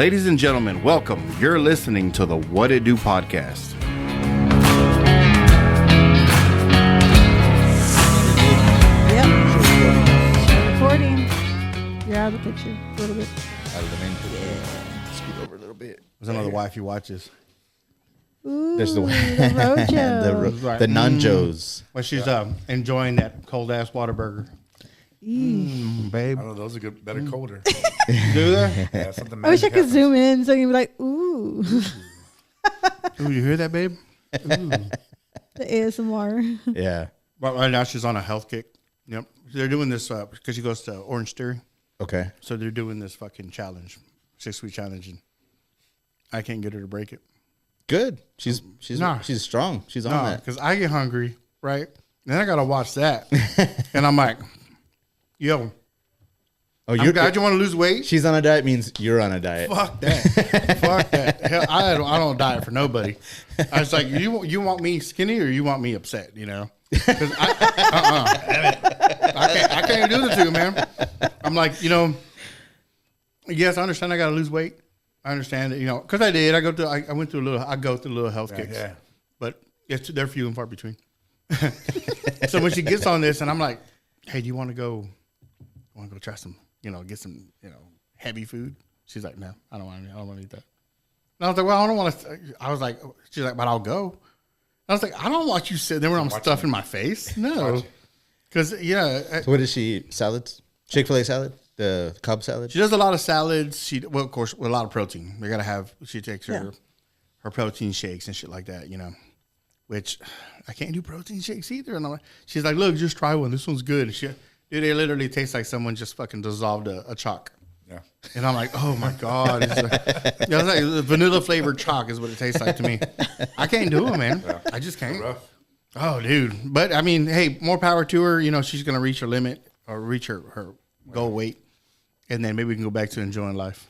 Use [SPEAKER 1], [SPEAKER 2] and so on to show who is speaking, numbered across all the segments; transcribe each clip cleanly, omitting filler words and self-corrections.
[SPEAKER 1] Ladies and gentlemen, welcome. You're listening to the What It Do podcast.
[SPEAKER 2] Yep. Recording. You're out of the picture a little bit.
[SPEAKER 3] Out of the main picture. Yeah. Scoot over a little bit.
[SPEAKER 1] There's another wifey watches.
[SPEAKER 2] Ooh,
[SPEAKER 3] There's the
[SPEAKER 2] Rojo.
[SPEAKER 3] the Nanjos.
[SPEAKER 1] Well, she's enjoying that cold ass Whataburger. Babe.
[SPEAKER 4] I don't know. Those are good, better colder.
[SPEAKER 1] Do they?
[SPEAKER 4] Yeah, something
[SPEAKER 2] I wish I
[SPEAKER 4] magic
[SPEAKER 2] could
[SPEAKER 4] happens.
[SPEAKER 2] zoom in so you can be like, ooh.
[SPEAKER 1] Ooh, you hear that, babe? Ooh.
[SPEAKER 2] The ASMR.
[SPEAKER 3] Yeah.
[SPEAKER 1] Well, right now she's on a health kick. Yep. They're doing this because she goes to Orange Theory.
[SPEAKER 3] Okay.
[SPEAKER 1] So they're doing this fucking challenge, 6-week challenge, and I can't get her to break it.
[SPEAKER 3] Good. She's
[SPEAKER 1] Nah.
[SPEAKER 3] she's strong. She's on
[SPEAKER 1] No,
[SPEAKER 3] that.
[SPEAKER 1] because I get hungry, right? And then I gotta watch that, and I'm like, yo,
[SPEAKER 3] Oh,
[SPEAKER 1] I'm glad you want to lose weight.
[SPEAKER 3] She's on a diet means you're on a diet.
[SPEAKER 1] Fuck that. Fuck that. Hell, I don't diet for nobody. I was like, you want me skinny or you want me upset? You know, because I can't do the two, man. I'm like, yes, I understand. I got to lose weight. I understand it, because I did. I go through a little health kicks,
[SPEAKER 4] Yeah.
[SPEAKER 1] but they're few and far between. So when she gets on this, and I'm like, hey, do you want to go try some, get some, heavy food? She's like, no, I don't want to eat that. And I was like, well, I don't want to. I was like, she's like, but I'll go. I was like, I don't want you sitting there when I'm stuffing my face. No, because
[SPEAKER 3] So what does she eat? Salads? Chick-fil-A salad? The Cobb salad?
[SPEAKER 1] she does a lot of salads. Of course, with a lot of protein. We gotta have. She takes her protein shakes and shit like that. Which I can't do protein shakes either. And she's like, look, just try one. This one's good. And dude, it literally tastes like someone just fucking dissolved a chalk.
[SPEAKER 4] Yeah.
[SPEAKER 1] And I'm like, oh my God. It's like vanilla flavored chalk is what it tastes like to me. I can't do it, man.
[SPEAKER 4] Yeah.
[SPEAKER 1] I just can't.
[SPEAKER 4] Rough.
[SPEAKER 1] Oh, dude. But I mean, hey, more power to her. She's going to reach her limit or reach her goal weight. And then maybe we can go back to enjoying life.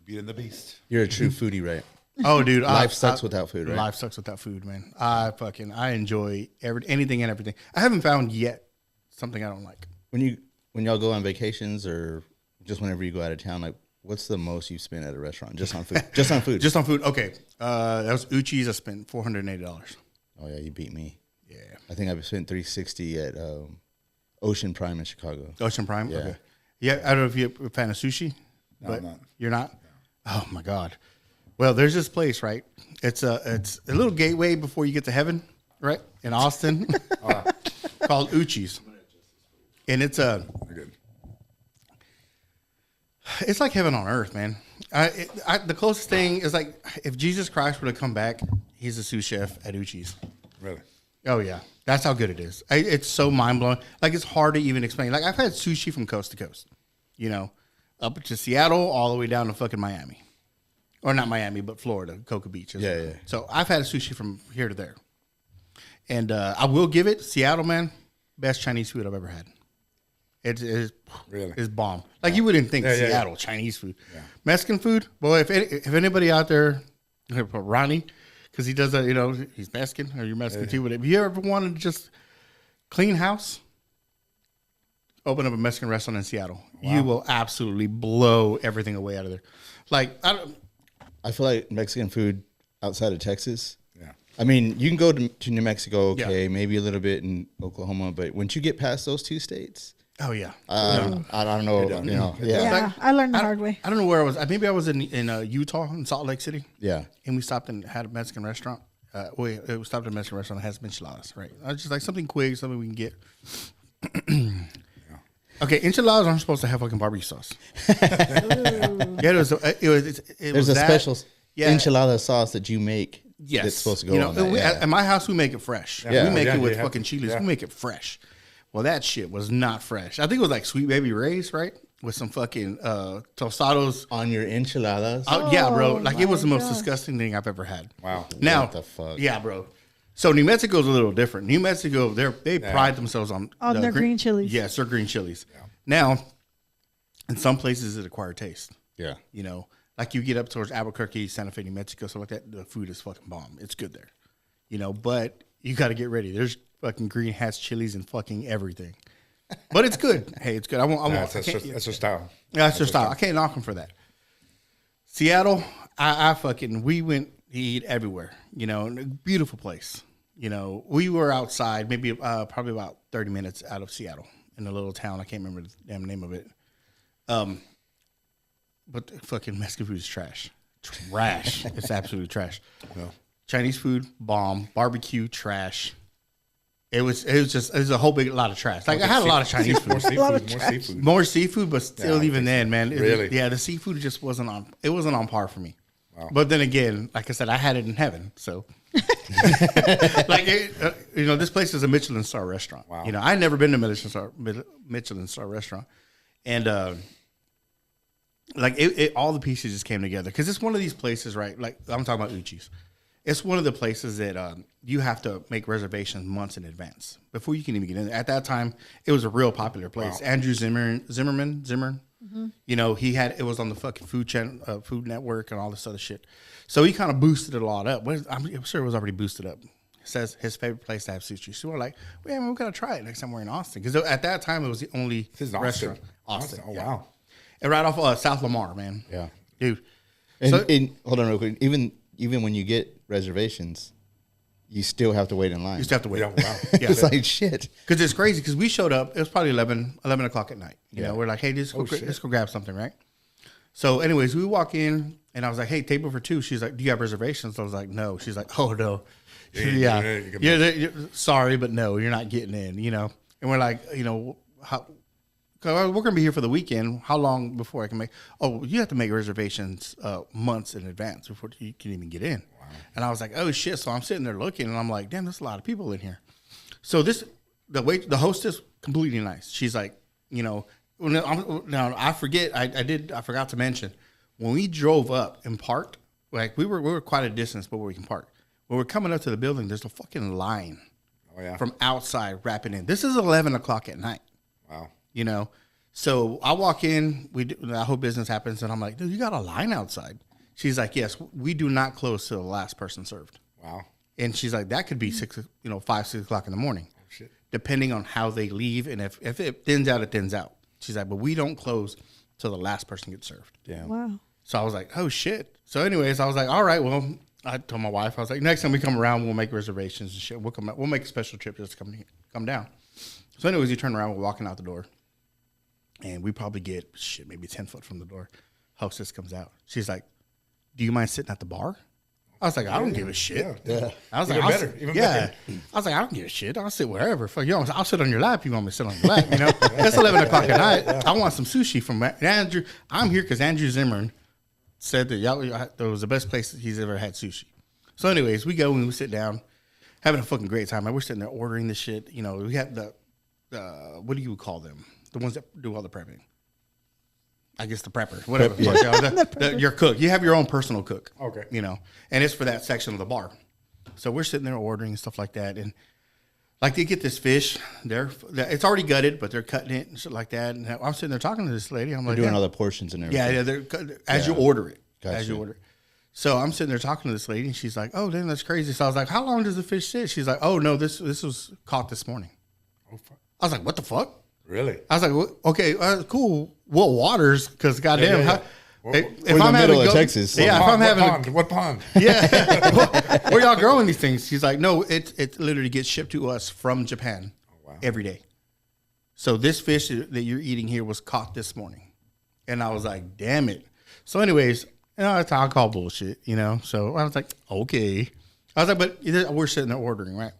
[SPEAKER 4] Beauty and the Beast.
[SPEAKER 3] You're a true foodie, right?
[SPEAKER 1] Oh, dude.
[SPEAKER 3] Life sucks without food, right?
[SPEAKER 1] Life sucks without food, man. I enjoy anything and everything. I haven't found yet something I don't like.
[SPEAKER 3] When y'all go on vacations or just whenever you go out of town, like what's the most you've spent at a restaurant? Just on food. Just on food.
[SPEAKER 1] Just on food. Okay. That was Uchi's. I spent $480.
[SPEAKER 3] Oh yeah, you beat me.
[SPEAKER 1] Yeah.
[SPEAKER 3] I think I've spent $360 at Ocean Prime in Chicago.
[SPEAKER 1] Ocean Prime?
[SPEAKER 3] Yeah.
[SPEAKER 1] Okay. Yeah, I don't know if you're a fan of sushi.
[SPEAKER 4] No,
[SPEAKER 1] but
[SPEAKER 4] I'm not.
[SPEAKER 1] You're not? No. Oh, my God. Well, there's this place, right? It's a little gateway before you get to heaven, right? In Austin, called Uchi's. And it's
[SPEAKER 4] Good.
[SPEAKER 1] it's like heaven on earth, man. The closest thing is like if Jesus Christ were to come back, he's a sous chef at Uchi's.
[SPEAKER 4] Really?
[SPEAKER 1] Oh, yeah. That's how good it is. It's so mind-blowing. Like, it's hard to even explain. Like, I've had sushi from coast to coast, up to Seattle all the way down to fucking Miami. Or not Miami, but Florida, Cocoa Beach.
[SPEAKER 3] Yeah.
[SPEAKER 1] So I've had sushi from here to there. And I will give it, Seattle, man, best Chinese food I've ever had. It's
[SPEAKER 4] Really?
[SPEAKER 1] bomb. Like, you wouldn't think Seattle, Chinese food. Yeah. Mexican food, boy, if anybody out there, Ronnie, because he does that, he's Mexican, or you're Mexican too. But if you ever wanted to just clean house, open up a Mexican restaurant in Seattle. Wow. You will absolutely blow everything away out of there. Like,
[SPEAKER 3] I feel like Mexican food outside of Texas.
[SPEAKER 4] Yeah.
[SPEAKER 3] I mean, you can go to New Mexico, okay, maybe a little bit in Oklahoma, but once you get past those two states,
[SPEAKER 1] oh yeah,
[SPEAKER 3] I don't know,
[SPEAKER 2] Yeah, I learned the hard way.
[SPEAKER 1] I don't know where I was. Maybe I was in Utah, in Salt Lake City.
[SPEAKER 3] Yeah.
[SPEAKER 1] And we stopped and had a Mexican restaurant. We stopped at a Mexican restaurant that has enchiladas, right? I was just like something quick, something we can get. Okay, enchiladas aren't supposed to have fucking barbecue sauce. Yeah,
[SPEAKER 3] There's a
[SPEAKER 1] that.
[SPEAKER 3] special enchilada sauce that you make.
[SPEAKER 1] Yes,
[SPEAKER 3] that's supposed to go on that.
[SPEAKER 1] At my house we make it fresh.
[SPEAKER 3] Yeah.
[SPEAKER 1] We make it with
[SPEAKER 4] yeah.
[SPEAKER 1] fucking chiles.
[SPEAKER 4] Yeah.
[SPEAKER 1] We make it fresh. Well, that shit was not fresh. I think it was like Sweet Baby Ray's, right? With some fucking tostados
[SPEAKER 3] On your enchiladas.
[SPEAKER 1] yeah, bro. Like it was the
[SPEAKER 2] my
[SPEAKER 1] most
[SPEAKER 2] God.
[SPEAKER 1] disgusting thing I've ever had.
[SPEAKER 4] Wow.
[SPEAKER 1] Now,
[SPEAKER 3] What the fuck?
[SPEAKER 1] yeah, bro. So New Mexico's a little different. New Mexico, they pride themselves on
[SPEAKER 2] their green chilies.
[SPEAKER 1] Yes, their green chilies. Yeah. Now, in some places, it acquired taste.
[SPEAKER 3] Yeah.
[SPEAKER 1] Like you get up towards Albuquerque, Santa Fe, New Mexico, stuff like that. The food is fucking bomb. It's good there. But you got to get ready. There's fucking green hats, chilies, and fucking everything. But it's good. Hey, it's good.
[SPEAKER 4] That's their style.
[SPEAKER 1] Yeah, that's their style. I can't knock them for that. Seattle, we went to eat everywhere, you know, beautiful place. You know, we were outside, maybe probably about 30 minutes out of Seattle in a little town. I can't remember the damn name of it. But the fucking Mexican food is trash. Trash. It's absolutely trash.
[SPEAKER 4] No.
[SPEAKER 1] Chinese food, bomb. Barbecue, trash. It was a whole big lot of trash. Like I had a lot of Chinese food.
[SPEAKER 4] More seafood.
[SPEAKER 1] But still, even then, man,
[SPEAKER 4] Really?
[SPEAKER 1] the seafood just wasn't on. It wasn't on par for me. Wow. But then again, like I said, I had it in heaven. So, like this place is a Michelin star restaurant.
[SPEAKER 4] Wow.
[SPEAKER 1] You know, I'd never been to Michelin star restaurant, and all the pieces just came together because it's one of these places, right? Like I'm talking about Uchi's. It's one of the places that you have to make reservations months in advance before you can even get in. At that time, it was a real popular place. Wow. Andrew Zimmerman. Mm-hmm. You know, it was on the fucking Food Network and all this other shit. So he kind of boosted it a lot up. I'm sure it was already boosted up. It says his favorite place to have sushi. So we're like, well, we got to try it next time we're in Austin. Because at that time, it was the only restaurant. Austin.
[SPEAKER 4] Oh,
[SPEAKER 1] yeah.
[SPEAKER 4] wow.
[SPEAKER 1] And right off South Lamar, man.
[SPEAKER 3] Yeah.
[SPEAKER 1] Dude.
[SPEAKER 3] And hold on real quick. Even when you get reservations, you still have to wait in line.
[SPEAKER 1] You still have to wait.
[SPEAKER 4] Yeah, wow.
[SPEAKER 1] Yeah.
[SPEAKER 3] It's like shit.
[SPEAKER 1] Because it's crazy. Because we showed up. It was probably 11 o'clock at night. You know, we're like, hey, let's go grab something, right? So, anyways, we walk in, and I was like, hey, table for two. She's like, do you have reservations? I was like, no. She's like, oh, no. Yeah. Sorry, but no, you're not getting in, you know? And we're like, you know, we're going to be here for the weekend. How long before I can make? Oh, you have to make reservations months in advance before you can even get in. Wow. And I was like, oh shit. So I'm sitting there looking, and I'm like, damn, there's a lot of people in here. So the hostess, completely nice. She's like, you know, now I forgot to mention when we drove up and parked. Like we were quite a distance, but where we can park. When we're coming up to the building, there's a fucking line from outside wrapping in. This is 11 o'clock at night.
[SPEAKER 4] Wow.
[SPEAKER 1] You know, so I walk in, that whole business happens, and I'm like, dude, you got a line outside. She's like, yes, we do not close till the last person served.
[SPEAKER 4] Wow.
[SPEAKER 1] And she's like, that could be 5, 6 o'clock in the morning,
[SPEAKER 4] shit.
[SPEAKER 1] Depending on how they leave. And if it thins out, it thins out. She's like, but we don't close till the last person gets served.
[SPEAKER 3] Damn.
[SPEAKER 2] Wow.
[SPEAKER 1] So I was like, oh shit. So anyways, I was like, all right, well, I told my wife, I was like, next time we come around, we'll make reservations and shit. We'll make a special trip just to come down. So anyways, you turn around, we're walking out the door. And we probably get, maybe 10 foot from the door. Hostess comes out. She's like, do you mind sitting at the bar? I was like, I don't give a shit.
[SPEAKER 4] Yeah.
[SPEAKER 1] I was
[SPEAKER 4] Even
[SPEAKER 1] like,
[SPEAKER 4] better. I
[SPEAKER 1] was like, I don't give a shit. I'll sit wherever. Fuck, I'll sit on your lap. You want me to sit on your lap? You know, it's 11 o'clock at night. I want some sushi from Andrew. I'm here because Andrew Zimmern said that that was the best place that he's ever had sushi. So anyways, we go and we sit down, having a fucking great time. We're sitting there ordering this shit. You know, we have the what do you call them? The ones that do all the prepping. I guess the prepper, whatever. Your cook. You have your own personal cook.
[SPEAKER 4] Okay.
[SPEAKER 1] You know, and it's for that section of the bar. So we're sitting there ordering and stuff like that. And like they get this fish, it's already gutted, but they're cutting it and shit like that. And I'm sitting there talking to this lady. I'm like,
[SPEAKER 3] doing all the portions and everything.
[SPEAKER 1] Yeah. As you order it.
[SPEAKER 3] Gotcha.
[SPEAKER 1] As you order it. So I'm sitting there talking to this lady, and she's like, oh, damn, that's crazy. So I was like, how long does the fish sit? She's like, oh, no, this was caught this morning.
[SPEAKER 4] Oh, fuck.
[SPEAKER 1] I was like, what the fuck?
[SPEAKER 4] Really?
[SPEAKER 1] I was like, well, okay, cool. What waters? Because goddamn,
[SPEAKER 3] We're in the middle of Texas.
[SPEAKER 1] Yeah,
[SPEAKER 4] What pond?
[SPEAKER 1] Yeah, where y'all growing these things? She's like, no, it literally gets shipped to us from Japan every day. So this fish that you're eating here was caught this morning, and I was like, damn it. So, anyways, I call bullshit, So I was like, okay. I was like, but we're sitting there ordering, right?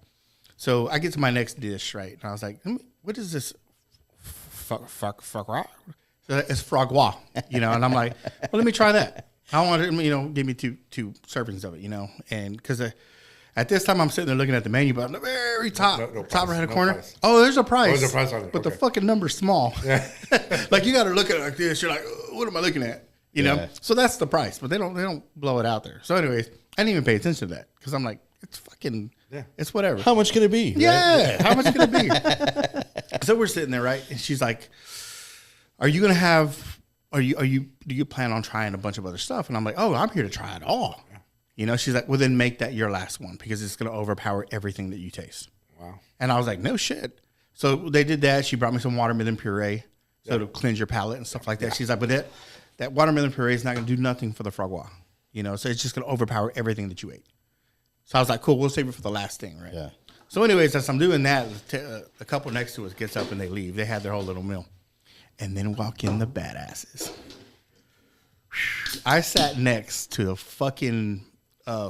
[SPEAKER 1] So I get to my next dish, right? And I was like, what is this? It's frog gras, And I'm like, well, let me try that. I want to, give me two servings of it, And because at this time I'm sitting there looking at the menu, but on the very top right-hand corner.
[SPEAKER 4] Price.
[SPEAKER 1] Oh, there's a price.
[SPEAKER 4] Oh, there's a price on it.
[SPEAKER 1] But the fucking number's small. Yeah. Like you got to look at it like this. You're like, what am I looking at?
[SPEAKER 3] Yeah.
[SPEAKER 1] So that's the price, but they don't blow it out there. So, anyways, I didn't even pay attention to that because I'm like, it's fucking, it's whatever.
[SPEAKER 3] How much can it be?
[SPEAKER 1] Yeah, right? How much can it be? So we're sitting there, right? And she's like, "Are you gonna have? Do you plan on trying a bunch of other stuff?" And I'm like, "Oh, I'm here to try it all." She's like, "Well, then make that your last one because it's gonna overpower everything that you taste."
[SPEAKER 4] Wow.
[SPEAKER 1] And I was like, "No shit." So they did that. She brought me some watermelon puree, so to cleanse your palate and stuff like that. She's like, "But that watermelon puree is not going to do nothing for the frogua. You know, so it's just going to overpower everything that you ate. So I was like, cool, we'll save it for the last thing, right?
[SPEAKER 3] Yeah.
[SPEAKER 1] So anyways, as I'm doing that, the couple next to us gets up and they leave. They had their whole little meal. And then walk in the badasses. I sat next to the fucking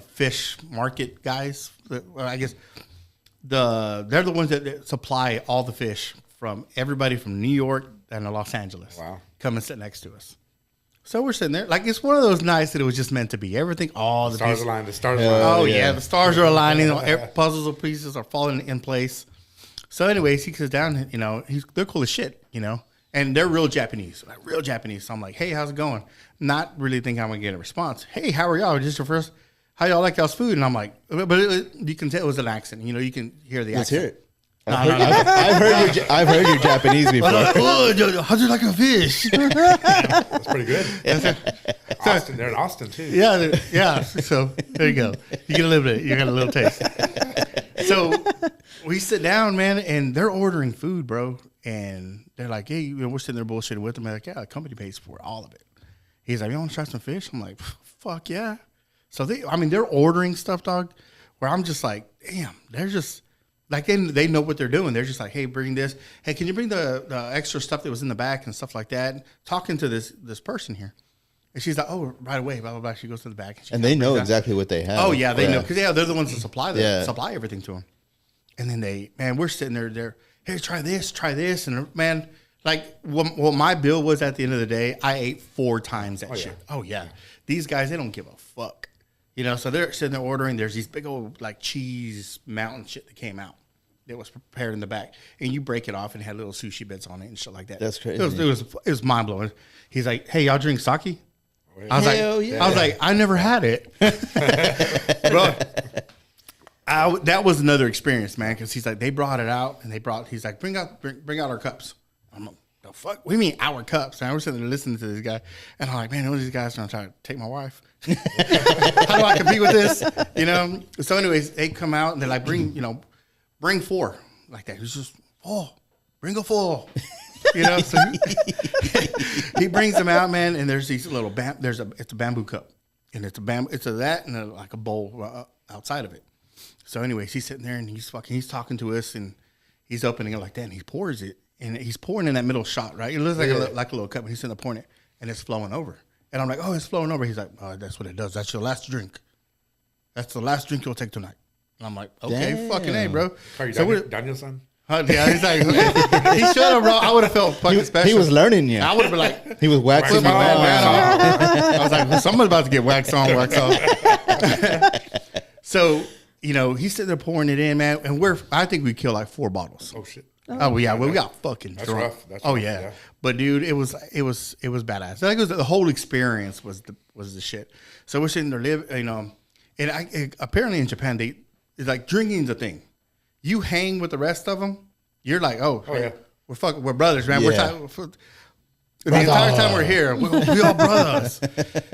[SPEAKER 1] fish market guys. Well, I guess they're the ones that supply all the fish from everybody from New York and Los Angeles.
[SPEAKER 4] Wow.
[SPEAKER 1] Come and sit next to us. So we're sitting there. Like, it's one of those nights that it was just meant to be. Everything, all the
[SPEAKER 4] Stars
[SPEAKER 1] pieces.
[SPEAKER 4] align. The stars
[SPEAKER 3] Yeah.
[SPEAKER 4] align.
[SPEAKER 1] Oh, yeah. The stars are aligning. Puzzles of pieces are falling in place. So anyways, he sits down, you know, they're cool as shit, you know. And they're real Japanese, like real Japanese. So I'm like, hey, how's it going? Not really thinking I'm going to get a response. Hey, how are y'all? Just your first, how y'all like y'all's food? And I'm like, but you can tell it was an accent. You know, you can hear the
[SPEAKER 3] Let's
[SPEAKER 1] accent.
[SPEAKER 3] hear it.
[SPEAKER 1] No.
[SPEAKER 3] I've heard your Japanese before.
[SPEAKER 1] Oh, how'd you like a fish?
[SPEAKER 4] That's pretty good. Austin, they're in Austin too.
[SPEAKER 1] Yeah. So there you go. You get a little bit. You got a little taste. So we sit down, man, and they're ordering food, bro. And they're like, hey, we're sitting there bullshitting with them. They're like, yeah, the company pays for all of it. He's like, you want to try some fish? I'm like, fuck yeah. So they're ordering stuff, dog, where I'm just like, damn, they're just like, they know what they're doing. They're just like, hey, bring this. Hey, can you bring the extra stuff that was in the back and stuff like that? Talking to this person here. And she's like, oh, right away, blah, blah, blah. She goes to the back.
[SPEAKER 3] And they know exactly what they have.
[SPEAKER 1] Oh, yeah, they know. Because, they're the ones that supply everything to them. And then we're sitting there, hey, try this. And, man, like, what my bill was at the end of the day, I ate 4 times that shit. Oh, yeah. These guys, they don't give a fuck. You know, so they're sitting there ordering. There's these big old, like, cheese mountain shit that came out that was prepared in the back. And you break it off and it had little sushi bits on it and shit like that.
[SPEAKER 3] That's crazy.
[SPEAKER 1] It was mind-blowing. He's like, hey, y'all drink sake? I
[SPEAKER 3] Yeah.
[SPEAKER 1] was like, I never had it. Bro, that was another experience, man, because he's like, they brought it out, and he's like, bring out our cups. I'm like, the fuck? What do you mean our cups? And I was sitting there listening to this guy, and I'm like, man, those guys are trying to take my wife. How do I compete with this? You know? So anyways, they come out, and they're like, bring 4. Like that. He's just, bring a 4. You know, so he brings them out, man, and there's these little it's a bamboo cup, and it's that and like a bowl outside of it. So anyways, he's sitting there and he's talking to us, and he's opening it like that, and he pours it, and he's pouring in that middle shot, right? It looks like like a little cup, and he's sitting there pouring it, and it's flowing over. And I'm like, oh, it's flowing over. He's like, oh, that's what it does. That's your last drink. That's the last drink you'll take tonight. And I'm like, okay,
[SPEAKER 3] Damn.
[SPEAKER 1] fucking A, bro.
[SPEAKER 4] Are you
[SPEAKER 1] So
[SPEAKER 4] Daniel-san?
[SPEAKER 1] yeah, he's like, he should have, bro. I would have felt fucking special.
[SPEAKER 3] He was learning you.
[SPEAKER 1] I would have been like,
[SPEAKER 3] He was waxing
[SPEAKER 1] put
[SPEAKER 3] you
[SPEAKER 1] my
[SPEAKER 3] on.
[SPEAKER 1] bandana on. I was like, someone's about to get waxed on, wax off. So, you know, he's sitting there pouring it in, man. And I think we killed like 4 bottles.
[SPEAKER 4] Oh shit.
[SPEAKER 1] Oh yeah, well, we got fucking
[SPEAKER 4] That's
[SPEAKER 1] drunk.
[SPEAKER 4] rough. That's
[SPEAKER 1] oh
[SPEAKER 4] rough,
[SPEAKER 1] yeah.
[SPEAKER 4] yeah.
[SPEAKER 1] But dude, it was badass. I think the whole experience was the shit. So we're sitting there, and apparently in Japan it's like drinking's a thing. You hang with the rest of them, you're like, hey,
[SPEAKER 4] yeah.
[SPEAKER 1] we're brothers, man.
[SPEAKER 3] Yeah.
[SPEAKER 1] The entire time we're here, we all brothers.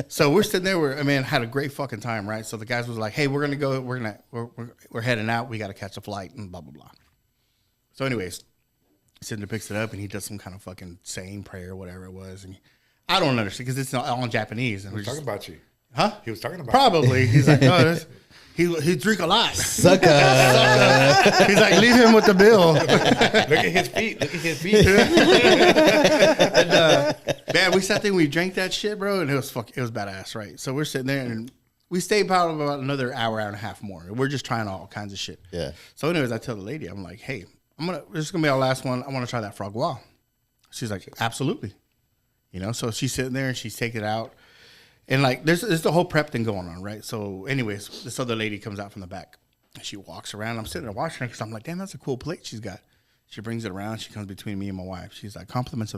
[SPEAKER 1] So we're sitting there. Had a great fucking time, right? So the guys was like, hey, we're gonna go. We're heading out. We got to catch a flight and blah blah blah. So anyways, sitting there picks it up and he does some kind of fucking saying prayer, whatever it was, and I don't understand because it's all in Japanese. And
[SPEAKER 4] He was talking about you.
[SPEAKER 1] huh?
[SPEAKER 4] He was talking about
[SPEAKER 1] Probably. He's like, no, he drink a lot.
[SPEAKER 3] Sucker.
[SPEAKER 1] He's like, leave him with the bill.
[SPEAKER 4] Look at his feet. Look at his feet.
[SPEAKER 1] And, man, we sat there and we drank that shit, bro, and it was badass, right? So we're sitting there and we stayed probably about another hour and a half more. We're just trying all kinds of shit.
[SPEAKER 3] Yeah.
[SPEAKER 1] So anyways, I tell the lady, I'm like, hey, this is gonna be our last one. I want to try that frog wall. She's like, absolutely. You know, so she's sitting there and she's taking it out. And like, there's the whole prep thing going on, right? So anyways, this other lady comes out from the back. She walks around. I'm sitting there watching her because I'm like, damn, that's a cool plate she's got. She brings it around. She comes between me and my wife. She's like, compliments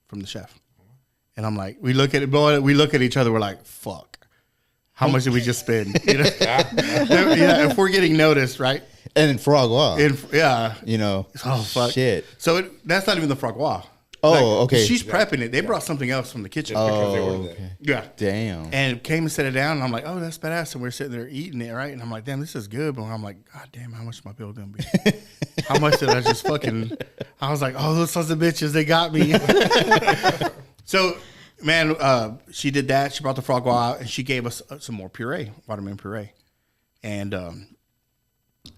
[SPEAKER 1] from the chef. And I'm like, we look at it, boy. We look at each other. We're like, fuck. How much did we just spend? You know? Yeah, if we're getting noticed, right?
[SPEAKER 3] And frogwa.
[SPEAKER 1] You know. Oh, fuck.
[SPEAKER 3] Shit.
[SPEAKER 1] So that's not even the frogwa.
[SPEAKER 3] Oh, okay.
[SPEAKER 1] She's prepping it. They brought something else from the kitchen.
[SPEAKER 4] Because they ordered that.
[SPEAKER 3] Okay.
[SPEAKER 1] Yeah.
[SPEAKER 3] Damn.
[SPEAKER 1] And came and set it down, and I'm like, oh, that's badass. And we're sitting there eating it, right? And I'm like, damn, this is good. But I'm like, God damn, how much is my bill going to be? How much did I just fucking... I was like, oh, those sons of bitches, they got me. So She did that. She brought the frog out, and she gave us some more puree, watermelon puree. And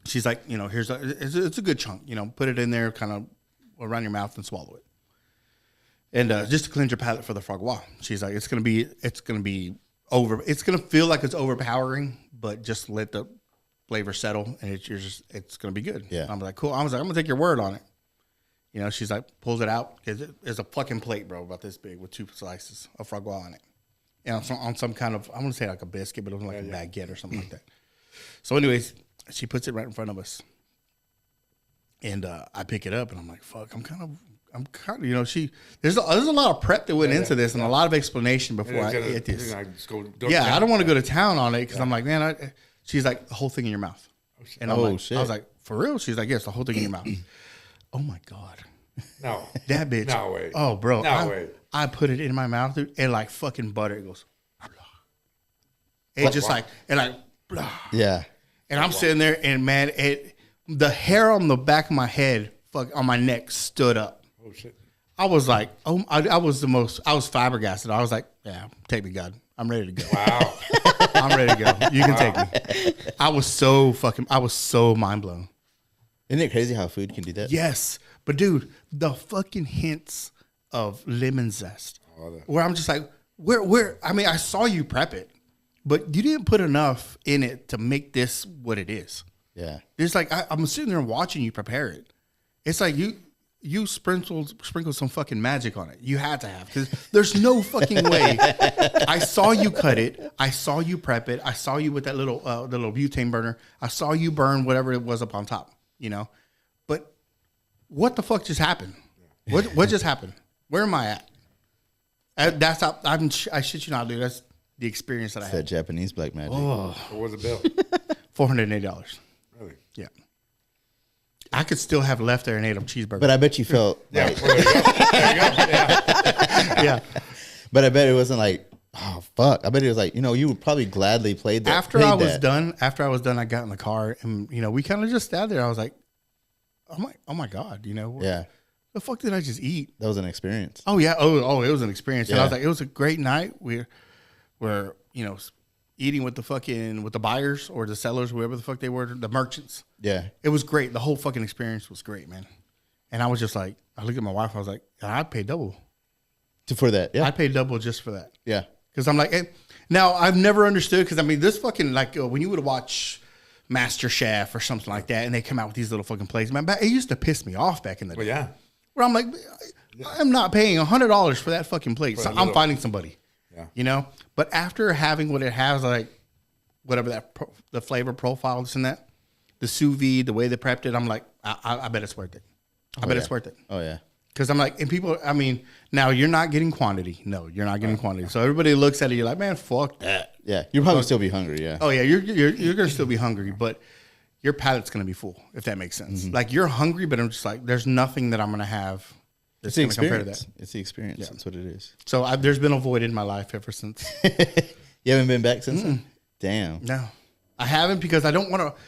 [SPEAKER 1] she's like, it's a good chunk. Put it in there, kind of around your mouth and swallow it. And just to cleanse your palate for the frog wow. She's like, it's gonna be it's gonna feel like it's overpowering, but just let the flavor settle, and it's gonna be good.
[SPEAKER 3] Yeah.
[SPEAKER 1] I'm like, cool. I was like, I'm gonna take your word on it. She's like, pulls it out because it's a fucking plate, bro, about this big with 2 slices of frog wow on it, and on some kind of, I want to say like a biscuit, but it was like a baguette or something like that. So, anyways, she puts it right in front of us, and I pick it up, and I'm like, fuck, I'm kind of, there's a lot of prep that went into this and a lot of explanation before I ate this. I don't want to go to town on it because I'm like, man, she's like, the whole thing in your mouth. And I'm like, shit. I was like, for real? She's like, yes, the whole thing in your mouth. Oh my God.
[SPEAKER 4] No.
[SPEAKER 1] That bitch.
[SPEAKER 4] No way.
[SPEAKER 1] Oh, bro.
[SPEAKER 4] No way.
[SPEAKER 1] I put it in my mouth, dude, and like fucking butter. It goes, it just like, and like, blah.
[SPEAKER 3] Yeah.
[SPEAKER 1] And I'm sitting there, and man, the hair on the back of my head, on my neck stood up.
[SPEAKER 4] Oh shit!
[SPEAKER 1] I was like, I was flabbergasted. I was like, yeah, take me, God. I'm ready to go.
[SPEAKER 4] Wow.
[SPEAKER 1] I'm ready to go. You can take me. I was so mind blown.
[SPEAKER 3] Isn't it crazy how food can do that?
[SPEAKER 1] Yes. But dude, the fucking hints of lemon zest, where I'm just like, where, I mean, I saw you prep it, but you didn't put enough in it to make this what it is.
[SPEAKER 3] Yeah.
[SPEAKER 1] It's like, I'm sitting there watching you prepare it. It's like you sprinkled some fucking magic on it. You had to have, because there's no fucking way. I saw you cut it. I saw you prep it. I saw you with that little butane burner. I saw you burn whatever it was up on top, But what the fuck just happened? What just happened? Where am I at? That's how I shit you not, dude. That's the experience that I
[SPEAKER 3] That
[SPEAKER 1] had.
[SPEAKER 3] Japanese black magic.
[SPEAKER 4] What was the bill?
[SPEAKER 1] $480.
[SPEAKER 4] Really?
[SPEAKER 1] Yeah. I could still have left there and ate a cheeseburger.
[SPEAKER 3] But I bet you felt
[SPEAKER 4] Yeah. Well, there you go. There you go. Yeah.
[SPEAKER 1] yeah.
[SPEAKER 3] But I bet it wasn't like, oh fuck. I bet it was like, you would probably gladly played that.
[SPEAKER 1] After I was done, I got in the car, and we kind of just sat there. I was like, oh my God,
[SPEAKER 3] Yeah.
[SPEAKER 1] the fuck did I just eat?
[SPEAKER 3] That was an experience.
[SPEAKER 1] Oh yeah, oh it was an experience. And I was
[SPEAKER 3] Yeah.
[SPEAKER 1] like, it was a great night. We're eating with the buyers or the sellers, whoever the fuck they were, the merchants.
[SPEAKER 3] Yeah.
[SPEAKER 1] It was great. The whole fucking experience was great, man. And I was just like, I looked at my wife. I was like, I'd pay double.
[SPEAKER 3] For that. Yeah.
[SPEAKER 1] I'd pay double just for that.
[SPEAKER 3] Yeah.
[SPEAKER 1] Because I'm like, now I've never understood. Because I mean, this fucking when you would watch Master Chef or something like that, and they come out with these little fucking plates, man, it used to piss me off back in the day.
[SPEAKER 4] Well, yeah.
[SPEAKER 1] Where I'm like, I'm not paying $100 for that fucking plate. So I'm finding somebody.
[SPEAKER 4] Yeah.
[SPEAKER 1] But after having what it has, like whatever the flavor profile, this and that, the sous vide, the way they prepped it, I'm like, I bet it's worth it. I bet it's worth it.
[SPEAKER 3] Oh yeah.
[SPEAKER 1] Because I'm like, and people, I mean, now you're not getting quantity. No, you're not getting quantity. So everybody looks at it, you're like, man, fuck that.
[SPEAKER 3] Yeah. You'll probably still be hungry. Yeah.
[SPEAKER 1] Oh yeah, you're gonna still be hungry, but your palate's gonna be full, if that makes sense.
[SPEAKER 3] Mm-hmm.
[SPEAKER 1] Like you're hungry, but I'm just like, there's nothing that I'm gonna have
[SPEAKER 3] It's
[SPEAKER 1] that's
[SPEAKER 3] the
[SPEAKER 1] gonna compare to
[SPEAKER 3] experience.
[SPEAKER 1] that.
[SPEAKER 3] It's the experience. That's what it is.
[SPEAKER 1] So there's been a void in my life ever since.
[SPEAKER 3] You haven't been back since then? Damn.
[SPEAKER 1] No, I haven't, because I don't want to.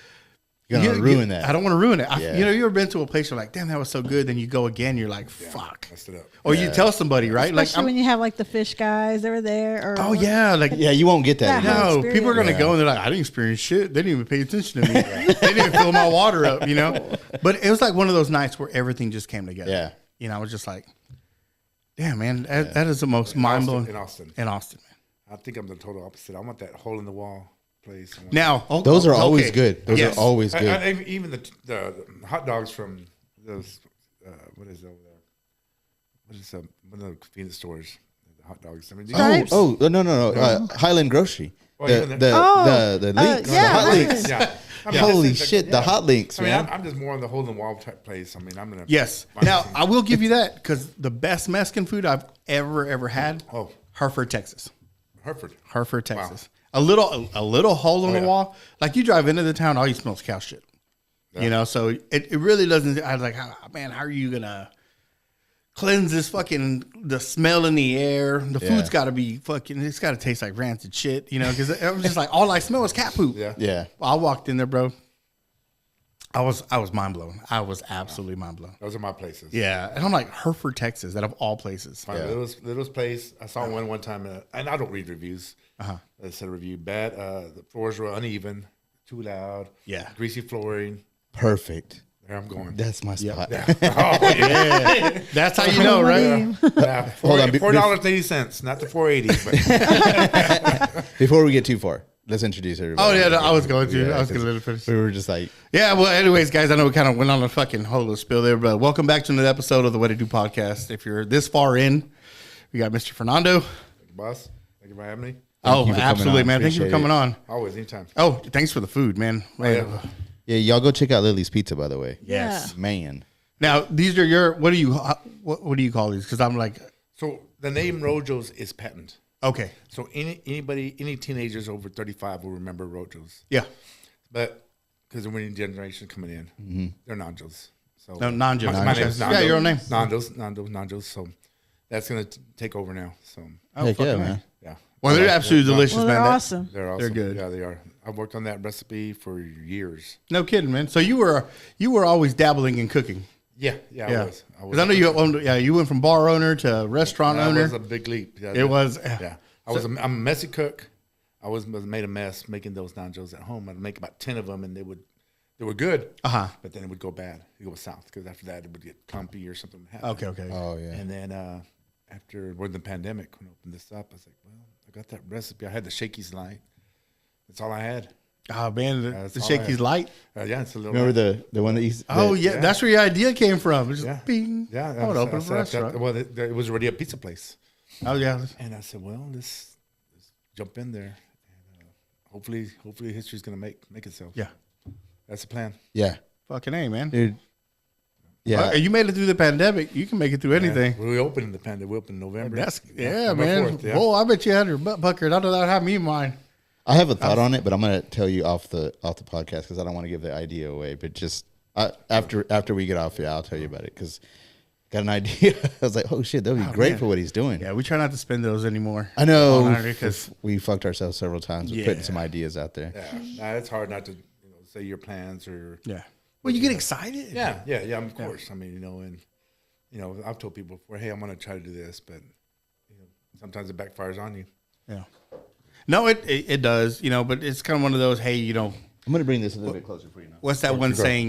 [SPEAKER 3] You're gonna ruin that.
[SPEAKER 1] I don't want to ruin it.
[SPEAKER 3] Yeah.
[SPEAKER 1] You ever been to a place where like, damn, that was so good. Then you go again, you're like, fuck.
[SPEAKER 4] Messed it up.
[SPEAKER 1] Or you tell somebody, right?
[SPEAKER 2] Especially when you have like the fish guys that were there. Or
[SPEAKER 1] Oh yeah, like
[SPEAKER 3] Yeah, you won't get that.
[SPEAKER 2] Yeah.
[SPEAKER 3] again.
[SPEAKER 1] no,
[SPEAKER 2] experience.
[SPEAKER 1] people are gonna go and they're like, I didn't experience shit. They didn't even pay attention to me. They didn't even fill my water up, But it was like one of those nights where everything just came together.
[SPEAKER 3] Yeah.
[SPEAKER 1] I was just like, damn, man, that is the most mind blowing
[SPEAKER 4] In Austin.
[SPEAKER 1] in Austin, man.
[SPEAKER 4] I think I'm the total opposite. I want that hole in the wall place. I want
[SPEAKER 1] Now
[SPEAKER 3] Those are always
[SPEAKER 1] okay.
[SPEAKER 3] good. Those
[SPEAKER 1] Yes.
[SPEAKER 3] are always good.
[SPEAKER 4] even the hot dogs from those what is it over there? What is one of the convenience stores? The hot dogs. I mean,
[SPEAKER 2] Stripes?
[SPEAKER 3] No. Highland Grocery.
[SPEAKER 4] Oh,
[SPEAKER 3] The
[SPEAKER 4] even
[SPEAKER 3] the links.
[SPEAKER 2] yeah,
[SPEAKER 3] The hot
[SPEAKER 2] right.
[SPEAKER 3] links.
[SPEAKER 4] yeah. I mean,
[SPEAKER 3] Holy
[SPEAKER 4] it's like-
[SPEAKER 3] shit, the hot links,
[SPEAKER 4] I mean,
[SPEAKER 3] man.
[SPEAKER 4] I'm just more on the hole in the wall type place. I mean, I'm gonna
[SPEAKER 1] Yes.
[SPEAKER 4] find
[SPEAKER 1] Now
[SPEAKER 4] some-
[SPEAKER 1] I will give you that, because the best Mexican food I've ever had.
[SPEAKER 4] Oh.
[SPEAKER 1] Hereford, Texas.
[SPEAKER 4] Hereford.
[SPEAKER 1] Texas. A little hole in the
[SPEAKER 4] yeah.
[SPEAKER 1] wall. Like you drive into the town, all you smell is cow shit. So it really doesn't. I was like, man, how are you gonna cleanse this the smell in the air? The food's got to be it's got to taste like rancid shit, because it was just like all I smell is cat poop.
[SPEAKER 4] Yeah.
[SPEAKER 3] Yeah.
[SPEAKER 1] I walked in there, bro. I was mind blown. I was absolutely mind blown.
[SPEAKER 4] Those are my places.
[SPEAKER 1] Yeah, and I'm like Hereford, Texas, out of all places.
[SPEAKER 4] My littlest place. I saw one time, and I don't read reviews. It said a review bad. The floors were uneven, too loud.
[SPEAKER 1] Yeah.
[SPEAKER 4] Greasy flooring.
[SPEAKER 3] Perfect.
[SPEAKER 4] There I'm going.
[SPEAKER 3] That's my spot.
[SPEAKER 1] Yeah, that's how you know, right?
[SPEAKER 4] Yeah,
[SPEAKER 3] Hold on,
[SPEAKER 4] $4.80, not the $4.80. But
[SPEAKER 3] Before we get too far, let's introduce everybody.
[SPEAKER 1] Oh yeah, no, I was going to.
[SPEAKER 3] Yeah,
[SPEAKER 1] I was going to let it finish.
[SPEAKER 3] We were just like,
[SPEAKER 1] Yeah, well, anyways, guys, I know we kind of went on a fucking whole little spill there, but welcome back to another episode of the WID podcast. If you're this far in, we got Mr. Fernando.
[SPEAKER 4] boss, thank you for having me.
[SPEAKER 1] Oh,
[SPEAKER 3] you for coming
[SPEAKER 1] absolutely,
[SPEAKER 3] on.
[SPEAKER 1] man. Thank you for
[SPEAKER 3] Appreciate
[SPEAKER 1] coming on.
[SPEAKER 4] Always, anytime.
[SPEAKER 1] Oh, thanks for the food, man.
[SPEAKER 4] Yeah.
[SPEAKER 3] yeah, y'all go check out Lily's Pizza, by the way.
[SPEAKER 1] Yes.
[SPEAKER 3] Man.
[SPEAKER 1] Now, these are your, what do you call these? Because I'm like,
[SPEAKER 4] So the name Rojo's is patent.
[SPEAKER 1] okay.
[SPEAKER 4] So any teenagers over 35 will remember Rojo's.
[SPEAKER 1] Yeah.
[SPEAKER 4] But because the winning generation coming in, they're Nanjo's. So
[SPEAKER 1] No, Nanjo.
[SPEAKER 4] My name's Nando.
[SPEAKER 1] Yeah, your own name.
[SPEAKER 4] Nanjo's. So that's gonna take over now. So
[SPEAKER 1] Oh,
[SPEAKER 3] Heck yeah,
[SPEAKER 1] fucking
[SPEAKER 3] man.
[SPEAKER 4] yeah,
[SPEAKER 1] Well, they're absolutely delicious,
[SPEAKER 2] Well,
[SPEAKER 1] man.
[SPEAKER 2] they're
[SPEAKER 1] That-
[SPEAKER 2] awesome.
[SPEAKER 4] they're awesome.
[SPEAKER 1] good.
[SPEAKER 4] Yeah, they are. I've worked on that recipe for years.
[SPEAKER 1] No kidding, man. So you were always dabbling in cooking.
[SPEAKER 4] Yeah,
[SPEAKER 1] Yeah.
[SPEAKER 4] I was.
[SPEAKER 1] Because I know you went from bar owner to restaurant
[SPEAKER 4] That
[SPEAKER 1] owner.
[SPEAKER 4] was a big leap. Yeah,
[SPEAKER 1] It was.
[SPEAKER 4] Yeah, I'm a messy cook. I was made a mess making those Nanjo's at home. I'd make about 10 of them, and they were good. But then it would go bad. It would go south because after that it would get clumpy or something would happen.
[SPEAKER 1] Okay.
[SPEAKER 3] Oh, yeah.
[SPEAKER 4] And then after the pandemic, when I opened this up, I was like, well, I got that recipe. I had the Shakey's light. That's all I had.
[SPEAKER 1] Oh man,
[SPEAKER 4] That's
[SPEAKER 1] the
[SPEAKER 4] all
[SPEAKER 1] Shakey's
[SPEAKER 4] I
[SPEAKER 1] light.
[SPEAKER 4] Yeah, it's a little.
[SPEAKER 3] Remember the one that you...
[SPEAKER 1] Oh yeah,
[SPEAKER 4] yeah.
[SPEAKER 1] that's where your idea came from. It's just
[SPEAKER 4] Yeah.
[SPEAKER 1] bing.
[SPEAKER 4] Yeah,
[SPEAKER 1] I would open up a restaurant.
[SPEAKER 4] Well, it was already a pizza place.
[SPEAKER 1] Oh yeah.
[SPEAKER 4] And I said, well, let's jump in there. And hopefully history's going to make itself.
[SPEAKER 1] Yeah.
[SPEAKER 4] That's the plan.
[SPEAKER 3] Yeah.
[SPEAKER 1] Fucking A, man.
[SPEAKER 3] Dude. Yeah.
[SPEAKER 1] Well, you made it through the pandemic. You can make it through anything.
[SPEAKER 4] Yeah, we opened in the pandemic. We opened in November.
[SPEAKER 1] That's
[SPEAKER 4] November
[SPEAKER 1] man.
[SPEAKER 4] 4th, yeah.
[SPEAKER 1] Oh, I bet you had your butt puckered. I know that would have me in mind.
[SPEAKER 3] I have a thought on it, but I'm going to tell you off the podcast because I don't want to give the idea away. But just after we get off, yeah, I'll tell you about it because got an idea. I was like, oh shit, that would be great
[SPEAKER 1] man.
[SPEAKER 3] for what he's doing.
[SPEAKER 1] Yeah, we try not to spend those anymore.
[SPEAKER 3] I know
[SPEAKER 1] because
[SPEAKER 3] we fucked ourselves several times with putting
[SPEAKER 1] Yeah.
[SPEAKER 3] some ideas out there.
[SPEAKER 4] Yeah. Nah, it's hard not to say your plans or.
[SPEAKER 1] yeah. Well, you get excited.
[SPEAKER 4] Yeah, of course. I mean, and I've told people before, hey, I'm going to try to do this, but sometimes it backfires on you.
[SPEAKER 1] Yeah. No, it does. But it's kind of one of those. Hey,
[SPEAKER 3] I'm going to bring this a little bit closer for you now.
[SPEAKER 1] what's that one saying?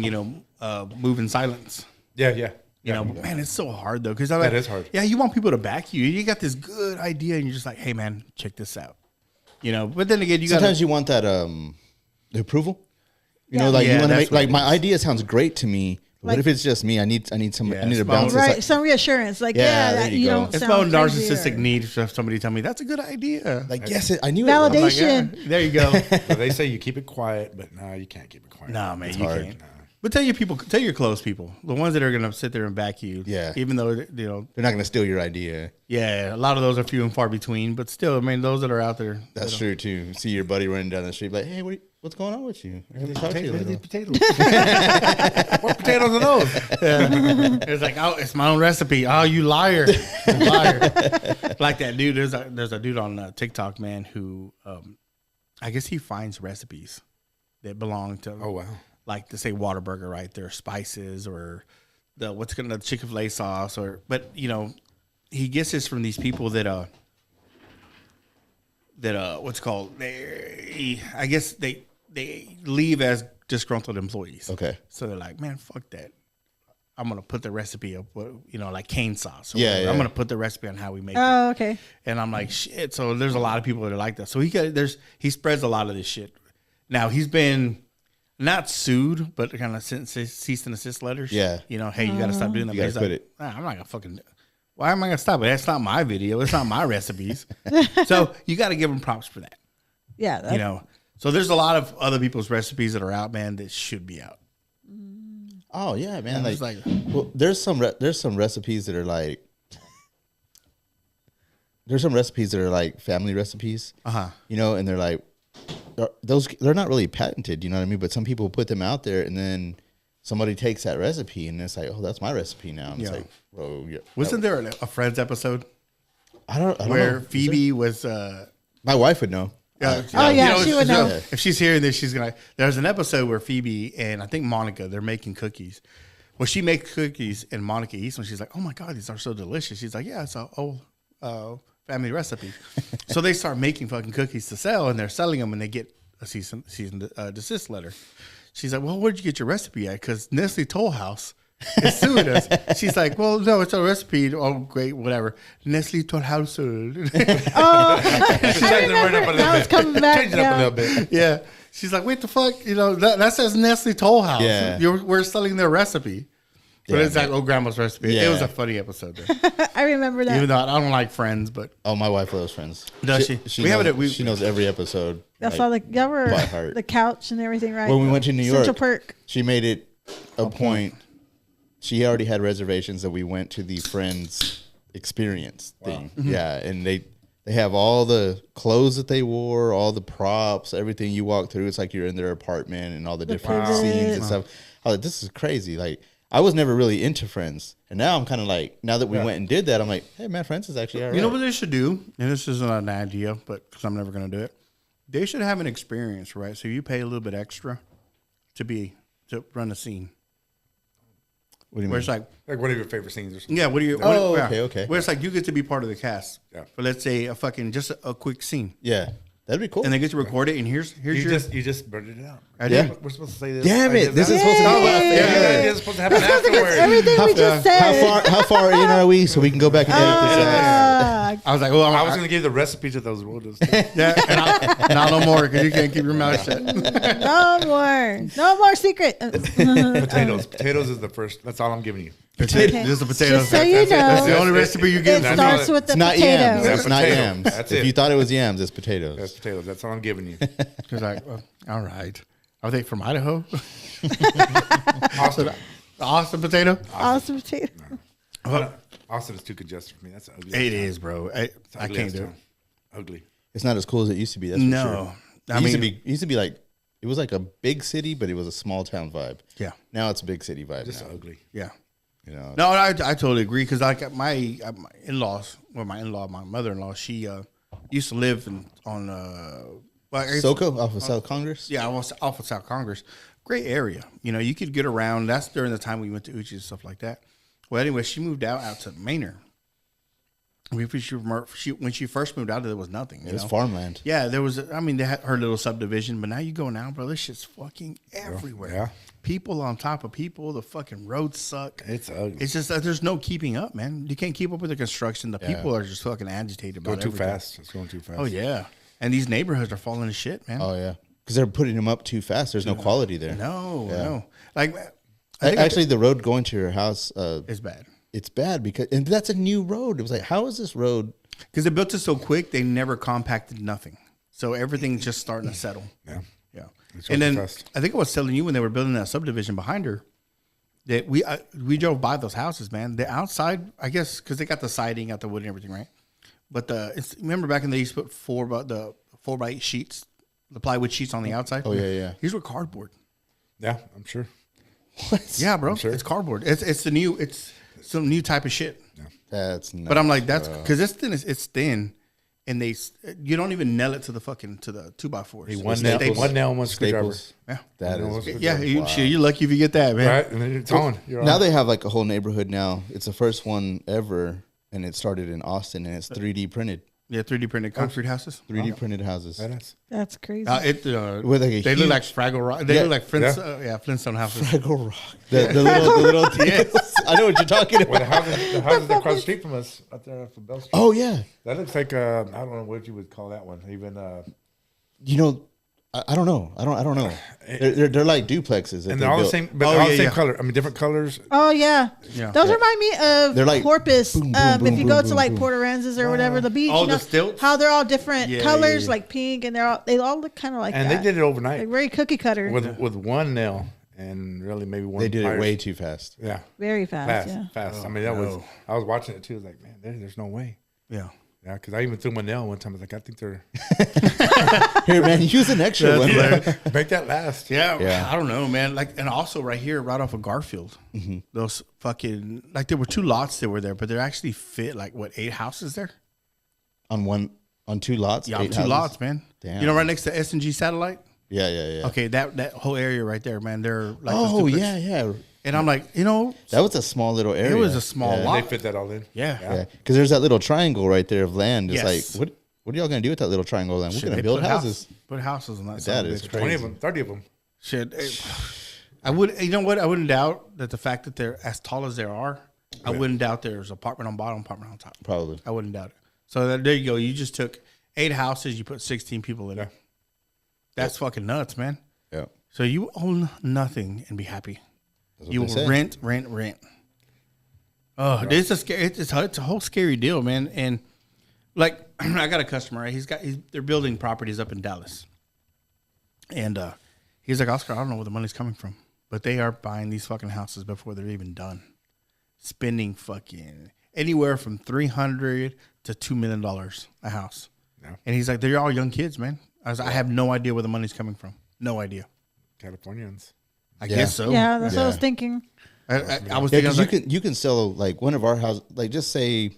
[SPEAKER 1] Move in silence.
[SPEAKER 4] Yeah.
[SPEAKER 1] Man, it's so hard though because
[SPEAKER 4] That is hard.
[SPEAKER 1] Yeah, you want people to back you. You got this good idea, and you're just like, hey, man, check this out. But then again,
[SPEAKER 3] Sometimes you want that the approval.
[SPEAKER 2] Yeah.
[SPEAKER 3] Like
[SPEAKER 1] Yeah,
[SPEAKER 3] you want to
[SPEAKER 1] that's
[SPEAKER 3] make like
[SPEAKER 1] what it
[SPEAKER 3] my idea sounds great to me. But what
[SPEAKER 2] Like-
[SPEAKER 3] if it's just me? I need some.
[SPEAKER 1] Yeah,
[SPEAKER 3] I need to
[SPEAKER 1] it's
[SPEAKER 3] bounce.
[SPEAKER 1] about-
[SPEAKER 3] this
[SPEAKER 2] Right, some reassurance. Like,
[SPEAKER 3] Yeah,
[SPEAKER 2] yeah,
[SPEAKER 3] there
[SPEAKER 2] that
[SPEAKER 3] you
[SPEAKER 2] you
[SPEAKER 3] go.
[SPEAKER 2] don't
[SPEAKER 1] it's
[SPEAKER 2] sound
[SPEAKER 1] about
[SPEAKER 2] crazy
[SPEAKER 1] narcissistic
[SPEAKER 2] or-
[SPEAKER 1] need for somebody to tell me that's a good idea.
[SPEAKER 3] Like yes, I knew it.
[SPEAKER 2] Validation.
[SPEAKER 3] was.
[SPEAKER 1] I'm like, yeah,
[SPEAKER 2] Validation.
[SPEAKER 1] there you go.
[SPEAKER 4] So they say you keep it quiet, but no, you can't keep it quiet.
[SPEAKER 1] No, man, you
[SPEAKER 3] hard.
[SPEAKER 1] can't. But tell your close people, the ones that are gonna sit there and back you.
[SPEAKER 3] Yeah.
[SPEAKER 1] Even though
[SPEAKER 3] They're not going to steal your idea.
[SPEAKER 1] yeah, a lot of those are few and far between. But still, I mean, those that are out there.
[SPEAKER 3] That's true too. See your buddy running down the street, like, hey, what's going on with you? I haven't talked to you lately.
[SPEAKER 4] Potatoes. What potatoes are those?
[SPEAKER 1] It's like, oh, it's my own recipe. Oh, you liar, You liar. Like that dude. There's a dude on TikTok, man, who I guess he finds recipes that belong to.
[SPEAKER 4] Oh wow.
[SPEAKER 1] Like to say Whataburger, right? Their spices or the Chick-fil-A sauce, but he gets this from these people that what's called I guess they leave as disgruntled employees.
[SPEAKER 3] Okay.
[SPEAKER 1] So they're like, man, fuck that. I'm gonna put the recipe up, like cane sauce. Or
[SPEAKER 3] Yeah,
[SPEAKER 1] whatever.
[SPEAKER 3] yeah.
[SPEAKER 1] I'm gonna put the recipe on how we make it.
[SPEAKER 2] Oh, okay.
[SPEAKER 1] And I'm like, shit. So there's a lot of people that are like that. So he spreads a lot of this shit. Now he's been not sued, but kind of sent cease and desist letters.
[SPEAKER 3] Yeah.
[SPEAKER 1] Hey, you got to stop doing that.
[SPEAKER 3] You gotta
[SPEAKER 1] He's
[SPEAKER 3] quit
[SPEAKER 1] like,
[SPEAKER 3] it.
[SPEAKER 1] "Nah, I'm not gonna fucking. Why am I gonna stop it? That's not my video. It's not my recipes. So you got to give them props for that.
[SPEAKER 2] Yeah. That,
[SPEAKER 1] So there's a lot of other people's recipes that are out, man, that should be out.
[SPEAKER 3] Oh yeah, man.
[SPEAKER 1] It's
[SPEAKER 3] Like,
[SPEAKER 1] like-
[SPEAKER 3] well, there's some recipes that are like. There's some recipes that are like family recipes. And they're like, they're not really patented. You know what I mean? But some people put them out there, and then somebody takes that recipe, and it's like, oh, that's my recipe now. And it's
[SPEAKER 1] Yeah.
[SPEAKER 3] like, bro, yeah.
[SPEAKER 1] Wasn't there a Friends episode
[SPEAKER 3] I don't
[SPEAKER 1] where
[SPEAKER 3] know.
[SPEAKER 1] Phoebe was?
[SPEAKER 3] My wife would know.
[SPEAKER 1] Yeah.
[SPEAKER 2] Oh, yeah, she would know.
[SPEAKER 1] If she's hearing this, she's gonna. There's an episode where Phoebe and I think Monica, they're making cookies. Well, she makes cookies and Monica eats them. She's like, "Oh my god, these are so delicious." She's like, "Yeah, it's a old family recipe." So they start making fucking cookies to sell, and they're selling them, and they get a cease and desist letter. She's like, "Well, where'd you get your recipe at?" Because Nestle Toll House is suing us. She's like, "Well, no, it's a recipe. Oh, great, whatever. Nestle Toll House."
[SPEAKER 2] Oh, I remember. Now it's coming back.
[SPEAKER 4] Change it up a little bit.
[SPEAKER 1] Yeah. She's like, "Wait, the fuck? You know, that says Nestle Toll House.
[SPEAKER 3] Yeah.
[SPEAKER 1] We're selling their recipe." But
[SPEAKER 3] Yeah,
[SPEAKER 1] it's like, oh, grandma's recipe.
[SPEAKER 3] Yeah.
[SPEAKER 1] It was a funny episode there.
[SPEAKER 2] I remember that.
[SPEAKER 1] Even though I don't like Friends, but
[SPEAKER 3] Oh, my wife loves Friends.
[SPEAKER 1] Does she?
[SPEAKER 3] She
[SPEAKER 1] We have
[SPEAKER 3] knows,
[SPEAKER 1] it- we-
[SPEAKER 3] she knows every episode.
[SPEAKER 2] That's
[SPEAKER 3] like,
[SPEAKER 2] all y'all were
[SPEAKER 3] by heart.
[SPEAKER 2] the couch and everything, right?
[SPEAKER 3] When we went to New York,
[SPEAKER 2] Central Perk.
[SPEAKER 3] she made it a point. She already had reservations that we went to the Friends experience thing. Yeah, and they have all the clothes that they wore, all the props, everything you walk through. It's like you're in their apartment and all the different
[SPEAKER 2] pivot.
[SPEAKER 3] scenes and stuff. I was like, this is crazy. Like, I was never really into Friends, and now I'm kind of like, now that we went and did that, I'm like, hey man, Friends is actually all right.
[SPEAKER 1] you know what they should do? And this isn't an idea, but because I'm never going to do it. They should have an experience, right? So you pay a little bit extra to run a scene.
[SPEAKER 3] What do you
[SPEAKER 1] Where
[SPEAKER 3] mean?
[SPEAKER 1] it's like,
[SPEAKER 4] Like one of your favorite scenes or something.
[SPEAKER 1] yeah, what do you?
[SPEAKER 3] Oh,
[SPEAKER 1] yeah.
[SPEAKER 3] okay.
[SPEAKER 1] Where it's like you get to be part of the cast.
[SPEAKER 4] Yeah.
[SPEAKER 1] But let's say just a quick scene,
[SPEAKER 3] Yeah, that'd be cool.
[SPEAKER 1] and they get to record it. And here's
[SPEAKER 4] You
[SPEAKER 1] your.
[SPEAKER 4] just blurted it out.
[SPEAKER 1] I
[SPEAKER 3] Yeah.
[SPEAKER 1] did.
[SPEAKER 4] We're supposed to say this.
[SPEAKER 3] Damn it! This is supposed to
[SPEAKER 2] Yay.
[SPEAKER 3] be.
[SPEAKER 4] Yeah, it's supposed to happen afterwards.
[SPEAKER 2] Everything we just said.
[SPEAKER 3] How far in are we so we can go back and edit this out?
[SPEAKER 1] I was like, well,
[SPEAKER 4] I was going to give the recipe to those rotos.
[SPEAKER 1] yeah, and I'll know more because you can't keep your mouth shut.
[SPEAKER 2] No more secret.
[SPEAKER 4] Potatoes. Potatoes is the first. That's all I'm giving you.
[SPEAKER 1] Just a potato.
[SPEAKER 2] Just so you know,
[SPEAKER 1] That's the only recipe you
[SPEAKER 2] it
[SPEAKER 1] get.
[SPEAKER 4] That's
[SPEAKER 2] starts
[SPEAKER 4] all
[SPEAKER 2] with the
[SPEAKER 3] It's not
[SPEAKER 2] potato.
[SPEAKER 3] yams.
[SPEAKER 4] That's
[SPEAKER 3] It's not
[SPEAKER 4] potato.
[SPEAKER 3] yams.
[SPEAKER 4] That's
[SPEAKER 3] If
[SPEAKER 4] it.
[SPEAKER 3] you thought it was yams, it's potatoes.
[SPEAKER 4] That's potatoes. That's all I'm giving you.
[SPEAKER 1] She's like, well, all right. Are they from Idaho?
[SPEAKER 4] Austin.
[SPEAKER 1] Austin potato?
[SPEAKER 2] Awesome potato.
[SPEAKER 4] Austin is too congested for me. That's ugly.
[SPEAKER 1] It is, bro. I
[SPEAKER 4] Ugly
[SPEAKER 1] can't
[SPEAKER 4] as
[SPEAKER 1] do it.
[SPEAKER 4] town. Ugly.
[SPEAKER 3] It's not as cool as it used to be. That's for
[SPEAKER 1] No.
[SPEAKER 3] sure.
[SPEAKER 1] I
[SPEAKER 3] It used to be like, it was like a big city, but it was a small town vibe.
[SPEAKER 1] Yeah.
[SPEAKER 3] Now it's a big city vibe.
[SPEAKER 4] Just
[SPEAKER 3] now.
[SPEAKER 4] ugly.
[SPEAKER 1] Yeah.
[SPEAKER 3] You know,
[SPEAKER 1] No, I totally agree because like my in-laws, well, my mother-in-law, she used to live on
[SPEAKER 3] SoCo off of South Congress.
[SPEAKER 1] Yeah, I was off of South Congress. Great area. You know, you could get around. That's during the time we went to Uchi and stuff like that. Well, anyway, she moved out to Manor. When she first moved out, there was nothing.
[SPEAKER 3] It was farmland.
[SPEAKER 1] Yeah, there was. I mean, they had her little subdivision, but now you go now, bro. This shit's fucking everywhere.
[SPEAKER 4] Yeah.
[SPEAKER 1] People on top of people. The fucking roads suck.
[SPEAKER 4] It's ugly.
[SPEAKER 1] It's just that there's no keeping up, man. You can't keep up with the construction. The people are just fucking agitated about
[SPEAKER 4] going too
[SPEAKER 1] everything.
[SPEAKER 4] fast. It's going too fast.
[SPEAKER 1] Oh yeah, and these neighborhoods are falling to shit, man.
[SPEAKER 3] Oh yeah, because they're putting them up too fast. There's no quality there.
[SPEAKER 1] No. Like,
[SPEAKER 3] Actually, the road going to your house,
[SPEAKER 1] it's bad
[SPEAKER 3] it's bad and that's a new road. It was like, how is this road?
[SPEAKER 1] because they built it so quick. They never compacted nothing, so everything's just starting to settle.
[SPEAKER 4] Yeah.
[SPEAKER 1] Yeah.
[SPEAKER 4] It's
[SPEAKER 1] And
[SPEAKER 4] going
[SPEAKER 1] then
[SPEAKER 4] too fast.
[SPEAKER 1] I think I was telling you when they were building that subdivision behind her that we drove by those houses, man. The outside, I guess, because they got the siding, got the wood and everything, right? But remember back in the day, you used to put 4x8 sheets, the plywood sheets on the outside.
[SPEAKER 3] Oh yeah.
[SPEAKER 1] These were cardboard.
[SPEAKER 4] Yeah, I'm sure.
[SPEAKER 1] Yeah, bro,
[SPEAKER 4] sure.
[SPEAKER 1] it's cardboard. It's some new type of shit.
[SPEAKER 3] That's nuts,
[SPEAKER 1] But I'm like, that's because it's thin, and you don't even nail it to the 2x4s.
[SPEAKER 4] One
[SPEAKER 1] Staples.
[SPEAKER 4] nail, one screwdriver.
[SPEAKER 3] Staples.
[SPEAKER 1] Yeah.
[SPEAKER 3] That is.
[SPEAKER 1] Yeah, you're lucky if you get that, man.
[SPEAKER 4] Right, and then it's on. You're
[SPEAKER 3] Now
[SPEAKER 4] on.
[SPEAKER 3] they have like a whole neighborhood now. It's the first one ever, and it started in Austin, and it's 3D printed.
[SPEAKER 1] Yeah, 3D printed concrete houses.
[SPEAKER 3] 3D printed houses.
[SPEAKER 4] Badass.
[SPEAKER 2] That's crazy.
[SPEAKER 3] With like a
[SPEAKER 1] They
[SPEAKER 3] huge-
[SPEAKER 1] look like Fraggle Rock. They
[SPEAKER 3] Yeah.
[SPEAKER 1] look like Flintstone houses.
[SPEAKER 3] Fraggle Rock. The little
[SPEAKER 1] Yes.
[SPEAKER 3] I know what you're talking
[SPEAKER 4] Well,
[SPEAKER 3] about.
[SPEAKER 4] the houses across the street from us, out there from Bell Street.
[SPEAKER 3] Oh yeah.
[SPEAKER 4] That looks like I don't know what you would call that one. Even
[SPEAKER 3] You know, I don't know. I don't know. They're like duplexes. that
[SPEAKER 4] and
[SPEAKER 3] they
[SPEAKER 4] they're all the
[SPEAKER 3] built.
[SPEAKER 4] same, but
[SPEAKER 1] Oh,
[SPEAKER 4] they're all the
[SPEAKER 1] yeah,
[SPEAKER 4] same
[SPEAKER 1] yeah.
[SPEAKER 4] color. I mean, different colors.
[SPEAKER 2] Oh yeah,
[SPEAKER 1] Yeah.
[SPEAKER 2] those remind me of
[SPEAKER 3] They're like
[SPEAKER 2] Corpus.
[SPEAKER 3] boom, boom, boom,
[SPEAKER 2] if you go
[SPEAKER 3] boom,
[SPEAKER 2] to like
[SPEAKER 3] boom.
[SPEAKER 2] Port Aransas or whatever, the beach,
[SPEAKER 1] Oh,
[SPEAKER 2] you know,
[SPEAKER 1] the stilts?
[SPEAKER 2] how they're all different
[SPEAKER 1] Yeah,
[SPEAKER 2] colors,
[SPEAKER 1] yeah.
[SPEAKER 2] like pink, and they all look kind of like
[SPEAKER 4] And
[SPEAKER 2] that.
[SPEAKER 4] they did it overnight
[SPEAKER 2] like very cookie cutter,
[SPEAKER 4] with one nail and really maybe one.
[SPEAKER 3] They did it
[SPEAKER 4] pliers.
[SPEAKER 3] way too fast.
[SPEAKER 4] Yeah,
[SPEAKER 2] very fast. Yeah.
[SPEAKER 4] fast. I mean, that was.
[SPEAKER 1] no.
[SPEAKER 4] I was watching it too. I was like, man, there's no way.
[SPEAKER 1] Yeah.
[SPEAKER 4] Yeah, because I even threw my nail one time. I was like, I think they're
[SPEAKER 3] Here, man, use an extra one.
[SPEAKER 4] make that last.
[SPEAKER 1] Yeah,
[SPEAKER 3] Yeah.
[SPEAKER 1] I don't know, man. Like, and also right here, right off of Garfield, those fucking like there were 2 lots that were there, but there actually fit like 8 houses there.
[SPEAKER 3] On On 2 lots?
[SPEAKER 1] Yeah,
[SPEAKER 3] 8
[SPEAKER 1] 2
[SPEAKER 3] houses?
[SPEAKER 1] lots, man.
[SPEAKER 3] Damn.
[SPEAKER 1] You know, right next to S&G Satellite.
[SPEAKER 3] Yeah.
[SPEAKER 1] Okay, that whole area right there, man. They're like
[SPEAKER 3] Oh,
[SPEAKER 1] this
[SPEAKER 3] yeah.
[SPEAKER 1] And I'm like, you know,
[SPEAKER 3] That was a small little area.
[SPEAKER 1] it was a small
[SPEAKER 3] Yeah.
[SPEAKER 1] lot.
[SPEAKER 4] They fit that all in.
[SPEAKER 1] Yeah.
[SPEAKER 3] Yeah, because there's that little triangle right there of land. It's
[SPEAKER 1] Yes.
[SPEAKER 3] like, what are y'all gonna do with that little triangle of land? We're
[SPEAKER 1] Shit,
[SPEAKER 3] gonna
[SPEAKER 1] they
[SPEAKER 3] build
[SPEAKER 1] put
[SPEAKER 3] houses.
[SPEAKER 1] Put houses on that.
[SPEAKER 3] That
[SPEAKER 1] son of a
[SPEAKER 3] is
[SPEAKER 1] bitch.
[SPEAKER 4] 20 of them, 30 of them.
[SPEAKER 1] Shit. I would. You know what? I wouldn't doubt that the fact that they're as tall as they are. I wouldn't doubt there's apartment on bottom, apartment on top.
[SPEAKER 3] Probably.
[SPEAKER 1] I wouldn't doubt it. So there you go. You just took 8 houses. You put 16 people in it. That's fucking nuts, man.
[SPEAKER 3] Yeah.
[SPEAKER 1] So you own nothing and be happy.
[SPEAKER 3] That's what
[SPEAKER 1] You
[SPEAKER 3] they say.
[SPEAKER 1] rent. Oh, it's a scary. It's a whole scary deal, man. And like, I got a customer. Right? They're building properties up in Dallas, and he's like, Oscar, I don't know where the money's coming from, but they are buying these fucking houses before they're even done, spending fucking anywhere from $300 to $2 million a house.
[SPEAKER 4] Yeah.
[SPEAKER 1] And he's like, they're all young kids, man. I have no idea where the money's coming from. No idea.
[SPEAKER 4] Californians.
[SPEAKER 1] I guess so.
[SPEAKER 2] Yeah, that's what I was thinking.
[SPEAKER 1] I was
[SPEAKER 3] Yeah,
[SPEAKER 1] thinking, I was
[SPEAKER 3] because
[SPEAKER 1] like,
[SPEAKER 3] you can sell like one of our houses, like just a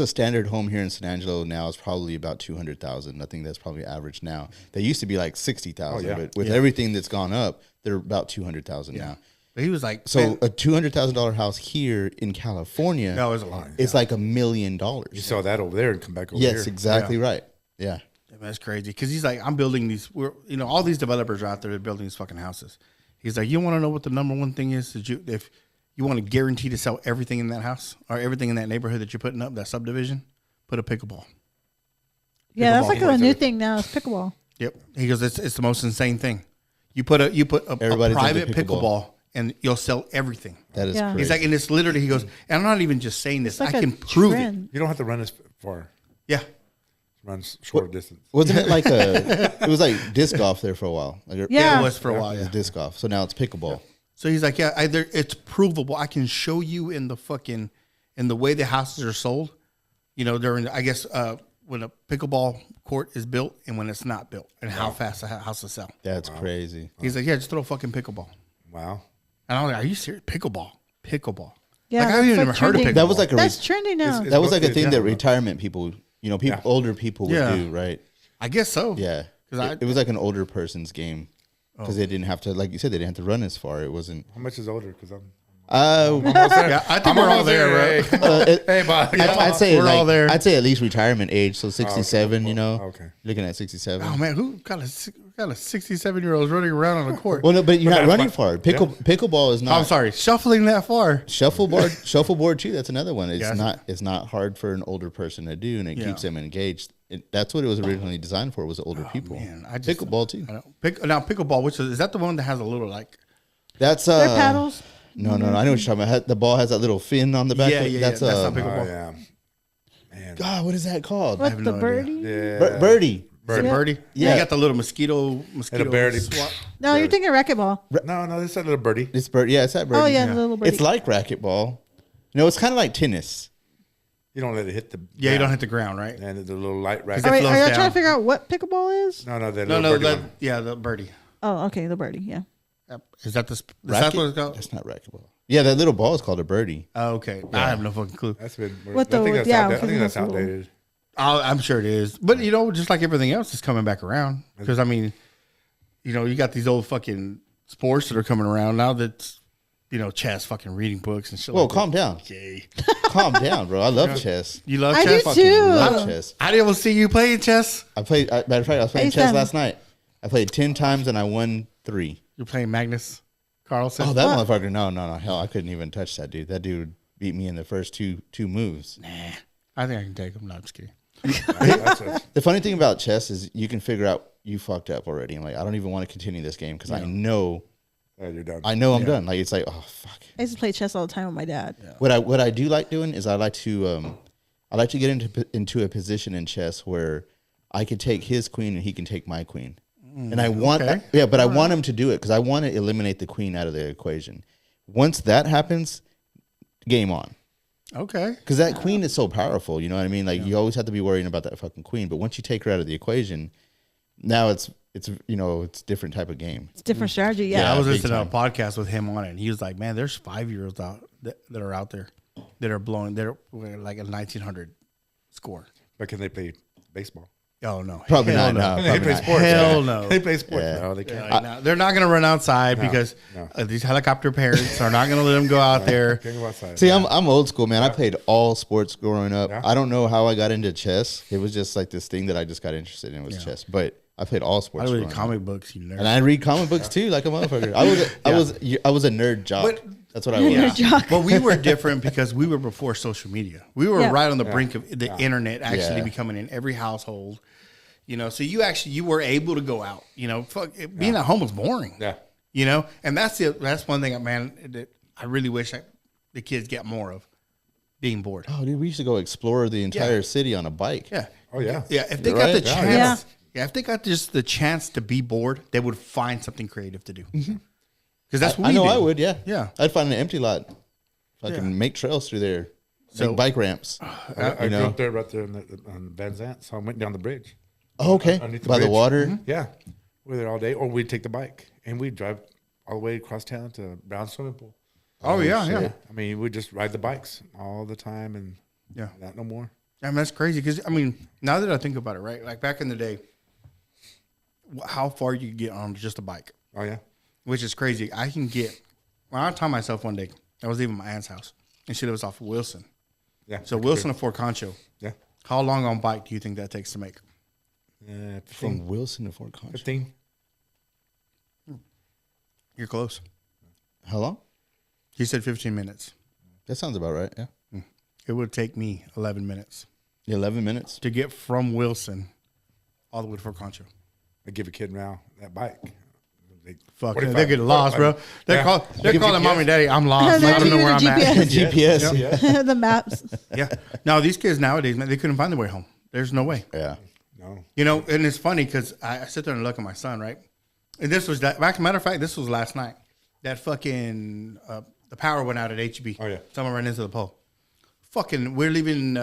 [SPEAKER 3] standard home here in San Angelo now is probably about 200,000. I think that's probably average now. They used to be like 60,000, but with everything that's gone up, they're about 200,000 now.
[SPEAKER 1] But he was like,
[SPEAKER 3] So
[SPEAKER 1] man,
[SPEAKER 3] a $200,000 house here in California,
[SPEAKER 1] that was a lot.
[SPEAKER 3] it's like $1 million.
[SPEAKER 4] You sell that over there and come back over here.
[SPEAKER 3] Yes, exactly right. Yeah.
[SPEAKER 1] That's crazy. Because he's like, I'm building these. All these developers are out there building these fucking houses. He's like, you want to know what the number one thing is? If you want to guarantee to sell everything in that house or everything in that neighborhood that you're putting up, that subdivision, put a pickleball.
[SPEAKER 2] Yeah, that's
[SPEAKER 1] Pickleball.
[SPEAKER 2] like a new thing now. It's pickleball.
[SPEAKER 1] Yep. He goes, it's the most insane thing. You put a
[SPEAKER 3] Everybody's
[SPEAKER 1] private
[SPEAKER 3] into pickleball.
[SPEAKER 1] pickleball and you'll sell everything.
[SPEAKER 3] That is
[SPEAKER 2] Yeah.
[SPEAKER 3] crazy.
[SPEAKER 1] He's like, and it's literally, he goes, and I'm not even just saying this.
[SPEAKER 2] It's like
[SPEAKER 1] I
[SPEAKER 2] a
[SPEAKER 1] can prove it.
[SPEAKER 2] trend.
[SPEAKER 4] You don't have to run as far.
[SPEAKER 1] Yeah.
[SPEAKER 4] Run short distance.
[SPEAKER 3] Wasn't it like it was like disc golf there for a while. Like,
[SPEAKER 2] Yeah.
[SPEAKER 1] It was for a while.
[SPEAKER 3] It was
[SPEAKER 1] Yeah.
[SPEAKER 3] disc golf. So now it's pickleball.
[SPEAKER 1] So he's like, yeah, either it's provable. I can show you in the way the houses are sold. You know, during I guess when a pickleball court is built and when it's not built, and how fast a house will sell.
[SPEAKER 3] That's crazy.
[SPEAKER 1] He's like, yeah, just throw a fucking pickleball.
[SPEAKER 4] Wow.
[SPEAKER 1] And I was like, are you serious? Pickleball.
[SPEAKER 2] Yeah,
[SPEAKER 1] Like, I haven't
[SPEAKER 2] that's
[SPEAKER 1] even
[SPEAKER 2] like
[SPEAKER 1] heard of
[SPEAKER 2] trending.
[SPEAKER 1] pickleball.
[SPEAKER 3] That was like a
[SPEAKER 2] That's trendy now.
[SPEAKER 3] that was like a
[SPEAKER 4] it's-
[SPEAKER 3] thing
[SPEAKER 4] yeah.
[SPEAKER 3] that retirement people, older people would
[SPEAKER 1] Yeah.
[SPEAKER 3] do, right?
[SPEAKER 1] I guess so.
[SPEAKER 3] Yeah.
[SPEAKER 1] 'Cause
[SPEAKER 3] It was like an older person's game because they didn't have to, like you said, they didn't have to run as far. It wasn't.
[SPEAKER 4] How much is older? Because I'm
[SPEAKER 1] Yeah, I think we're all there, right?
[SPEAKER 4] Hey, Bob.
[SPEAKER 3] I'd say
[SPEAKER 1] We're
[SPEAKER 3] like,
[SPEAKER 1] all there.
[SPEAKER 3] I'd say at least retirement age, so 67.
[SPEAKER 4] Okay.
[SPEAKER 3] Looking at 67.
[SPEAKER 1] Oh man, who got a 67-year-old running around on the court?
[SPEAKER 3] Well, no, but you're not
[SPEAKER 4] that's
[SPEAKER 3] running
[SPEAKER 4] fine.
[SPEAKER 3] far. Pickleball is not.
[SPEAKER 1] I'm sorry, shuffling that far.
[SPEAKER 3] Shuffleboard too. That's another one. It's
[SPEAKER 1] Yeah.
[SPEAKER 3] It's not hard for an older person to do, and it
[SPEAKER 1] Yeah.
[SPEAKER 3] keeps them engaged. That's what it was originally designed for. Was older people.
[SPEAKER 1] Man,
[SPEAKER 3] Pickleball too.
[SPEAKER 1] I don't, now pickleball, which is that the one that has a little like?
[SPEAKER 3] That's
[SPEAKER 2] They're paddles.
[SPEAKER 3] No. I know what you're talking about. The ball has that little fin on the back.
[SPEAKER 1] Yeah,
[SPEAKER 3] That's
[SPEAKER 1] that's not
[SPEAKER 4] Oh,
[SPEAKER 1] pickleball.
[SPEAKER 4] yeah. Man.
[SPEAKER 3] God, what is that called?
[SPEAKER 2] What,
[SPEAKER 1] have
[SPEAKER 2] the
[SPEAKER 1] no idea.
[SPEAKER 2] birdie?
[SPEAKER 4] Yeah.
[SPEAKER 3] Birdie.
[SPEAKER 1] Is it birdie?
[SPEAKER 3] Yeah.
[SPEAKER 1] You got the little mosquito
[SPEAKER 4] And a birdie.
[SPEAKER 1] swat.
[SPEAKER 2] No, you're thinking racquetball.
[SPEAKER 4] No, this is a little birdie.
[SPEAKER 3] It's birdie. Yeah, it's that birdie.
[SPEAKER 2] Oh, yeah, the little birdie.
[SPEAKER 3] It's like racquetball. No, it's kind of like tennis.
[SPEAKER 4] You don't let it hit the.
[SPEAKER 1] Yeah, you don't hit the ground, right?
[SPEAKER 4] And the little light
[SPEAKER 2] All
[SPEAKER 4] racket.
[SPEAKER 2] right,
[SPEAKER 1] flows
[SPEAKER 2] are y'all
[SPEAKER 1] down.
[SPEAKER 2] trying to figure out what pickleball is?
[SPEAKER 4] No, that
[SPEAKER 1] No,
[SPEAKER 4] little birdie
[SPEAKER 1] that,
[SPEAKER 4] one.
[SPEAKER 1] yeah, the birdie.
[SPEAKER 2] Oh, okay, the birdie, yeah.
[SPEAKER 1] Yep. Is that
[SPEAKER 3] Racket?
[SPEAKER 1] what it's called?
[SPEAKER 3] That's not racquetball. Yeah, that little ball is called a birdie.
[SPEAKER 1] Oh, okay. I have no fucking clue.
[SPEAKER 4] That's been.
[SPEAKER 2] What the-
[SPEAKER 4] I think that's
[SPEAKER 2] yeah,
[SPEAKER 4] outdated. I think
[SPEAKER 2] because
[SPEAKER 4] that's
[SPEAKER 2] it's a little-
[SPEAKER 4] outdated.
[SPEAKER 1] I'm sure it is. But, just like everything else is coming back around. Because, I mean, you got these old fucking sports that are coming around now that's, chess, fucking reading books and shit
[SPEAKER 3] Whoa,
[SPEAKER 1] like
[SPEAKER 3] calm down.
[SPEAKER 1] that. Okay.
[SPEAKER 3] Calm down, bro. I love chess.
[SPEAKER 1] You love
[SPEAKER 2] I
[SPEAKER 1] chess?
[SPEAKER 2] do
[SPEAKER 3] Fucking
[SPEAKER 2] too.
[SPEAKER 3] love chess.
[SPEAKER 1] I didn't see you playing chess.
[SPEAKER 3] Matter of fact, I was playing
[SPEAKER 2] Hey,
[SPEAKER 3] chess
[SPEAKER 2] Sam.
[SPEAKER 3] last night. I played 10 times and I won 3.
[SPEAKER 1] You're playing Magnus Carlsen.
[SPEAKER 3] Oh, that motherfucker! No. Hell, I couldn't even touch that dude. That dude beat me in the first two moves.
[SPEAKER 1] I think I can take him. No, I'm just kidding.
[SPEAKER 3] The funny thing about chess is you can figure out you fucked up already. I'm like, I don't even want to continue this game because I know
[SPEAKER 4] You're done.
[SPEAKER 3] I'm done. Like it's like, oh fuck.
[SPEAKER 2] I used to play chess all the time with my dad. Yeah.
[SPEAKER 3] What I do like doing is I like to get into a position in chess where I could take his queen and he can take my queen. And I want but I want him to do it because I want to eliminate the queen out of the equation. Once that happens, game on.
[SPEAKER 1] Okay.
[SPEAKER 3] Because that queen is so powerful, you know what I mean? Like you always have to be worrying about that fucking queen. But once you take her out of the equation, now it's different type of game.
[SPEAKER 2] It's different strategy,
[SPEAKER 1] Yeah,
[SPEAKER 2] yeah.
[SPEAKER 1] I was
[SPEAKER 3] big
[SPEAKER 1] listening to a
[SPEAKER 3] time.
[SPEAKER 1] podcast with him on it, and he was like, "Man, there's 5-year-olds out that are out there that are blowing. They're like a 1900 score.
[SPEAKER 4] But can they play baseball.
[SPEAKER 1] Oh no,
[SPEAKER 3] Probably
[SPEAKER 1] Hell
[SPEAKER 3] not.
[SPEAKER 1] no.
[SPEAKER 3] No,
[SPEAKER 4] They play
[SPEAKER 3] not.
[SPEAKER 4] sports.
[SPEAKER 1] Hell no.
[SPEAKER 4] They play sports.
[SPEAKER 3] Yeah.
[SPEAKER 4] No, they can't.
[SPEAKER 1] No, they're not going to run outside because these helicopter parents are not going to let them go out there.
[SPEAKER 4] Can't go outside.
[SPEAKER 3] See, I'm old school, man. I played all sports growing up.
[SPEAKER 4] Yeah.
[SPEAKER 3] I don't know how I got into chess. It was just like this thing that I just got interested in was chess. But I played all
[SPEAKER 1] I
[SPEAKER 3] sports.
[SPEAKER 1] read
[SPEAKER 3] growing up.
[SPEAKER 1] comic books, you nerd.
[SPEAKER 3] And I read comic books too, like a motherfucker. I was a nerd jock.
[SPEAKER 1] But-
[SPEAKER 3] That's what I was.
[SPEAKER 2] Nerd jock.
[SPEAKER 1] But we were different because we were before social media. We were
[SPEAKER 2] Yeah.
[SPEAKER 1] right on the brink of the internet actually
[SPEAKER 3] Yeah.
[SPEAKER 1] becoming in every household. You know, so you were able to go out. You know, being at home was boring.
[SPEAKER 4] Yeah.
[SPEAKER 1] You know, and that's one thing, man, that I really wish the kids get more of, being bored.
[SPEAKER 3] Oh, dude, we used to go explore the entire city on a bike.
[SPEAKER 1] Yeah.
[SPEAKER 4] Oh yeah.
[SPEAKER 1] Yeah. If they
[SPEAKER 3] You're
[SPEAKER 1] got
[SPEAKER 3] right.
[SPEAKER 1] the
[SPEAKER 3] Yeah.
[SPEAKER 1] chance, if they got just the chance to be bored, they would find something creative to do. Because that's what
[SPEAKER 3] I
[SPEAKER 1] we
[SPEAKER 3] know
[SPEAKER 1] do.
[SPEAKER 3] I would. Yeah.
[SPEAKER 1] Yeah.
[SPEAKER 3] I'd find an empty lot. Fucking
[SPEAKER 1] Yeah.
[SPEAKER 3] make trails through there.
[SPEAKER 1] So-
[SPEAKER 3] Make bike ramps.
[SPEAKER 4] I grew
[SPEAKER 3] know.
[SPEAKER 4] up there right there on Van Zant, so I went down the bridge.
[SPEAKER 3] Oh, okay.
[SPEAKER 4] Underneath the
[SPEAKER 3] By the
[SPEAKER 4] bridge.
[SPEAKER 3] water.
[SPEAKER 4] Yeah, we were there all day, or we'd take the bike and we'd drive all the way across town to Brown Swimming Pool.
[SPEAKER 1] Oh, yeah, yeah.
[SPEAKER 4] I mean, we'd just ride the bikes all the time, and
[SPEAKER 1] Yeah.
[SPEAKER 4] not no more.
[SPEAKER 1] I mean, that's crazy because, I mean, now that I think about it, right? Like back in the day, how far you could get on just a bike,
[SPEAKER 4] Oh yeah,
[SPEAKER 1] which is crazy. I taught myself one day, I was leaving my aunt's house and she lives off of Wilson.
[SPEAKER 4] yeah.
[SPEAKER 1] So Wilson to Fort Concho,
[SPEAKER 4] Yeah,
[SPEAKER 1] how long on bike do you think that takes to make?
[SPEAKER 4] 15.
[SPEAKER 3] From Wilson to Fort Concho.
[SPEAKER 4] 15.
[SPEAKER 1] You're close.
[SPEAKER 3] How long?
[SPEAKER 1] He said 15 minutes.
[SPEAKER 3] That sounds about right. Yeah.
[SPEAKER 1] It would take me 11 minutes
[SPEAKER 3] 11 minutes.
[SPEAKER 1] to get from Wilson all the way to Fort Concho.
[SPEAKER 4] I give a kid now that bike.
[SPEAKER 1] Fuck,
[SPEAKER 4] 45,
[SPEAKER 1] they get lost, bro. They're
[SPEAKER 4] Yeah.
[SPEAKER 1] calling mommy and daddy. I'm lost.
[SPEAKER 2] They're
[SPEAKER 1] I don't know
[SPEAKER 2] giving
[SPEAKER 1] where I'm
[SPEAKER 2] the
[SPEAKER 1] at.
[SPEAKER 3] GPS.
[SPEAKER 2] the maps.
[SPEAKER 1] Yeah. No, these kids nowadays, man, they couldn't find their way home. There's no way.
[SPEAKER 3] Yeah.
[SPEAKER 4] No.
[SPEAKER 1] You know, and it's funny because I sit there and look at my son, right? And this was that. Matter of fact, this was last night. That fucking the power went out at HEB.
[SPEAKER 4] Oh yeah.
[SPEAKER 1] Someone ran into the pole. Fucking, we're leaving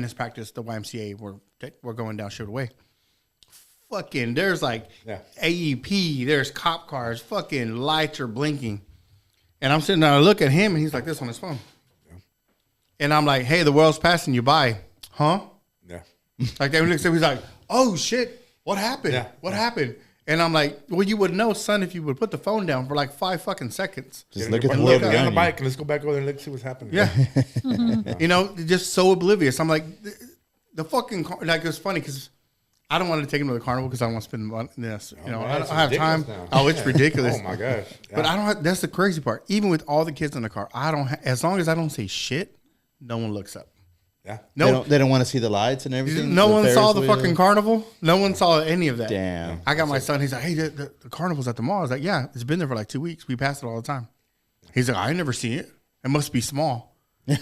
[SPEAKER 1] his practice, the YMCA. We're going down Sugar Way. Fucking, there's like AEP. There's cop cars. Fucking lights are blinking. And I'm sitting there, I look at him, and he's like this on his phone. Yeah. And I'm like, hey, the world's passing you by, huh?
[SPEAKER 4] Yeah.
[SPEAKER 1] Like that. He's like, oh shit, what happened?
[SPEAKER 4] Yeah.
[SPEAKER 1] What happened? And I'm like, well, you would know, son, if you would put the phone down for like 5 fucking seconds.
[SPEAKER 3] Just look at the
[SPEAKER 4] Look
[SPEAKER 3] world
[SPEAKER 4] on
[SPEAKER 3] around
[SPEAKER 4] the
[SPEAKER 3] you.
[SPEAKER 4] bike and let's go back over there and let's see what's happening.
[SPEAKER 1] Yeah. You know, just so oblivious. I'm like, the fucking like it's funny because I don't want to take him to the carnival because I don't want to spend money on this. You know,
[SPEAKER 4] man,
[SPEAKER 1] I
[SPEAKER 4] it's
[SPEAKER 1] don't have time.
[SPEAKER 4] ridiculous
[SPEAKER 1] Oh, it's ridiculous.
[SPEAKER 4] Oh my gosh.
[SPEAKER 1] But I don't have, that's the crazy part. Even with all the kids in the car, I don't as long as I don't say shit, no one looks up.
[SPEAKER 4] Yeah.
[SPEAKER 1] No,
[SPEAKER 3] They don't want to see the lights and everything.
[SPEAKER 1] no
[SPEAKER 3] The
[SPEAKER 1] one
[SPEAKER 3] Ferris
[SPEAKER 1] saw the
[SPEAKER 3] wheel.
[SPEAKER 1] fucking carnival. No one saw any of that.
[SPEAKER 3] Damn.
[SPEAKER 1] I got my son. He's like, hey, the carnival's at the mall. I was like, yeah, it's been there for like 2 weeks. We pass it all the time. He's like, I never see it. It must be small.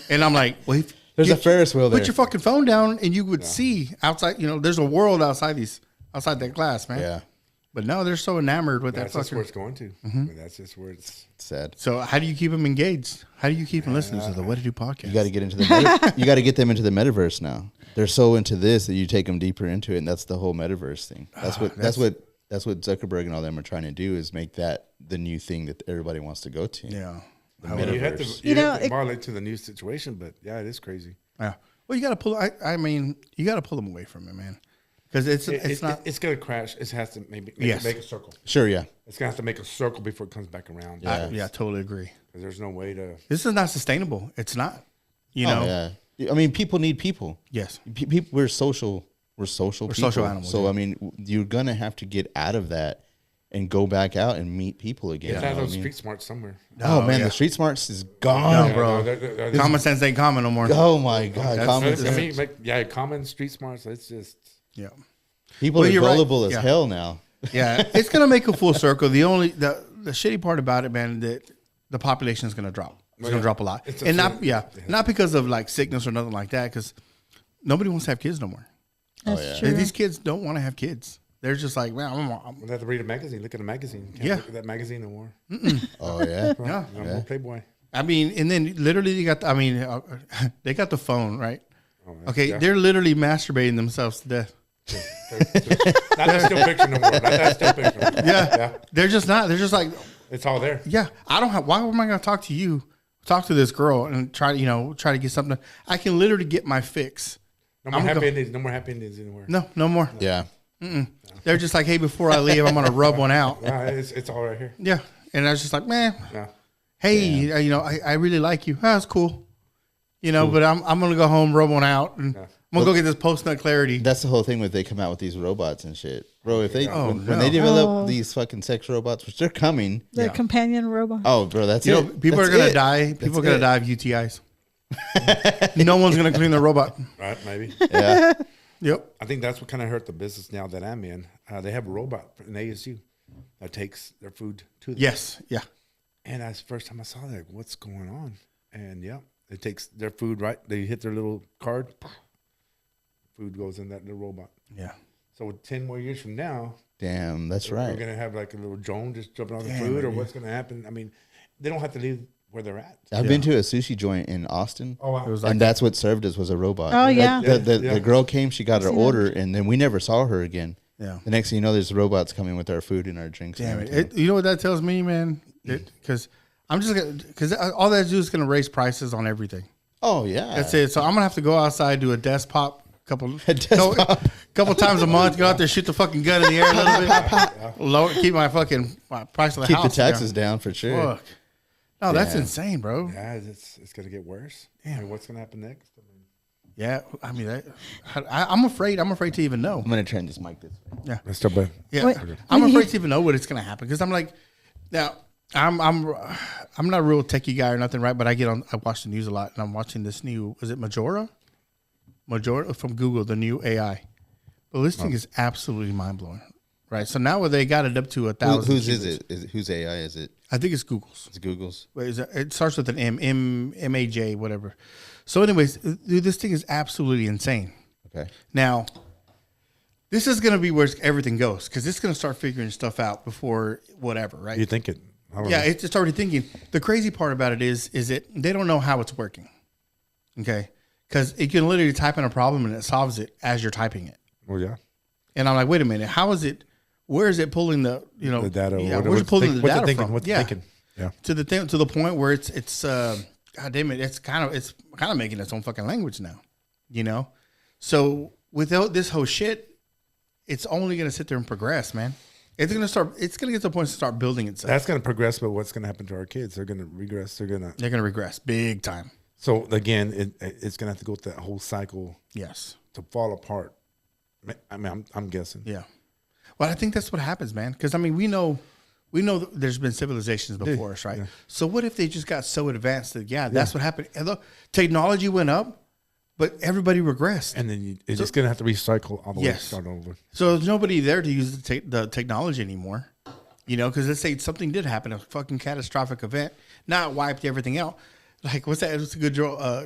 [SPEAKER 1] And I'm like, well,
[SPEAKER 3] There's a Ferris wheel there.
[SPEAKER 1] Put your fucking phone down and you would see outside. You know, there's a world outside that glass, man.
[SPEAKER 3] Yeah.
[SPEAKER 1] But no, they're so enamored with
[SPEAKER 4] That's
[SPEAKER 1] that
[SPEAKER 4] just where
[SPEAKER 1] fucking.
[SPEAKER 4] it's going to. That's just where it's.
[SPEAKER 3] Sad.
[SPEAKER 1] So how do you keep them engaged? How do you keep them listening to the What to Do podcast?
[SPEAKER 3] You got to get into you got to get them into the metaverse now. They're so into this that you take them deeper into it, and that's the whole metaverse thing. That's what Zuckerberg and all them are trying to do is make that the new thing that everybody wants to go to.
[SPEAKER 1] Yeah.
[SPEAKER 4] You have to,
[SPEAKER 3] Metaverse.
[SPEAKER 4] you have to violate to the new situation, but yeah, it is crazy.
[SPEAKER 1] Yeah. Well, you got to pull. I mean, you got to pull them away from it, man. Because it's not.
[SPEAKER 4] It's gonna crash. It has to maybe
[SPEAKER 1] Yes.
[SPEAKER 4] make a circle.
[SPEAKER 3] Sure, yeah.
[SPEAKER 4] It's gonna have to make a circle before it comes back around.
[SPEAKER 3] Yeah.
[SPEAKER 1] Yeah, totally agree.
[SPEAKER 4] Because there's no way to.
[SPEAKER 1] This is not sustainable. It's not. You know.
[SPEAKER 3] Oh, yeah. I mean, people need people.
[SPEAKER 1] Yes.
[SPEAKER 3] People, we're social. We're social. People.
[SPEAKER 1] social animals,
[SPEAKER 3] So
[SPEAKER 1] yeah.
[SPEAKER 3] I mean, you're gonna have to get out of that and go back out and meet people again.
[SPEAKER 4] It's
[SPEAKER 3] you know
[SPEAKER 4] out
[SPEAKER 3] what
[SPEAKER 4] those
[SPEAKER 3] I mean?
[SPEAKER 4] street smarts somewhere.
[SPEAKER 3] Oh man,
[SPEAKER 1] yeah.
[SPEAKER 3] the street smarts is gone.
[SPEAKER 1] No, bro.
[SPEAKER 4] They're
[SPEAKER 1] Common sense ain't common no more.
[SPEAKER 3] Oh my god,
[SPEAKER 1] That's-
[SPEAKER 3] common
[SPEAKER 4] I
[SPEAKER 3] sense.
[SPEAKER 4] mean, common street smarts. It's just.
[SPEAKER 1] Yeah.
[SPEAKER 3] People
[SPEAKER 1] Well,
[SPEAKER 3] are
[SPEAKER 1] you're right.
[SPEAKER 3] gullible as
[SPEAKER 1] Yeah.
[SPEAKER 3] hell now.
[SPEAKER 1] Yeah. It's gonna make a full circle. The shitty part about it, man, that the population is gonna drop. It's gonna drop a lot,
[SPEAKER 4] It's a
[SPEAKER 1] and
[SPEAKER 4] fact.
[SPEAKER 1] not because of like sickness or nothing like that. Because nobody wants to have kids no more.
[SPEAKER 2] That's
[SPEAKER 3] yeah.
[SPEAKER 2] true.
[SPEAKER 1] These kids don't want to have kids. They're just like, man, I'm
[SPEAKER 4] We'll have to read a magazine. Look at a magazine. Can't
[SPEAKER 1] Yeah.
[SPEAKER 4] look at that magazine no more.
[SPEAKER 3] Oh yeah.
[SPEAKER 1] yeah.
[SPEAKER 4] No more Playboy.
[SPEAKER 1] I mean, and then literally they got. They got the phone, right?
[SPEAKER 4] Oh, man.
[SPEAKER 1] Okay,
[SPEAKER 4] Yeah.
[SPEAKER 1] they're literally masturbating themselves to death.
[SPEAKER 4] Not that still picture no more. Not that still picture.
[SPEAKER 1] Yeah.
[SPEAKER 4] Yeah.
[SPEAKER 1] They're just not. They're just like,
[SPEAKER 4] It's all there.
[SPEAKER 1] yeah. I don't have. Why am I going to talk to you? Talk to this girl and try to get something. I can literally get my fix
[SPEAKER 4] No more happy endings. No more happy endings anywhere.
[SPEAKER 1] No more.
[SPEAKER 3] Yeah.
[SPEAKER 1] They're just like, hey, before I leave, I'm gonna rub one out.
[SPEAKER 4] It's all right here.
[SPEAKER 1] Yeah, and I was just like, man,
[SPEAKER 4] Yeah.
[SPEAKER 1] hey, I really like you. That's cool. But I'm gonna go home, rub one out, and I'm gonna go get this post-nut clarity.
[SPEAKER 3] That's the whole thing when they come out with these robots and shit. Bro, if they when they
[SPEAKER 1] no.
[SPEAKER 3] develop these fucking sex robots, which they're coming.
[SPEAKER 2] The companion robot.
[SPEAKER 3] Oh, bro, that's it.
[SPEAKER 1] People
[SPEAKER 3] That's
[SPEAKER 1] are gonna
[SPEAKER 3] it.
[SPEAKER 1] die. People are gonna die of UTIs. No one's gonna clean the robot.
[SPEAKER 4] Right, maybe.
[SPEAKER 3] Yeah.
[SPEAKER 1] Yep.
[SPEAKER 4] I think that's what kind of hurt the business now that I'm in. They have a robot in ASU that takes their food to them.
[SPEAKER 1] Yes. Yeah.
[SPEAKER 4] And that's the first time I saw that. Like, what's going on? And yeah, it takes their food, right? They hit their little card. Food goes in that little robot.
[SPEAKER 1] Yeah.
[SPEAKER 4] So 10 more years from now,
[SPEAKER 3] Damn, that's
[SPEAKER 4] we're
[SPEAKER 3] right.
[SPEAKER 4] going to have like a little drone just jumping on the food, or what's going to happen? I mean, they don't have to leave where they're at.
[SPEAKER 3] I've been to a sushi joint in Austin.
[SPEAKER 4] Oh, wow.
[SPEAKER 1] It was like
[SPEAKER 3] And that's what served us was a robot.
[SPEAKER 2] Oh, yeah.
[SPEAKER 3] The girl came, she got her order, and then we never saw her again.
[SPEAKER 1] Yeah.
[SPEAKER 3] The next thing you know, there's robots coming with our food and our drinks.
[SPEAKER 1] Damn
[SPEAKER 3] and
[SPEAKER 1] it.
[SPEAKER 3] everything.
[SPEAKER 1] You know what that tells me, man? Because I'm just gonna, because all that do is gonna raise prices on everything.
[SPEAKER 3] Oh yeah,
[SPEAKER 1] That's it. So I'm gonna have to go outside, do a desk pop couple times a month, go out there, shoot the fucking gun in the air a little bit, lower, keep my price of the
[SPEAKER 3] Keep
[SPEAKER 1] house
[SPEAKER 3] the taxes down for sure.
[SPEAKER 1] Fuck. No, that's
[SPEAKER 3] Damn.
[SPEAKER 1] insane, bro.
[SPEAKER 4] Yeah, it's going to get worse. I mean, what's going to happen next? I mean,
[SPEAKER 1] Yeah, I mean, I'm afraid. I'm afraid to even know.
[SPEAKER 3] I'm gonna turn this mic this way.
[SPEAKER 1] Yeah,
[SPEAKER 4] let's jump in.
[SPEAKER 1] yeah.
[SPEAKER 2] Wait.
[SPEAKER 1] I'm afraid to even know what it's gonna happen because I'm like, now I'm not a real techie guy or nothing, right? But I watch the news a lot, and I'm watching this new. Was it Majora from Google, the new AI. Well, this thing is absolutely mind blowing, right? So now they got it up to 1,000.
[SPEAKER 3] Whose is it? Whose AI is it?
[SPEAKER 1] I think it's Google's.
[SPEAKER 3] It's Google's.
[SPEAKER 1] Wait, it starts with an MAJ, whatever. So, anyways, dude, this thing is absolutely insane.
[SPEAKER 3] Okay.
[SPEAKER 1] Now, this is going to be where everything goes because it's going to start figuring stuff out before whatever, right?
[SPEAKER 4] You think it? I don't
[SPEAKER 1] Yeah,
[SPEAKER 4] know.
[SPEAKER 1] it's already thinking. The crazy part about it is that they don't know how it's working. Okay, because it can literally type in a problem and it solves it as you're typing it.
[SPEAKER 4] Well, yeah.
[SPEAKER 1] And I'm like, wait a minute, how is it? Where is it pulling the
[SPEAKER 4] The data.
[SPEAKER 1] Yeah,
[SPEAKER 4] What-
[SPEAKER 1] where's it pulling the
[SPEAKER 4] what's
[SPEAKER 1] data
[SPEAKER 4] thinking?
[SPEAKER 1] from?
[SPEAKER 4] What's
[SPEAKER 1] yeah,
[SPEAKER 4] thinking? Yeah.
[SPEAKER 1] to the point where it's God damn it, it's kind of making its own fucking language now, So without this whole shit, it's only gonna sit there and progress, man. It's gonna get to the point to start building itself.
[SPEAKER 4] That's going to progress, but what's going to happen to our kids? They're going to regress.
[SPEAKER 1] They're gonna regress big time.
[SPEAKER 4] So again, it's going to have to go through that whole cycle
[SPEAKER 1] Yes.
[SPEAKER 4] to fall apart. I mean, I'm guessing.
[SPEAKER 1] Yeah. Well, I think that's what happens, man. Because I mean, we know that there's been civilizations before us, right? Yeah. So what if they just got so advanced that that's what happened? And the technology went up, but everybody regressed.
[SPEAKER 4] And then it's just going to have to recycle all the way
[SPEAKER 1] Yes.
[SPEAKER 4] to start over.
[SPEAKER 1] So there's nobody there to use the technology anymore, because let's say something did happen, a fucking catastrophic event, not wiped everything out. Like, what's that? It was a good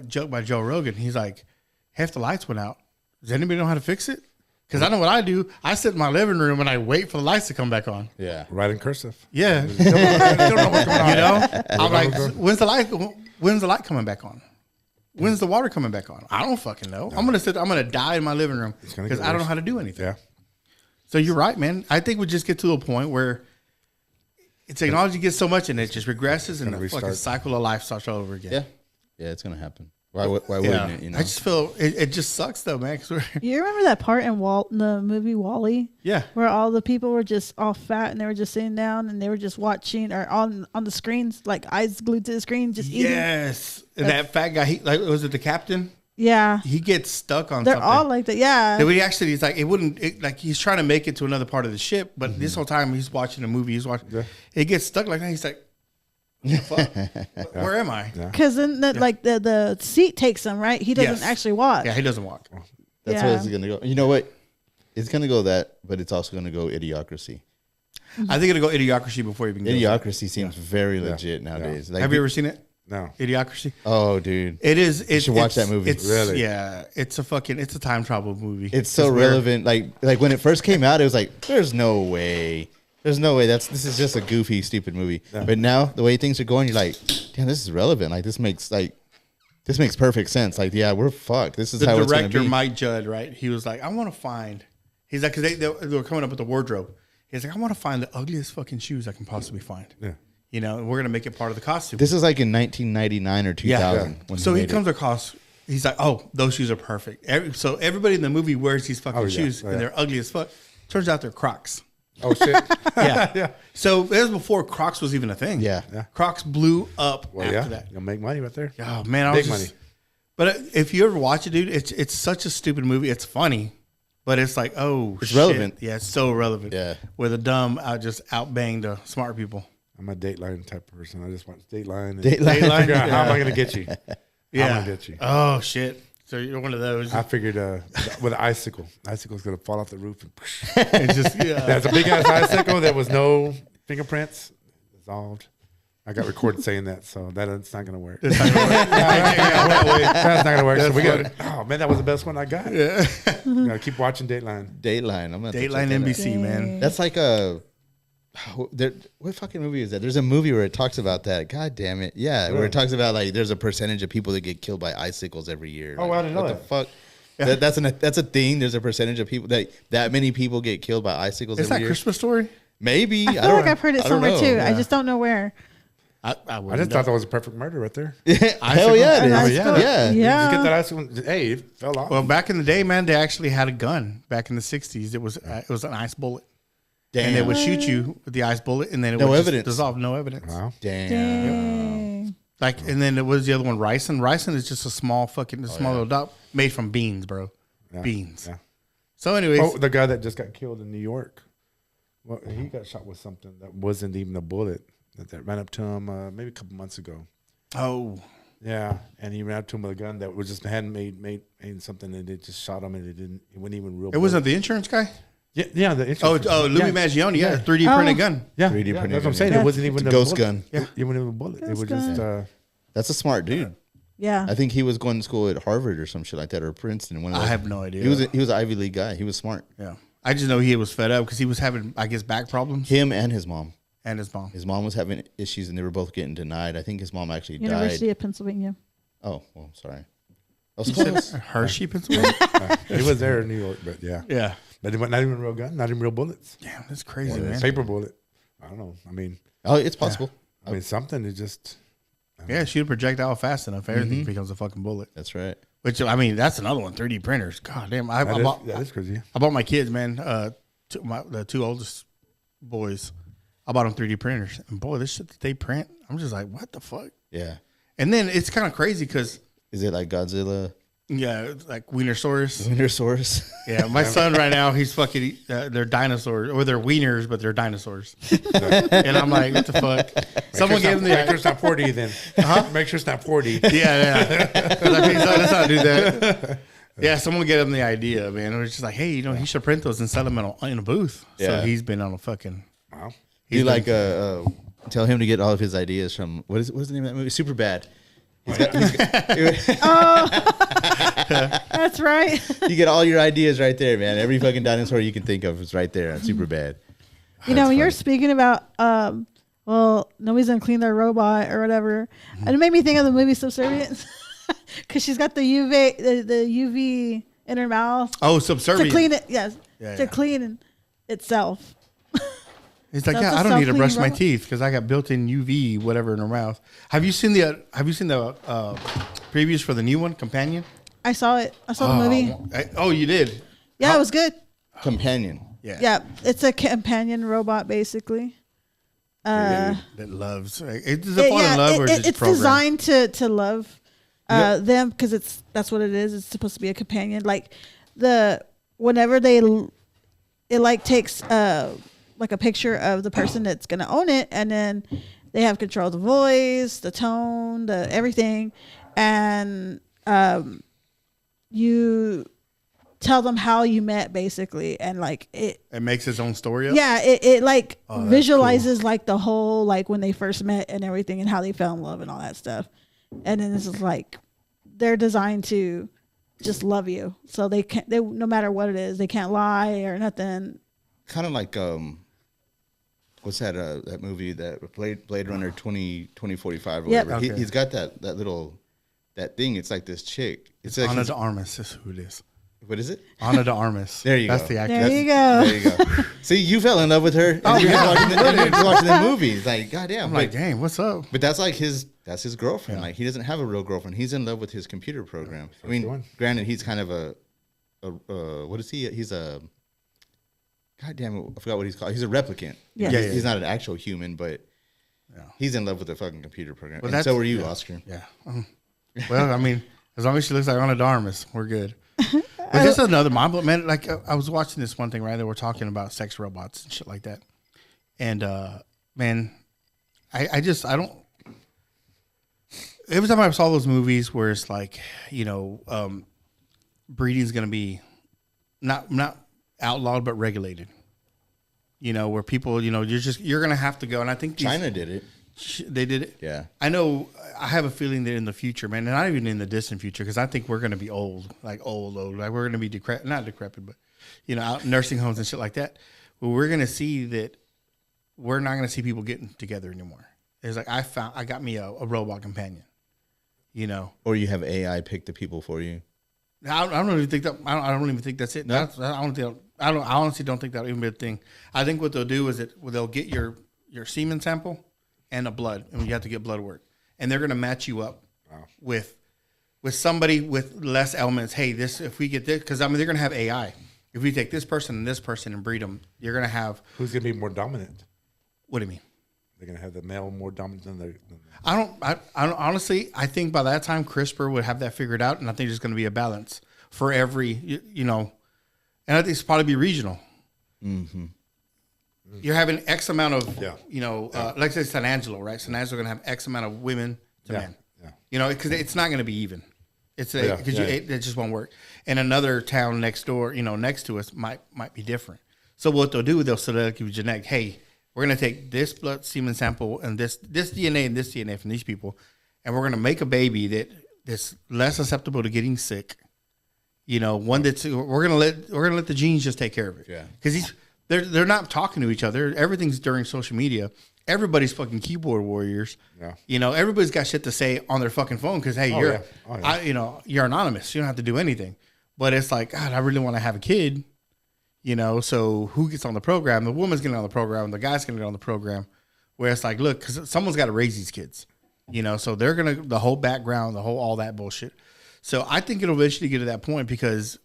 [SPEAKER 1] joke by Joe Rogan. He's like, half the lights went out. Does anybody know how to fix it? Because I know what I do. I sit in my living room and I wait for the lights to come back on.
[SPEAKER 3] Yeah.
[SPEAKER 4] Right in cursive.
[SPEAKER 1] Yeah.
[SPEAKER 4] Don't know what's going on.
[SPEAKER 1] I'm like, when's the light coming back on? When's the water coming back on? I don't fucking know. I'm gonna die in my living room because I don't know how to do anything.
[SPEAKER 4] Yeah.
[SPEAKER 1] So you're right, man. I think we just get to a point where technology gets so much and it just regresses and the fucking cycle of life starts all over again.
[SPEAKER 3] Yeah. Yeah, it's gonna happen. Why wouldn't it?
[SPEAKER 1] I just feel it just sucks though, man. 'Cause
[SPEAKER 2] You remember that part in the movie WALL-E?
[SPEAKER 1] Yeah.
[SPEAKER 2] Where all the people were just all fat and they were just sitting down and they were just watching or on the screens, like eyes glued to the screen, just eating.
[SPEAKER 1] Yes. And that fat guy, was it the captain?
[SPEAKER 2] Yeah.
[SPEAKER 1] He gets stuck on
[SPEAKER 2] They're
[SPEAKER 1] something.
[SPEAKER 2] all like that. Yeah.
[SPEAKER 1] He's like, he's trying to make it to another part of the ship, but this whole time he's watching a movie. It gets stuck like that. He's like, fuck, where am I? Yeah.
[SPEAKER 2] Because then the seat takes him, right? He doesn't actually walk.
[SPEAKER 1] Yeah, he doesn't walk.
[SPEAKER 3] That's what it's gonna go. You know what? It's gonna go that, but it's also gonna go idiocracy.
[SPEAKER 1] I think it'll go idiocracy before even
[SPEAKER 3] Idiocracy seems very legit nowadays. Like,
[SPEAKER 1] have you ever seen it?
[SPEAKER 4] No.
[SPEAKER 1] Idiocracy?
[SPEAKER 3] Oh, dude.
[SPEAKER 1] It is.
[SPEAKER 3] You should watch that movie.
[SPEAKER 4] Really?
[SPEAKER 1] Yeah. It's a time travel movie.
[SPEAKER 3] It's so relevant. Like when it first came out, it was like, there's no way. There's no way. This is just a goofy, stupid movie. Yeah. But now the way things are going, you're like, damn, this is relevant. Like this makes perfect sense. Like, yeah, we're fucked. This is how it's going to be.
[SPEAKER 1] The director, Mike Judd, right? He was like, I want to find. He's like, because they were coming up with the wardrobe. He's like, I want to find the ugliest fucking shoes I can possibly find. Yeah. And we're gonna make it part of the costume.
[SPEAKER 3] This is like in 1999 or 2000.
[SPEAKER 1] Yeah. So he comes across, He's like, oh, those shoes are perfect. So everybody in the movie wears these fucking shoes, and they're ugly as fuck. Turns out they're Crocs.
[SPEAKER 4] Oh shit!
[SPEAKER 1] Yeah,
[SPEAKER 4] yeah.
[SPEAKER 1] So it was before Crocs was even a thing.
[SPEAKER 3] Yeah.
[SPEAKER 1] Crocs blew up after that.
[SPEAKER 4] You'll make money right there.
[SPEAKER 1] Oh man,
[SPEAKER 4] Big money.
[SPEAKER 1] But if you ever watch it, dude, it's such a stupid movie. It's funny, but it's like,
[SPEAKER 3] it's relevant.
[SPEAKER 1] Yeah, it's so relevant.
[SPEAKER 3] Yeah,
[SPEAKER 1] where the dumb just outbang the smart people.
[SPEAKER 4] I'm a Dateline type of person. I just watch Dateline. And
[SPEAKER 1] Dateline.
[SPEAKER 4] Figure out how am I going to get you?
[SPEAKER 1] Yeah.
[SPEAKER 4] How am I going to get you?
[SPEAKER 1] Oh shit! So you're one of those.
[SPEAKER 4] I figured with an icicle. Icicle's going to fall off the roof and
[SPEAKER 1] it's just
[SPEAKER 4] That's a big ass icicle. There was no fingerprints. Dissolved. I got recorded saying that, so that's not going to work. It's not going to work. That's not going to work. So we got. Oh man, that was the best one I got. Yeah. Gotta keep watching Dateline.
[SPEAKER 3] Dateline. I'm gonna
[SPEAKER 1] Dateline NBC, man.
[SPEAKER 3] That's like what fucking movie is that? There's a movie where it talks about that. God damn it. Yeah, really? Where it talks about like there's a percentage of people that get killed by icicles every year.
[SPEAKER 4] Oh,
[SPEAKER 3] like,
[SPEAKER 4] I didn't know
[SPEAKER 3] what
[SPEAKER 4] that.
[SPEAKER 3] The fuck? Yeah. That's a thing. There's a percentage of people that many people get killed by icicles every year.
[SPEAKER 1] Is that Christmas Story?
[SPEAKER 3] Maybe.
[SPEAKER 2] I feel like I've heard it somewhere too. Yeah. I just don't know where.
[SPEAKER 4] I just thought that was a perfect murder right there.
[SPEAKER 3] Hell yeah, it is.
[SPEAKER 2] Yeah.
[SPEAKER 4] You just get that icicle. Hey, it fell off.
[SPEAKER 1] Well, back in the day, man, they actually had a gun. Back in the 60s, it was an ice bullet. Damn. And they would shoot you with the ice bullet, and then it would just dissolve. No evidence.
[SPEAKER 4] Wow.
[SPEAKER 2] Dang.
[SPEAKER 1] Like, and then it was the other one, ricin. Ricin is just a small little dot made from beans, bro. Yeah. Beans. Yeah. So, anyways,
[SPEAKER 4] the guy that just got killed in New York, well, he got shot with something that wasn't even a bullet. That ran up to him maybe a couple months ago.
[SPEAKER 1] Oh,
[SPEAKER 4] yeah, and he ran up to him with a gun that was just handmade, made something, and they just shot him, and it wasn't even real.
[SPEAKER 1] It wasn't the insurance guy.
[SPEAKER 4] Yeah, the insurance.
[SPEAKER 1] Louis Maggione, 3D printed gun.
[SPEAKER 4] Yeah,
[SPEAKER 3] 3D printed.
[SPEAKER 4] That's what I'm saying. It wasn't even
[SPEAKER 3] a ghost gun.
[SPEAKER 4] Yeah, it wasn't even a bullet. It was just.
[SPEAKER 3] That's a smart dude.
[SPEAKER 2] Yeah,
[SPEAKER 3] I think he was going to school at Harvard or some shit like that, or Princeton.
[SPEAKER 1] I have no idea.
[SPEAKER 3] He was an Ivy League guy. He was smart.
[SPEAKER 1] Yeah, I just know he was fed up because he was having, I guess, back problems.
[SPEAKER 3] Him and his mom.
[SPEAKER 1] His
[SPEAKER 3] mom was having issues, and they were both getting denied. I think his mom actually
[SPEAKER 2] University
[SPEAKER 3] died.
[SPEAKER 2] of Pennsylvania.
[SPEAKER 3] Oh, well, sorry.
[SPEAKER 1] You said Hershey, Pennsylvania?
[SPEAKER 4] He was there in New York, but yeah.
[SPEAKER 1] Yeah.
[SPEAKER 4] But not even real gun, not even real bullets.
[SPEAKER 1] Damn, that's crazy, man.
[SPEAKER 4] Paper bullet. I don't know. I mean.
[SPEAKER 3] Oh, it's possible.
[SPEAKER 4] Yeah. I mean, something is just.
[SPEAKER 1] Shoot a projectile fast enough, everything becomes a fucking bullet.
[SPEAKER 3] That's right.
[SPEAKER 1] Which, I mean, that's another one, 3D printers. God damn.
[SPEAKER 4] That is crazy.
[SPEAKER 1] I bought my kids, man, the two oldest boys. I bought them 3D printers. And boy, this shit that they print, I'm just like, what the fuck?
[SPEAKER 3] Yeah.
[SPEAKER 1] And then it's kind of crazy because.
[SPEAKER 3] Is it like Godzilla?
[SPEAKER 1] Yeah, it's like Wienersaurus.
[SPEAKER 3] Wienersaurus.
[SPEAKER 1] Yeah, my son right now, he's fucking, they're dinosaurs, or they're wieners, but they're dinosaurs. And I'm like, what the fuck? Someone gave them the.
[SPEAKER 4] Make sure it's not 4D then. Make sure it's not 4D.
[SPEAKER 1] Yeah. Let's not do that. Yeah, someone gave him the idea, man. It was just like, hey, he should print those and sell them in a booth. Yeah. So he's been on a fucking.
[SPEAKER 4] Wow.
[SPEAKER 3] You like tell him to get all of his ideas from what's the name of that movie? Superbad.
[SPEAKER 2] That's right.
[SPEAKER 3] You get all your ideas right there, man. Every fucking dinosaur you can think of is right there on Superbad.
[SPEAKER 2] You know, when you're speaking about nobody's gonna clean their robot or whatever, and it made me think of the movie Subservient because she's got the UV in her mouth.
[SPEAKER 1] Oh, Subservient.
[SPEAKER 2] To clean it, yes. To clean itself.
[SPEAKER 1] It's like, I don't need to brush my teeth because I got built-in UV whatever in her mouth. Have you seen the previews for the new one, Companion?
[SPEAKER 2] I saw it. I saw the movie.
[SPEAKER 1] Oh, you did?
[SPEAKER 2] Yeah, it was good.
[SPEAKER 3] Companion.
[SPEAKER 2] Yeah, it's a companion robot basically.
[SPEAKER 1] That loves. Is it fall in love or is it
[SPEAKER 2] it's designed to love them because that's what it is. It's supposed to be a companion. Like whenever it like takes like a picture of the person that's going to own it, and then they have control of the voice, the tone, the everything, and you tell them how you met basically, and like it
[SPEAKER 1] makes its own story up.
[SPEAKER 2] Yeah, it like visualizes like the whole like when they first met and everything and how they fell in love and all that stuff. And then this is like they're designed to just love you, so they no matter what it is, they can't lie or nothing.
[SPEAKER 3] Kind of like what's that movie that Blade Runner 2045 or whatever.
[SPEAKER 1] Okay.
[SPEAKER 3] He's got that little thing. It's like this chick.
[SPEAKER 1] It's like Ana de Armas. That's who it is.
[SPEAKER 3] What is it?
[SPEAKER 1] Ana de Armas.
[SPEAKER 3] There you
[SPEAKER 1] That's
[SPEAKER 3] go.
[SPEAKER 1] The actor.
[SPEAKER 2] There you go.
[SPEAKER 3] See, you fell in love with her.
[SPEAKER 1] Oh,
[SPEAKER 3] you're
[SPEAKER 1] yeah.
[SPEAKER 3] watching the movies. Like, goddamn.
[SPEAKER 1] I'm like, dang, what's up?
[SPEAKER 3] But that's like his that's his girlfriend. Like he doesn't have a real girlfriend. He's in love with his computer program. I mean, granted, he's kind of a what is he? He's a God damn it, I forgot what he's called. He's a replicant.
[SPEAKER 2] Yeah.
[SPEAKER 3] He's not an actual human, but he's in love with the fucking computer program.
[SPEAKER 1] Well,
[SPEAKER 3] and so were you, Oscar.
[SPEAKER 1] Yeah. Well, I mean, as long as she looks like Ana Darmus, we're good. But this is another mind, man. Like I was watching this one thing, right? They were talking about sex robots and shit like that. And man, I don't. Every time I saw those movies where it's like, breeding is going to be not outlawed but regulated. Where people, you're going to have to go, and I think
[SPEAKER 3] China did it.
[SPEAKER 1] They did it.
[SPEAKER 3] Yeah, I
[SPEAKER 1] know. I have a feeling that in the future, man, and not even in the distant future, because I think we're going to be old, like old. Like we're going to be not decrepit, but out in nursing homes and shit like that. Well, we're going to see that we're not going to see people getting together anymore. It's like I got me a robot companion.
[SPEAKER 3] Or you have AI pick the people for you.
[SPEAKER 1] I don't even think that. I don't even think that's it.
[SPEAKER 3] No?
[SPEAKER 1] I honestly don't think that'll even be a thing. I think what they'll do is they'll get your semen sample and a blood, and you have to get blood work, and they're going to match you up with somebody with less elements. Hey, if we get this, because they're going to have AI. If we take this person and breed them, you're going to have
[SPEAKER 4] who's going to be more dominant.
[SPEAKER 1] What do you mean?
[SPEAKER 4] They're going to have the male more dominant than the.
[SPEAKER 1] I don't honestly. I think by that time CRISPR would have that figured out, and I think there's going to be a balance for every and I think it's probably be regional. Mm-hmm. You're having X amount of like say San Angelo, right? San Angelo going to have X amount of women to men. Yeah. Because it's not going to be even. It just won't work. And another town next door, next to us might be different. So what they'll do, they'll select you genetic. Hey, we're going to take this blood semen sample and this DNA and this DNA from these people, and we're going to make a baby that's less susceptible to getting sick. One that's we're going to let the genes just take care of it. Yeah, because they're not talking to each other. Everything's during social media. Everybody's fucking keyboard warriors. Yeah, everybody's got shit to say on their fucking phone because hey, you're anonymous. You don't have to do anything. But it's like, God, I really want to have a kid. So who gets on the program? The woman's getting on the program. The guy's going to get on the program. Where it's like, look, because someone's got to raise these kids. So they're going to, the whole background, all that bullshit. So I think it'll eventually get to that point because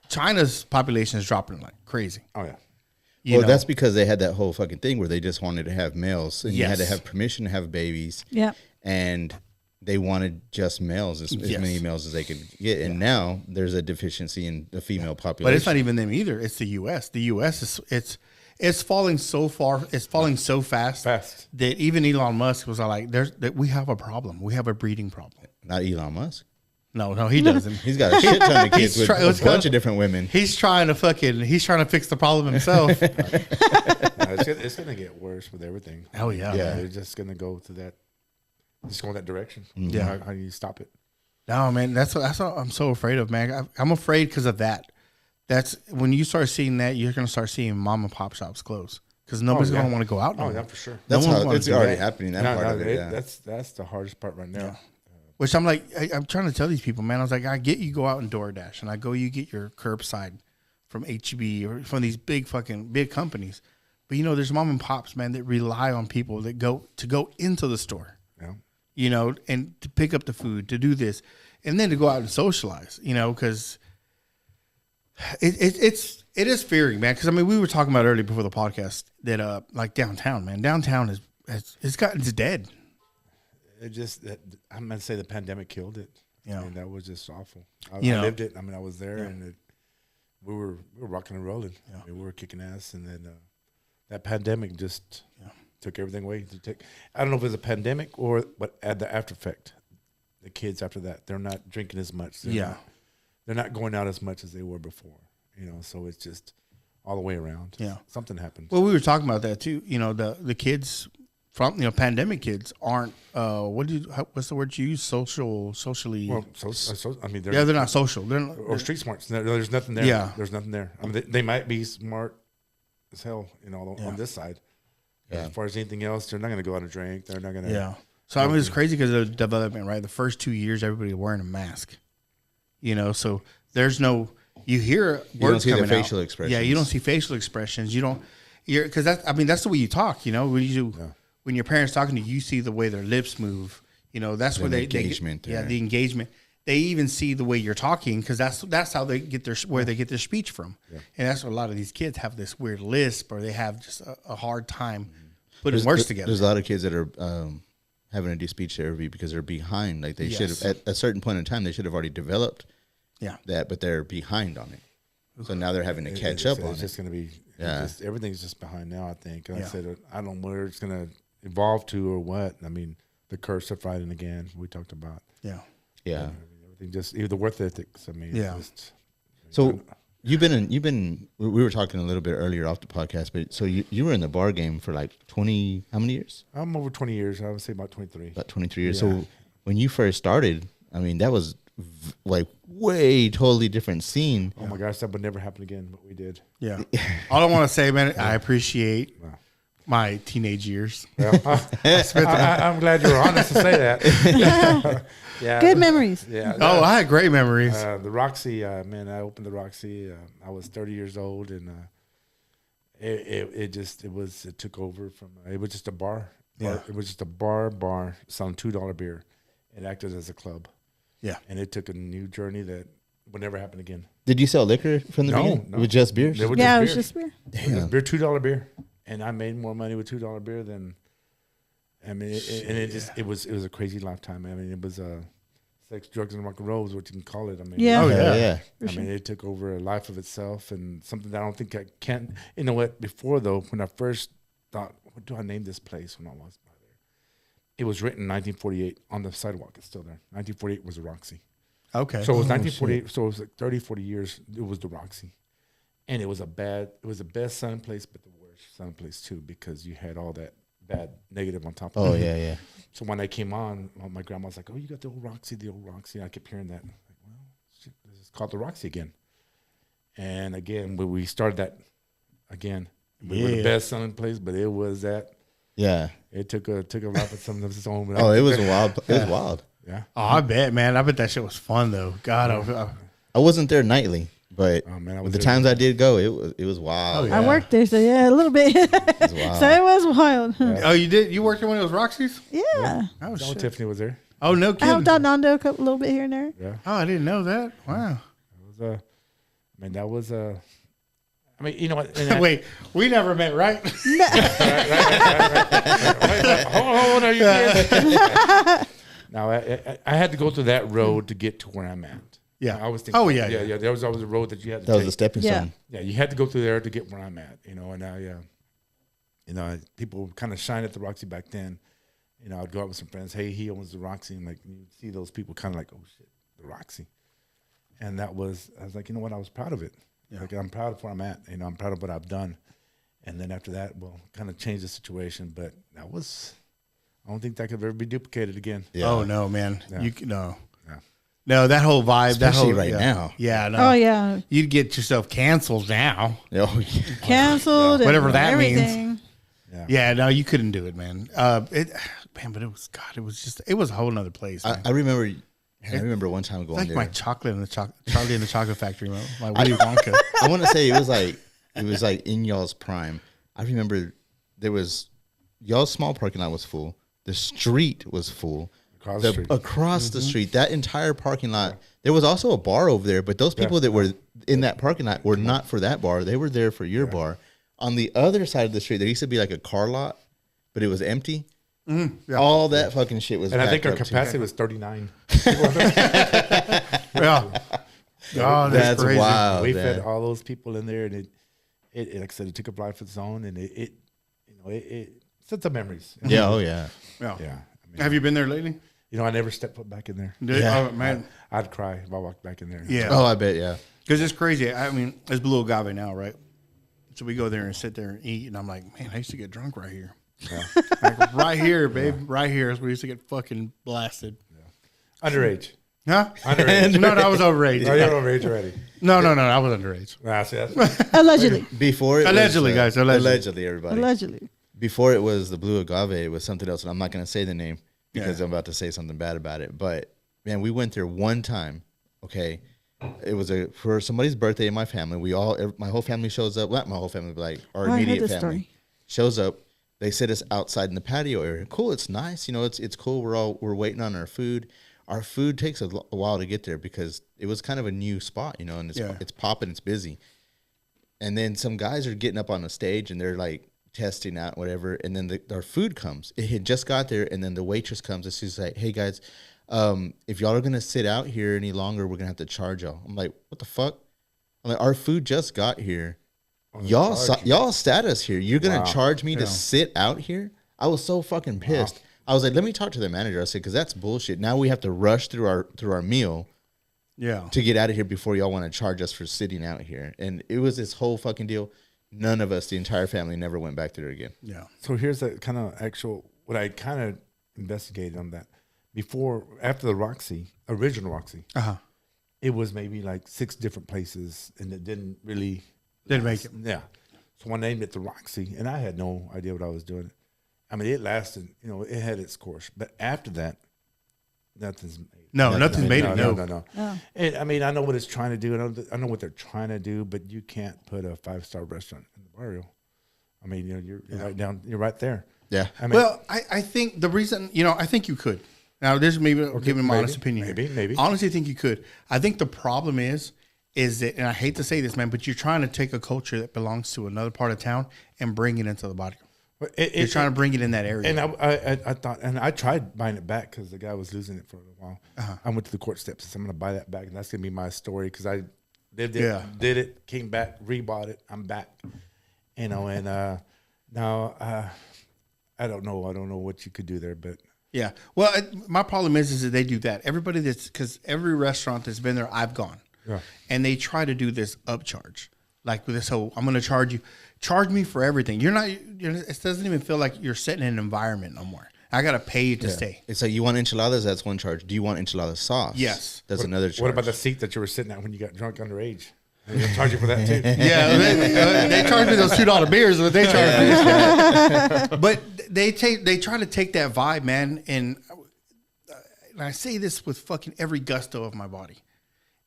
[SPEAKER 1] China's population is dropping like crazy.
[SPEAKER 4] Oh, yeah.
[SPEAKER 3] That's because they had that whole fucking thing where they just wanted to have males. And you had to have permission to have babies.
[SPEAKER 2] Yeah.
[SPEAKER 3] And they wanted just males, as many males as they could get. And now there's a deficiency in the female population.
[SPEAKER 1] But it's not even them either. It's the U.S. The U.S. It's falling so far. It's falling so fast that even Elon Musk was like, we have a problem. We have a breeding problem.
[SPEAKER 3] Not Elon Musk.
[SPEAKER 1] No, he doesn't.
[SPEAKER 3] He's got a shit ton of kids with a bunch of different women.
[SPEAKER 1] He's trying to fix the problem himself.
[SPEAKER 4] It's going to get worse with everything.
[SPEAKER 1] Oh, yeah.
[SPEAKER 4] They're just going to go to that. Just go in that direction. Mm-hmm. Yeah, how do you stop it?
[SPEAKER 1] No, man, that's what I'm so afraid of, man. I'm afraid because of that. That's when you start seeing that, you're going to start seeing mom and pop shops close because nobody's going to want to go out.
[SPEAKER 4] Oh, yeah, for sure.
[SPEAKER 3] That's how it's already happening.
[SPEAKER 4] That's the hardest part right now.
[SPEAKER 1] Yeah. Which I'm like, I'm trying to tell these people, man. I was like, I get you go out and DoorDash, and you get your curbside from HEB or from these big companies, but there's mom and pops, man, that rely on people that go into the store. Yeah. And to pick up the food, to do this, and then to go out and socialize, because it is fearing, man. Because we were talking about earlier before the podcast that like downtown, man, downtown it's dead.
[SPEAKER 4] I'm gonna say the pandemic killed it.
[SPEAKER 1] Yeah,
[SPEAKER 4] that was just awful. I lived it. I was there, and we were rocking and rolling. Yeah. We were kicking ass, and then that pandemic just took everything away. I don't know if it was a pandemic but at the after effect. The kids after that, they're not drinking as much. They're not going out as much as they were before. So it's just all the way around. Yeah, something happened.
[SPEAKER 1] Well, we were talking about that too. The kids from pandemic kids aren't what's the word you use? Socially. Well, they're not social. They're
[SPEAKER 4] street smart. There's nothing there. Yeah, there's nothing there. They might be smart as hell, on this side. Yeah. As far as anything else, they're not going to go out and drink. They're not going to.
[SPEAKER 1] Yeah. So it's crazy because of the development, right? The first 2 years, everybody wearing a mask. So there's no. You hear words
[SPEAKER 3] you don't see
[SPEAKER 1] coming
[SPEAKER 3] the facial expressions.
[SPEAKER 1] Yeah, you don't see facial expressions. You don't. Because that's the way you talk. When when your parents talking to you, you see the way their lips move. You know, that's where
[SPEAKER 3] engagement.
[SPEAKER 1] the engagement. They even see the way you're talking because that's how they get where they get their speech from. Yeah. And that's what a lot of these kids have, this weird lisp, or they have just a hard time putting words together.
[SPEAKER 3] There's a lot of kids that are having to do speech therapy because they're behind. Like they should have, at a certain point in time, they should have already developed that, but they're behind on it. So now they're having to catch up on it.
[SPEAKER 4] It's just going to be, everything's just behind now, I think. Like I said, I don't know where it's going to evolve to or what. I mean, the curse of fighting again, we talked about.
[SPEAKER 3] Yeah.
[SPEAKER 4] Everything just, even the work ethics. I mean,
[SPEAKER 3] so you've been, we were talking a little bit earlier off the podcast, but so you were in the bar game for like 20, how many years?
[SPEAKER 4] I'm over 20 years. I would say about 23.
[SPEAKER 3] About 23 years. Yeah. So when you first started, I mean, that was like way totally different scene.
[SPEAKER 4] Oh my gosh, that would never happen again, what we did.
[SPEAKER 1] Yeah. All I want to say, man, I appreciate my teenage years.
[SPEAKER 4] Well, I'm glad you were honest to say that.
[SPEAKER 2] Yeah. Good memories.
[SPEAKER 4] Yeah.
[SPEAKER 1] I had great memories.
[SPEAKER 4] The Roxy, man, I opened the Roxy. I was 30 years old, and it took over from. It was just a bar. It was just a bar selling $2 beer. It acted as a club. Yeah. And it took a new journey that would never happen again.
[SPEAKER 3] Did you sell liquor from the beginning? No. With just beers?
[SPEAKER 2] It was just beer.
[SPEAKER 4] Damn. It was beer, $2 beer, and I made more money with $2 beer than. I mean, it was a crazy lifetime. I mean, it was sex, drugs, and rock and roll is what you can call it. I mean,
[SPEAKER 3] yeah.
[SPEAKER 4] I mean, it took over a life of itself, and something that I don't think I can. You know what? Before though, when I first thought, what do I name this place? When I was by there, it was written in 1948 on the sidewalk. It's still there. 1948 was the Roxy.
[SPEAKER 1] Okay.
[SPEAKER 4] So it was 1948. Shit. So it was like 30, 40 years. It was the Roxy, and it was the best selling place, but the worst selling place too, because you had all that bad negative on top of it.
[SPEAKER 3] Yeah.
[SPEAKER 4] So when I came on, my grandma was like, "Oh, you got the old Roxy." And I kept hearing that. I'm like, well, shit, this is called the Roxy again. And again, when we started that again, we were the best selling place, but it was that.
[SPEAKER 3] Yeah.
[SPEAKER 4] It took a life of some of its own.
[SPEAKER 3] It was wild. It was wild.
[SPEAKER 1] Yeah. Oh, I bet, man. I bet that shit was fun though. God,
[SPEAKER 3] I wasn't there nightly. But the times I did go, it was wild.
[SPEAKER 2] Oh, yeah. I worked there, so a little bit. So it was wild.
[SPEAKER 1] Yeah. Oh, you did? You worked there when it was Roxy's?
[SPEAKER 2] Yeah.
[SPEAKER 1] Oh, shit.
[SPEAKER 4] Tiffany was there.
[SPEAKER 1] Oh, no kidding.
[SPEAKER 2] I helped out Nando a little bit here and there.
[SPEAKER 4] Yeah.
[SPEAKER 1] Oh, I didn't know that. Wow.
[SPEAKER 4] That was I mean, you know what?
[SPEAKER 1] Wait, we never met, right?
[SPEAKER 4] Right. Hold on, are you kidding? Now, I had to go through that road to get to where I'm at.
[SPEAKER 1] Yeah,
[SPEAKER 4] I was thinking.
[SPEAKER 1] Oh yeah.
[SPEAKER 4] There was always a road that you had to
[SPEAKER 3] take. That was a stepping stone.
[SPEAKER 4] Yeah, you had to go through there to get where I'm at. You know, and people kind of shine at the Roxy back then. You know, I'd go out with some friends. Hey, he owns the Roxy, and like you see those people kind of like, oh shit, the Roxy. And I was like, you know what? I was proud of it. Yeah. Like I'm proud of where I'm at. You know, I'm proud of what I've done. And then after that, kind of changed the situation. But I don't think that could ever be duplicated again.
[SPEAKER 1] Yeah. Oh no, man. Yeah. No, that whole vibe,
[SPEAKER 3] especially now.
[SPEAKER 1] Yeah, no.
[SPEAKER 2] Oh yeah.
[SPEAKER 1] You'd get yourself canceled now.
[SPEAKER 3] Oh, yeah.
[SPEAKER 2] Canceled.
[SPEAKER 1] Whatever that
[SPEAKER 2] everything.
[SPEAKER 1] means. Yeah, no, you couldn't do it, man. But it was it was a whole nother place. Man.
[SPEAKER 3] I remember one time going
[SPEAKER 1] like
[SPEAKER 3] there.
[SPEAKER 1] My chocolate in the Charlie in the Chocolate Factory, man. My Willy Wonka.
[SPEAKER 3] I want to say it was like in y'all's prime. I remember y'all's small parking lot was full. The street was full. Across the street, that entire parking lot. There was also a bar over there, but those people that were in that parking lot were not for that bar. They were there for your bar. On the other side of the street, there used to be like a car lot, but it was empty. Mm-hmm. Yeah. All that fucking shit was.
[SPEAKER 4] And I think our capacity was 39.
[SPEAKER 1] Yeah. Oh, that's crazy.
[SPEAKER 3] Wild.
[SPEAKER 4] We fed all those people in there, and it like I said, it took a life of its own, and it sets up memories.
[SPEAKER 3] Yeah. Oh yeah.
[SPEAKER 1] Yeah. I mean, have you been there lately?
[SPEAKER 4] You know, I never stepped foot back in there.
[SPEAKER 1] Oh man,
[SPEAKER 4] I'd cry if I walked back in there.
[SPEAKER 1] Yeah.
[SPEAKER 3] Oh, I bet. Yeah.
[SPEAKER 1] Because it's crazy. I mean, it's Blue Agave now, right? So we go there and sit there and eat, and I'm like, man, I used to get drunk right here. Yeah. Like, right here, babe. Yeah. Right here is where we used to get fucking blasted.
[SPEAKER 4] Yeah. Underage.
[SPEAKER 1] Huh?
[SPEAKER 4] Underage.
[SPEAKER 1] No, I was overage.
[SPEAKER 4] Oh, you're overage already.
[SPEAKER 1] No, I was underage.
[SPEAKER 4] See, that's
[SPEAKER 2] allegedly.
[SPEAKER 3] Before it
[SPEAKER 1] allegedly,
[SPEAKER 3] was,
[SPEAKER 1] guys.
[SPEAKER 3] Allegedly, everybody.
[SPEAKER 2] Allegedly.
[SPEAKER 3] Before it was the Blue Agave, it was something else, and I'm not going to say the name because I'm about to say something bad about it. But man, we went there one time. Okay, it was for somebody's birthday in my family. My whole family shows up. Not my whole family, but like our immediate family shows up. They sit us outside in the patio area. Cool, it's nice. You know, it's cool. We're waiting on our food. Our food takes a while to get there because it was kind of a new spot, you know, and it's popping, it's busy. And then some guys are getting up on the stage and they're like testing out whatever, and then our food comes. It had just got there, and then the waitress comes and she's like, "Hey guys, if y'all are gonna sit out here any longer, we're gonna have to charge y'all." I'm like, "What the fuck?" I'm like, "Our food just got here. Y'all sat us here. You're gonna charge me to sit out here?" I was so fucking pissed. I was like, "Let me talk to the manager." I said, "Because that's bullshit. Now we have to rush through our meal, to get out of here before y'all want to charge us for sitting out here." And it was this whole fucking deal. None of us, the entire family, never went back there again.
[SPEAKER 1] Yeah.
[SPEAKER 4] So here's a kind of what I kind of investigated on that. After the original Roxy, it was maybe like 6 different places, and it didn't really
[SPEAKER 1] make it.
[SPEAKER 4] Yeah. So I named it the Roxy, and I had no idea what I was doing. I mean, it lasted, you know, it had its course. But after that, nothing's made.
[SPEAKER 1] Nothing's made it.
[SPEAKER 4] No. And, I mean, I know what it's trying to do, and I know what they're trying to do, but you can't put a 5-star restaurant in the barrio. I mean, you know, you're right there.
[SPEAKER 3] Yeah.
[SPEAKER 4] I mean,
[SPEAKER 1] well, I think the reason, you know, I think you could. Now, this is maybe giving my honest opinion.
[SPEAKER 4] Maybe.
[SPEAKER 1] Honestly, I think you could. I think the problem is that, and I hate to say this, man, but you're trying to take a culture that belongs to another part of town and bring it into the barrio. You're trying to bring it in that area.
[SPEAKER 4] And I thought, and I tried buying it back because the guy was losing it for a while. I went to the court steps and said, "I'm going to buy that back," and that's going to be my story because I lived it, did it, came back, rebought it, I'm back, you know. And now I don't know what you could do there, but
[SPEAKER 1] yeah. Well, my problem is that they do that. Everybody because every restaurant that's been there, I've gone, and they try to do this upcharge, like with this whole, "I'm going to charge me for everything." It doesn't even feel like you're setting an environment no more. I got to pay you to stay.
[SPEAKER 3] It's like, you want enchiladas, that's one charge. Do you want enchilada sauce?
[SPEAKER 1] Yes.
[SPEAKER 3] That's another charge.
[SPEAKER 4] What about the seat that you were sitting at when you got drunk underage? They'll charge you for that too.
[SPEAKER 1] Yeah, they charge me those $2 beers, but they charge me. But they try to take that vibe, man, and I say this with fucking every gusto of my body,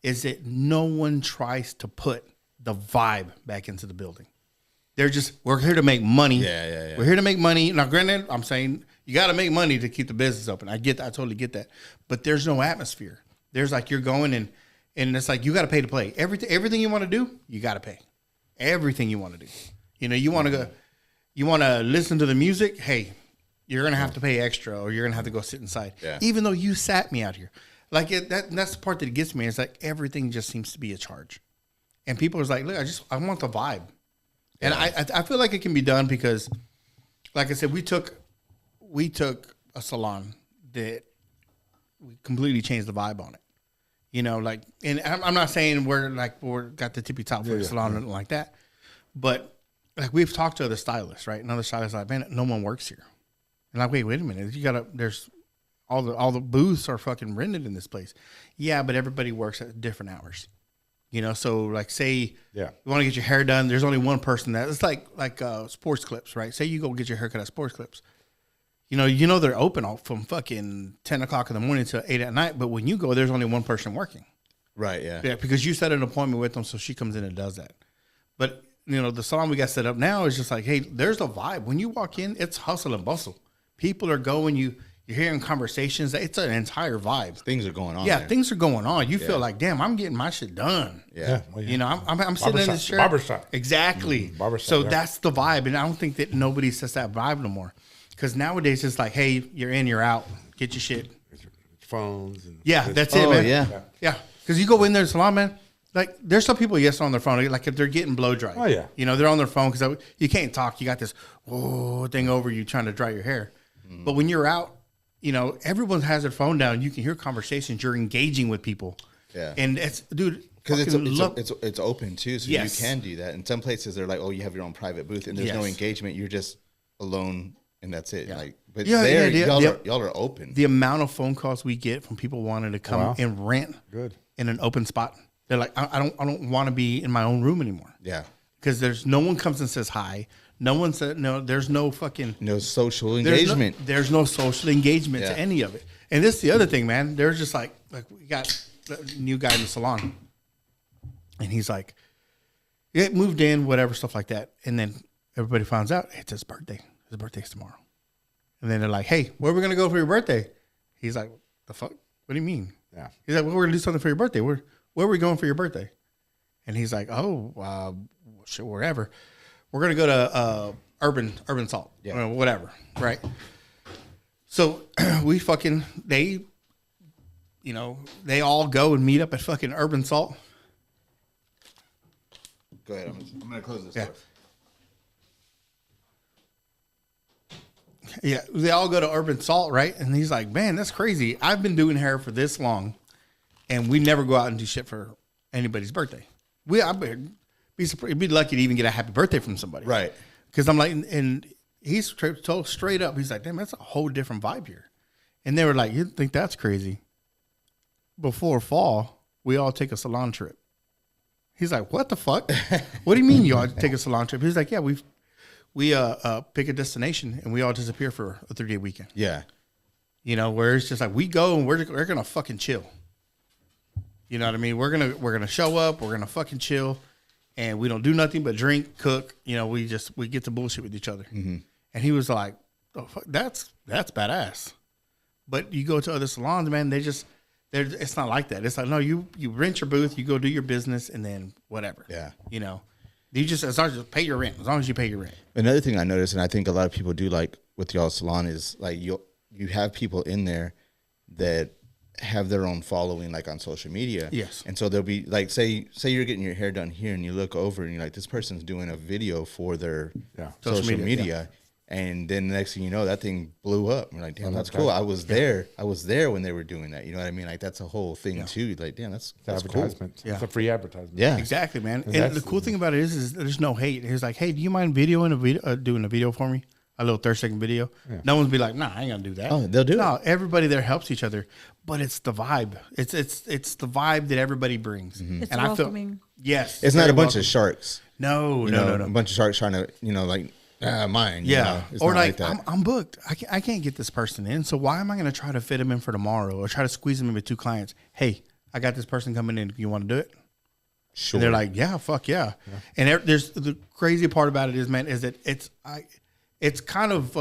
[SPEAKER 1] is that no one tries to put the vibe back into the building. They're just, we're here to make money.
[SPEAKER 3] Yeah.
[SPEAKER 1] We're here to make money. Now, granted, I'm saying you got to make money to keep the business open. I get that. I totally get that. But there's no atmosphere. There's like, you're going and it's like, you got to pay to play. Everything you want to do, you got to pay. Everything you want to do. You know, you want to listen to the music. Hey, you're going to have to pay extra, or you're going to have to go sit inside. Yeah. Even though you sat me out here. Like that's the part that gets me. It's like everything just seems to be a charge. And people are like, look, I want the vibe. And I feel like it can be done because, like I said, we took a salon that we completely changed the vibe on it. You know, like, and I'm not saying we're got the tippy top for the salon or anything like that, but like we've talked to other stylists, right? And other stylists are like, man, no one works here. And like, wait a minute, there's all the booths are fucking rented in this place. Yeah, but everybody works at different hours. You know, so like, say you want to get your hair done, there's only one person that it's like Sports Clips, right? Say you go get your haircut at Sports Clips. You know they're open all from fucking 10 o'clock in the morning till 8 at night, but when you go, there's only one person working.
[SPEAKER 3] Right, yeah.
[SPEAKER 1] Yeah, because you set an appointment with them, so she comes in and does that. But, you know, the salon we got set up now is just like, hey, there's a vibe. When you walk in, it's hustle and bustle. People are going, you're hearing conversations. It's an entire vibe.
[SPEAKER 3] Things are going on.
[SPEAKER 1] Yeah, things are going on. You feel like, damn, I'm getting my shit done.
[SPEAKER 3] Yeah.
[SPEAKER 1] You know, I'm sitting in this chair.
[SPEAKER 4] Barbershop.
[SPEAKER 1] Exactly.
[SPEAKER 4] Barbershop,
[SPEAKER 1] so that's the vibe. And I don't think that nobody sets that vibe no more. Because nowadays it's like, hey, you're in, you're out. Get your shit.
[SPEAKER 4] Phones. And
[SPEAKER 1] that's it, man.
[SPEAKER 3] Yeah.
[SPEAKER 1] Because you go in there in the salon, man. Like, there's some people, yes, on their phone. Like, if they're getting blow dry.
[SPEAKER 4] Oh, yeah.
[SPEAKER 1] You know, they're on their phone because you can't talk. You got this thing over you trying to dry your hair. But when you're out, you know, everyone has their phone down. You can hear conversations. You're engaging with people. Yeah. And it's, dude.
[SPEAKER 3] Because it's open, too. So you can do that. In some places, they're like, oh, you have your own private booth. And there's no engagement. You're just alone. And that's it. Like, but y'all are open. The amount of phone calls we get from people wanting to come and rent in an open spot. They're like, I don't want to be in my own room anymore. Yeah. Because there's no one comes and says hi. No one said no. There's no fucking social engagement.
[SPEAKER 1] There's no social engagement to any of it. And this is the other thing, man. There's just like we got a new guy in the salon, and he's like, moved in, whatever, stuff like that. And then everybody finds out it's his birthday. his birthday's tomorrow. And then they're like, hey, where are we going to go for your birthday? He's like, the fuck? What do you mean?
[SPEAKER 4] Yeah.
[SPEAKER 1] He's like, well, we're going to do something for your birthday. Where are we going for your birthday? And he's like, oh, sure, wherever. We're going to go to Urban Salt.
[SPEAKER 3] Yeah.
[SPEAKER 1] Or whatever. Right? So they all go and meet up at fucking Urban Salt.
[SPEAKER 3] Go ahead. I'm going to close this
[SPEAKER 1] Yeah.
[SPEAKER 3] door.
[SPEAKER 1] Yeah, they all go to Urban Salt, right? And he's like, man, that's crazy. I've been doing hair for this long, and we never go out and do shit for anybody's birthday. I'd be lucky to even get a happy birthday from somebody.
[SPEAKER 3] Right.
[SPEAKER 1] Because I'm like, and he's told straight up, he's like, damn, that's a whole different vibe here. And they were like, you think that's crazy? Before fall, we all take a salon trip. He's like, what the fuck? What do you mean you all take a salon trip? He's like, yeah, we pick a destination and we all disappear for a 3-day weekend.
[SPEAKER 3] Yeah.
[SPEAKER 1] You know, where it's just like we go and we're gonna fucking chill. You know what I mean? We're gonna show up, we're gonna fucking chill, and we don't do nothing but drink, cook. You know, we get to bullshit with each other. Mm-hmm. And he was like, oh, fuck, that's badass. But you go to other salons, man, it's not like that. It's like, no, you rent your booth, you go do your business, and then whatever. Yeah. You know, you just, as long as you pay your rent, as long as you pay your rent.
[SPEAKER 3] Another thing I noticed, and I think a lot of people do like with y'all's salon, is like you have people in there that have their own following, like on social media.
[SPEAKER 1] Yes.
[SPEAKER 3] And so they'll be like, say you're getting your hair done here and you look over and you're like, this person's doing a video for their social media. Yeah. And then the next thing you know, that thing blew up. I'm like, damn, that's cool. I was there. I was there when they were doing that. You know what I mean? Like, that's a whole thing too. Like, damn, that's
[SPEAKER 4] advertisement.
[SPEAKER 3] Cool.
[SPEAKER 4] Yeah. It's a free advertisement.
[SPEAKER 3] Yeah,
[SPEAKER 1] exactly, man. And the cool thing about it is there's no hate. He's like, hey, do you mind doing a video for me? A little 30-second video. Yeah. No one's be like, nah, I ain't gonna do that.
[SPEAKER 3] Oh, they'll do it. No,
[SPEAKER 1] everybody there helps each other, but it's the vibe. It's the vibe that everybody brings.
[SPEAKER 2] Mm-hmm. It's welcoming.
[SPEAKER 1] Yes,
[SPEAKER 3] it's not a bunch of sharks.
[SPEAKER 1] No.
[SPEAKER 3] A bunch of sharks trying to, like. Mine.
[SPEAKER 1] Yeah.
[SPEAKER 3] You know,
[SPEAKER 1] or like I'm booked. I can't get this person in. So why am I going to try to fit him in for tomorrow or try to squeeze him in with 2 clients? Hey, I got this person coming in. You want to do it?
[SPEAKER 3] Sure.
[SPEAKER 1] And they're like, yeah, fuck yeah. And there's the crazy part about it is, man, is that it's kind of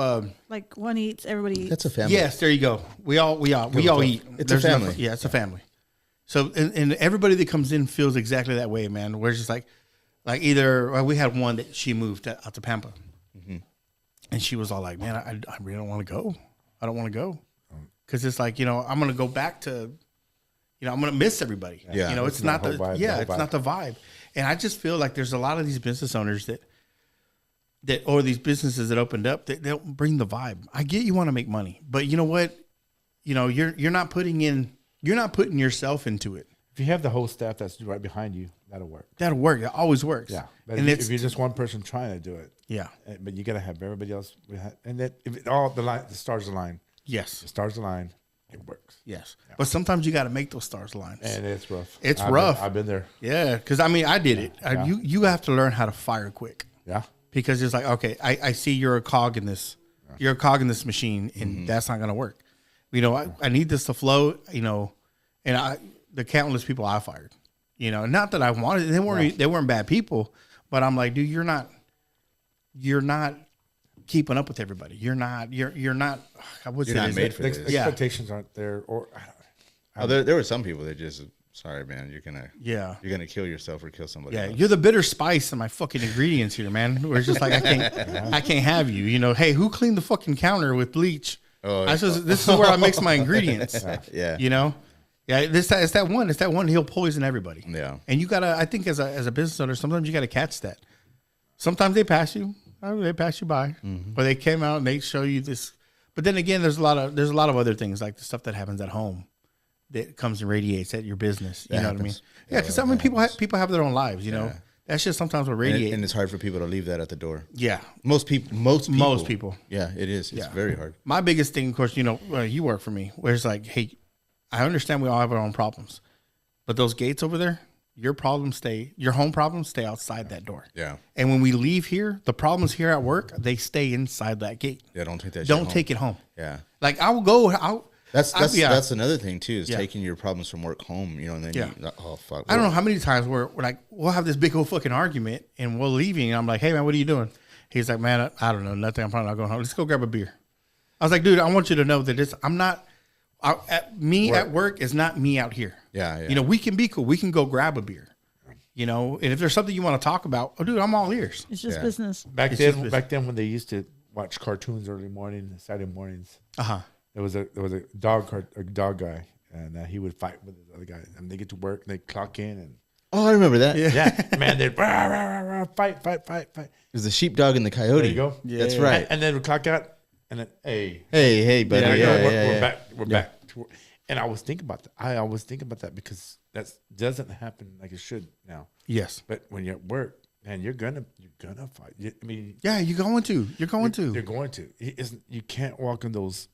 [SPEAKER 2] like one eats, everybody eats.
[SPEAKER 3] That's a family.
[SPEAKER 1] Yes, there you go. We all eat.
[SPEAKER 3] It's a family.
[SPEAKER 1] Yeah, it's a family. So and everybody that comes in feels exactly that way, man. We're just like either we had one that she moved out to Pampa. And she was all like, man, I really don't want to go. I don't want to go. Because it's like, I'm going to go back to, I'm going to miss everybody.
[SPEAKER 3] Yeah.
[SPEAKER 1] It's not the vibe. Yeah, it's not the vibe. And I just feel like there's a lot of these business owners that or these businesses that opened up, that they don't bring the vibe. I get you want to make money. But you know what? You're not putting yourself into it.
[SPEAKER 4] If you have the whole staff that's right behind you, that'll work.
[SPEAKER 1] That'll work. It always works.
[SPEAKER 4] Yeah. But if you're just one person trying to do it.
[SPEAKER 1] Yeah.
[SPEAKER 4] But you got to have everybody else. And that if the stars align.
[SPEAKER 1] Yes.
[SPEAKER 4] The stars align. It works.
[SPEAKER 1] Yes. Yeah. But sometimes you got to make those stars align.
[SPEAKER 4] And it's rough.
[SPEAKER 1] It's rough.
[SPEAKER 4] I've been there.
[SPEAKER 1] Yeah. Because, I did it. Yeah. You have to learn how to fire quick.
[SPEAKER 4] Yeah.
[SPEAKER 1] Because it's like, okay, I see you're a cog in this. Yeah. You're a cog in this machine, and that's not going to work. I need this to flow, and the countless people I fired, not that I wanted. They weren't bad people, but I'm like, dude, you're not keeping up with everybody. You're not. You're not
[SPEAKER 3] made for this.
[SPEAKER 4] The expectations aren't there. Or
[SPEAKER 3] there were some people that just, sorry, man, you're gonna kill yourself or kill somebody.
[SPEAKER 1] Yeah,
[SPEAKER 3] else.
[SPEAKER 1] you're the bitter spice in my fucking ingredients here, man. Where it's just like I can't have you. Hey, who cleaned the fucking counter with bleach? Oh, this is where I mix my ingredients.
[SPEAKER 3] Yeah.
[SPEAKER 1] Yeah, it's that one. It's that one. He'll poison everybody.
[SPEAKER 3] Yeah.
[SPEAKER 1] And you gotta. I think as a business owner, sometimes you gotta catch that. Sometimes they pass you. They pass you by, or they came out and they show you this. But then again, there's a lot of other things like the stuff that happens at home that comes and radiates at your business. You know what I mean? Yeah, because people have their own lives. That's just sometimes what radiates.
[SPEAKER 3] And it's hard for people to leave that at the door.
[SPEAKER 1] Yeah.
[SPEAKER 3] Most people. Yeah, it is. It's very hard.
[SPEAKER 1] My biggest thing, of course, you work for me, where it's like, hey, I understand we all have our own problems, but those gates over there, your home problems stay outside that door.
[SPEAKER 3] Yeah.
[SPEAKER 1] And when we leave here, the problems here at work, they stay inside that gate.
[SPEAKER 3] Yeah, don't take that.
[SPEAKER 1] Don't take it home.
[SPEAKER 3] Yeah.
[SPEAKER 1] Like I will go.
[SPEAKER 3] That's another thing too, is taking your problems from work home, and then oh fuck.
[SPEAKER 1] I don't know how many times we'll have this big old fucking argument and we'll leave, and I'm like, hey man, what are you doing? He's like, man, I don't know nothing. I'm probably not going home. Let's go grab a beer. I was like, dude, I want you to know that I'm not. At work is not me out here.
[SPEAKER 3] Yeah.
[SPEAKER 1] You know, we can be cool. We can go grab a beer. You know, and if there's something you want to talk about, oh, dude, I'm all ears.
[SPEAKER 2] It's just business.
[SPEAKER 4] Back then, when they used to watch cartoons early morning, Saturday mornings, there was a dog guy, and he would fight with the other guy. And they get to work, and they clock in, and
[SPEAKER 3] I remember that.
[SPEAKER 4] yeah, man, they'd fight.
[SPEAKER 3] It was the sheepdog and the coyote.
[SPEAKER 4] There you go.
[SPEAKER 3] Yeah, that's right.
[SPEAKER 4] And then we clock out, and then hey,
[SPEAKER 3] buddy.
[SPEAKER 4] We're back to work. And I was thinking about that. I always think about that because that doesn't happen like it should now.
[SPEAKER 1] Yes.
[SPEAKER 4] But when you're at work, man, you're gonna fight. I mean,
[SPEAKER 1] yeah, you're going to. You're going to.
[SPEAKER 4] You can't walk on those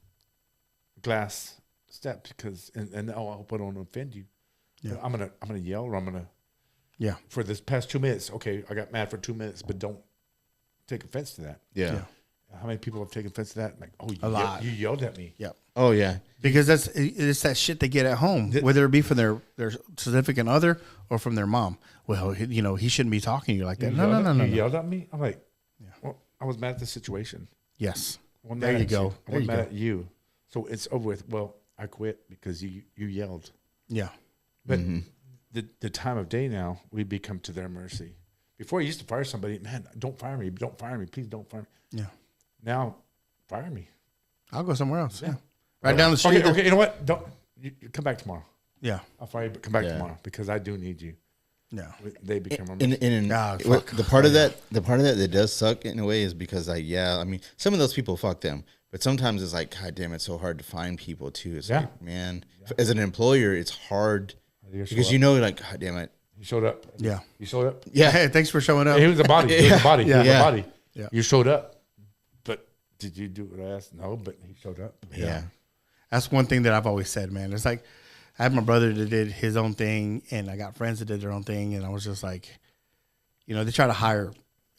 [SPEAKER 4] glass steps because, and I hope I don't offend you. Yeah. I'm gonna yell or I'm gonna.
[SPEAKER 1] Yeah.
[SPEAKER 4] For this past 2 minutes, okay, I got mad for 2 minutes, but don't take offense to that.
[SPEAKER 3] Yeah.
[SPEAKER 4] How many people have taken offense to that? Like, oh, you yelled at me.
[SPEAKER 1] Yeah.
[SPEAKER 3] Oh yeah.
[SPEAKER 1] Because it's that shit they get at home, whether it be from their significant other or from their mom. Well, you know, he shouldn't be talking to you like that. No.
[SPEAKER 4] You yelled at me? I'm like, well, I was mad at the situation.
[SPEAKER 1] Yes.
[SPEAKER 4] There you go. I was mad at you. So it's over with. Well, I quit because you yelled.
[SPEAKER 1] Yeah.
[SPEAKER 4] But the time of day now, we become to their mercy. Before you used to fire somebody, man, don't fire me. Don't fire me. Please don't fire me.
[SPEAKER 1] Yeah.
[SPEAKER 4] Now, fire me.
[SPEAKER 1] I'll go somewhere else. Yeah. Right down the street.
[SPEAKER 4] Okay, you know what? Don't you come back tomorrow.
[SPEAKER 1] Yeah.
[SPEAKER 4] I'll fire you, but come back tomorrow because I do need you.
[SPEAKER 1] No.
[SPEAKER 4] They become
[SPEAKER 3] the part of that does suck in a way is because I mean, some of those people, fuck them. But sometimes it's like, God damn, it's so hard to find people too. It's like, man, as an employer, it's hard because you know, like, God damn it.
[SPEAKER 4] He showed up.
[SPEAKER 1] Yeah.
[SPEAKER 4] You showed up?
[SPEAKER 1] Yeah. Hey, thanks for showing up.
[SPEAKER 4] He was a body. He was a body.
[SPEAKER 1] Yeah.
[SPEAKER 4] He was a body.
[SPEAKER 1] Yeah.
[SPEAKER 4] You showed up. But did you do what I asked? No, but he showed up.
[SPEAKER 3] Yeah.
[SPEAKER 1] That's one thing that I've always said, man. It's like I had my brother that did his own thing, and I got friends that did their own thing, and I was just like, you know, they try to hire.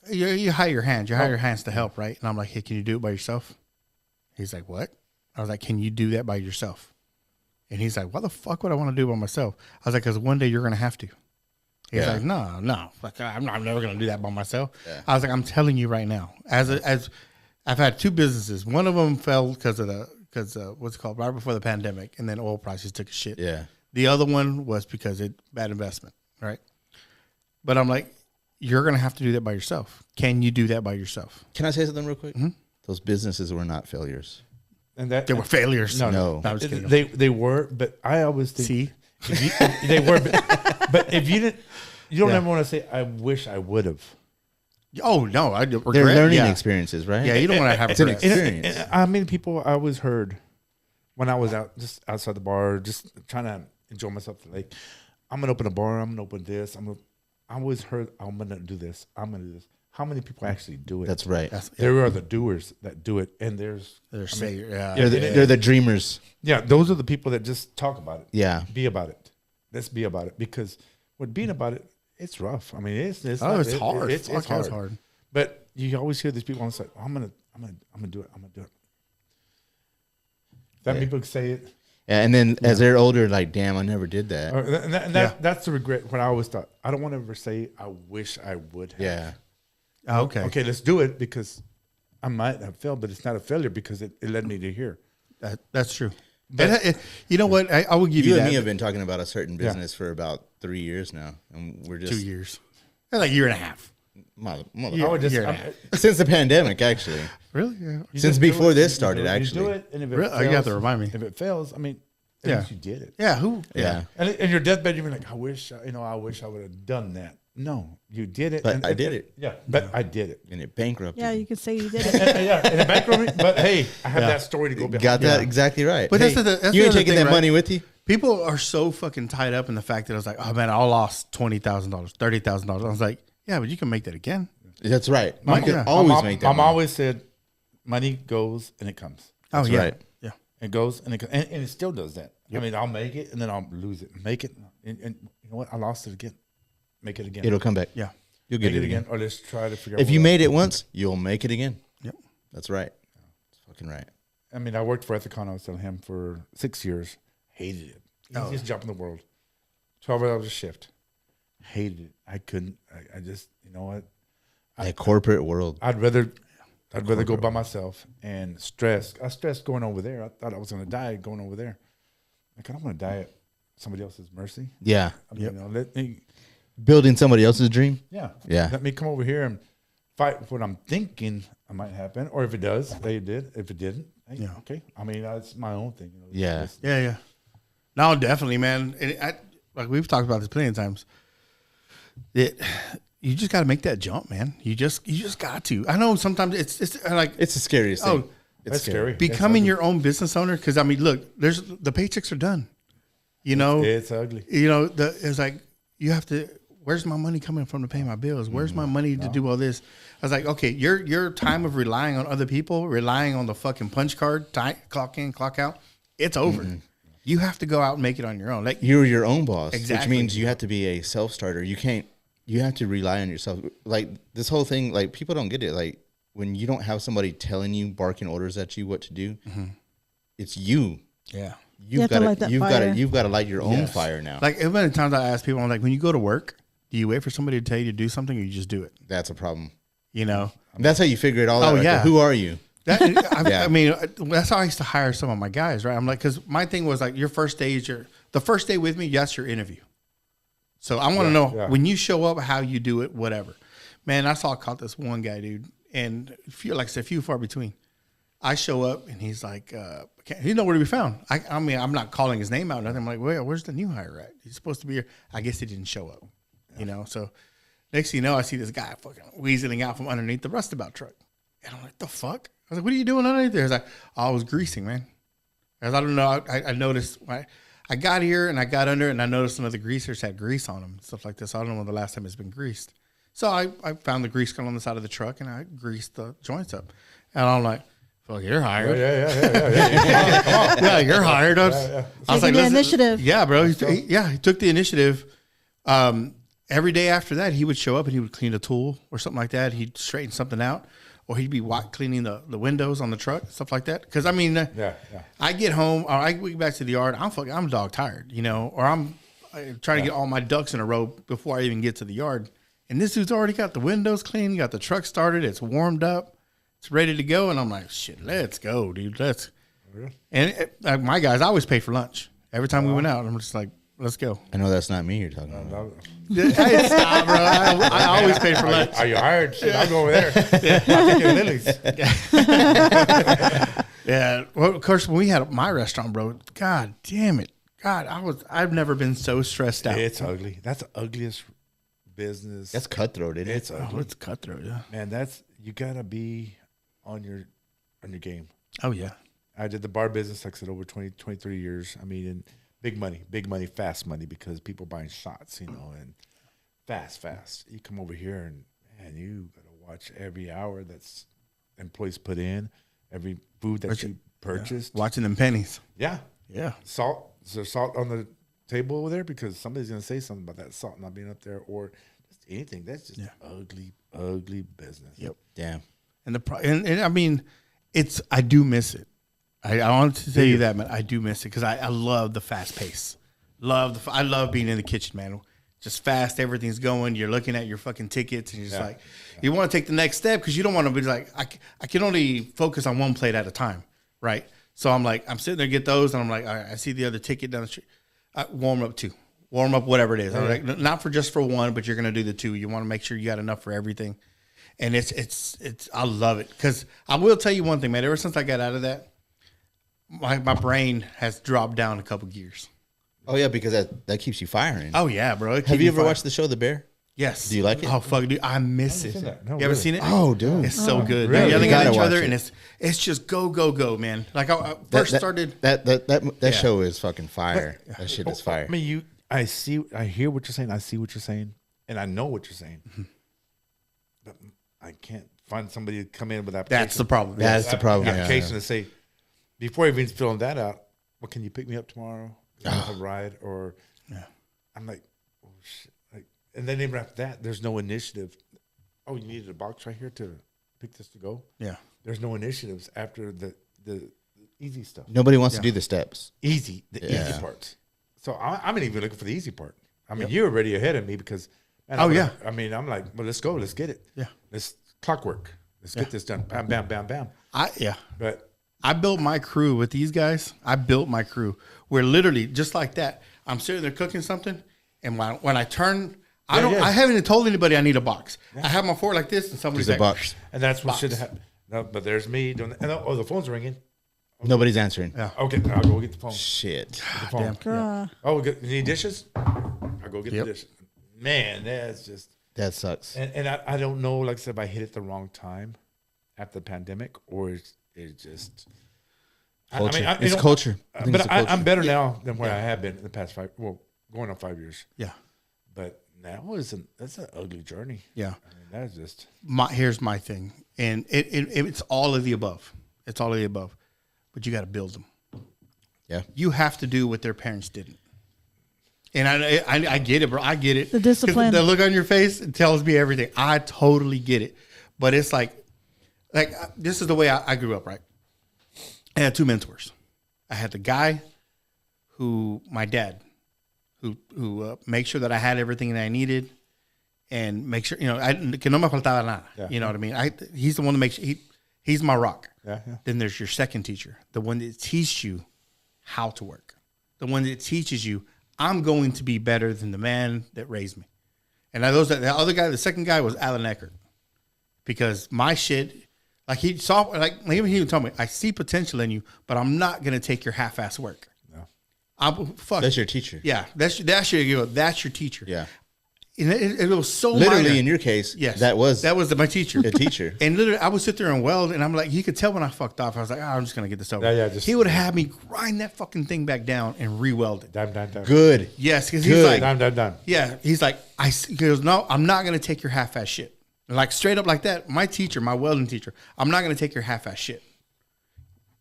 [SPEAKER 1] You hire your hands. You hire your hands to help, right? And I'm like, hey, can you do it by yourself? He's like, what? I was like, can you do that by yourself? And he's like, what the fuck would I want to do by myself? I was like, because one day you're going to have to. He's like, no. Like, I'm never going to do that by myself. Yeah. I was like, I'm telling you right now. As I've had two businesses. One of them fell because what's it called, right before the pandemic, and then oil prices took a shit.
[SPEAKER 3] Yeah.
[SPEAKER 1] The other one was because bad investment, right? But I'm like, you're going to have to do that by yourself. Can you do that by yourself?
[SPEAKER 3] Can I say something real quick? Mm-hmm. Those businesses were not failures.
[SPEAKER 4] And
[SPEAKER 1] they were failures.
[SPEAKER 3] No.
[SPEAKER 1] I was kidding.
[SPEAKER 4] They were, but I always think.
[SPEAKER 1] See?
[SPEAKER 4] They were, but if you didn't, you don't ever want to say, I wish I would have.
[SPEAKER 1] Oh, no. They're
[SPEAKER 3] learning experiences, right?
[SPEAKER 1] Yeah, you don't want to have
[SPEAKER 3] it's an experience.
[SPEAKER 4] And how many people I always heard when I was out, just outside the bar, just trying to enjoy myself. Like, I'm going to open a bar. I'm going to open this. I always heard, I'm going to do this. I'm going to do this. How many people actually do it?
[SPEAKER 3] That's right.
[SPEAKER 4] There are the doers that do it. And they're
[SPEAKER 3] the dreamers.
[SPEAKER 4] Yeah, those are the people that just talk about it.
[SPEAKER 3] Yeah.
[SPEAKER 4] Be about it. Let's be about it. Because with being about it, it's rough. I mean, it's
[SPEAKER 1] hard.
[SPEAKER 4] It's hard.
[SPEAKER 1] It's hard.
[SPEAKER 4] But you always hear these people on the side, I'm gonna do it. I'm gonna do it. That people say it.
[SPEAKER 3] Yeah, and then as they're older, like, damn, I never did that.
[SPEAKER 4] That's the regret. What I always thought, I don't want to ever say, I wish I would have.
[SPEAKER 3] Yeah.
[SPEAKER 1] Okay.
[SPEAKER 4] Okay, let's do it because I might have failed, but it's not a failure because it led me to here.
[SPEAKER 1] That's true. But you know what? I will give you
[SPEAKER 3] that.
[SPEAKER 1] You
[SPEAKER 3] and me have been talking about a certain business for about 3 years now, and we're just
[SPEAKER 1] 2 years, like a year and a half.
[SPEAKER 3] Since the pandemic, actually.
[SPEAKER 1] Really? Yeah.
[SPEAKER 3] Since before this started, actually.
[SPEAKER 4] You do it, and if it
[SPEAKER 1] fails, you have to remind me.
[SPEAKER 4] If it fails, I mean, at least you did it.
[SPEAKER 1] Yeah. Who?
[SPEAKER 3] Yeah.
[SPEAKER 4] And in your deathbed, you're like, I wish I would have done that. No, you did it.
[SPEAKER 3] But I did it.
[SPEAKER 4] Yeah, but I did it.
[SPEAKER 3] And it bankrupted.
[SPEAKER 2] Yeah, you could say you did it.
[SPEAKER 4] And it bankrupted. But hey, I have that story to go behind.
[SPEAKER 3] Got that exactly right.
[SPEAKER 1] But that's
[SPEAKER 3] you ain't taking that money with you.
[SPEAKER 1] People are so fucking tied up in the fact that I was like, oh man, I lost $20,000, $30,000. I was like, yeah, but you can make that again.
[SPEAKER 3] That's right.
[SPEAKER 1] You
[SPEAKER 3] can always make that.
[SPEAKER 4] Mom always said, money goes and it comes.
[SPEAKER 3] That's right.
[SPEAKER 1] Yeah.
[SPEAKER 4] It goes and it still does that. Yep. I mean, I'll make it and then I'll lose it. Make it. And you know what? I lost it again. Make it again.
[SPEAKER 3] It'll come back.
[SPEAKER 1] Yeah.
[SPEAKER 3] You'll get it again.
[SPEAKER 4] Or let's try to figure out.
[SPEAKER 3] If you made it once, you'll make it again.
[SPEAKER 1] Yep.
[SPEAKER 3] That's right. That's fucking right.
[SPEAKER 4] I mean, I worked for Ethicon. I was telling him for 6 years. Hated it. Easiest job in the world. 12 hours a shift. Hated it. I couldn't. I just, you know what?
[SPEAKER 3] That corporate world.
[SPEAKER 4] I'd rather go by myself and stress. I stressed going over there. I thought I was going to die going over there. Like, I don't want to die at somebody else's mercy.
[SPEAKER 3] Yeah.
[SPEAKER 4] I mean, let me
[SPEAKER 3] Building somebody else's dream.
[SPEAKER 4] Yeah.
[SPEAKER 3] Yeah.
[SPEAKER 4] Let me come over here and fight for what I'm thinking might happen. Or if it does, they did. If it didn't, hey, okay. I mean, that's my own thing.
[SPEAKER 3] Yeah.
[SPEAKER 1] Yeah. No, definitely, man. Like we've talked about this plenty of times. You just got to make that jump, man. You just got to. I know sometimes it's like
[SPEAKER 3] it's the scariest thing. Oh,
[SPEAKER 4] it's scary.
[SPEAKER 1] Becoming your own business owner, because I mean, look, there's the paychecks are done. You know,
[SPEAKER 4] it's ugly.
[SPEAKER 1] You know, it's like you have to. Where's my money coming from to pay my bills? Where's my money to do all this? I was like, okay, your time of relying on other people, relying on the fucking punch card, clock in, clock out, it's over. Mm-hmm. You have to go out and make it on your own. Like
[SPEAKER 3] you're your own boss,
[SPEAKER 1] exactly.
[SPEAKER 3] Which means you have to be a self-starter. You have to rely on yourself. Like this whole thing, like people don't get it. Like when you don't have somebody telling you, barking orders at you what to do, it's you.
[SPEAKER 1] Yeah.
[SPEAKER 3] You've got to light your own fire now.
[SPEAKER 1] Like how many times I ask people, I'm like, when you go to work, do you wait for somebody to tell you to do something, or you just do it?
[SPEAKER 3] That's a problem.
[SPEAKER 1] You know,
[SPEAKER 3] that's how you figure it all out.
[SPEAKER 1] Yeah.
[SPEAKER 3] Like, who are you?
[SPEAKER 1] I mean, that's how I used to hire some of my guys, right? I'm like, because my thing was like, your first day is the first day with me. That's your interview. So I want to know when you show up, how you do it, whatever. Man, I caught this one guy, dude, and like I said, few far between. I show up and he's like, he's nowhere to be found. I mean, I'm not calling his name out. Nothing. I'm like, where's the new hire at? He's supposed to be here. I guess he didn't show up. You know, so next thing you know, I see this guy fucking weaseling out from underneath the rustabout truck. And I'm like, the fuck? I was like, what are you doing underneath there? He's like, I was greasing, man. Because I don't know. I noticed, I got here and I got under it and I noticed some of the greasers had grease on them and stuff like this. I don't know when the last time it's been greased. So I found the grease gun on the side of the truck and I greased the joints up. And I'm like, fuck, you're hired. Yeah, you're hired. I was like,
[SPEAKER 2] the initiative.
[SPEAKER 1] Yeah, bro. He took the initiative. Every day after that, he would show up and he would clean a tool or something like that. He'd straighten something out, or he'd be cleaning the windows on the truck, stuff like that. Because I mean, I get home, or I get back to the yard. I'm dog tired, you know, or I'm trying to get all my ducks in a row before I even get to the yard. And this dude's already got the windows clean, got the truck started, it's warmed up, it's ready to go. And I'm like, shit, let's go, dude. And my guys, I always pay for lunch every time we went out. I'm just like, let's go.
[SPEAKER 3] I know that's not me you're talking about.
[SPEAKER 1] Hey, stop, bro. I always pay for lunch.
[SPEAKER 4] Are you hired? Shit, I'll go over there. I'll take your lilies.
[SPEAKER 1] Yeah. Well, of course, when we had my restaurant, bro, God damn it. God, I've never been so stressed out.
[SPEAKER 4] It's ugly. That's the ugliest business.
[SPEAKER 3] That's cutthroat, isn't it?
[SPEAKER 4] It's ugly.
[SPEAKER 1] It's cutthroat, yeah.
[SPEAKER 4] Man, you gotta be on your game.
[SPEAKER 1] Oh, yeah.
[SPEAKER 4] I did the bar business, like I said, over 23 years. I mean, and big money, fast money, because people buying shots, you know, and fast. You come over here and, man, you got to watch every hour that's employees put in, every food that you purchased.
[SPEAKER 1] Yeah. Watching them pennies.
[SPEAKER 4] Yeah.
[SPEAKER 1] Yeah.
[SPEAKER 4] Salt. Is there salt on the table over there? Because somebody's going to say something about that salt not being up there, or just anything. That's just ugly business.
[SPEAKER 1] Yep.
[SPEAKER 3] Damn.
[SPEAKER 1] And I mean, I do miss it. I want to tell you that, man. I do miss it because I love the fast pace. I love being in the kitchen, man. Just fast, everything's going. You're looking at your fucking tickets, and you're just like, you want to take the next step because you don't want to be like, I can only focus on one plate at a time, right? So I'm like, I'm sitting there, get those, and I'm like, all right, I see the other ticket down the street. Warm up two, warm up whatever it is. Right. Like, not for just for one, but you're gonna do the two. You want to make sure you got enough for everything, and it's I love it because I will tell you one thing, man. Ever since I got out of that, my brain has dropped down a couple gears.
[SPEAKER 3] Oh yeah, because that keeps you firing.
[SPEAKER 1] Oh yeah, bro.
[SPEAKER 3] Have you ever watched the show The Bear?
[SPEAKER 1] Yes.
[SPEAKER 3] Do you like it?
[SPEAKER 1] Oh fuck, dude, I miss it.
[SPEAKER 4] No,
[SPEAKER 1] you ever seen it?
[SPEAKER 3] Oh, dude,
[SPEAKER 1] it's so good.
[SPEAKER 4] Really?
[SPEAKER 1] They're yelling at each other,
[SPEAKER 3] it.
[SPEAKER 1] and it's just go, man. Like I first started.
[SPEAKER 3] That show is fucking fire. That shit is fire.
[SPEAKER 4] I mean, I hear what you're saying. I see what you're saying, and I know what you're saying. But I can't find somebody to come in with that.
[SPEAKER 1] That's the problem.
[SPEAKER 3] That's the problem.
[SPEAKER 4] Application to say, before even filling that out, well, can you pick me up tomorrow? A ride, or I'm like, oh shit. Like, and then even after that, there's no initiative. Oh, you needed a box right here to pick this to go.
[SPEAKER 1] Yeah.
[SPEAKER 4] There's no initiatives after the easy stuff.
[SPEAKER 3] Nobody wants to do the steps.
[SPEAKER 4] The easy parts. So I'm not even looking for the easy part. I mean, you're already ahead of me because And
[SPEAKER 1] Oh, yeah.
[SPEAKER 4] I mean, I'm like, well, let's go. Let's get it.
[SPEAKER 1] Yeah.
[SPEAKER 4] Let's clockwork. Let's get this done. Bam, bam, bam, bam. But
[SPEAKER 1] I built my crew with these guys. I built my crew where literally just like that, I'm sitting there cooking something, and when I turn, I haven't even told anybody I need a box. I have my fork like this, and somebody's like,
[SPEAKER 3] box.
[SPEAKER 4] and that's what should happen. No, but there's me doing that. And the phone's ringing.
[SPEAKER 3] Nobody's answering.
[SPEAKER 1] Yeah.
[SPEAKER 4] Okay, I'll go get the phone.
[SPEAKER 3] Shit.
[SPEAKER 4] The phone.
[SPEAKER 2] Yeah.
[SPEAKER 4] Oh, you need dishes? I'll go get the dishes. Man, that's just.
[SPEAKER 3] That sucks.
[SPEAKER 4] And I don't know, like I said, if I hit it the wrong time after the pandemic, or it's just.
[SPEAKER 3] Culture.
[SPEAKER 4] I mean,
[SPEAKER 3] it's culture.
[SPEAKER 4] But I'm better now than where I have been in the past going on 5 years.
[SPEAKER 1] yeah,
[SPEAKER 4] But now that's an ugly journey.
[SPEAKER 1] yeah.
[SPEAKER 4] I mean, that's just.
[SPEAKER 1] Here's my thing, and it's all of the above. It's all of the above, but you got to build them.
[SPEAKER 3] Yeah.
[SPEAKER 1] You have to do what their parents didn't. And I get it, bro. I get it.
[SPEAKER 2] The discipline.
[SPEAKER 1] The look on your face, it tells me everything. I totally get it. But it's like this is the way I grew up, right? I had two mentors. I had the guy my dad, who make sure that I had everything that I needed, and make sure, que no me faltaba nada.
[SPEAKER 4] Yeah.
[SPEAKER 1] You know what I mean? He's the one that makes he's my rock.
[SPEAKER 4] Yeah.
[SPEAKER 1] Then there's your second teacher, the one that teaches you how to work, the one that teaches you I'm going to be better than the man that raised me. And the other guy, the second guy was Alan Eckert, because my shit, like he saw, like even he would tell me, I see potential in you, but I'm not gonna take your half-ass work.
[SPEAKER 4] No,
[SPEAKER 3] That's your teacher.
[SPEAKER 1] Yeah, that's your teacher.
[SPEAKER 3] Yeah.
[SPEAKER 1] And it was so
[SPEAKER 3] Literally,
[SPEAKER 1] minor.
[SPEAKER 3] in your case,
[SPEAKER 1] Yes,
[SPEAKER 3] that was
[SPEAKER 1] my teacher.
[SPEAKER 3] a teacher.
[SPEAKER 1] And literally, I would sit there and weld, and I'm like, he could tell when I fucked off. I was like, I'm just gonna get this over.
[SPEAKER 4] Yeah,
[SPEAKER 1] he would have me grind that fucking thing back down and re-weld it.
[SPEAKER 4] done.
[SPEAKER 3] Good.
[SPEAKER 1] Yes, because he's like,
[SPEAKER 4] Done.
[SPEAKER 1] yeah, he's like, he goes, no, I'm not gonna take your half-ass shit. Like straight up like that. My teacher, my welding teacher, I'm not gonna take your half-ass shit.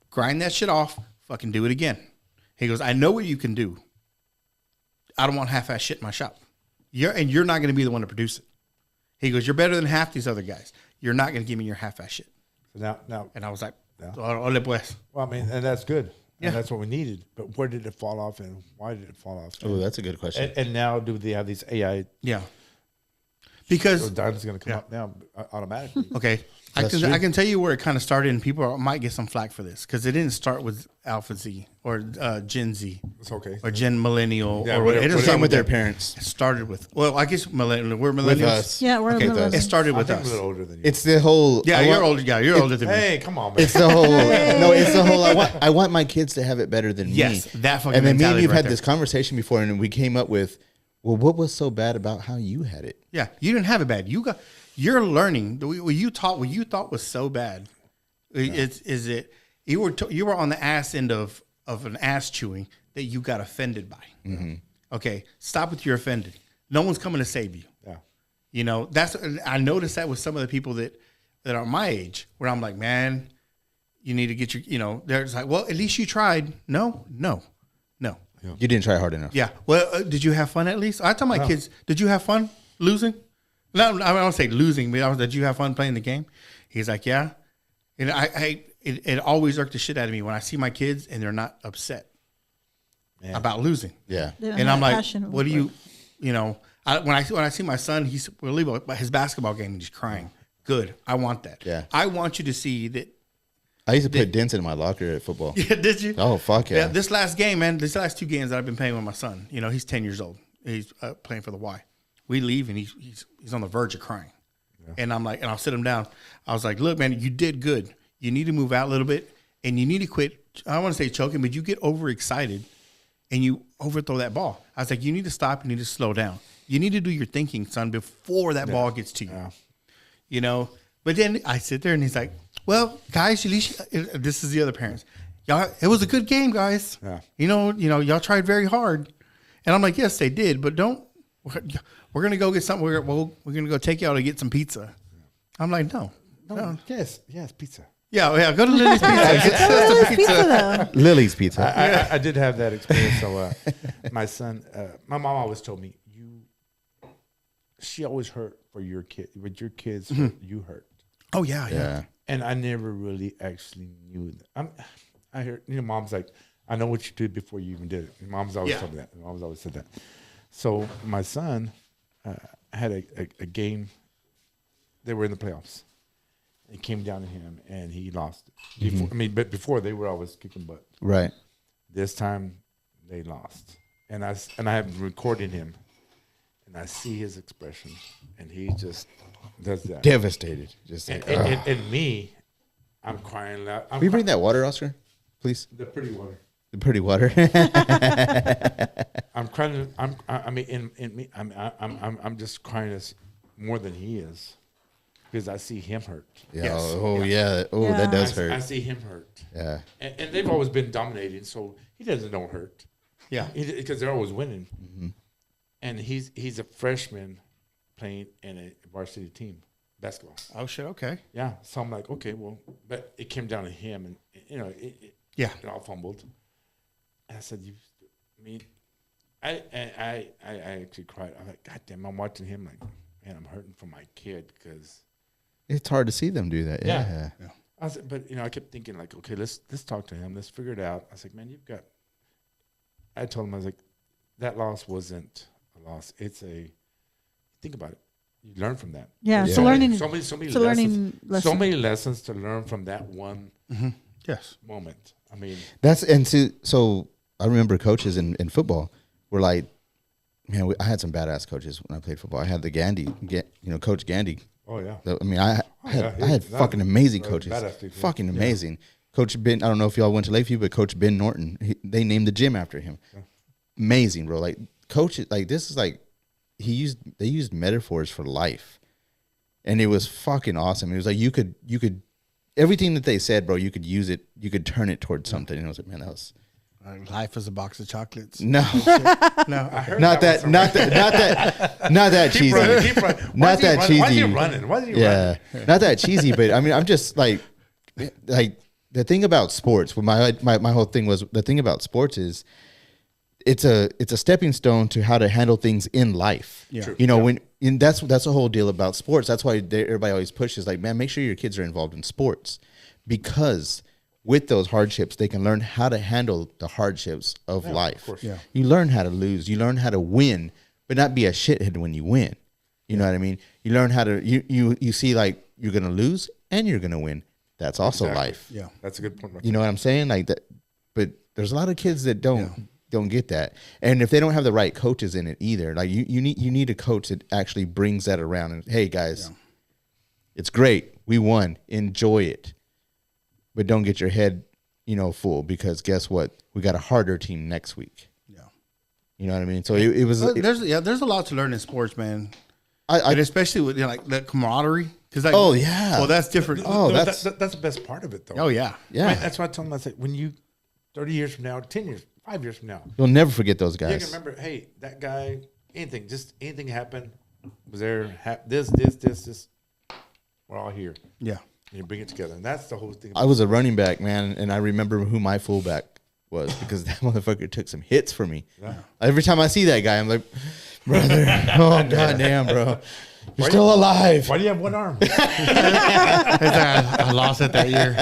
[SPEAKER 1] Grind that shit off. Fucking do it again. He goes, I know what you can do. I don't want half-ass shit in my shop. You're not going to be the one to produce it. He goes, you're better than half these other guys. You're not going to give me your half-ass shit.
[SPEAKER 4] So now,
[SPEAKER 1] And I was like, ole pues.
[SPEAKER 4] well, I mean, and that's good.
[SPEAKER 1] Yeah.
[SPEAKER 4] And that's what we needed. But where did it fall off, and why did it fall off?
[SPEAKER 3] Oh, that's a good question.
[SPEAKER 4] And now, do they have these AI?
[SPEAKER 1] Yeah. Because,
[SPEAKER 4] So dime's going to come up now automatically.
[SPEAKER 1] okay, I can tell you where it kind of started, and people might get some flack for this, because it didn't start with Alpha Z or Gen Z
[SPEAKER 4] It's okay.
[SPEAKER 1] or Gen Millennial.
[SPEAKER 4] Yeah,
[SPEAKER 1] or
[SPEAKER 4] whatever.
[SPEAKER 1] it doesn't
[SPEAKER 3] Same
[SPEAKER 1] start
[SPEAKER 3] with their
[SPEAKER 1] that.
[SPEAKER 3] parents.
[SPEAKER 1] It started with, well, I guess millennial. We're
[SPEAKER 3] With
[SPEAKER 1] millennials.
[SPEAKER 3] us.
[SPEAKER 2] Yeah, we're
[SPEAKER 3] okay,
[SPEAKER 2] millennials.
[SPEAKER 1] It started
[SPEAKER 4] I
[SPEAKER 1] with
[SPEAKER 4] think I'm a
[SPEAKER 1] us.
[SPEAKER 4] little older than you.
[SPEAKER 3] It's the whole.
[SPEAKER 1] Yeah, you're older. Yeah, you're older than me.
[SPEAKER 4] Hey, come on, man.
[SPEAKER 3] It's the whole. No, it's the whole. I want my kids to have it better than
[SPEAKER 1] Yes,
[SPEAKER 3] me.
[SPEAKER 1] that fucking
[SPEAKER 3] And then me and
[SPEAKER 1] mentality
[SPEAKER 3] you've
[SPEAKER 1] right
[SPEAKER 3] had
[SPEAKER 1] there.
[SPEAKER 3] this conversation before, and we came up with, well, what was so bad about how you had it?
[SPEAKER 1] Yeah, you didn't have it bad. You're learning. What you thought was so bad. Is it you were on the ass end of an ass chewing that you got offended by.
[SPEAKER 3] Mm-hmm.
[SPEAKER 1] Okay, stop with your offended. No one's coming to save you.
[SPEAKER 4] Yeah.
[SPEAKER 1] I noticed that with some of the people that are my age, where I'm like, man, you need to get your, they're just like, well, at least you tried. No.
[SPEAKER 3] You didn't try hard enough.
[SPEAKER 1] Yeah. Well, did you have fun at least? I tell my kids, did you have fun losing? No, I don't say losing, but did you have fun playing the game? He's like, yeah. And it always irked the shit out of me when I see my kids and they're not upset about losing.
[SPEAKER 3] Yeah.
[SPEAKER 1] And I'm like, what do you, when I see my son, we'll leave his basketball game and he's crying. Good. I want that.
[SPEAKER 3] Yeah.
[SPEAKER 1] I want you to see that.
[SPEAKER 3] I used to put dents in my locker at football.
[SPEAKER 1] Yeah, did you?
[SPEAKER 3] Oh, fuck yeah.
[SPEAKER 1] This last game, man, these last two games that I've been playing with my son, he's 10 years old. He's playing for the Y. We leave and he's on the verge of crying. Yeah. And I'm like, and I'll sit him down. I was like, look, man, you did good. You need to move out a little bit and you need to quit. I don't want to say choking, but you get overexcited and you overthrow that ball. I was like, you need to stop. You need to slow down. You need to do your thinking, son, before that ball gets to you. Yeah. But then I sit there and he's like, well, guys, at least this is the other parents. Y'all, it was a good game, guys.
[SPEAKER 4] Yeah.
[SPEAKER 1] Y'all tried very hard. And I'm like, yes, they did, but we're going to go get something. We're going to go take y'all to get some pizza. I'm like, no.
[SPEAKER 4] Yes, pizza.
[SPEAKER 1] Yeah, go to Lily's Pizza. Get some pizza.
[SPEAKER 3] Lily's Pizza.
[SPEAKER 4] I did have that experience. So my son, my mom always told me, she always hurt for your kid. With your kids, you hurt.
[SPEAKER 1] Oh, yeah.
[SPEAKER 4] And I never really actually knew that. I heard, mom's like, I know what you did before you even did it. Mom's always told me that. Mom's always said that. So my son I had a game. They were in the playoffs. It came down to him, and he lost. Before, but before they were always kicking butt.
[SPEAKER 3] Right.
[SPEAKER 4] This time, they lost, and I have recorded him, and I see his expression, and he just does that.
[SPEAKER 3] Devastated. Just like,
[SPEAKER 4] and me, I'm crying loud.
[SPEAKER 3] Will you bring that water, Oscar, please?
[SPEAKER 4] The pretty water.
[SPEAKER 3] The pretty water.
[SPEAKER 4] I'm crying. I'm just crying as more than he is. Because I see him hurt.
[SPEAKER 3] Yeah.
[SPEAKER 1] Yes.
[SPEAKER 3] Oh, yeah. Oh,
[SPEAKER 2] Yeah.
[SPEAKER 3] that does hurt.
[SPEAKER 4] I see him hurt.
[SPEAKER 3] Yeah.
[SPEAKER 4] And they've always been dominating, so he doesn't know hurt.
[SPEAKER 1] Yeah.
[SPEAKER 4] Because they're always winning. Mm-hmm. And he's a freshman playing in a varsity team, basketball.
[SPEAKER 1] Oh shit. Okay.
[SPEAKER 4] Yeah. So I'm like, okay, well, but it came down to him, and it all fumbled. And I said, I actually cried. I'm like, God damn, I'm watching him like, man, I'm hurting for my kid because.
[SPEAKER 3] It's hard to see them do that. Yeah.
[SPEAKER 4] I said, but I kept thinking like, okay, let's talk to him. Let's figure it out. I was like, man, I told him, I was like, that loss wasn't a loss. Think about it. You learn from that.
[SPEAKER 2] Yeah. So learning.
[SPEAKER 4] So many
[SPEAKER 2] learning
[SPEAKER 4] lessons. So many lessons to learn from that one
[SPEAKER 1] Yes.
[SPEAKER 4] moment. I mean,
[SPEAKER 3] so I remember coaches in football were like, man, I had some badass coaches when I played football. I had the Coach Gandy.
[SPEAKER 4] oh yeah.
[SPEAKER 3] I had fucking amazing coaches. Fucking amazing.
[SPEAKER 4] Yeah.
[SPEAKER 3] Coach Ben, I don't know if y'all went to Lakeview, but Coach Ben Norton, they named the gym after him. Yeah. Amazing, bro. Like coaches, like this is like they used metaphors for life, and it was fucking awesome. It was like you could everything that they said, bro. You could use it. You could turn it towards something. And I was like, man, that was.
[SPEAKER 1] Life is a box of chocolates.
[SPEAKER 3] No,
[SPEAKER 1] No,
[SPEAKER 4] I heard
[SPEAKER 3] not that cheesy.
[SPEAKER 4] Keep running.
[SPEAKER 3] Not that cheesy.
[SPEAKER 4] Why are you running?
[SPEAKER 3] Yeah, not that cheesy. But I mean, I'm just like the thing about sports. My whole thing was the thing about sports is it's a stepping stone to how to handle things in life.
[SPEAKER 1] Yeah.
[SPEAKER 3] True. That's the whole deal about sports. That's why everybody always pushes like, man, make sure your kids are involved in sports because. With those hardships, they can learn how to handle the hardships of life. Of course.
[SPEAKER 1] Yeah.
[SPEAKER 3] You learn how to lose. You learn how to win, but not be a shithead when you win. You know what I mean? You learn how to you see like you're gonna lose and you're gonna win. That's also life.
[SPEAKER 1] Yeah,
[SPEAKER 4] that's a good point.
[SPEAKER 3] You know what I'm saying? Like that. But there's a lot of kids that don't get that, and if they don't have the right coaches in it either, like you need a coach that actually brings that around. And hey, guys, it's great. We won. Enjoy it. But don't get your head, full because guess what? We got a harder team next week. Yeah, you know what I mean. So it was.
[SPEAKER 1] There's a lot to learn in sports, man.
[SPEAKER 3] And
[SPEAKER 1] especially with like that camaraderie. Because well, that's different.
[SPEAKER 4] Oh, that's the best part of it, though.
[SPEAKER 1] Oh yeah.
[SPEAKER 4] That's why I told him. I said, when you 30 years from now, 10 years, 5 years from now,
[SPEAKER 3] you'll never forget those guys.
[SPEAKER 4] You can remember, hey, that guy. Anything happened. Was there this? We're all here.
[SPEAKER 1] Yeah.
[SPEAKER 4] And you bring it together, and that's the whole thing.
[SPEAKER 3] I was a running back, man, and I remember who my fullback was because that motherfucker took some hits for me. Yeah. Every time I see that guy, I'm like, brother, oh goddamn, bro, you're still alive.
[SPEAKER 4] Why do you have one arm?
[SPEAKER 1] I lost it that year.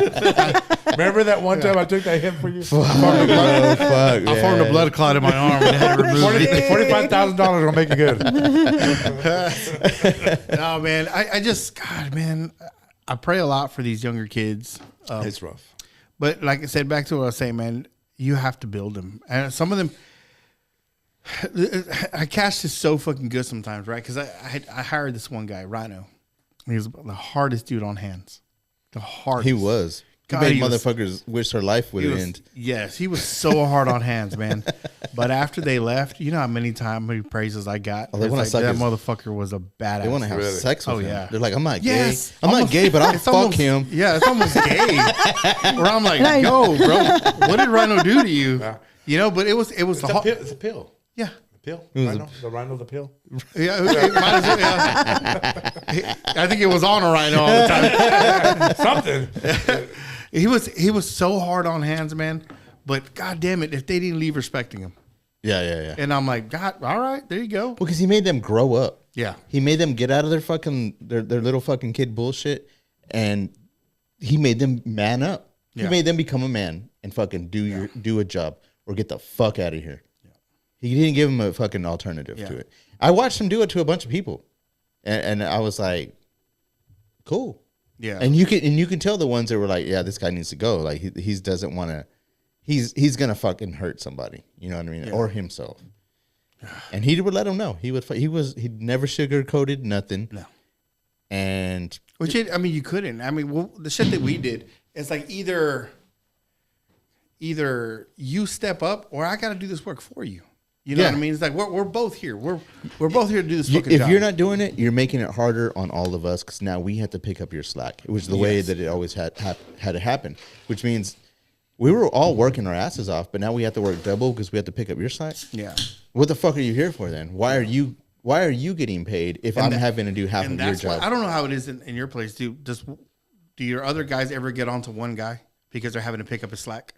[SPEAKER 4] Remember that one time I took that hit for you?
[SPEAKER 3] Fuck,
[SPEAKER 1] I formed a blood clot in my arm and had to remove it.
[SPEAKER 4] $45,000 will make it good.
[SPEAKER 1] No, man, I just, God, man, I pray a lot for these younger kids.
[SPEAKER 4] It's rough.
[SPEAKER 1] But like I said, back to what I was saying, man, you have to build them. And some of them, Cash is so fucking good sometimes, right? Because I hired this one guy, Rhino. He was the hardest dude on hands. The hardest.
[SPEAKER 3] He was. He made motherfuckers wish their life would end.
[SPEAKER 1] Yes, he was so hard on hands, man. But after they left, you know how many praises I got?
[SPEAKER 3] Oh, they want to suck
[SPEAKER 1] that motherfucker was a badass.
[SPEAKER 3] They want to have sex with him.
[SPEAKER 1] Yeah.
[SPEAKER 3] They're like, I'm not gay. I'm not gay, but I'll fuck him.
[SPEAKER 1] Yeah, it's almost gay. Where I'm like, yo, bro, what did Rhino do to you? Yeah. But it was
[SPEAKER 4] it's a pill.
[SPEAKER 1] Yeah.
[SPEAKER 4] Pill? Rhino? The Rhino the pill?
[SPEAKER 1] Yeah, I think it was on a Rhino all the time.
[SPEAKER 4] Something.
[SPEAKER 1] He was so hard on hands, man. But God damn it, if they didn't leave respecting him.
[SPEAKER 3] Yeah.
[SPEAKER 1] And I'm like, God, all right, there you go.
[SPEAKER 3] Well, because he made them grow up.
[SPEAKER 1] Yeah.
[SPEAKER 3] He made them get out of their little fucking kid bullshit, and he made them man up. He made them become a man and fucking do a job or get the fuck out of here. Yeah. He didn't give him a fucking alternative to it. I watched him do it to a bunch of people. And I was like, cool.
[SPEAKER 1] Yeah.
[SPEAKER 3] And you can tell the ones that were like, yeah, this guy needs to go. Like he doesn't want to. He's gonna fucking hurt somebody. You know what I mean, or himself. And he would let him know. He never sugarcoated nothing.
[SPEAKER 1] No.
[SPEAKER 3] And
[SPEAKER 1] which you couldn't. I mean, well, the shit that we did, it's like either you step up or I got to do this work for you. You know what I mean? It's like we're both here. We're both here to do this fucking job.
[SPEAKER 3] If you're not doing it, you're making it harder on all of us because now we have to pick up your slack. It was the way that it always had to happen, which means we were all working our asses off, but now we have to work double because we have to pick up your slack.
[SPEAKER 1] Yeah.
[SPEAKER 3] What the fuck are you here for then? Why are you getting paid if I'm having to do half of your job?
[SPEAKER 1] I don't know how it is in your place. Do your other guys ever get onto one guy because they're having to pick up his slack?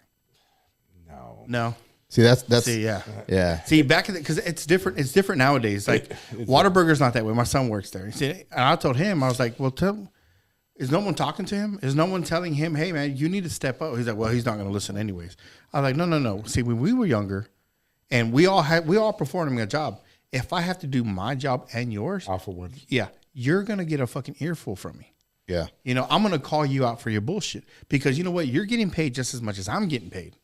[SPEAKER 1] No.
[SPEAKER 3] See, that's
[SPEAKER 1] yeah. See, back in because it's different. It's different nowadays. Like Whataburger's not that way. My son works there. See, and I told him, I was like, well, is no one talking to him? Is no one telling him, hey man, you need to step up? He's like, well, he's not going to listen anyways. I was like, no. See, when we were younger, and we all performing a job. If I have to do my job and yours,
[SPEAKER 4] all for one.
[SPEAKER 1] Yeah, you're gonna get a fucking earful from me.
[SPEAKER 3] Yeah.
[SPEAKER 1] You know, I'm gonna call you out for your bullshit because you know what? You're getting paid just as much as I'm getting paid,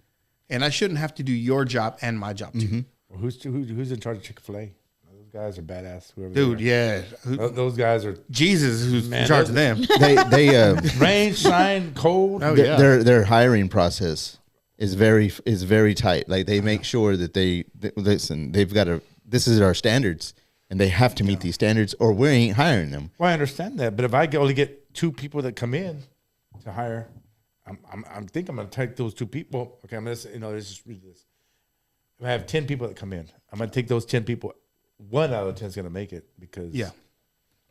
[SPEAKER 1] and I shouldn't have to do your job and my job too.
[SPEAKER 3] Mm-hmm.
[SPEAKER 4] Well, who's in charge of Chick-fil-A? Those guys are badass.
[SPEAKER 1] Dude, yeah.
[SPEAKER 4] Those guys are
[SPEAKER 1] Jesus who's in charge of them.
[SPEAKER 3] They
[SPEAKER 4] rain, shine, cold.
[SPEAKER 1] Oh, yeah.
[SPEAKER 3] Their hiring process is very tight. Like they make sure that they listen. They've got to. This is our standards, and they have to meet these standards, or we ain't hiring them.
[SPEAKER 4] Well, I understand that, but if I only get 2 people that come in to hire, I'm think I'm going to take those 2 people. Okay, I'm going to let's just read this. If I have 10 people that come in, I'm going to take those 10 people. 1 out of 10 is going to make it because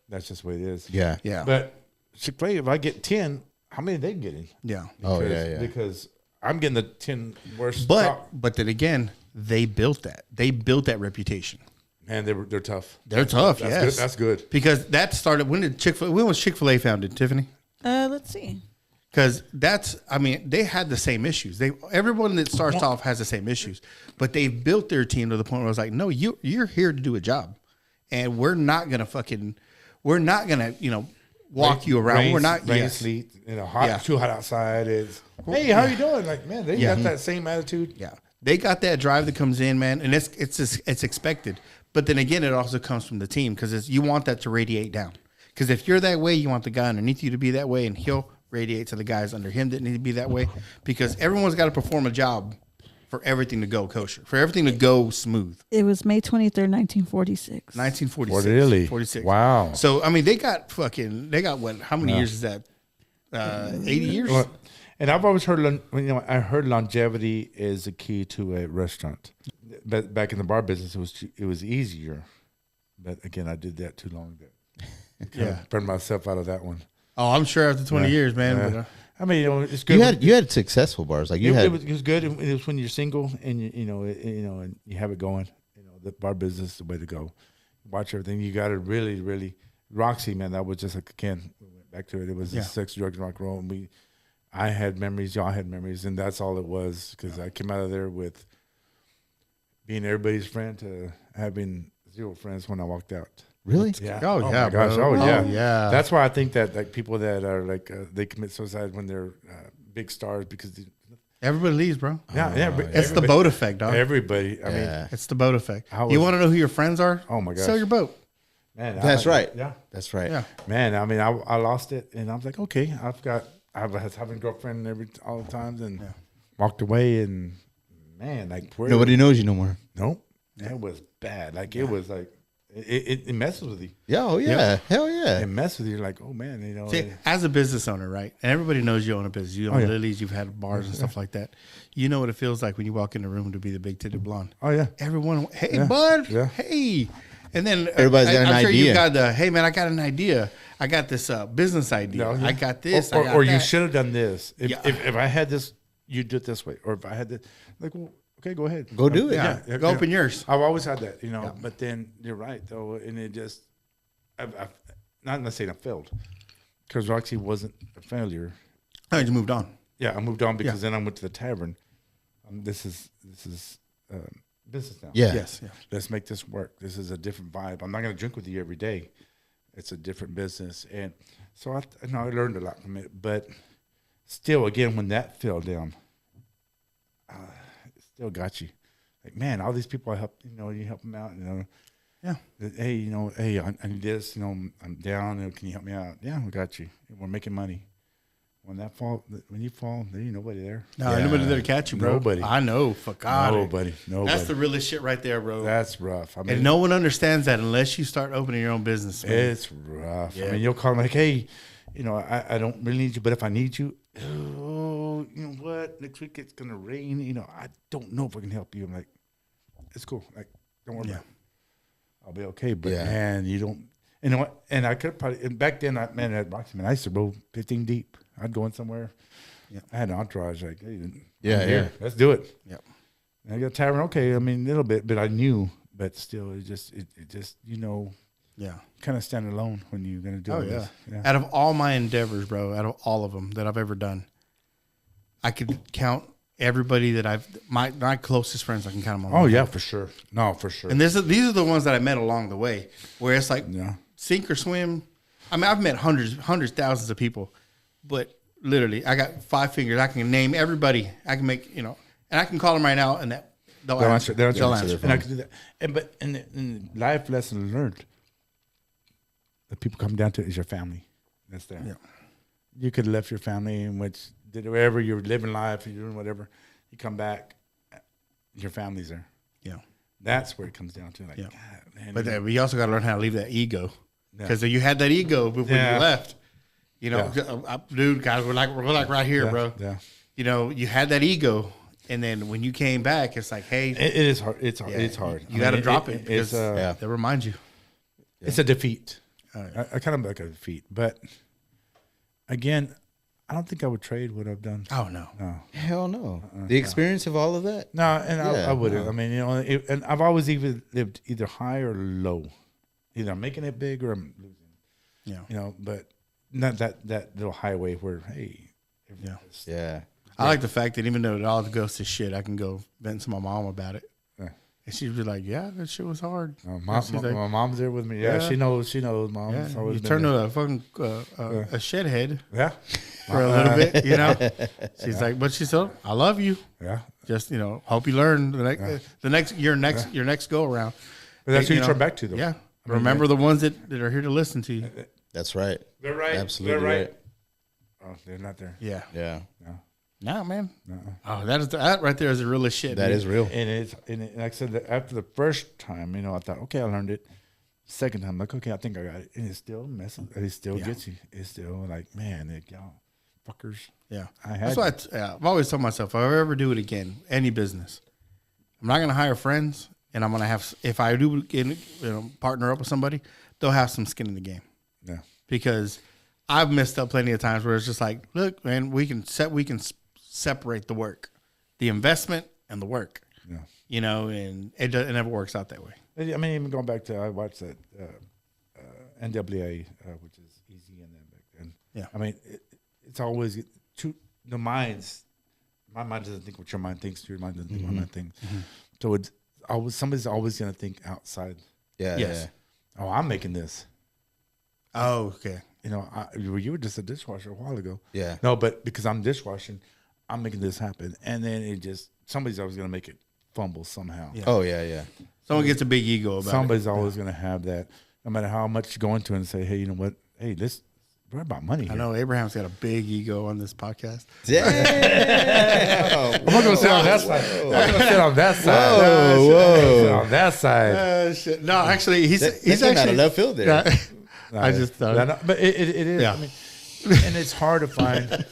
[SPEAKER 4] that's just the way it is.
[SPEAKER 3] Yeah.
[SPEAKER 4] But Chick-fil-A, if I get 10, how many are they getting?
[SPEAKER 1] Yeah.
[SPEAKER 4] Because I'm getting the 10 worst.
[SPEAKER 1] But then again, they built that. They built that reputation.
[SPEAKER 4] Man, they're tough.
[SPEAKER 1] They're tough.
[SPEAKER 4] That's
[SPEAKER 1] yes,
[SPEAKER 4] good. That's good.
[SPEAKER 1] Because that started when was Chick-fil-A founded, Tiffany?
[SPEAKER 2] Let's see.
[SPEAKER 1] Because they had the same issues. Everyone that starts off has the same issues, but they built their team to the point where I was like, no, you're here to do a job, and we're not gonna walk you around. We're not
[SPEAKER 4] sleet, too hot outside. Hey, how are you doing? Like, man, they got that same attitude.
[SPEAKER 1] Yeah, they got that drive that comes in, man, and it's expected. But then again, it also comes from the team because you want that to radiate down. Because if you're that way, you want the guy underneath you to be that way, and he'll radiate to the guys under him that need to be that way. Because everyone's got to perform a job for everything to go kosher, for everything to go smooth.
[SPEAKER 2] It was May 23rd, 1946.
[SPEAKER 1] 1946.
[SPEAKER 4] Really?
[SPEAKER 1] 46.
[SPEAKER 4] Wow.
[SPEAKER 1] So, they got what? How many years is that? 80 years?
[SPEAKER 4] Well, and I've always heard, I heard longevity is the key to a restaurant. But back in the bar business, it was easier. But again, I did that too long. Burned myself out of that one.
[SPEAKER 1] Oh, I'm sure after 20 years, man.
[SPEAKER 4] Yeah. But, it's good.
[SPEAKER 3] You had successful bars, like you had.
[SPEAKER 4] It was good. It was when you're single and and you have it going. The bar business is the way to go. Watch everything. You got to really, really. Roxy, man, that was just like, again, we went back to it. It was sex, drugs, rock and roll. And I had memories. Y'all had memories, and that's all it was. Because I came out of there with being everybody's friend to having 0 friends when I walked out.
[SPEAKER 3] Really?
[SPEAKER 4] Yeah.
[SPEAKER 1] Oh, yeah,
[SPEAKER 4] my gosh.
[SPEAKER 1] bro.
[SPEAKER 4] Oh, yeah.
[SPEAKER 1] Yeah.
[SPEAKER 4] That's why I think that like people that are like they commit suicide when they're big stars because
[SPEAKER 1] everybody leaves, bro.
[SPEAKER 4] It's
[SPEAKER 1] the boat effect, dog.
[SPEAKER 4] Everybody. I mean,
[SPEAKER 1] it's the boat effect. You want to know who your friends are?
[SPEAKER 4] Oh my gosh.
[SPEAKER 1] Sell your boat.
[SPEAKER 4] Man,
[SPEAKER 3] that's right.
[SPEAKER 4] Yeah,
[SPEAKER 3] that's right.
[SPEAKER 1] Yeah,
[SPEAKER 4] man. I mean, I lost it, and I was like, okay, I was having a girlfriend all the times, and walked away, and man, like
[SPEAKER 3] nobody knows you no more.
[SPEAKER 4] Nope. It was bad. Like it was like. It messes with you.
[SPEAKER 3] Yeah, oh yeah, hell yeah.
[SPEAKER 4] It messes with you. You're like, oh man,
[SPEAKER 1] See, as a business owner, right? And everybody knows you own a business. You own Lily's. You've had bars and stuff like that. You know what it feels like when you walk in the room to be the big-titted blonde.
[SPEAKER 4] Oh yeah.
[SPEAKER 1] Everyone, hey bud, hey, and then
[SPEAKER 3] everybody's got an idea.
[SPEAKER 1] Sure you got the hey man, I got an idea. I got this business idea. I got this.
[SPEAKER 4] Or you should have done this. If I had this, you'd do it this way. Or if I had this, like, well, okay, go ahead.
[SPEAKER 3] Go do it.
[SPEAKER 1] Yeah. Go open yours.
[SPEAKER 4] I've always had that, But then you're right, though. And it just, I've not saying I failed. Because Roxy wasn't a failure.
[SPEAKER 1] I just moved on.
[SPEAKER 4] Yeah, I moved on because then I went to the tavern. This is business now.
[SPEAKER 3] Yeah.
[SPEAKER 1] Yes. Yeah.
[SPEAKER 4] Let's make this work. This is a different vibe. I'm not going to drink with you every day. It's a different business, and so I learned a lot from it. But still, again, when that fell down, it still got you. Like, man, all these people I help, you help them out,
[SPEAKER 1] Yeah.
[SPEAKER 4] Hey, I need this, I'm down. Can you help me out? Yeah, we got you. We're making money. When you fall, there ain't nobody there.
[SPEAKER 1] No, nobody there to catch you, bro.
[SPEAKER 4] Nobody.
[SPEAKER 1] I know. For God.
[SPEAKER 4] Nobody.
[SPEAKER 1] That's the realest shit right there, bro.
[SPEAKER 4] That's rough. I mean,
[SPEAKER 1] And no one understands that unless you start opening your own business. Man.
[SPEAKER 4] it's rough. Yeah. I mean, you'll call them like, hey, I don't really need you, but if I need you, oh, you know what? Next week it's gonna rain. I don't know if I can help you. I'm like, it's cool. Like, don't worry about it. I'll be okay. But man, you don't. You know what? And I could probably. And back then, at boxing, I used to roll 15 deep. I'd go in somewhere. Yeah. I had an entourage like, hey, here, let's do it.
[SPEAKER 1] Yeah.
[SPEAKER 4] And I got tavern. Okay, I mean, a little bit, but I knew. But still, it just
[SPEAKER 1] Yeah.
[SPEAKER 4] kind of stand alone when you're gonna do it. Yeah.
[SPEAKER 1] Out of all my endeavors, bro, out of all of them that I've ever done, I could count everybody that my closest friends. I can count them on.
[SPEAKER 4] Oh yeah, for sure. No, for sure.
[SPEAKER 1] And these are the ones that I met along the way, where it's like sink or swim. I mean, I've met hundreds, thousands of people, but literally, I got 5 fingers. I can name everybody. I can make and I can call them right now, and they'll answer. They'll answer.
[SPEAKER 4] And I can do that. But in the life lesson learned, the people come down to is your family. That's there. Yeah. You could have left your family in which did wherever you're living life, you're doing whatever. You come back, your family's there. Yeah. That's where it comes down to. Like, God, man.
[SPEAKER 1] But we also got to learn how to leave that ego, because you had that ego before you left. Dude, guys, we're like right here, bro.
[SPEAKER 4] Yeah.
[SPEAKER 1] You had that ego, and then when you came back, it's like, hey,
[SPEAKER 4] it is hard. It's hard.
[SPEAKER 1] You got to drop it because that reminds you.
[SPEAKER 4] It's a defeat. I kind of like a defeat, but again, I don't think I would trade what I've done.
[SPEAKER 1] Oh no,
[SPEAKER 3] hell no. The experience of all of that.
[SPEAKER 4] No, and I wouldn't. I mean, and I've always lived either high or low. Either I'm making it big or I'm losing. Yeah, but not that little highway where
[SPEAKER 1] I like the fact that even though it all goes to shit, I can go vent to my mom about it. And she'd be like, "Yeah, that shit was hard."
[SPEAKER 4] My mom's there with me. Yeah, she knows. Mom.
[SPEAKER 1] Yeah. You turned to a fucking a shithead.
[SPEAKER 4] Yeah,
[SPEAKER 1] for a little bit. She's like, but she said, "I love you."
[SPEAKER 4] Yeah,
[SPEAKER 1] just hope you learn your next go around.
[SPEAKER 4] But that's who you turn back to, though.
[SPEAKER 1] Yeah, remember the ones that are here to listen to you.
[SPEAKER 3] That's right.
[SPEAKER 4] They're right.
[SPEAKER 3] Absolutely right.
[SPEAKER 4] Oh, they're not there.
[SPEAKER 1] Yeah.
[SPEAKER 4] No.
[SPEAKER 1] No, man. Oh, that right there is the realest shit.
[SPEAKER 3] That is real.
[SPEAKER 4] And like I said, after the first time, I thought, okay, I learned it. Second time, like, okay, I think I got it. And it still messes. It still gets you. It's still like, man, y'all fuckers.
[SPEAKER 1] Yeah.
[SPEAKER 4] That's
[SPEAKER 1] why I've always told myself, if I ever do it again, any business, I'm not going to hire friends, and I'm going to have, if I do partner up with somebody, they'll have some skin in the game.
[SPEAKER 4] Yeah.
[SPEAKER 1] Because I've messed up plenty of times where it's just like, look, man, we can separate the work, the investment and the work. Yeah. And it never works out that way.
[SPEAKER 4] I mean, even going back to, I watched that NWA, which is easy and then back then.
[SPEAKER 1] Yeah.
[SPEAKER 4] I mean, it's always the minds. My mind doesn't think what your mind thinks. Your mind doesn't think what my mind thinks. Mm-hmm. So it's always, somebody's always going to think outside.
[SPEAKER 3] Yeah.
[SPEAKER 1] Yes.
[SPEAKER 4] Yeah. Oh, I'm making this.
[SPEAKER 1] Oh, okay.
[SPEAKER 4] You were just a dishwasher a while ago.
[SPEAKER 3] Yeah.
[SPEAKER 4] No, but because I'm dishwashing, I'm making this happen. And then somebody's always going to make it fumble somehow.
[SPEAKER 3] Yeah. Oh, yeah.
[SPEAKER 1] Someone gets a big ego about
[SPEAKER 4] somebody's always going to have that, no matter how much you go into it and say, hey, you know what? Hey, we're about money here.
[SPEAKER 1] I know Abraham's got a big ego on this podcast.
[SPEAKER 3] Damn.
[SPEAKER 4] I'm not going to sit on that side. I'm going to sit on that side.
[SPEAKER 3] Whoa.
[SPEAKER 4] On that side.
[SPEAKER 1] Shit. No, actually, he's
[SPEAKER 3] actually out of left field there.
[SPEAKER 1] I just thought.
[SPEAKER 4] But it is.
[SPEAKER 1] Yeah.
[SPEAKER 4] I mean, and it's hard to find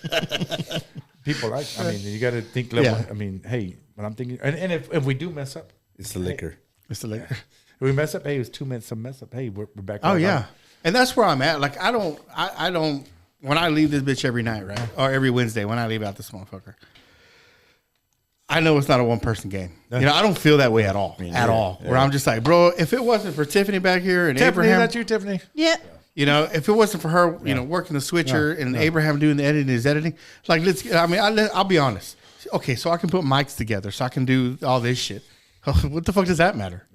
[SPEAKER 4] people like. I mean, you got to think level.
[SPEAKER 1] Yeah.
[SPEAKER 4] I mean, hey, when I'm thinking, and if we do mess up,
[SPEAKER 3] it's the liquor.
[SPEAKER 1] It's the liquor.
[SPEAKER 4] If we mess up, hey, it was 2 minutes of mess up. Hey, we're back.
[SPEAKER 1] Oh yeah, and that's where I'm at. Like I don't. When I leave this bitch every night, right, or every Wednesday, when I leave out this motherfucker, I know it's not a one person game. I don't feel that way at all. Where I'm just like, bro, if it wasn't for Tiffany back here and Abraham,
[SPEAKER 4] is that you, Tiffany?
[SPEAKER 2] Yeah.
[SPEAKER 1] If it wasn't for her, working the switcher and Abraham doing the editing, his editing, like I'll be honest. Okay, so I can put mics together, so I can do all this shit. What the fuck does that matter?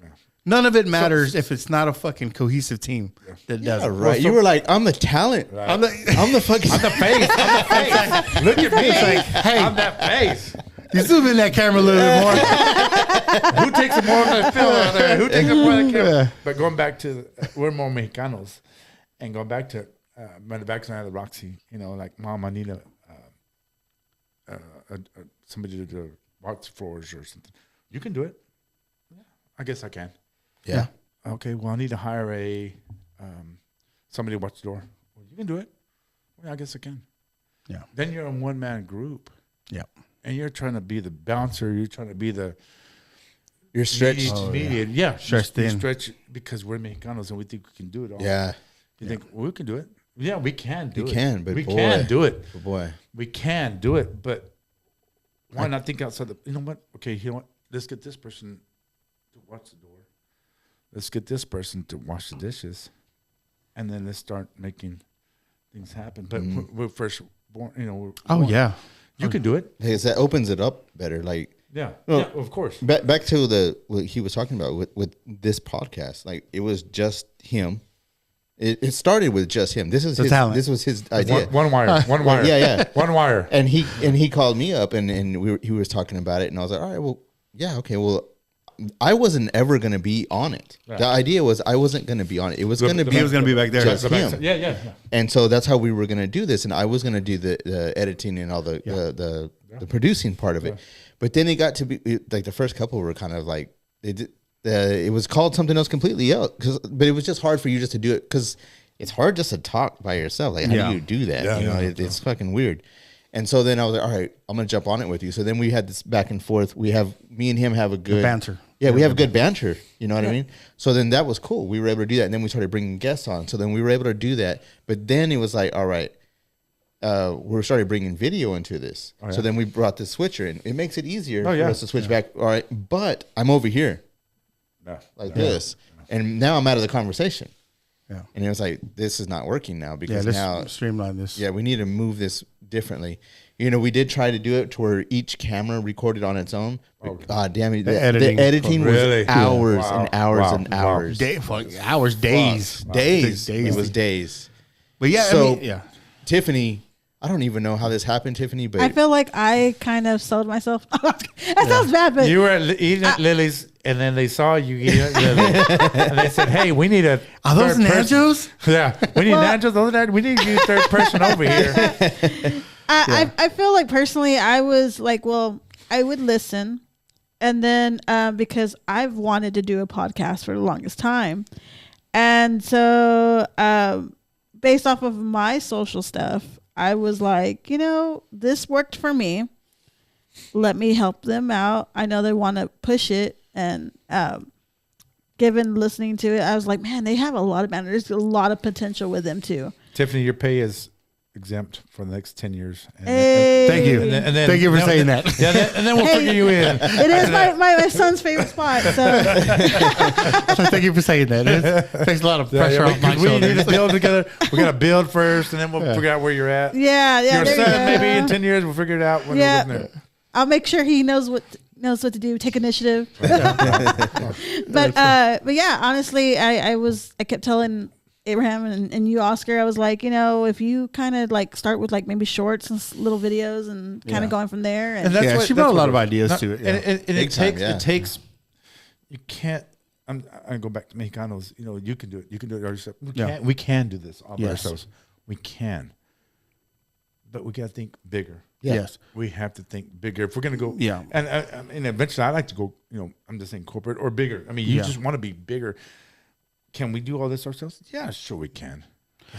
[SPEAKER 1] None of it matters if it's not a fucking cohesive team that does it.
[SPEAKER 3] Right. You were like, I'm the talent.
[SPEAKER 4] Right.
[SPEAKER 3] I'm the fucking.
[SPEAKER 4] I'm the face. I'm the face. Look at me. Hey, I'm that face.
[SPEAKER 1] You zoom in that camera a little bit more.
[SPEAKER 4] Who takes more of the film out there? Who takes more of the camera? But going back to, we're more Mexicanos, and going back to, my back side of the Roxy, you know, like, Mom, I need somebody to do walk floors or something. You can do it. Yeah, I guess I can.
[SPEAKER 3] Yeah.
[SPEAKER 4] Okay. Well, I need to hire somebody to watch the door. Well, you can do it. Well, I guess I can.
[SPEAKER 1] Yeah.
[SPEAKER 4] Then you're a one-man group.
[SPEAKER 1] Yeah.
[SPEAKER 4] And you're trying to be the bouncer. You're trying to be the.
[SPEAKER 3] You're stretched.
[SPEAKER 4] Mediated. Yeah.
[SPEAKER 1] Stretched in.
[SPEAKER 4] Stretch because we're Mexicanos and we think we can do it all.
[SPEAKER 3] Yeah.
[SPEAKER 4] You think, well, we can do it. Yeah, we can do it.
[SPEAKER 3] You can, but
[SPEAKER 4] we
[SPEAKER 3] boy.
[SPEAKER 4] can do it.
[SPEAKER 3] But boy.
[SPEAKER 4] We can do it, but why not think outside the, you know what? Okay, you know what? Let's get this person to watch the door. Let's get this person to wash the dishes. And then let's start making things happen. But we're first born, you know. You can do it.
[SPEAKER 3] Because that opens it up better. Like,
[SPEAKER 4] Yeah.
[SPEAKER 3] Well,
[SPEAKER 4] Yeah, of course.
[SPEAKER 3] back to what he was talking about with this podcast. Like, it was just him. It started with just him. This is
[SPEAKER 1] The
[SPEAKER 3] his
[SPEAKER 1] talent.
[SPEAKER 3] This was his idea.
[SPEAKER 4] One wire. One wire.
[SPEAKER 3] Yeah.
[SPEAKER 4] One wire.
[SPEAKER 3] And he called me up and he was talking about it, and I was like, all right, well, yeah, okay, well, I wasn't ever going to be on it.
[SPEAKER 4] Right.
[SPEAKER 3] The idea was I wasn't going to be on it. It was going to be
[SPEAKER 1] He was going to be back there.
[SPEAKER 3] just him.
[SPEAKER 4] Yeah.
[SPEAKER 3] And so that's how we were going to do this, and I was going to do the editing and all the producing part of it. But then it got to be like the first couple were kind of like it was called something else completely else. But it was just hard for you just to do it because it's hard just to talk by yourself. Like, how do you do that?
[SPEAKER 4] Yeah,
[SPEAKER 3] you know, it's fucking weird. And so then I was like, all right, I'm gonna jump on it with you. So then we had this back and forth. Me and him have a good
[SPEAKER 1] banter.
[SPEAKER 3] Yeah, we have a good banter. You know what I mean? So then that was cool. We were able to do that, and then we started bringing guests on. So then we were able to do that. But then it was like, all right, we started bringing video into this. Oh, yeah. So then we brought the switcher in. It makes it easier for us to switch back. All right, but I'm over here, this, and now I'm out of the conversation. Yeah, and it was like, this is not working now because now
[SPEAKER 1] streamline this.
[SPEAKER 3] Yeah, we need to move this differently. You know, we did try to do it to where each camera recorded on its own. Damn it, the editing was hours and hours and hours.
[SPEAKER 1] Days.
[SPEAKER 3] It was days.
[SPEAKER 1] But yeah,
[SPEAKER 3] so Tiffany, I don't even know how this happened, Tiffany, but
[SPEAKER 2] I feel like I kind of sold myself. That sounds bad, but
[SPEAKER 4] you were eating at Lily's, and then they saw you eating at Lily's, and they said, "Hey, we need a
[SPEAKER 1] are those nachos?
[SPEAKER 4] Yeah, we need nachos. Those nachos. We need you third person over here."
[SPEAKER 2] I feel like personally, I was like, well, I would listen, and then because I've wanted to do a podcast for the longest time, and so based off of my social stuff, I was like, you know, this worked for me. Let me help them out. I know they want to push it, and given listening to it, I was like, man, they have a lot of there's a lot of potential with them too.
[SPEAKER 4] Tiffany, your pay is exempt for the next 10 years. And
[SPEAKER 1] thank you. And then, thank you for saying that.
[SPEAKER 4] Yeah, and then we'll figure you in.
[SPEAKER 2] It is my son's favorite spot. So
[SPEAKER 1] thank you for saying that. It takes a lot of pressure off my shoulders.
[SPEAKER 4] We need to build together. We got to build first, and then we'll figure out where you're at.
[SPEAKER 2] Yeah.
[SPEAKER 4] Your son, maybe in 10 years, we'll figure it out. When we're there.
[SPEAKER 2] I'll make sure he knows what to do. Take initiative. But yeah, honestly, I kept telling Abraham and you, Oscar, I was like, you know, if you kind of like start with like maybe shorts and little videos and kind of going from there. And
[SPEAKER 1] that's what, she brought a lot of ideas to it.
[SPEAKER 4] Yeah. And it takes, you can't, I go back to Mexicanos, you know, you can do it. You can do it yourself. We can do this all by ourselves. We can. But we got to think bigger.
[SPEAKER 1] Yes.
[SPEAKER 4] We have to think bigger. If we're going to go,
[SPEAKER 1] Yeah.
[SPEAKER 4] And eventually I like to go, you know, I'm just saying corporate or bigger. I mean, you just want to be bigger. Can we do all this ourselves? Yeah, sure we can.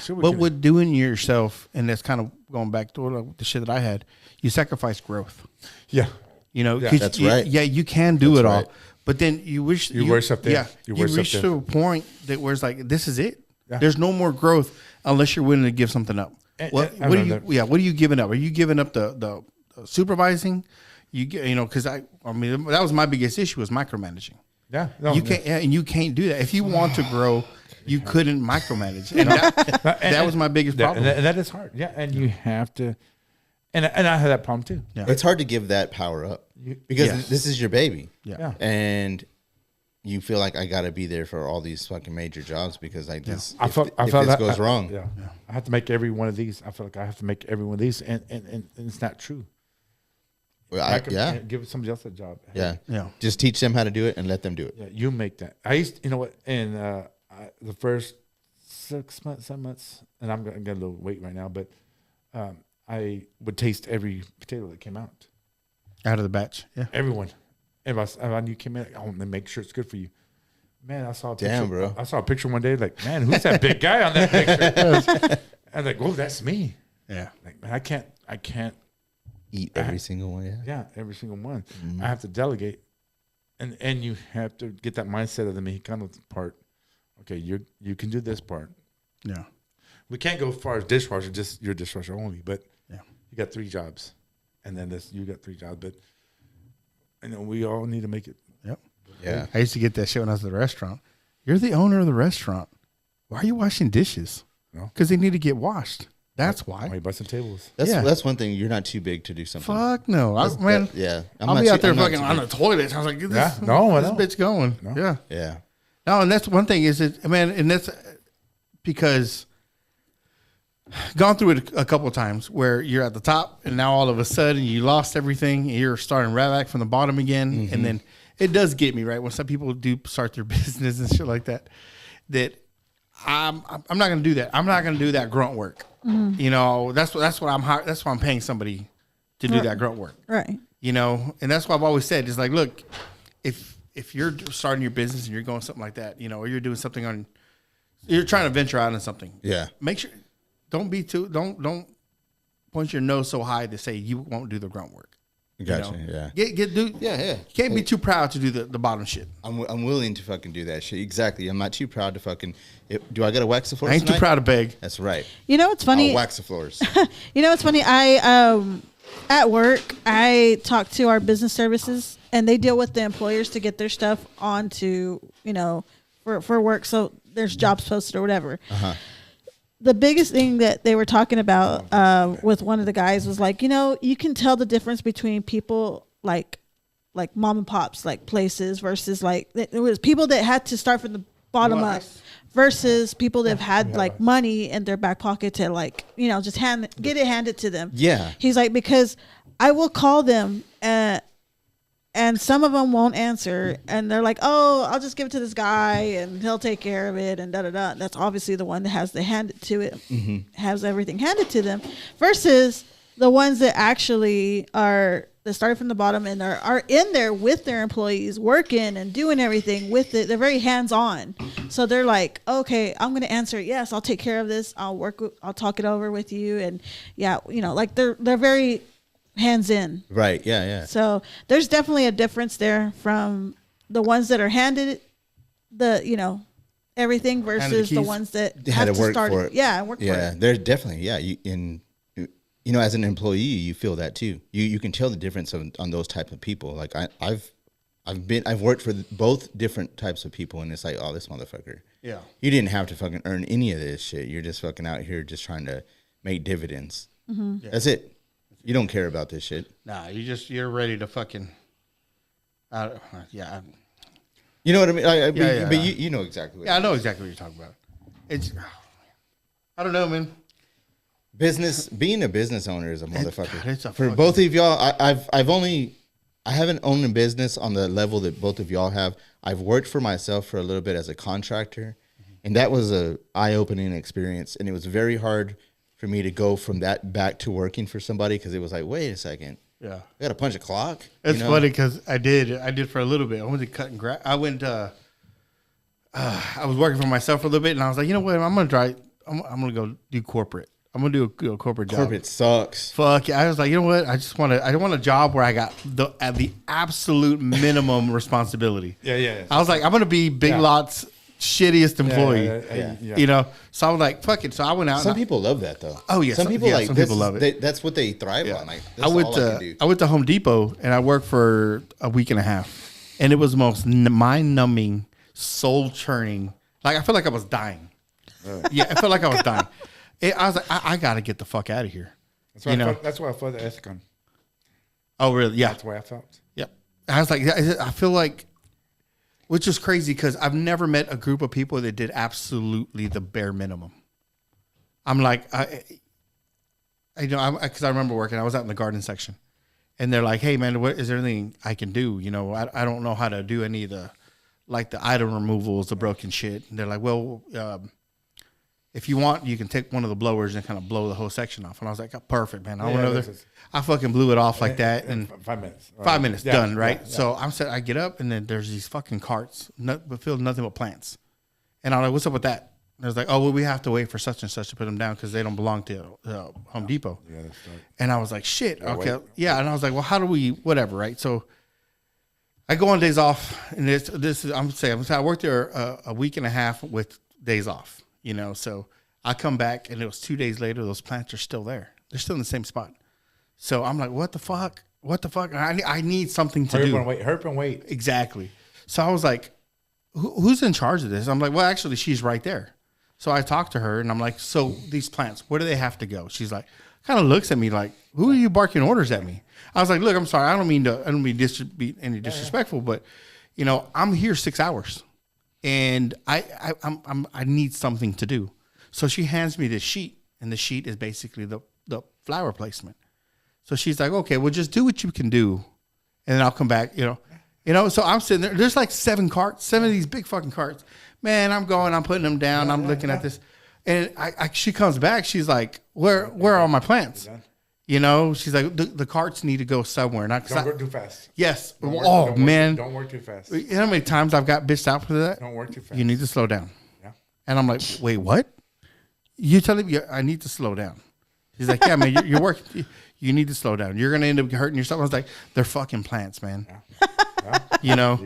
[SPEAKER 1] But with doing it yourself, and that's kind of going back to the shit that I had, you sacrifice growth.
[SPEAKER 4] Yeah.
[SPEAKER 1] You know,
[SPEAKER 3] that's right.
[SPEAKER 1] Yeah, you can do it all. But then you wish
[SPEAKER 4] you worse up there.
[SPEAKER 1] Yeah, you reach to a point that where it's like, this is it. Yeah. There's no more growth unless you're willing to give something up. What are you giving up? Are you giving up the supervising? You know, because I mean that was my biggest issue was micromanaging.
[SPEAKER 4] Yeah,
[SPEAKER 1] you can't do that. If you want to grow, you couldn't micromanage, and that was my biggest problem.
[SPEAKER 4] And that is hard. Yeah, and you have to, and I had that problem too.
[SPEAKER 3] Yeah. It's hard to give that power up because this is your baby.
[SPEAKER 1] Yeah,
[SPEAKER 3] and you feel like I got to be there for all these fucking major jobs because I just
[SPEAKER 4] I felt
[SPEAKER 3] if
[SPEAKER 4] that
[SPEAKER 3] goes wrong.
[SPEAKER 4] Yeah. I have to make every one of these. I feel like I have to make every one of these, and it's not true.
[SPEAKER 3] Well,
[SPEAKER 4] I can
[SPEAKER 3] yeah,
[SPEAKER 4] give somebody else a job. Hey,
[SPEAKER 3] yeah. Just teach them how to do it and let them do it.
[SPEAKER 4] Yeah, you make that. I used, you know what? In the first 6 months, 7 months, and I'm gonna get a little weight right now, but I would taste every potato that came out
[SPEAKER 1] Out of the batch. Yeah.
[SPEAKER 4] Everyone. If I knew came in, I want to make sure it's good for you. Man, I saw a picture.
[SPEAKER 3] Damn, bro.
[SPEAKER 4] I saw a picture one day. Like, man, who's that big guy on that picture? I was like, oh, that's me.
[SPEAKER 1] Yeah.
[SPEAKER 4] Like, man, I can't
[SPEAKER 3] Eat every single one. Yeah.
[SPEAKER 4] Yeah, every single one. I have to delegate, and you have to get that mindset of the Mexicano part. Okay, you can do this part.
[SPEAKER 1] Yeah.
[SPEAKER 4] We can't go as far as dishwasher, just your dishwasher only. But
[SPEAKER 1] Yeah.
[SPEAKER 4] you got 3 jobs, and then you got 3 jobs. But we all need to make it.
[SPEAKER 1] Yep.
[SPEAKER 3] Yeah.
[SPEAKER 1] I used to get that shit when I was at the restaurant. You're the owner of the restaurant. Why are you washing dishes?
[SPEAKER 4] No.
[SPEAKER 1] Because they need to get washed. That's why.
[SPEAKER 4] Why you busting tables?
[SPEAKER 3] That's one thing. You're not too big to do something.
[SPEAKER 1] Fuck no.
[SPEAKER 3] Man,
[SPEAKER 1] I'll be out there fucking on the toilet. I was like, this bitch going.
[SPEAKER 4] No.
[SPEAKER 1] Yeah.
[SPEAKER 3] Yeah.
[SPEAKER 1] No, and that's one thing is it, man, and that's because gone through it a couple of times where you're at the top and now all of a sudden you lost everything and you're starting right back from the bottom again. And then it does get me, right? When some people do start their business and shit like that, that I'm not going to do that. I'm not going to do that grunt work. You know, that's what I'm hired. That's why I'm paying somebody to do that grunt work.
[SPEAKER 2] Right.
[SPEAKER 1] You know, and that's what I've always said is like, look, if you're starting your business and you're going something like that, you know, or you're doing something you're trying to venture out on something.
[SPEAKER 3] Yeah.
[SPEAKER 1] Make sure, don't point your nose so high to say you won't do the grunt work.
[SPEAKER 3] Gotcha.
[SPEAKER 1] You know?
[SPEAKER 3] Yeah.
[SPEAKER 1] Yeah. You can't be too proud to do the bottom shit.
[SPEAKER 3] I'm willing to fucking do that shit. Exactly. I'm not too proud to fucking. Do I got to wax the floors?
[SPEAKER 1] I ain't too proud to beg.
[SPEAKER 3] That's right.
[SPEAKER 2] You know what's funny?
[SPEAKER 3] I'll wax the floors.
[SPEAKER 2] You know what's funny? I at work I talk to our business services and they deal with the employers to get their stuff onto for work. So there's jobs posted or whatever. The biggest thing that they were talking about with one of the guys was like, you can tell the difference between people like mom and pops, like places versus like there was people that had to start from the bottom up versus people that have had like money in their back pocket to like, just get it handed to them.
[SPEAKER 3] Yeah.
[SPEAKER 2] He's like, because I will call them and some of them won't answer, and they're like, "Oh, I'll just give it to this guy, and he'll take care of it." And da da da. That's obviously the one that has has everything handed to them, versus the ones that actually that started from the bottom and are in there with their employees, working and doing everything with it. They're very hands on, so they're like, "Okay, I'm going to answer. Yes, I'll take care of this. I'll talk it over with you." And yeah, like they're very hands in.
[SPEAKER 3] Right. Yeah. Yeah.
[SPEAKER 2] So there's definitely a difference there from the ones that are handed everything versus the ones that
[SPEAKER 3] had
[SPEAKER 2] have
[SPEAKER 3] to work
[SPEAKER 2] start
[SPEAKER 3] for it.
[SPEAKER 2] Yeah, work for it.
[SPEAKER 3] Yeah, they're definitely as an employee, you feel that too. You can tell the difference on those type of people. Like I've worked for both different types of people, and it's like, oh, this motherfucker.
[SPEAKER 1] Yeah.
[SPEAKER 3] You didn't have to fucking earn any of this shit. You're just fucking out here just trying to make dividends.
[SPEAKER 2] Mm-hmm.
[SPEAKER 3] That's it. You don't care about this shit.
[SPEAKER 1] Nah, you're ready to fucking. Yeah.
[SPEAKER 3] You know what I mean?
[SPEAKER 1] But
[SPEAKER 3] you know exactly what
[SPEAKER 1] I know exactly what you're talking about. It's. I don't know, man.
[SPEAKER 3] Being a business owner is a motherfucker. For
[SPEAKER 1] fucking,
[SPEAKER 3] both of y'all, I haven't owned a business on the level that both of y'all have. I've worked for myself for a little bit as a contractor, and that was a eye-opening experience. And it was very hard for me to go from that back to working for somebody because it was like, wait a second,
[SPEAKER 1] yeah,
[SPEAKER 3] I got to punch a clock.
[SPEAKER 1] It's funny because I did for a little bit. I went to cut and grass. I went. I was working for myself for a little bit, and I was like, you know what? I'm gonna go do corporate. I'm gonna do a corporate job.
[SPEAKER 3] Corporate sucks.
[SPEAKER 1] Fuck yeah! I was like, you know what? I don't want a job where I got the absolute minimum responsibility.
[SPEAKER 4] Yeah.
[SPEAKER 1] I was like, I'm gonna be Big Lots shittiest employee.
[SPEAKER 4] Yeah.
[SPEAKER 1] So I was like, fuck it. So I went out.
[SPEAKER 3] Some people love that though.
[SPEAKER 1] Oh yeah.
[SPEAKER 3] Some people
[SPEAKER 1] love it.
[SPEAKER 3] That's what they thrive on. Like,
[SPEAKER 1] I went to Home Depot and I worked for a week and a half, and it was the most mind-numbing, soul-churning. Like I felt like I was dying. Yeah, I felt like I was dying. I was like, I got to get the fuck out of here.
[SPEAKER 4] That's why I felt the Ethicon.
[SPEAKER 1] Oh really? Yeah.
[SPEAKER 4] That's why I felt.
[SPEAKER 1] Yep. I was like, I feel like Which is crazy because I've never met a group of people that did absolutely the bare minimum. I'm like, because I remember working, I was out in the garden section, and they're like, hey, man, is there anything I can do? You know, I don't know how to do any of the item removals, the broken shit. And they're like, well, if you want, you can take one of the blowers and kind of blow the whole section off. And I was like, oh, perfect, man. I went over there. I fucking blew it off like that. And
[SPEAKER 4] 5 minutes. Right.
[SPEAKER 1] 5 minutes, done, right? Yeah. So I'm saying, I get up, and then there's these fucking carts filled nothing but plants. And I'm like, what's up with that? And I was like, oh, well, we have to wait for such and such to put them down because they don't belong to Home Depot. Yeah, that's right. And I was like, shit, okay. Wait. Yeah, and I was like, well, how do we, whatever, right? So I go on days off, and this is, I'm saying, I worked there a week and a half with days off, you know, so I come back, and it was 2 days later, those plants are still there. They're still in the same spot. So I'm like, what the fuck? What the fuck? I need something to do.
[SPEAKER 4] Hurry and wait.
[SPEAKER 1] Exactly. So I was like, who's in charge of this? I'm like, well, actually, she's right there. So I talked to her, and I'm like, so these plants, where do they have to go? She's like, kind of looks at me like, who are you barking orders at me? I was like, look, I'm sorry. I don't mean to be any disrespectful, but, you know, I'm here 6 hours, and I need something to do. So she hands me this sheet, and the sheet is basically the flower placement. So she's like, okay, well, just do what you can do, and then I'll come back, you know. So I'm sitting there. There's like 7 of these big fucking carts. Man, I'm putting them down. I'm looking at this, and she comes back. She's like, where are all my plants? You know, she's like, the carts need to go somewhere. Don't
[SPEAKER 4] work too fast.
[SPEAKER 1] Yes.
[SPEAKER 4] Don't work too fast.
[SPEAKER 1] You know how many times I've got bitched out for that?
[SPEAKER 4] Don't work too fast.
[SPEAKER 1] You need to slow down.
[SPEAKER 4] Yeah.
[SPEAKER 1] And I'm like, wait, what? You telling me I need to slow down? She's like, yeah, man, you're working. You need to slow down. You're going to end up hurting yourself. I was like, they're fucking plants, man. Yeah. You know?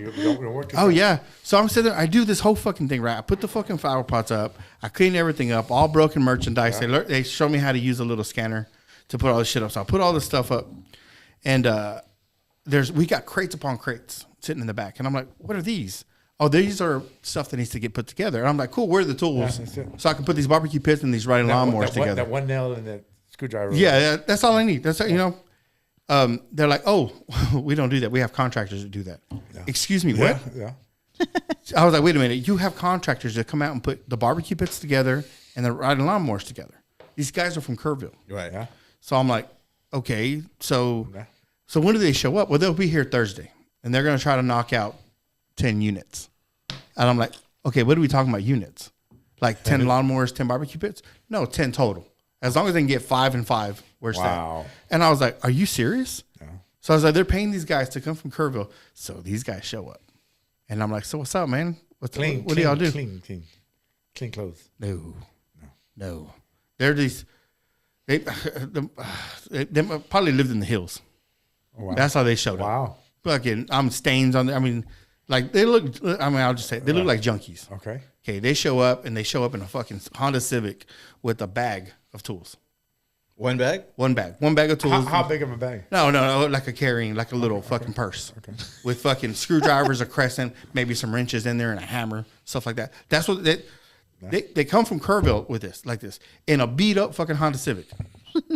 [SPEAKER 1] Yeah. So I'm sitting there. I do this whole fucking thing, right? I put the fucking flower pots up. I clean everything up, all broken merchandise. Yeah. They show me how to use a little scanner to put all this shit up. So I put all this stuff up. And we got crates upon crates sitting in the back. And I'm like, what are these? Oh, these are stuff that needs to get put together. And I'm like, cool, where are the tools? So I can put these barbecue pits and these riding lawnmowers together.
[SPEAKER 4] That one nail and that screwdriver.
[SPEAKER 1] Yeah, that's all I need. That's, you know. They're like, oh, we don't do that. We have contractors that do that. Yeah. Excuse me, what?
[SPEAKER 4] Yeah.
[SPEAKER 1] I was like, wait a minute. You have contractors that come out and put the barbecue pits together and the riding lawnmowers together. These guys are from Kerrville.
[SPEAKER 3] Right. Yeah.
[SPEAKER 1] So I'm like, okay, so when do they show up? Well, they'll be here Thursday, and they're going to try to knock out 10 units. And I'm like, okay, what are we talking about units? Like 10 lawnmowers, 10 barbecue pits? No, 10 total. As long as they can get 5 and 5, where's that? And I was like, are you serious? Yeah. So I was like, they're paying these guys to come from Kerrville. So these guys show up. And I'm like, so what's up, man? What do y'all do?
[SPEAKER 4] Clean clothes.
[SPEAKER 1] No. They're these, they probably lived in the hills. Oh, wow. That's how they showed up.
[SPEAKER 4] Wow.
[SPEAKER 1] Fucking, I'm stains on there. I mean, like they look, I'll just say, they look like junkies.
[SPEAKER 4] Okay.
[SPEAKER 1] Okay, they show up in a fucking Honda Civic with a bag of tools.
[SPEAKER 3] One bag?
[SPEAKER 1] One bag of tools.
[SPEAKER 4] How big of a bag?
[SPEAKER 1] No, like a little fucking purse. Okay. With fucking screwdrivers, a crescent, maybe some wrenches in there and a hammer, stuff like that. That's what they come from Kerrville with this, like this, in a beat up fucking Honda Civic.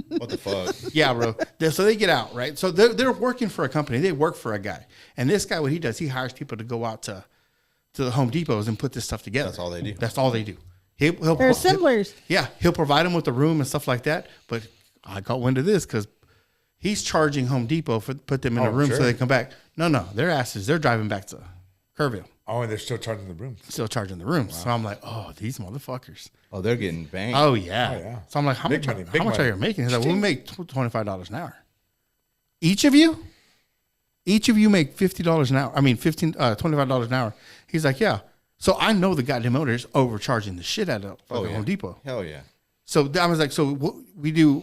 [SPEAKER 3] What the fuck?
[SPEAKER 1] Yeah, bro. So they get out, right? So they're working for a company. They work for a guy. And this guy, what he does, he hires people to go out to the Home Depots and put this stuff together.
[SPEAKER 3] That's all they do.
[SPEAKER 1] That's all they do.
[SPEAKER 2] They're assemblers.
[SPEAKER 1] He'll provide them with the room and stuff like that. But I got wind of this because he's charging Home Depot for put them in a room so they come back. No, their asses, they're driving back to Kerrville.
[SPEAKER 4] Oh, and they're still charging the rooms.
[SPEAKER 1] Still charging the rooms. Wow. So I'm like, oh, these motherfuckers.
[SPEAKER 3] Oh, they're getting banged.
[SPEAKER 1] Oh, yeah. So I'm like, how much are you making? He's like, well, we make $25 an hour. Each of you make $50 an hour. I mean, $25 an hour. He's like, yeah. So I know the goddamn owner is overcharging the shit out of Home Depot.
[SPEAKER 3] Hell yeah.
[SPEAKER 1] So I was like, so what we do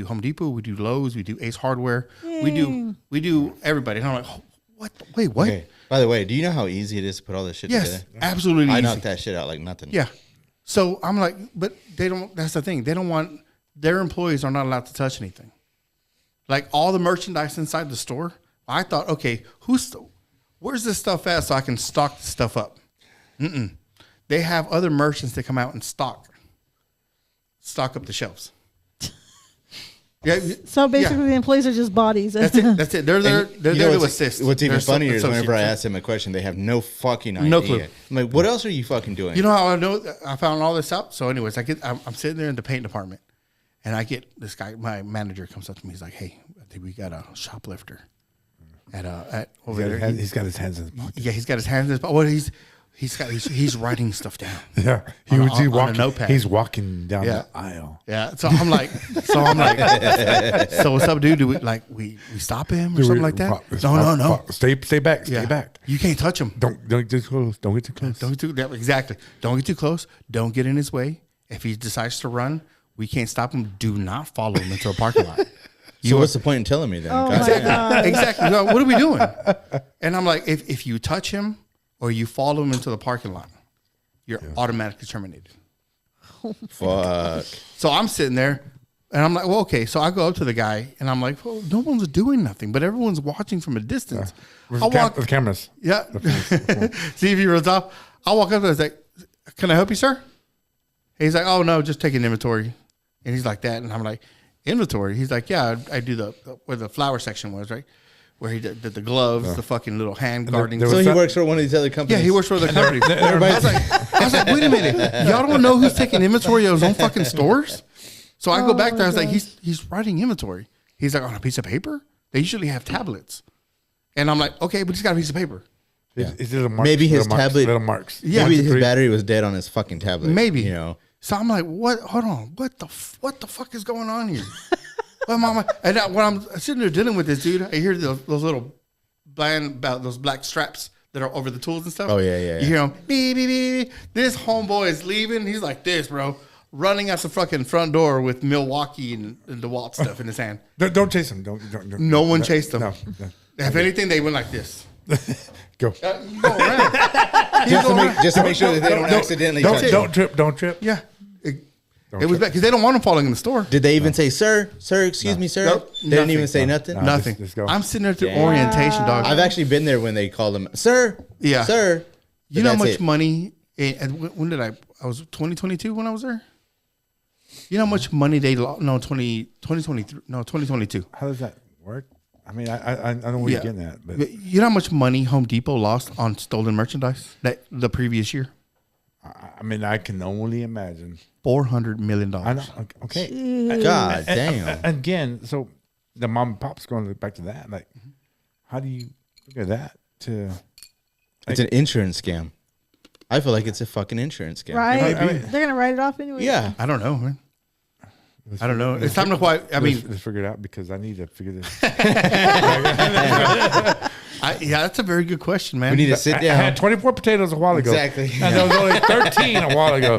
[SPEAKER 1] Home Depot, we do Lowe's, we do Ace Hardware, we do everybody. And I'm like, what? Wait, what? Okay.
[SPEAKER 3] By the way, do you know how easy it is to put all this shit together?
[SPEAKER 1] Yes, absolutely.
[SPEAKER 3] I knocked that shit out like nothing.
[SPEAKER 1] Yeah. So I'm like, but they don't. That's the thing. They don't want their employees are not allowed to touch anything. Like all the merchandise inside the store. I thought, okay, where's this stuff at so I can stock the stuff up? They have other merchants that come out and stock up the shelves. Yeah.
[SPEAKER 2] So basically, the employees are just bodies.
[SPEAKER 1] That's it. That's it. They're there. They're there to assist.
[SPEAKER 3] What's even
[SPEAKER 1] They're
[SPEAKER 3] funnier is whenever I
[SPEAKER 1] associates.
[SPEAKER 3] ask them a question, they have no fucking idea.
[SPEAKER 1] No clue.
[SPEAKER 3] I'm like, what else are you fucking doing?
[SPEAKER 1] You know how I know? I found all this out. So, anyways, I'm sitting there in the paint department, and I get this guy. My manager comes up to me. He's like, "Hey, I think we got a shoplifter at over there."
[SPEAKER 4] He's got his hands in his pocket.
[SPEAKER 1] Yeah, he's got his hands in his pocket. Well, he's writing stuff down.
[SPEAKER 4] Yeah,
[SPEAKER 1] on a notepad.
[SPEAKER 4] He's walking down
[SPEAKER 1] Yeah.
[SPEAKER 4] the aisle.
[SPEAKER 1] Yeah, so I'm like, so what's up, dude? Do we stop him or something like that? No.
[SPEAKER 4] Stay back. Stay
[SPEAKER 1] Yeah.
[SPEAKER 4] back.
[SPEAKER 1] You can't touch him.
[SPEAKER 4] Don't get too close. Don't get too close.
[SPEAKER 1] Exactly. Don't get too close. Don't get in his way. If he decides to run, we can't stop him. Do not follow him into a parking lot.
[SPEAKER 3] So what's the point in telling me then?
[SPEAKER 2] Oh
[SPEAKER 3] God
[SPEAKER 2] my
[SPEAKER 3] damn.
[SPEAKER 2] God.
[SPEAKER 1] Exactly. So what are we doing? And I'm like, if you touch him or you follow him into the parking lot, you're automatically terminated.
[SPEAKER 3] Fuck.
[SPEAKER 1] So I'm sitting there and I'm like, well, okay. So I go up to the guy and I'm like, well, no one's doing nothing, but everyone's watching from a distance. I walk,
[SPEAKER 4] The cameras.
[SPEAKER 1] yeah. See if he runs off. I walk up to him and I was like, can I help you, sir? And he's like, oh, no, just taking inventory. And he's like that. And I'm like, inventory? He's like, yeah, I do where the flower section was, right? Where he did the gloves, the fucking little hand guarding.
[SPEAKER 3] So he works for one of these other companies.
[SPEAKER 1] Yeah, he works for the company. I was like, wait a minute, y'all don't know who's taking inventory of his own fucking stores? So I go back there. I was like, he's writing inventory. He's like, on a piece of paper. They usually have tablets, and I'm like, okay, but he's got a piece of paper.
[SPEAKER 4] It's little marks,
[SPEAKER 3] Maybe his
[SPEAKER 4] little marks,
[SPEAKER 3] tablet.
[SPEAKER 4] little marks.
[SPEAKER 1] Yeah.
[SPEAKER 3] Maybe his battery was dead on his fucking tablet.
[SPEAKER 1] Maybe.
[SPEAKER 3] You know.
[SPEAKER 1] So I'm like, what? Hold on, what the fuck is going on here? Well, mama, and when I'm sitting there dealing with this dude, I hear those little those black straps that are over the tools and stuff.
[SPEAKER 3] Oh, yeah.
[SPEAKER 1] You hear him, beep, beep, beep, beep. This homeboy is leaving. He's like this, bro, running out the fucking front door with Milwaukee and DeWalt stuff in his hand.
[SPEAKER 4] Don't chase him. Don't.
[SPEAKER 1] No one chased him.
[SPEAKER 4] No.
[SPEAKER 1] If anything, they went like this.
[SPEAKER 4] Go.
[SPEAKER 1] You go around.
[SPEAKER 3] Just to make sure that they don't accidentally touch it.
[SPEAKER 4] Don't trip.
[SPEAKER 1] Yeah. It was bad because they don't want him falling in the store.
[SPEAKER 3] Did they even say, sir, excuse me, sir?
[SPEAKER 1] Nope,
[SPEAKER 3] They didn't
[SPEAKER 1] nothing.
[SPEAKER 3] even say nothing?
[SPEAKER 4] No.
[SPEAKER 1] Nothing.
[SPEAKER 4] Just go.
[SPEAKER 1] I'm sitting there through orientation, dog.
[SPEAKER 3] I've actually been there when they called him, sir,
[SPEAKER 1] Yeah.
[SPEAKER 3] sir.
[SPEAKER 1] You know how
[SPEAKER 3] That's
[SPEAKER 1] much
[SPEAKER 3] it.
[SPEAKER 1] money? And when did I was 2022 when I was there. You know how much money they lost? No, 2023. No, 2022.
[SPEAKER 4] How does that work? I mean, I know where you're getting at, but
[SPEAKER 1] You know how much money Home Depot lost on stolen merchandise the previous year?
[SPEAKER 4] I mean, I can only imagine.
[SPEAKER 1] $400 million.
[SPEAKER 4] I know. Okay.
[SPEAKER 3] God damn.
[SPEAKER 4] Again, so the mom and pop's going back to that. Like, how do you look at that?
[SPEAKER 3] It's an insurance scam. I feel like it's a fucking insurance scam.
[SPEAKER 2] Right?
[SPEAKER 4] I mean-
[SPEAKER 2] They're gonna write it off anyway.
[SPEAKER 3] Yeah.
[SPEAKER 1] I don't know, man. I don't know. It's time to quiet. I mean,
[SPEAKER 4] let's figure it out because I need to figure this.
[SPEAKER 1] yeah, that's a very good question, man.
[SPEAKER 3] We need to sit
[SPEAKER 4] I
[SPEAKER 3] down.
[SPEAKER 4] had 24 potatoes a while ago.
[SPEAKER 3] Exactly.
[SPEAKER 4] And there was only 13 a while ago.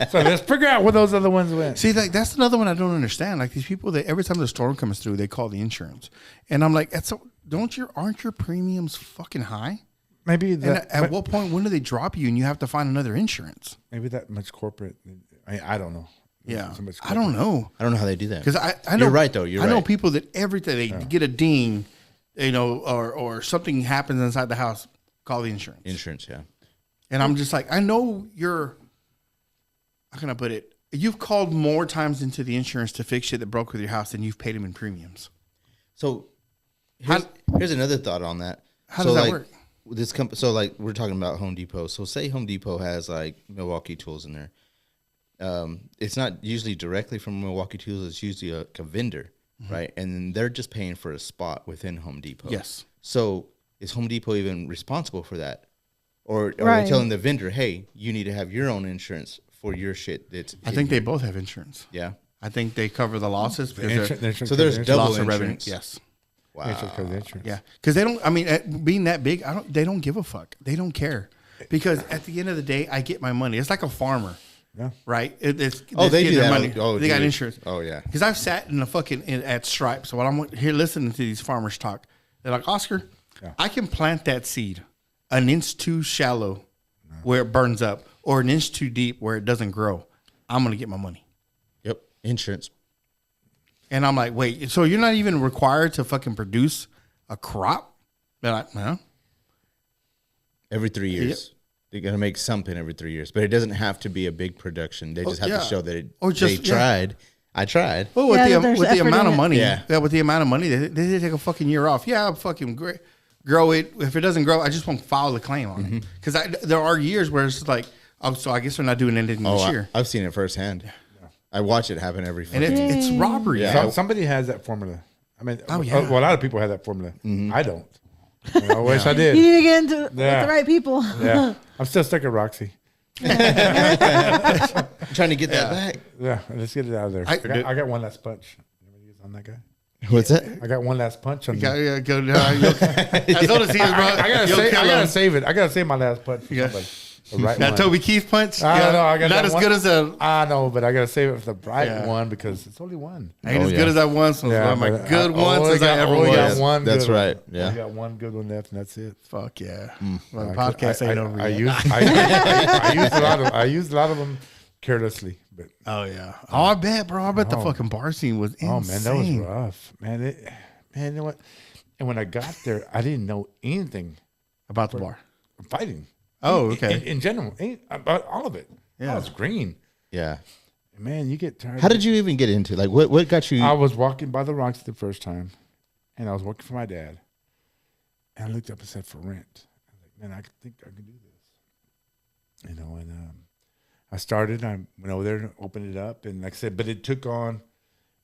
[SPEAKER 4] So let's figure out where those other ones went.
[SPEAKER 1] See, like that's another one I don't understand. Like these people, that every time the storm comes through, they call the insurance, and I'm like, aren't your premiums fucking high?
[SPEAKER 4] Maybe
[SPEAKER 1] And
[SPEAKER 4] that.
[SPEAKER 1] at what point, when do they drop you and you have to find another insurance?
[SPEAKER 4] Maybe that much corporate. I don't know.
[SPEAKER 1] Yeah,
[SPEAKER 4] So much
[SPEAKER 1] I don't know.
[SPEAKER 3] I don't know how they do that.
[SPEAKER 1] Because I know
[SPEAKER 3] You're right, though.
[SPEAKER 1] I know people that every time they get a ding, you know, or something happens inside the house, call the insurance.
[SPEAKER 3] Insurance, yeah.
[SPEAKER 1] And I'm just like, I know you're. How can I put it? You've called more times into the insurance to fix shit that broke with your house than you've paid them in premiums.
[SPEAKER 3] So here's another thought on that.
[SPEAKER 1] How does that
[SPEAKER 3] like,
[SPEAKER 1] work?
[SPEAKER 3] This so like we're talking about Home Depot. So say Home Depot has like Milwaukee tools in there. It's not usually directly from Milwaukee Tools. It's usually a vendor, right? And then they're just paying for a spot within Home Depot.
[SPEAKER 1] Yes.
[SPEAKER 3] So is Home Depot even responsible for that, or are
[SPEAKER 2] Right.
[SPEAKER 3] they telling the vendor, "Hey, you need to have your own insurance for your shit"? That's
[SPEAKER 1] I think they both have insurance.
[SPEAKER 3] yeah.
[SPEAKER 1] I think they cover the losses because they're
[SPEAKER 3] So there's double
[SPEAKER 1] loss of revenue.
[SPEAKER 3] insurance.
[SPEAKER 1] Yes.
[SPEAKER 3] Wow.
[SPEAKER 1] Yeah, because they don't. I mean, being that big, they don't give a fuck. They don't care because at the end of the day, I get my money. It's like a farmer,
[SPEAKER 4] Yeah.
[SPEAKER 1] right?
[SPEAKER 3] They
[SPEAKER 1] get
[SPEAKER 3] do
[SPEAKER 1] their
[SPEAKER 3] that.
[SPEAKER 1] money.
[SPEAKER 3] Oh,
[SPEAKER 1] they got
[SPEAKER 3] dude.
[SPEAKER 1] insurance.
[SPEAKER 3] Oh, yeah.
[SPEAKER 1] Because I've sat in the fucking at Stripe. So while I'm here listening to these farmers talk, they're like, Oscar, I can plant that seed an inch too shallow where it burns up, or an inch too deep where it doesn't grow. I'm gonna get my money.
[SPEAKER 3] Yep. Insurance.
[SPEAKER 1] And I'm like, wait, so you're not even required to fucking produce a crop? They're like, no.
[SPEAKER 3] Every 3 years. They're going to make something every 3 years. But it doesn't have to be a big production. They just have
[SPEAKER 1] yeah.
[SPEAKER 3] to show that
[SPEAKER 1] Or just-
[SPEAKER 3] they tried. I tried.
[SPEAKER 1] Well, with
[SPEAKER 2] Yeah,
[SPEAKER 1] the
[SPEAKER 2] there's
[SPEAKER 1] with the
[SPEAKER 2] effort
[SPEAKER 1] amount
[SPEAKER 2] in
[SPEAKER 1] of
[SPEAKER 2] it.
[SPEAKER 1] money,
[SPEAKER 3] Yeah.
[SPEAKER 1] with the amount of money, they did take a fucking year off. Yeah, I'll fucking grow it. If it doesn't grow, I just won't file the claim on it. Because there are years where it's like, oh, so I guess we're not doing anything this year.
[SPEAKER 3] I've seen it firsthand. I watch it happen every
[SPEAKER 1] And
[SPEAKER 3] fucking
[SPEAKER 1] it's robbery.
[SPEAKER 3] Yeah.
[SPEAKER 4] So, somebody has that formula. I mean,
[SPEAKER 1] Oh, yeah.
[SPEAKER 4] well, a lot of people have that formula. I don't. I wish I
[SPEAKER 2] You
[SPEAKER 4] did.
[SPEAKER 2] need to get into with
[SPEAKER 4] Yeah.
[SPEAKER 2] the right people.
[SPEAKER 4] Yeah, I'm still stuck at Roxy.
[SPEAKER 3] I'm trying to get that back.
[SPEAKER 4] Yeah, let's get it out of there. I got one last punch. Anybody use on that guy?
[SPEAKER 3] What's that?
[SPEAKER 4] I got one last punch on.
[SPEAKER 1] Yeah, go. As old as he is, bro.
[SPEAKER 4] I gotta save it. I gotta save my last punch. For
[SPEAKER 1] Yeah.
[SPEAKER 4] somebody. The right
[SPEAKER 1] That
[SPEAKER 4] one.
[SPEAKER 1] Toby Keith punch.
[SPEAKER 4] I don't know. I got
[SPEAKER 1] not
[SPEAKER 4] that
[SPEAKER 1] as
[SPEAKER 4] one.
[SPEAKER 1] good as a.
[SPEAKER 4] I know, but I gotta save it for the right
[SPEAKER 1] Yeah.
[SPEAKER 4] one because it's only one.
[SPEAKER 1] Ain't as
[SPEAKER 3] yeah.
[SPEAKER 1] good as that one. So one of my
[SPEAKER 4] but
[SPEAKER 1] good
[SPEAKER 4] I
[SPEAKER 1] ones
[SPEAKER 4] only
[SPEAKER 1] as I ever
[SPEAKER 4] only got
[SPEAKER 1] was.
[SPEAKER 4] one.
[SPEAKER 3] That's
[SPEAKER 4] good one.
[SPEAKER 3] right. Yeah.
[SPEAKER 4] I got one good one left, and that's it.
[SPEAKER 1] Fuck yeah. Well, the podcast
[SPEAKER 4] I
[SPEAKER 1] ain't over
[SPEAKER 4] I
[SPEAKER 1] yet.
[SPEAKER 4] used a lot of them carelessly, but
[SPEAKER 1] Oh yeah. Oh, I bet, bro. I bet the fucking bar scene was insane.
[SPEAKER 4] oh man, that was rough, man. You know what? And when I got there, I didn't know anything
[SPEAKER 1] About the bar.
[SPEAKER 4] fighting.
[SPEAKER 1] Oh, okay.
[SPEAKER 4] In general, about all of it.
[SPEAKER 1] Yeah.
[SPEAKER 4] I was green.
[SPEAKER 3] Yeah.
[SPEAKER 4] And man, you get tired.
[SPEAKER 3] How did you even get into like what got you?
[SPEAKER 4] I was walking by the rocks the first time, and I was working for my dad. And I looked up and said, "For rent." I was like, "Man, I think I can do this." You know, and I started. I went over there and opened it up, and like I said, but it took on.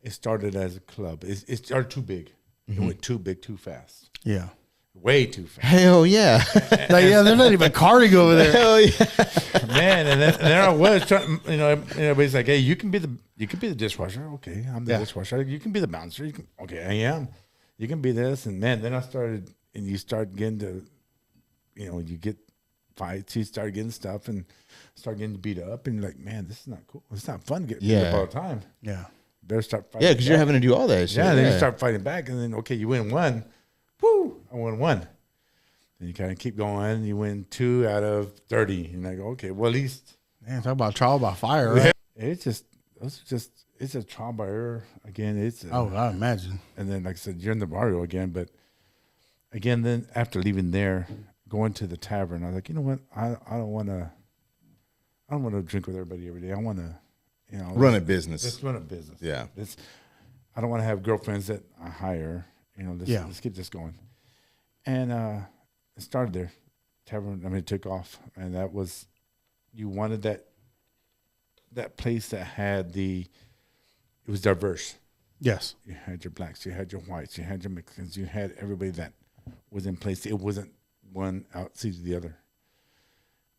[SPEAKER 4] It started as a club. It started too big. It went too big, too fast,
[SPEAKER 1] Yeah.
[SPEAKER 4] way too fast.
[SPEAKER 3] Hell yeah.
[SPEAKER 1] Like, yeah, there's not even carding over there.
[SPEAKER 3] Hell yeah.
[SPEAKER 4] Man, and there I was trying. You know, everybody's like, "Hey, you can be the dishwasher." Okay, I'm the dishwasher. You can be the bouncer. Okay, I am. You can be this, and man, then I started, and you start getting to, you know, you get fights. You start getting stuff, and start getting beat up, and you're like, man, this is not cool. It's not fun getting beat up all the time.
[SPEAKER 1] Yeah.
[SPEAKER 4] Better start fighting.
[SPEAKER 3] Yeah, because you're
[SPEAKER 4] back.
[SPEAKER 3] having to do all that shit.
[SPEAKER 4] Yeah, then you start fighting back, and then okay, you win one. Woo! I won one. Then you kind of keep going. You win 2 out of 30, and I go, okay, well at least.
[SPEAKER 1] Man, talk about trial by fire, right?
[SPEAKER 4] It's it's a trial by error again.
[SPEAKER 1] Oh, I imagine.
[SPEAKER 4] and then like I said, you're in the barrio again. But again, then after leaving there, going to the tavern, I was like, you know what? I don't want to drink with everybody every day. I want to, you know,
[SPEAKER 3] Run a business.
[SPEAKER 4] Let's run a business.
[SPEAKER 3] Yeah.
[SPEAKER 4] I don't want to have girlfriends that I hire. You know, let's get this going. And it started there. Tavern. I mean, it took off, and that was you wanted that place that had it was diverse.
[SPEAKER 1] Yes.
[SPEAKER 4] You had your blacks, you had your whites, you had your Mexicans, you had everybody that was in place. It wasn't one outsees the other.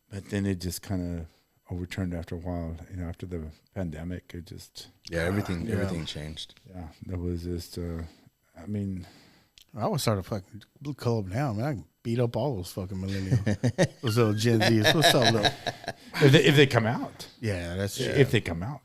[SPEAKER 4] But then it just kind of overturned after a while. You know, after the pandemic, it just
[SPEAKER 3] everything changed.
[SPEAKER 4] yeah, that was just. I mean,
[SPEAKER 1] I would start a fucking blue club now, man. I can beat up all those fucking millennials. Those little Gen Zs. What's up, though?
[SPEAKER 4] if they come out,
[SPEAKER 1] Yeah, that's true.
[SPEAKER 4] if they come out.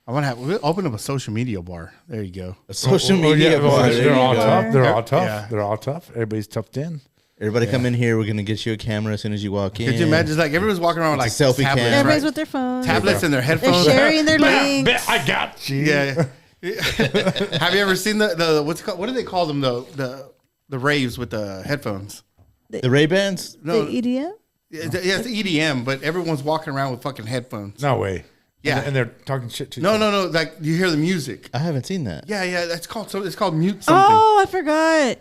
[SPEAKER 1] I want to we'll open up a social media bar. There you go.
[SPEAKER 3] A social
[SPEAKER 4] Well,
[SPEAKER 3] media
[SPEAKER 4] well,
[SPEAKER 3] bar.
[SPEAKER 4] they're
[SPEAKER 3] There you
[SPEAKER 4] all
[SPEAKER 3] go.
[SPEAKER 4] tough. They're all tough.
[SPEAKER 1] Yeah.
[SPEAKER 4] They're all tough. Everybody's toughed in.
[SPEAKER 3] Everybody come in here. We're gonna get you a camera as soon as you walk in.
[SPEAKER 1] Could you imagine? Like everyone's walking around with like
[SPEAKER 3] It's a selfie
[SPEAKER 1] tablets,
[SPEAKER 3] cam.
[SPEAKER 2] Everybody's
[SPEAKER 1] right?
[SPEAKER 2] with their phones.
[SPEAKER 1] Tablets and their
[SPEAKER 2] They're
[SPEAKER 1] headphones.
[SPEAKER 2] sharing their links.
[SPEAKER 4] I got you.
[SPEAKER 1] Yeah. Have you ever seen the what's it called? What do they call them? The raves with the headphones.
[SPEAKER 3] The Ray-Bans?
[SPEAKER 1] No,
[SPEAKER 2] The EDM?
[SPEAKER 1] yeah, it's EDM, but everyone's walking around with fucking headphones.
[SPEAKER 4] No way.
[SPEAKER 1] Yeah.
[SPEAKER 4] And they're talking shit to each
[SPEAKER 1] No,
[SPEAKER 4] other.
[SPEAKER 1] no. Like you hear the music.
[SPEAKER 3] I haven't seen that.
[SPEAKER 1] Yeah. That's called it's called mute something.
[SPEAKER 2] Oh, I forgot.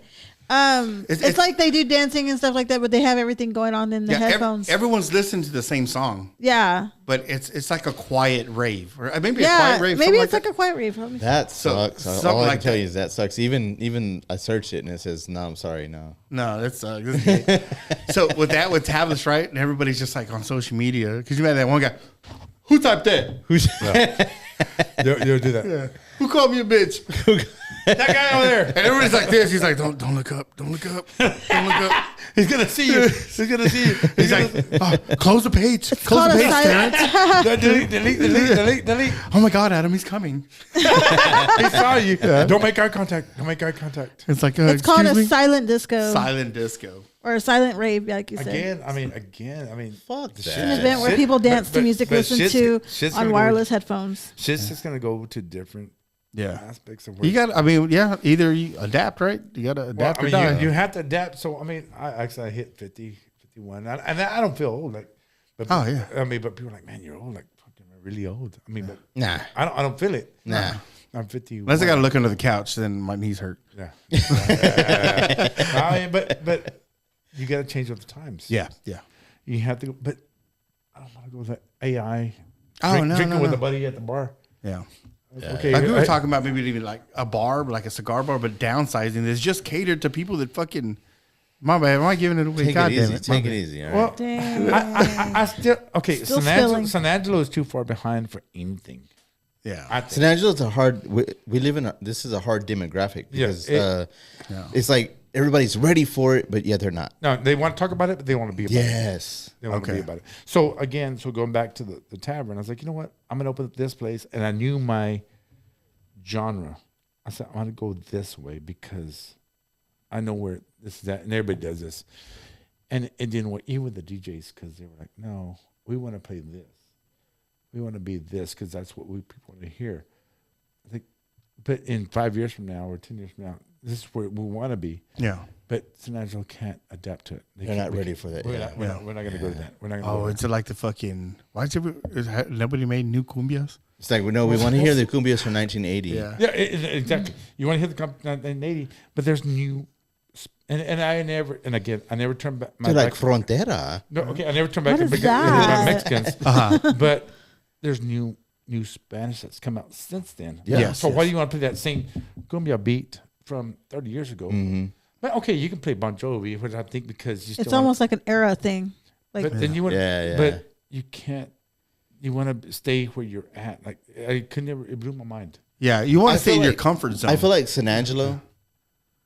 [SPEAKER 1] It's-
[SPEAKER 2] It's like they do dancing and stuff like that, but they have everything going on in the
[SPEAKER 1] Yeah,
[SPEAKER 2] headphones.
[SPEAKER 1] everyone's listening to the same song,
[SPEAKER 2] Yeah.
[SPEAKER 1] but it's like a quiet rave, or maybe a
[SPEAKER 2] Yeah.
[SPEAKER 1] quiet rave.
[SPEAKER 2] Maybe
[SPEAKER 1] something
[SPEAKER 2] it's like a quiet rave.
[SPEAKER 3] That
[SPEAKER 1] So-
[SPEAKER 3] sucks.
[SPEAKER 1] something
[SPEAKER 3] All I
[SPEAKER 1] like
[SPEAKER 3] can tell
[SPEAKER 1] that.
[SPEAKER 3] you is that sucks. Even I searched it and it says, no, I'm sorry, no.
[SPEAKER 1] No, that's so with tablets, right? And everybody's just like on social media because you had that one guy. Who typed that?
[SPEAKER 3] Who's
[SPEAKER 4] They'll do that.
[SPEAKER 1] Yeah. Who called me a bitch?
[SPEAKER 4] That guy over there.
[SPEAKER 1] And everybody's like this. He's like, don't look up. Don't look up. Don't look up.
[SPEAKER 4] He's gonna see you. He's gonna see you.
[SPEAKER 1] He's like, oh, close the page. Close
[SPEAKER 2] called
[SPEAKER 1] the
[SPEAKER 2] a
[SPEAKER 1] page,
[SPEAKER 2] silent-
[SPEAKER 1] Terrence.
[SPEAKER 4] delete.
[SPEAKER 1] Oh my God, Adam, he's coming.
[SPEAKER 4] He saw you. Don't make eye contact. Don't make eye contact.
[SPEAKER 1] It's like,
[SPEAKER 2] It's called a
[SPEAKER 1] excuse me?
[SPEAKER 2] silent disco
[SPEAKER 1] Silent disco.
[SPEAKER 2] or a silent rave, like you said.
[SPEAKER 4] Again, I mean,
[SPEAKER 3] fuck
[SPEAKER 2] An
[SPEAKER 3] that?
[SPEAKER 2] event where people dance to music listened to
[SPEAKER 4] shit's
[SPEAKER 2] on
[SPEAKER 4] gonna
[SPEAKER 2] wireless headphones.
[SPEAKER 4] Shit's just gonna go to different
[SPEAKER 1] Yeah.
[SPEAKER 4] aspects of where
[SPEAKER 1] You got, I mean, yeah, either you adapt, right? You got to
[SPEAKER 4] Well,
[SPEAKER 1] adapt
[SPEAKER 4] I
[SPEAKER 1] or
[SPEAKER 4] mean,
[SPEAKER 1] die.
[SPEAKER 4] you have to adapt. So, I mean, I hit 50, 51. And I don't feel old. Like, But
[SPEAKER 1] Oh, yeah.
[SPEAKER 4] I mean, but people are like, man, you're old, like fucking really old. I mean, but
[SPEAKER 3] Nah.
[SPEAKER 4] I don't feel it.
[SPEAKER 3] Nah.
[SPEAKER 4] I'm 50.
[SPEAKER 1] Unless I got to look under the couch, then my knees hurt.
[SPEAKER 4] Yeah. I mean, but you got to change with the times.
[SPEAKER 1] Yeah, yeah.
[SPEAKER 4] You have to go, but I don't want to go with that AI.
[SPEAKER 1] Oh,
[SPEAKER 4] Drinking with
[SPEAKER 1] no.
[SPEAKER 4] a buddy at the bar.
[SPEAKER 1] Yeah.
[SPEAKER 4] Okay.
[SPEAKER 1] Like we were talking about maybe even like a bar, like a cigar bar, but downsizing. It's just catered to people that fucking. My bad. Am I giving it away?
[SPEAKER 3] Take
[SPEAKER 1] God
[SPEAKER 3] it
[SPEAKER 1] damn
[SPEAKER 3] easy.
[SPEAKER 1] it.
[SPEAKER 3] Take it easy. All right.
[SPEAKER 4] Well,
[SPEAKER 2] Dang.
[SPEAKER 4] I still okay.
[SPEAKER 2] Still spilling.
[SPEAKER 4] San Angelo is too far behind for anything.
[SPEAKER 1] Yeah.
[SPEAKER 4] I think.
[SPEAKER 3] San Angelo's a hard. We live in. This is a hard demographic because it's like everybody's ready for it, but yet they're not.
[SPEAKER 4] No, they want to talk about it, but they want to be about it.
[SPEAKER 3] Yes.
[SPEAKER 4] They want to be about it. So again, going back to the tavern, I was like, you know what? I'm gonna open up this place, and I knew my genre. I said I want to go this way because I know where this is at, and everybody does this. And it didn't work even with the DJs because they were like, no, we want to play this. We want to be this because that's what people want to hear. I think, but in 5 years from now or 10 years from now, this is where we want to be.
[SPEAKER 1] Yeah.
[SPEAKER 4] But San Angelo can't adapt to it.
[SPEAKER 3] They're not ready for that.
[SPEAKER 4] We're
[SPEAKER 3] Yeah.
[SPEAKER 4] not going to go to that. We're not going to
[SPEAKER 1] Oh,
[SPEAKER 4] go
[SPEAKER 1] it's like the fucking. Why nobody made new cumbias?
[SPEAKER 3] It's like we want to hear the cumbias from 1980.
[SPEAKER 1] Yeah.
[SPEAKER 4] Yeah, exactly. You want to hear the 1980, but there's new, and I never turn back my
[SPEAKER 3] They're like
[SPEAKER 4] back.
[SPEAKER 3] Frontera.
[SPEAKER 4] No, okay, I never turn back
[SPEAKER 2] What
[SPEAKER 4] to
[SPEAKER 2] is that?
[SPEAKER 4] Mexicans. But there's new Spanish that's come out since then.
[SPEAKER 3] Yeah.
[SPEAKER 1] Yes,
[SPEAKER 4] So why
[SPEAKER 1] yes.
[SPEAKER 4] do you want to play that same cumbia beat from 30 years ago?
[SPEAKER 3] Mm-hmm.
[SPEAKER 4] But okay, you can play Bon Jovi, which I think because you still
[SPEAKER 2] It's almost like an era thing. Like
[SPEAKER 4] But then you want,
[SPEAKER 3] Yeah.
[SPEAKER 4] but you can't. You want to stay where you're at. Like I could never. It blew my mind.
[SPEAKER 1] Yeah. You want
[SPEAKER 3] I
[SPEAKER 1] to stay
[SPEAKER 3] feel
[SPEAKER 1] in your
[SPEAKER 3] like-
[SPEAKER 1] comfort zone.
[SPEAKER 3] I feel like San Angelo,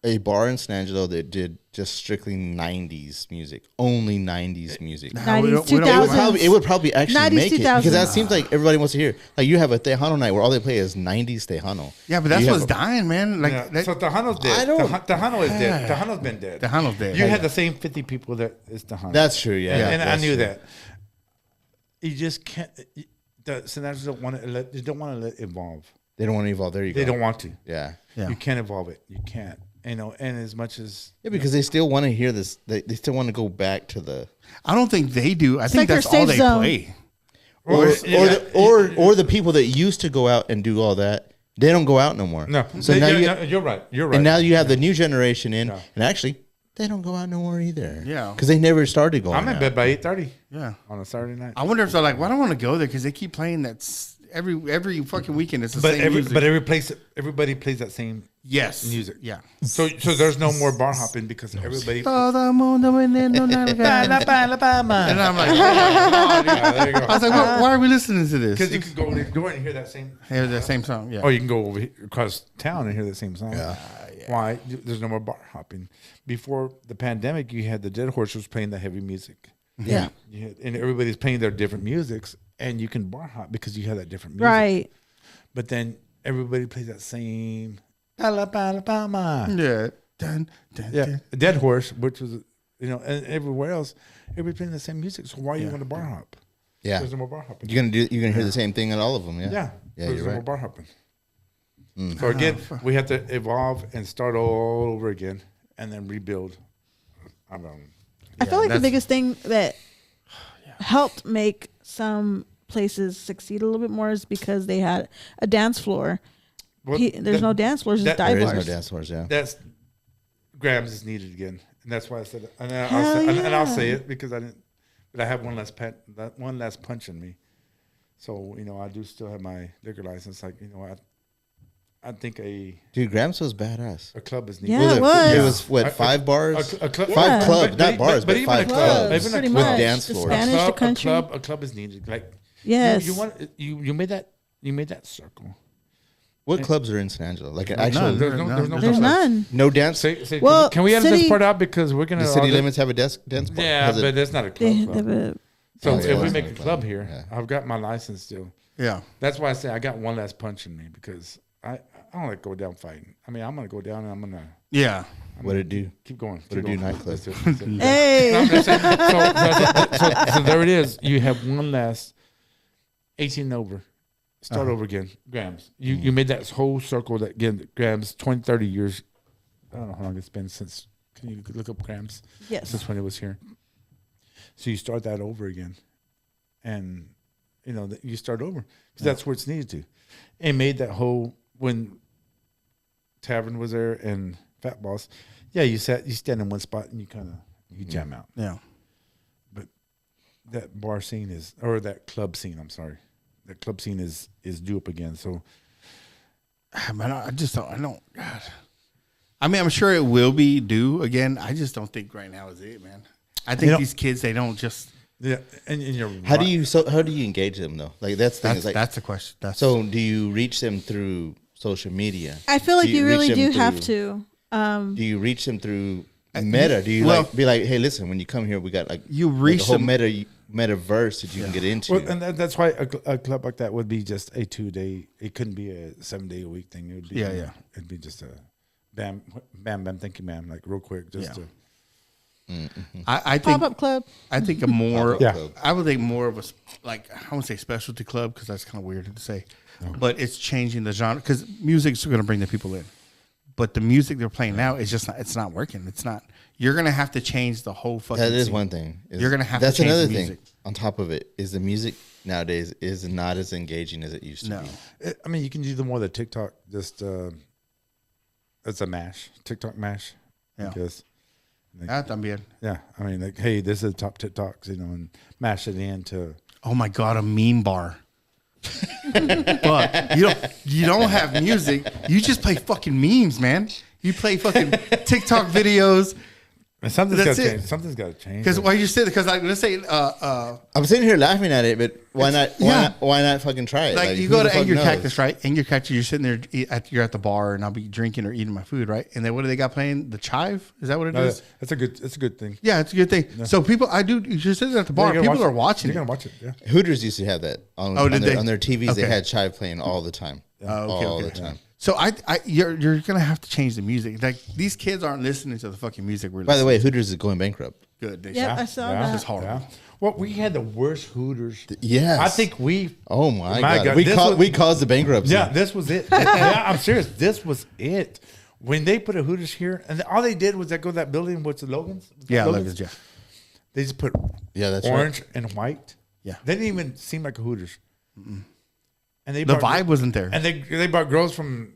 [SPEAKER 3] a bar in San Angelo that did just strictly 90s music, only 90s music.
[SPEAKER 1] we
[SPEAKER 2] 90s,
[SPEAKER 1] don't- we don't-
[SPEAKER 2] 2000s.
[SPEAKER 3] It would probably actually
[SPEAKER 2] 90s,
[SPEAKER 3] make it because
[SPEAKER 2] 2000s.
[SPEAKER 3] that seems like everybody wants to hear. Like you have a Tejano night where all they play is 90s Tejano.
[SPEAKER 1] Yeah, but that's
[SPEAKER 3] You
[SPEAKER 1] what's
[SPEAKER 3] have
[SPEAKER 1] dying, man. Like
[SPEAKER 4] Yeah.
[SPEAKER 1] that,
[SPEAKER 4] So Tejano's dead.
[SPEAKER 3] I don't-
[SPEAKER 4] Tejano is dead. Tejano's been dead.
[SPEAKER 1] Tejano's dead.
[SPEAKER 4] You
[SPEAKER 1] Yeah.
[SPEAKER 4] had the same 50 people that is Tejano.
[SPEAKER 3] That's true. Yeah,
[SPEAKER 4] and I
[SPEAKER 3] that's
[SPEAKER 4] knew
[SPEAKER 3] true.
[SPEAKER 4] that. You just can't. The Senators don't want to let. They don't want to let it evolve.
[SPEAKER 3] They don't want to evolve. There you
[SPEAKER 4] They
[SPEAKER 3] go.
[SPEAKER 4] don't want to.
[SPEAKER 3] Yeah.
[SPEAKER 1] Yeah.
[SPEAKER 4] You can't evolve it. You can't. You know. And as much as
[SPEAKER 3] Yeah, because they still want to hear this. They still want to go back to the
[SPEAKER 1] I don't think they do. I think
[SPEAKER 2] like their
[SPEAKER 1] that's all
[SPEAKER 2] safe
[SPEAKER 1] they
[SPEAKER 2] zone.
[SPEAKER 1] play.
[SPEAKER 3] or the people that used to go out and do all that. They don't go out no more.
[SPEAKER 4] no.
[SPEAKER 3] So
[SPEAKER 4] They-
[SPEAKER 3] now
[SPEAKER 4] yeah, you're right. You're right.
[SPEAKER 3] and now you have the new generation in,
[SPEAKER 4] Yeah.
[SPEAKER 3] and actually they don't go out no more either.
[SPEAKER 1] Yeah.
[SPEAKER 3] because they never started going.
[SPEAKER 4] I'm in
[SPEAKER 3] out.
[SPEAKER 4] bed by 8:30
[SPEAKER 1] Yeah.
[SPEAKER 4] on a Saturday night.
[SPEAKER 1] I wonder if they're like, well, I don't want to go there because they keep playing that every fucking weekend. It's the same music.
[SPEAKER 4] Everybody plays that same
[SPEAKER 1] yes,
[SPEAKER 4] music.
[SPEAKER 1] Yeah.
[SPEAKER 4] So there's no more bar hopping because everybody.
[SPEAKER 1] Todo mundo veneno nalga. And I'm like, oh,
[SPEAKER 4] Yeah, there you go.
[SPEAKER 1] I was like, why are we listening to
[SPEAKER 4] Because
[SPEAKER 1] this?
[SPEAKER 4] you can go and hear that same.
[SPEAKER 1] Hear the same song. Yeah.
[SPEAKER 4] Or you can go over across town and hear the same song. Yeah. Why? There's no more bar hopping. Before the pandemic, you had the Dead Horse was playing the heavy music.
[SPEAKER 3] Yeah,
[SPEAKER 4] And everybody's playing their different musics, and you can bar hop because you have that different music.
[SPEAKER 2] right.
[SPEAKER 4] But then everybody plays that same. Alabama.
[SPEAKER 1] Yeah. Dun, dun,
[SPEAKER 4] Yeah.
[SPEAKER 1] dun.
[SPEAKER 4] Dead Horse, which was, and everywhere else, everybody playing the same music. So why you want to bar hop?
[SPEAKER 3] yeah.
[SPEAKER 4] There's no more bar hopping.
[SPEAKER 3] You're gonna hear the same thing in all of them. Yeah,
[SPEAKER 4] Yeah.
[SPEAKER 3] yeah.
[SPEAKER 4] There's
[SPEAKER 3] You're
[SPEAKER 4] no more
[SPEAKER 3] right.
[SPEAKER 4] bar hopping. So again, we have to evolve and start all over again and then rebuild. I don't know.
[SPEAKER 2] I feel like the
[SPEAKER 1] that's-
[SPEAKER 2] biggest thing that helped make some places succeed a little bit more is because they had a dance floor.
[SPEAKER 4] Well,
[SPEAKER 2] There's no dance floors, just
[SPEAKER 4] that-
[SPEAKER 2] dive
[SPEAKER 3] There is
[SPEAKER 2] bars.
[SPEAKER 3] no dance floors. Yeah,
[SPEAKER 4] That's Grams is needed again, and that's why I said it. And
[SPEAKER 2] Hell
[SPEAKER 4] I'll say
[SPEAKER 2] yeah.
[SPEAKER 4] it because I didn't. But I have one last punch in me. So I do still have my liquor license. Like I think
[SPEAKER 3] dude, Grams was badass.
[SPEAKER 4] a club is needed.
[SPEAKER 2] Yeah, it was.
[SPEAKER 3] It was what
[SPEAKER 4] A-
[SPEAKER 3] 5 bars,
[SPEAKER 4] a club,
[SPEAKER 2] Yeah.
[SPEAKER 3] 5 clubs,
[SPEAKER 4] But-
[SPEAKER 3] not bars, but
[SPEAKER 4] even
[SPEAKER 3] 5
[SPEAKER 4] a club,
[SPEAKER 3] clubs
[SPEAKER 4] even a
[SPEAKER 2] pretty
[SPEAKER 4] club.
[SPEAKER 2] much.
[SPEAKER 3] dance
[SPEAKER 2] The
[SPEAKER 3] floors.
[SPEAKER 2] Spanish, the country.
[SPEAKER 4] A club is needed. Like
[SPEAKER 2] Yes.
[SPEAKER 4] you made that circle.
[SPEAKER 3] What clubs are in San Angelo? Like actual
[SPEAKER 1] none.
[SPEAKER 2] There's none.
[SPEAKER 3] no dance.
[SPEAKER 4] Say,
[SPEAKER 2] Well,
[SPEAKER 4] can we edit this
[SPEAKER 2] city-
[SPEAKER 4] part out because we're gonna
[SPEAKER 3] The city
[SPEAKER 4] all-
[SPEAKER 3] limits have a dance bar.
[SPEAKER 4] Yeah,
[SPEAKER 3] Has it-
[SPEAKER 4] but that's not a
[SPEAKER 2] They
[SPEAKER 4] club.
[SPEAKER 2] have a,
[SPEAKER 4] So
[SPEAKER 3] Oh,
[SPEAKER 4] if
[SPEAKER 3] yeah,
[SPEAKER 4] we
[SPEAKER 3] that's
[SPEAKER 4] make
[SPEAKER 3] not
[SPEAKER 4] a
[SPEAKER 3] a
[SPEAKER 4] club
[SPEAKER 3] club.
[SPEAKER 4] here,
[SPEAKER 3] Yeah.
[SPEAKER 4] I've got my license still.
[SPEAKER 1] Yeah.
[SPEAKER 4] That's why I say I got one last punch in me because I don't like go down fighting. I mean, I'm gonna go down and I'm gonna
[SPEAKER 1] Yeah.
[SPEAKER 3] What it do?
[SPEAKER 4] keep going.
[SPEAKER 3] What it do nightclub?
[SPEAKER 2] hey.
[SPEAKER 4] No, I'm just saying, so there it is. You have one last 18 over. Start over again. Grams. You made that whole circle that again Grams 20, 30 years. I don't know how long it's been since. Can you look up Grams?
[SPEAKER 2] Yes.
[SPEAKER 4] Since when it was here. So you start that over again. and you start over because that's where it's needed to. And made that whole when Tavern was there and Fat Boss, you stand in one spot and you jam out.
[SPEAKER 1] Yeah.
[SPEAKER 4] But that bar scene that club scene, I'm sorry. That club scene is due up again. So
[SPEAKER 1] man, I don't God. I mean, I'm sure it will be due again. I just don't think right now is it, man. I think these kids, they don't just
[SPEAKER 4] and you're
[SPEAKER 3] How do you engage them though? Like that's the thing.
[SPEAKER 1] That's the question.
[SPEAKER 3] So do you reach them through social media?
[SPEAKER 2] I feel like you really do
[SPEAKER 3] reach them
[SPEAKER 2] have to.
[SPEAKER 3] Do you reach them through Meta? Do you be like, hey, listen, when you come here, we got
[SPEAKER 1] you reach
[SPEAKER 3] the whole metaverse that you can get into.
[SPEAKER 4] Well, and that's why a club like that would be just a 2-day. It couldn't be a 7-day a week thing. It would be It'd be just a bam, bam, bam. Thank you, ma'am. Like real quick, just to.
[SPEAKER 1] I think
[SPEAKER 2] Pop-up club.
[SPEAKER 1] I think a more.
[SPEAKER 3] Club.
[SPEAKER 1] I would think more of I won't say specialty club because that's kind of weird to say, but it's changing the genre because music's going to bring the people in. But the music they're playing now is just not. It's not working. It's not. You're gonna have to change the whole fucking.
[SPEAKER 3] That is
[SPEAKER 1] scene.
[SPEAKER 3] one thing.
[SPEAKER 1] You're gonna have.
[SPEAKER 3] That's
[SPEAKER 1] to change
[SPEAKER 3] another
[SPEAKER 1] the music.
[SPEAKER 3] thing. On top of it, is the music nowadays is not as engaging as it used to be.
[SPEAKER 4] I mean, you can do the more the TikTok. Just it's a mash, TikTok mash.
[SPEAKER 1] Yeah.
[SPEAKER 4] Because,
[SPEAKER 1] También.
[SPEAKER 4] yeah, I mean, like, hey, this is top TikToks, and mash it into.
[SPEAKER 1] Oh my god, a meme bar. But you don't have music. You just play fucking memes, man. You play fucking TikTok videos.
[SPEAKER 4] And something's got
[SPEAKER 1] That's
[SPEAKER 4] to
[SPEAKER 1] it.
[SPEAKER 4] change. Something's got to change.
[SPEAKER 1] Because why you say that? Because like let's say
[SPEAKER 3] I'm sitting here laughing at it, but why not? Why not fucking try it?
[SPEAKER 1] like you
[SPEAKER 3] who
[SPEAKER 1] go
[SPEAKER 3] the
[SPEAKER 1] to
[SPEAKER 3] fuck
[SPEAKER 1] Angry
[SPEAKER 3] knows?
[SPEAKER 1] Cactus, right? Angry Cactus, you're sitting there, you're at the bar, and I'll be drinking or eating my food, right? And then what do they got playing? The chive? Is that what it is?
[SPEAKER 4] That's a good thing.
[SPEAKER 1] Yeah, it's a good thing.
[SPEAKER 4] Yeah.
[SPEAKER 1] So you're sitting at the bar,
[SPEAKER 4] You're gonna
[SPEAKER 1] people are
[SPEAKER 4] watch
[SPEAKER 1] watching
[SPEAKER 4] You're
[SPEAKER 1] it.
[SPEAKER 4] gonna watch it. Yeah.
[SPEAKER 3] Hooters used to have that on
[SPEAKER 1] did they?
[SPEAKER 3] on their TVs.
[SPEAKER 1] Okay.
[SPEAKER 3] They had Chive playing all the time, all the time.
[SPEAKER 1] So you're gonna have to change the music. Like these kids aren't listening to the fucking music we're
[SPEAKER 3] By the
[SPEAKER 1] listening
[SPEAKER 3] way, Hooters is going bankrupt.
[SPEAKER 1] to. Good. They
[SPEAKER 2] Yep,
[SPEAKER 1] should.
[SPEAKER 2] I saw
[SPEAKER 4] Yeah.
[SPEAKER 2] that.
[SPEAKER 1] It's horrible.
[SPEAKER 4] Yeah. Well, we had the worst Hooters.
[SPEAKER 3] Yes.
[SPEAKER 4] I think we.
[SPEAKER 3] Oh my
[SPEAKER 4] My
[SPEAKER 3] god,
[SPEAKER 4] God,
[SPEAKER 3] we caused the bankruptcy.
[SPEAKER 4] Yeah, this was it. Yeah, I'm serious. This was it. When they put a Hooters here, and all they did was go to that building. What's the Logan's?
[SPEAKER 1] Yeah, Logan's, yeah.
[SPEAKER 4] They just put
[SPEAKER 3] that's
[SPEAKER 4] orange
[SPEAKER 3] right.
[SPEAKER 4] and white.
[SPEAKER 1] Yeah.
[SPEAKER 4] They didn't even seem like a Hooters. And they
[SPEAKER 1] The
[SPEAKER 4] brought-
[SPEAKER 1] vibe wasn't there.
[SPEAKER 4] And they brought girls from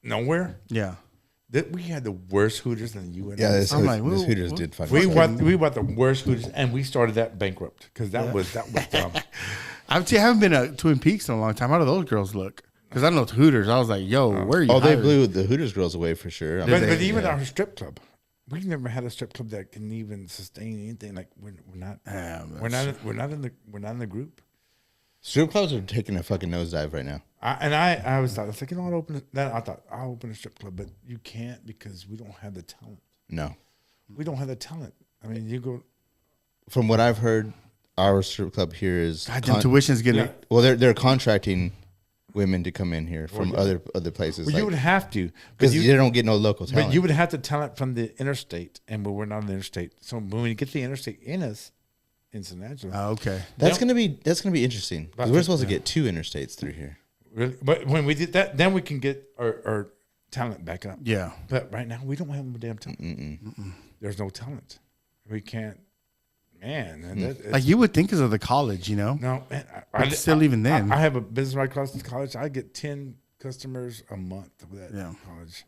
[SPEAKER 4] nowhere.
[SPEAKER 1] Yeah.
[SPEAKER 4] We had the worst Hooters in the U.S.
[SPEAKER 3] Yeah, this,
[SPEAKER 1] I'm like,
[SPEAKER 3] this
[SPEAKER 1] whoa,
[SPEAKER 3] Hooters
[SPEAKER 1] what?
[SPEAKER 3] did fucking.
[SPEAKER 4] We bought the worst Hooters, and we started that bankrupt because that was dumb.
[SPEAKER 1] I haven't been to Twin Peaks in a long time. How do those girls look? Because I know it's Hooters. I was like, yo, where are you?
[SPEAKER 3] Oh, they
[SPEAKER 1] hired?
[SPEAKER 3] blew the Hooters girls away for sure. I
[SPEAKER 4] But,
[SPEAKER 3] mean,
[SPEAKER 4] but even our strip club, we never had a strip club that can even sustain anything. Like we're not in the group.
[SPEAKER 3] strip clubs are taking a fucking nosedive right now.
[SPEAKER 4] I always thought, I was like, I'll open a strip club, but you can't because we don't have the talent.
[SPEAKER 3] No,
[SPEAKER 4] We don't have the talent. I mean, you go.
[SPEAKER 3] from what I've heard, our strip club here is
[SPEAKER 1] Goddamn, tuition's getting.
[SPEAKER 4] Yeah.
[SPEAKER 3] well, they're contracting women to come in here from other places.
[SPEAKER 4] Well, you would have to
[SPEAKER 3] because
[SPEAKER 4] you
[SPEAKER 3] they don't get no local talent.
[SPEAKER 4] But you would have the talent from the interstate, and we're not on the interstate. So when we get the interstate in us, in San Angelo,
[SPEAKER 1] Oh, okay.
[SPEAKER 3] that's gonna be interesting because
[SPEAKER 4] But-
[SPEAKER 3] we're supposed to
[SPEAKER 4] yeah.
[SPEAKER 3] get 2 interstates through here.
[SPEAKER 4] really. But when we did that, then we can get our talent back up.
[SPEAKER 1] Yeah.
[SPEAKER 4] But right now, we don't have no damn talent. There's no talent. We can't. Man, and that,
[SPEAKER 1] Like you would think because of the college, you know?
[SPEAKER 4] no, man.
[SPEAKER 1] But still even then.
[SPEAKER 4] I have a business right across the college. I get 10 customers a month of that college.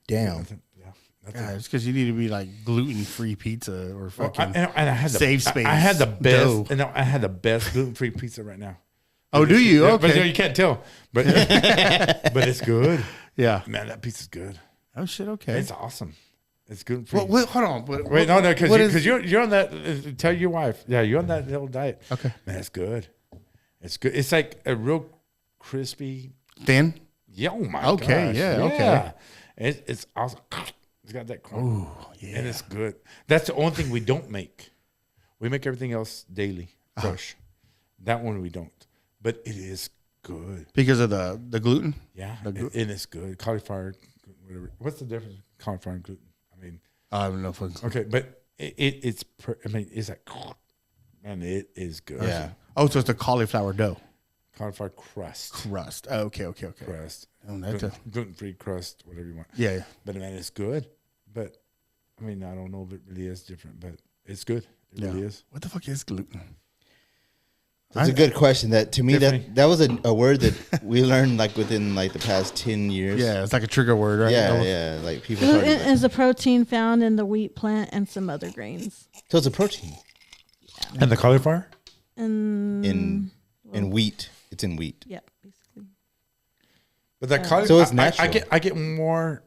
[SPEAKER 3] Damn.
[SPEAKER 4] Nothing, yeah. Nothing.
[SPEAKER 1] Yeah, it's because you need to be like gluten-free pizza or
[SPEAKER 4] Well,
[SPEAKER 1] fucking.
[SPEAKER 4] and I had the
[SPEAKER 1] Save space
[SPEAKER 4] I had the best.
[SPEAKER 1] dough.
[SPEAKER 4] And I had the best gluten-free pizza right now.
[SPEAKER 1] Oh, do you?
[SPEAKER 4] Yeah, but
[SPEAKER 1] Okay.
[SPEAKER 4] you can't tell. But but it's good.
[SPEAKER 1] Yeah.
[SPEAKER 4] Man, that pizza's good.
[SPEAKER 1] Oh shit. Okay.
[SPEAKER 4] It's awesome. It's good for
[SPEAKER 1] Wait, hold on.
[SPEAKER 4] Wait, no, because
[SPEAKER 1] what is-
[SPEAKER 4] you're on that. Tell your wife, yeah, you're on that little diet.
[SPEAKER 1] Okay.
[SPEAKER 4] Man, it's good. It's good. It's like a real crispy.
[SPEAKER 1] thin.
[SPEAKER 4] Yeah, oh my
[SPEAKER 1] Okay,
[SPEAKER 4] gosh.
[SPEAKER 1] yeah, okay.
[SPEAKER 4] It's awesome. It's got that crunch.
[SPEAKER 1] Ooh, yeah.
[SPEAKER 4] And it's good. That's the only thing we don't make. We make everything else daily, fresh. That one we don't. But it is good.
[SPEAKER 1] Because of the gluten.
[SPEAKER 4] Yeah,
[SPEAKER 1] The
[SPEAKER 4] and it's good. Cauliflower, whatever. What's the difference between cauliflower and gluten? I mean,
[SPEAKER 1] I don't know if it's.
[SPEAKER 4] okay, but it's like, man, it is good.
[SPEAKER 3] Yeah.
[SPEAKER 1] Oh, so it's the cauliflower dough
[SPEAKER 4] Cauliflower crust.
[SPEAKER 1] crust. Oh, okay.
[SPEAKER 4] Crust.
[SPEAKER 1] Oh, that's a-
[SPEAKER 4] Gluten-free crust, whatever you want.
[SPEAKER 1] Yeah.
[SPEAKER 4] But man, it's good. But I mean, I don't know if it really is different, but it's good. It really is.
[SPEAKER 1] What the fuck is gluten?
[SPEAKER 3] That's a good question. That to me,
[SPEAKER 4] Tiffany?
[SPEAKER 3] that was a word that we learned like within like the past 10 years.
[SPEAKER 1] Yeah, it's like a trigger word, right?
[SPEAKER 3] Yeah, yeah. Like people.
[SPEAKER 2] It
[SPEAKER 3] started,
[SPEAKER 2] is a protein found in the wheat plant and some other grains.
[SPEAKER 3] so it's a protein
[SPEAKER 4] And the cauliflower?
[SPEAKER 2] And
[SPEAKER 3] in wheat. It's in wheat.
[SPEAKER 2] yeah, basically.
[SPEAKER 4] But that cauliflower,
[SPEAKER 3] So it's natural.
[SPEAKER 4] I get more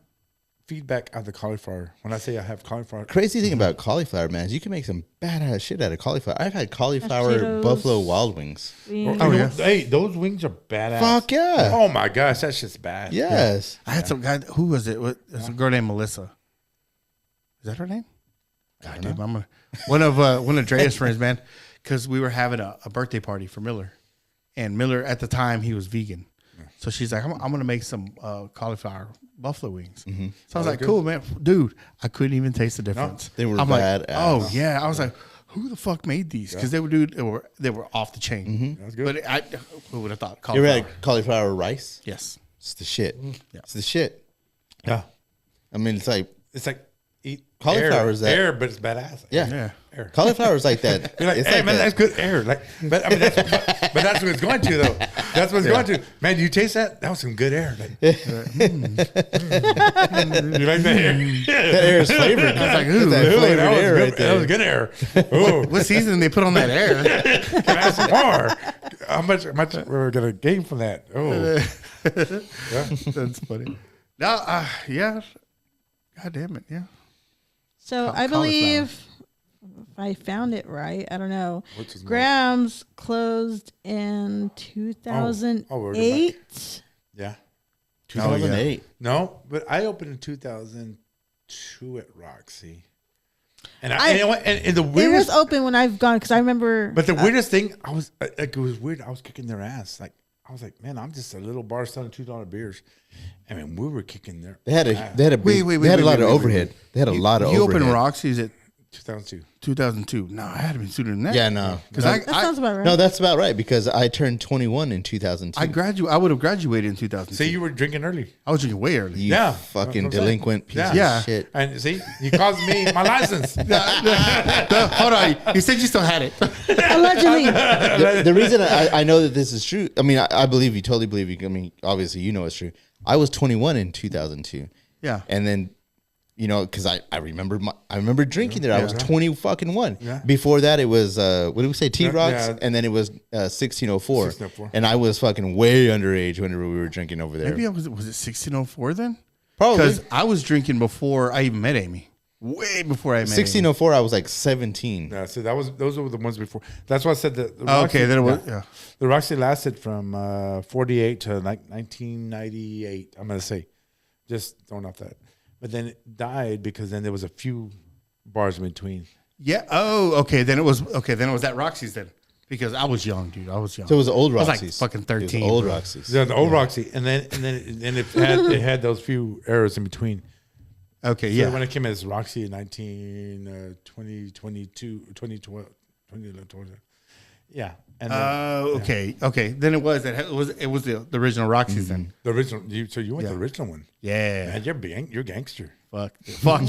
[SPEAKER 4] feedback out of the cauliflower when I say I have cauliflower.
[SPEAKER 3] Crazy thing about cauliflower, man, is you can make some badass shit out of cauliflower. I've had cauliflower
[SPEAKER 2] Potatoes.
[SPEAKER 3] Buffalo Wild Wings.
[SPEAKER 1] Oh, yeah.
[SPEAKER 4] Hey, those wings are badass.
[SPEAKER 3] Fuck yeah.
[SPEAKER 4] Oh my gosh, that's just bad.
[SPEAKER 3] Yes.
[SPEAKER 1] I had some guy. Who was it? It's a girl named Melissa. Is that her name? God damn, I'm one of Drea's friends, man. Because we were having a birthday party for Miller, and Miller at the time he was vegan. So she's like, I'm gonna make some cauliflower buffalo wings.
[SPEAKER 3] Mm-hmm.
[SPEAKER 1] So I was like, cool, man, dude. I couldn't even taste the difference.
[SPEAKER 3] They were
[SPEAKER 1] I'm
[SPEAKER 3] badass.
[SPEAKER 1] like, oh yeah. I was like, who the fuck made these? Because they were off the chain.
[SPEAKER 3] Mm-hmm.
[SPEAKER 4] That's good.
[SPEAKER 1] But who would have thought
[SPEAKER 3] You ever
[SPEAKER 1] cauliflower?
[SPEAKER 3] had cauliflower rice?
[SPEAKER 1] Yes.
[SPEAKER 3] It's the shit.
[SPEAKER 1] Yeah.
[SPEAKER 3] It's the shit.
[SPEAKER 4] Yeah.
[SPEAKER 3] I mean, it's like
[SPEAKER 4] eat
[SPEAKER 3] Cauliflower
[SPEAKER 4] air,
[SPEAKER 3] is that-
[SPEAKER 4] air, but it's badass.
[SPEAKER 3] yeah.
[SPEAKER 1] Yeah.
[SPEAKER 4] Air.
[SPEAKER 3] Cauliflower is like that.
[SPEAKER 4] You're like,
[SPEAKER 3] It's
[SPEAKER 4] hey
[SPEAKER 3] like
[SPEAKER 4] man,
[SPEAKER 3] that.
[SPEAKER 4] that's good air. Like, but I mean, but that's what it's going to though. That's what it's going to. Man, do you taste that? That was some good air. Like, you like that air?
[SPEAKER 3] That air is flavored.
[SPEAKER 1] I was like,
[SPEAKER 3] That's
[SPEAKER 1] ooh,
[SPEAKER 3] that flavored
[SPEAKER 4] that was
[SPEAKER 3] air
[SPEAKER 4] good,
[SPEAKER 3] right there.
[SPEAKER 4] That was good air. Oh,
[SPEAKER 1] what season they put on that air?
[SPEAKER 4] can I have some more? How much we're gonna gain from that? Oh,
[SPEAKER 1] That's funny. No, yeah. God damn it, yeah.
[SPEAKER 2] So I believe, if I found it right, I don't know.
[SPEAKER 4] What's his name?
[SPEAKER 2] Grams closed in 2008.
[SPEAKER 4] yeah.
[SPEAKER 3] 2008.
[SPEAKER 4] No, but I opened in 2002 at Roxy, and
[SPEAKER 2] I-
[SPEAKER 4] and you know what? And the
[SPEAKER 2] It was
[SPEAKER 4] weirdest,
[SPEAKER 2] open when I've gone because I remember.
[SPEAKER 4] but the weirdest thing, I was like, it was weird. I was kicking their ass. Like I was like, man, I'm just a little bar selling $2 beers. I mean, we were kicking their.
[SPEAKER 3] They had a
[SPEAKER 4] ass.
[SPEAKER 3] they had a big,
[SPEAKER 1] Wait,
[SPEAKER 3] they had a lot
[SPEAKER 1] wait,
[SPEAKER 3] of
[SPEAKER 1] wait,
[SPEAKER 3] overhead.
[SPEAKER 1] wait.
[SPEAKER 3] They had a lot of
[SPEAKER 1] You
[SPEAKER 3] overhead.
[SPEAKER 1] opened Roxy's at
[SPEAKER 4] 2002.
[SPEAKER 1] 2002. No, I had to be sooner than that.
[SPEAKER 3] Yeah, no.
[SPEAKER 1] Because
[SPEAKER 2] that sounds about right.
[SPEAKER 3] No, that's about right because I turned 21 in 2002.
[SPEAKER 1] I would have graduated in 2002.
[SPEAKER 4] See, you were drinking early.
[SPEAKER 1] I was drinking way early.
[SPEAKER 3] You
[SPEAKER 4] Yeah,
[SPEAKER 3] fucking
[SPEAKER 4] that's what I'm saying.
[SPEAKER 3] delinquent piece
[SPEAKER 1] Yeah.
[SPEAKER 3] of shit.
[SPEAKER 4] And see, you caused me my license.
[SPEAKER 1] Hold on. You said you still had it.
[SPEAKER 2] Allegedly.
[SPEAKER 3] The reason I know that this is true, I mean, I believe you, totally believe you. I mean, obviously, you know it's true. I was 21 in 2002.
[SPEAKER 1] Yeah.
[SPEAKER 3] And then, you know, because I remember drinking there. I was 20 fucking one.
[SPEAKER 4] Yeah.
[SPEAKER 3] Before that, it was what did we say? T-Rocks,
[SPEAKER 4] Yeah.
[SPEAKER 3] and then it was 1604.
[SPEAKER 4] 1604.
[SPEAKER 3] And I was fucking way underage whenever we were drinking over there.
[SPEAKER 1] Maybe was it 1604 then?
[SPEAKER 3] Probably
[SPEAKER 1] Because I was drinking before I even met Amy. Way before I met
[SPEAKER 3] 1604. I was like 17.
[SPEAKER 4] Yeah, so those were the ones before. That's why I said that.
[SPEAKER 1] Amy. Okay, then it was. Yeah.
[SPEAKER 4] The Roxy lasted from 48 to like 1998. I'm gonna say, just throwing off that. But then it died because then there was a few bars in between.
[SPEAKER 1] Yeah. Oh, okay. Then it was that Roxy's then. Because I was young, dude. I was young.
[SPEAKER 3] So it was old
[SPEAKER 1] I was
[SPEAKER 3] Roxy's.
[SPEAKER 1] like fucking 13.
[SPEAKER 3] It was old
[SPEAKER 1] bro.
[SPEAKER 3] Roxy's.
[SPEAKER 4] Yeah, the old Roxy, and then it had those few errors in between.
[SPEAKER 1] Okay,
[SPEAKER 4] So
[SPEAKER 1] yeah.
[SPEAKER 4] when it came as Roxy in 2012. Yeah. And then,
[SPEAKER 1] Okay. Then it was the original Roxy's then.
[SPEAKER 4] the original. So you went
[SPEAKER 1] Yeah.
[SPEAKER 4] the original one.
[SPEAKER 1] Yeah.
[SPEAKER 4] Man, you're gangster.
[SPEAKER 1] Fuck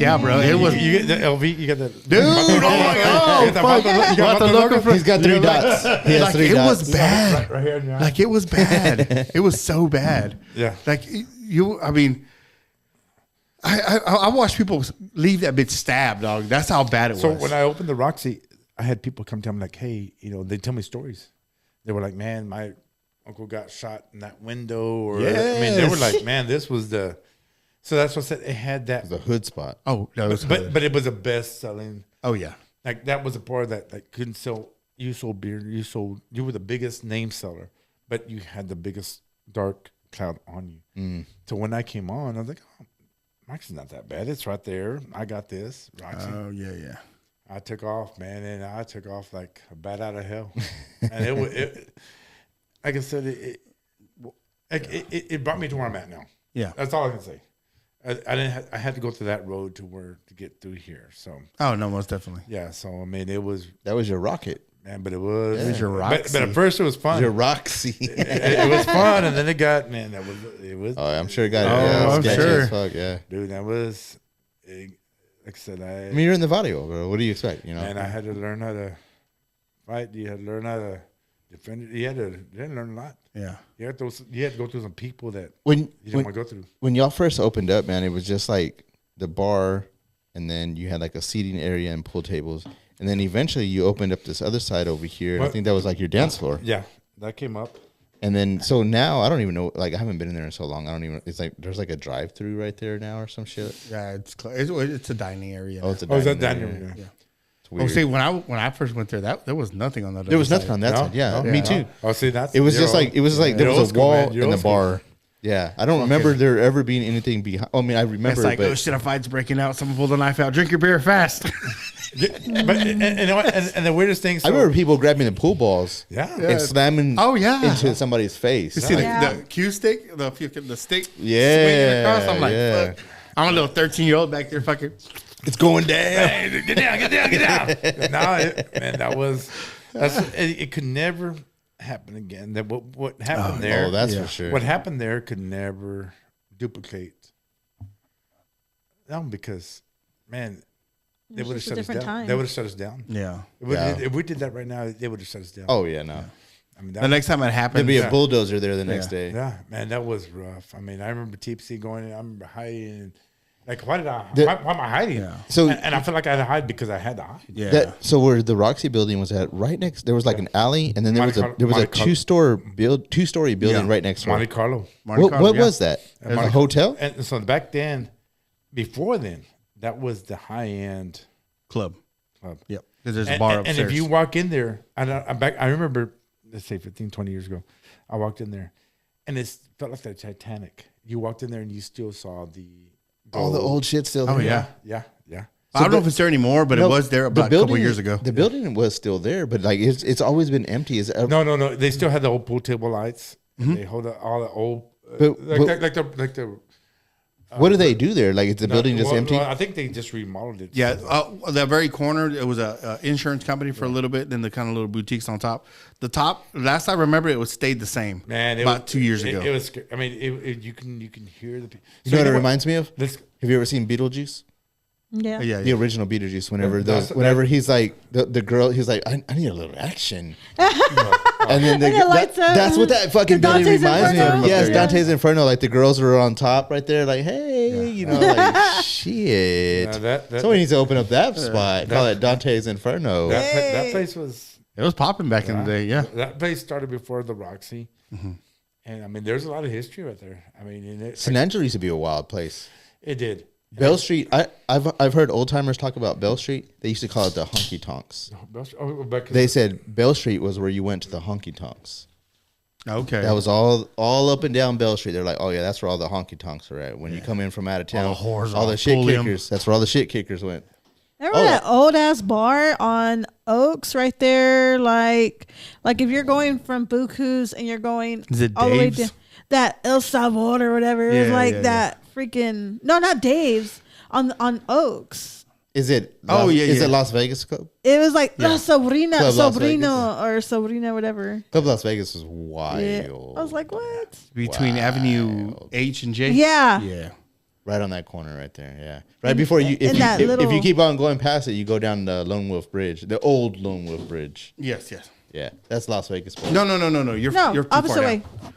[SPEAKER 1] yeah, bro. It was.
[SPEAKER 4] You get the LV. You got the
[SPEAKER 1] Dude, oh my God.
[SPEAKER 4] fuck.
[SPEAKER 1] You got the look of
[SPEAKER 3] He's got 3 dots. He has
[SPEAKER 1] like
[SPEAKER 3] 3
[SPEAKER 1] it
[SPEAKER 3] dots.
[SPEAKER 1] was bad.
[SPEAKER 4] right here in your eye.
[SPEAKER 1] Like it was bad. It was so bad.
[SPEAKER 4] Yeah.
[SPEAKER 1] Like I mean, I watched people leave that bitch stabbed, dog. That's how bad it
[SPEAKER 4] So
[SPEAKER 1] was.
[SPEAKER 4] when I opened the Roxy, I had people come tell me like, hey, they tell me stories. They were like, man, my uncle got shot in that window, or I mean, they were like, man, this was the. So that's what I said. It had that,
[SPEAKER 3] The hood spot.
[SPEAKER 1] oh no, it was
[SPEAKER 4] but it was a best selling.
[SPEAKER 1] oh yeah.
[SPEAKER 4] Like that was a part that like couldn't sell. You sold beer. You were the biggest name seller, but you had the biggest dark cloud on you. So when I came on, I was like, oh, Roxy's not that bad. It's right there. I got this, Roxy.
[SPEAKER 1] Oh yeah.
[SPEAKER 4] I took off, man, and I took off like a bat out of hell. And it was, like I said, it brought me to where I'm at now.
[SPEAKER 1] Yeah.
[SPEAKER 4] That's all I can say. I had to go through that road to get through here. So
[SPEAKER 1] Oh no, most definitely.
[SPEAKER 4] yeah. So I mean, it was,
[SPEAKER 3] That was your rocket.
[SPEAKER 4] man, but it was.
[SPEAKER 1] It was your
[SPEAKER 4] but
[SPEAKER 1] Roxy.
[SPEAKER 4] at first it was fun.
[SPEAKER 3] Your Roxy.
[SPEAKER 4] It was fun, and then it got, man. It was.
[SPEAKER 3] Oh, I'm sure it got
[SPEAKER 1] I'm
[SPEAKER 3] sketchy
[SPEAKER 1] sure.
[SPEAKER 3] as fuck, yeah.
[SPEAKER 4] Dude, that was. Like I said,
[SPEAKER 3] I mean, you're in the Vadio, bro. What do you expect?
[SPEAKER 4] and I had to learn how to fight. You had to learn how to defended. You had to learn a lot.
[SPEAKER 1] Yeah.
[SPEAKER 4] You had to go through some people that
[SPEAKER 3] When
[SPEAKER 4] you didn't want to go through.
[SPEAKER 3] when y'all first opened up, man, it was just like the bar, and then you had like a seating area and pool tables, and then eventually you opened up this other side over here. I think that was like your dance floor.
[SPEAKER 4] Yeah, that came up.
[SPEAKER 3] And then so now I don't even know. Like I haven't been in there in so long. I don't even. It's like there's like a drive-through right there now or some shit.
[SPEAKER 1] Yeah, it's a dining area.
[SPEAKER 3] Oh, it's a
[SPEAKER 4] Is that
[SPEAKER 3] dining
[SPEAKER 4] dining
[SPEAKER 3] area.
[SPEAKER 4] room?
[SPEAKER 1] Yeah.
[SPEAKER 3] It's weird.
[SPEAKER 1] See, when I first went there, there was nothing on that.
[SPEAKER 3] There was
[SPEAKER 1] other
[SPEAKER 3] nothing
[SPEAKER 1] side.
[SPEAKER 3] on that
[SPEAKER 4] No?
[SPEAKER 3] side. Yeah,
[SPEAKER 4] No?
[SPEAKER 3] me
[SPEAKER 4] Yeah.
[SPEAKER 3] too.
[SPEAKER 4] Oh, see, that's
[SPEAKER 3] It was just like there was
[SPEAKER 4] You're
[SPEAKER 3] a
[SPEAKER 4] old school,
[SPEAKER 3] wall
[SPEAKER 4] man. You're
[SPEAKER 3] in the
[SPEAKER 4] old school.
[SPEAKER 3] bar. Yeah, I don't remember there ever being anything behind. I mean, I remember,
[SPEAKER 1] It's like,
[SPEAKER 3] but
[SPEAKER 1] oh shit, a fight's breaking out. Someone pulled a knife out. Drink your beer fast.
[SPEAKER 4] But and you know what? And the weirdest thing.
[SPEAKER 3] I remember people grabbing the pool balls.
[SPEAKER 4] Yeah.
[SPEAKER 3] And slamming.
[SPEAKER 1] Oh, yeah.
[SPEAKER 3] into somebody's face.
[SPEAKER 1] You see
[SPEAKER 2] Yeah.
[SPEAKER 1] the cue stick, the stick,
[SPEAKER 3] Yeah,
[SPEAKER 1] swinging across. I'm like,
[SPEAKER 3] yeah.
[SPEAKER 1] fuck. I'm a little 13-year-old back there, fucking.
[SPEAKER 3] It's going down.
[SPEAKER 4] Hey, get down. Man, it could never happen again. That what happened there?
[SPEAKER 3] Oh, that's for sure.
[SPEAKER 4] What happened there could never duplicate. No, because man, they
[SPEAKER 2] It was
[SPEAKER 4] would have
[SPEAKER 2] just a
[SPEAKER 4] shut us
[SPEAKER 2] different
[SPEAKER 4] down.
[SPEAKER 2] time.
[SPEAKER 4] They would have shut us down.
[SPEAKER 1] Yeah.
[SPEAKER 4] If we did that right now, they would have shut us down.
[SPEAKER 3] Oh yeah, no.
[SPEAKER 4] I mean,
[SPEAKER 1] The next time it
[SPEAKER 3] There'd
[SPEAKER 1] happened,
[SPEAKER 3] be a bulldozer there the next
[SPEAKER 1] Yeah.
[SPEAKER 3] day.
[SPEAKER 4] yeah, man, that was rough. I mean, I remember TPC going in. I remember hiding. Like, why why am I hiding?
[SPEAKER 1] Yeah.
[SPEAKER 3] So-
[SPEAKER 4] and I feel like I had to hide because I had to hide.
[SPEAKER 1] yeah.
[SPEAKER 3] So where the Roxy building was at, right next, there was like an alley, and then there was a
[SPEAKER 4] Monte Carlo.
[SPEAKER 3] two-story building
[SPEAKER 1] Yeah.
[SPEAKER 3] right next door.
[SPEAKER 4] Monte Carlo.
[SPEAKER 3] What was that? A hotel?
[SPEAKER 4] And so back then, before then, that was the high end
[SPEAKER 1] Club.
[SPEAKER 4] club.
[SPEAKER 1] Yep. Because there's a bar
[SPEAKER 4] And
[SPEAKER 1] upstairs.
[SPEAKER 4] if you walk in there, I remember, let's say 15, 20 years ago, I walked in there, and it felt like the Titanic. You walked in there and you still saw
[SPEAKER 3] All the old shit still there.
[SPEAKER 1] Oh, yeah.
[SPEAKER 4] yeah.
[SPEAKER 1] I don't know if it's there anymore, but
[SPEAKER 3] No,
[SPEAKER 1] it was there about a couple years ago.
[SPEAKER 3] The building was still there, but like it's always been empty.
[SPEAKER 4] No. They still had the old pool table lights. And they hold all the old, like the.
[SPEAKER 3] What do they do there? Like is the building just
[SPEAKER 4] well,
[SPEAKER 3] empty?
[SPEAKER 4] well, I think they just remodeled it.
[SPEAKER 1] Yeah, the very corner, it was a insurance company for a little bit, then the kind of little boutiques on top. The top, last I remember, it was stayed the same.
[SPEAKER 4] Man,
[SPEAKER 1] about 2 years ago.
[SPEAKER 4] It was. I mean, you can hear the.
[SPEAKER 3] You know what it reminds me of?
[SPEAKER 4] Let's-
[SPEAKER 3] Have you ever seen Beetlejuice?
[SPEAKER 2] Yeah.
[SPEAKER 1] yeah,
[SPEAKER 3] The original Beetlejuice.
[SPEAKER 4] That's-
[SPEAKER 3] Whenever he's like the girl, he's like, I need a little action. And then
[SPEAKER 2] And it lights up.
[SPEAKER 3] that's what that fucking
[SPEAKER 2] The
[SPEAKER 3] building
[SPEAKER 2] Dante's
[SPEAKER 3] reminds me of.
[SPEAKER 2] Inferno?
[SPEAKER 3] Yes,
[SPEAKER 2] Yeah.
[SPEAKER 3] Dante's Inferno. Like the girls were on top right there, like, hey, you know, like shit.
[SPEAKER 4] No, that-
[SPEAKER 3] Somebody needs to open up that spot. Call it Dante's Inferno.
[SPEAKER 4] that place was.
[SPEAKER 1] it was popping back in the day. Yeah,
[SPEAKER 4] That place started before the Roxy, and I mean, there's a lot of history right there. I mean, and
[SPEAKER 3] San Angelo used to be a wild place.
[SPEAKER 4] it did.
[SPEAKER 3] Bell Street. I've heard old timers talk about Bell Street. They used to call it the honky tonks. They said Bell Street was where you went to the honky tonks.
[SPEAKER 1] okay.
[SPEAKER 3] That was all up and down Bell Street. They're like, oh yeah, that's where all the honky tonks are at. When you come in from out of town,
[SPEAKER 1] the whores
[SPEAKER 3] all
[SPEAKER 1] are
[SPEAKER 3] the shit
[SPEAKER 1] Pulliam.
[SPEAKER 3] kickers. That's where all the shit kickers went.
[SPEAKER 2] Remember that old ass bar on Oaks right there? Like if you're going from Buku's and you're going
[SPEAKER 1] Is it
[SPEAKER 2] all the way
[SPEAKER 1] Dave's?
[SPEAKER 2] down, that El Sabor or whatever. It was
[SPEAKER 1] Yeah,
[SPEAKER 2] like
[SPEAKER 1] yeah,
[SPEAKER 2] that freaking not Dave's on Oaks.
[SPEAKER 3] Is it?
[SPEAKER 1] Oh, yeah,
[SPEAKER 3] Is
[SPEAKER 1] yeah.
[SPEAKER 3] it Las Vegas Club?
[SPEAKER 2] It was like
[SPEAKER 1] Yeah.
[SPEAKER 2] La Sobrina,
[SPEAKER 3] Club Las
[SPEAKER 2] Sobrino or Sobrina, whatever.
[SPEAKER 3] Club Las Vegas was wild.
[SPEAKER 2] Yeah. I was like, what?
[SPEAKER 1] Between Avenue H and J.
[SPEAKER 2] Yeah.
[SPEAKER 1] yeah.
[SPEAKER 3] Right on that corner, right there. Yeah, right before you.
[SPEAKER 2] in that
[SPEAKER 3] If
[SPEAKER 2] little-
[SPEAKER 3] you keep on going past it, you go down the Lone Wolf Bridge, the old Lone Wolf Bridge.
[SPEAKER 1] Yes.
[SPEAKER 3] Yeah, that's Las Vegas. Boy.
[SPEAKER 1] No. You're
[SPEAKER 2] No,
[SPEAKER 1] you're too
[SPEAKER 2] opposite
[SPEAKER 1] far
[SPEAKER 2] way.
[SPEAKER 1] down.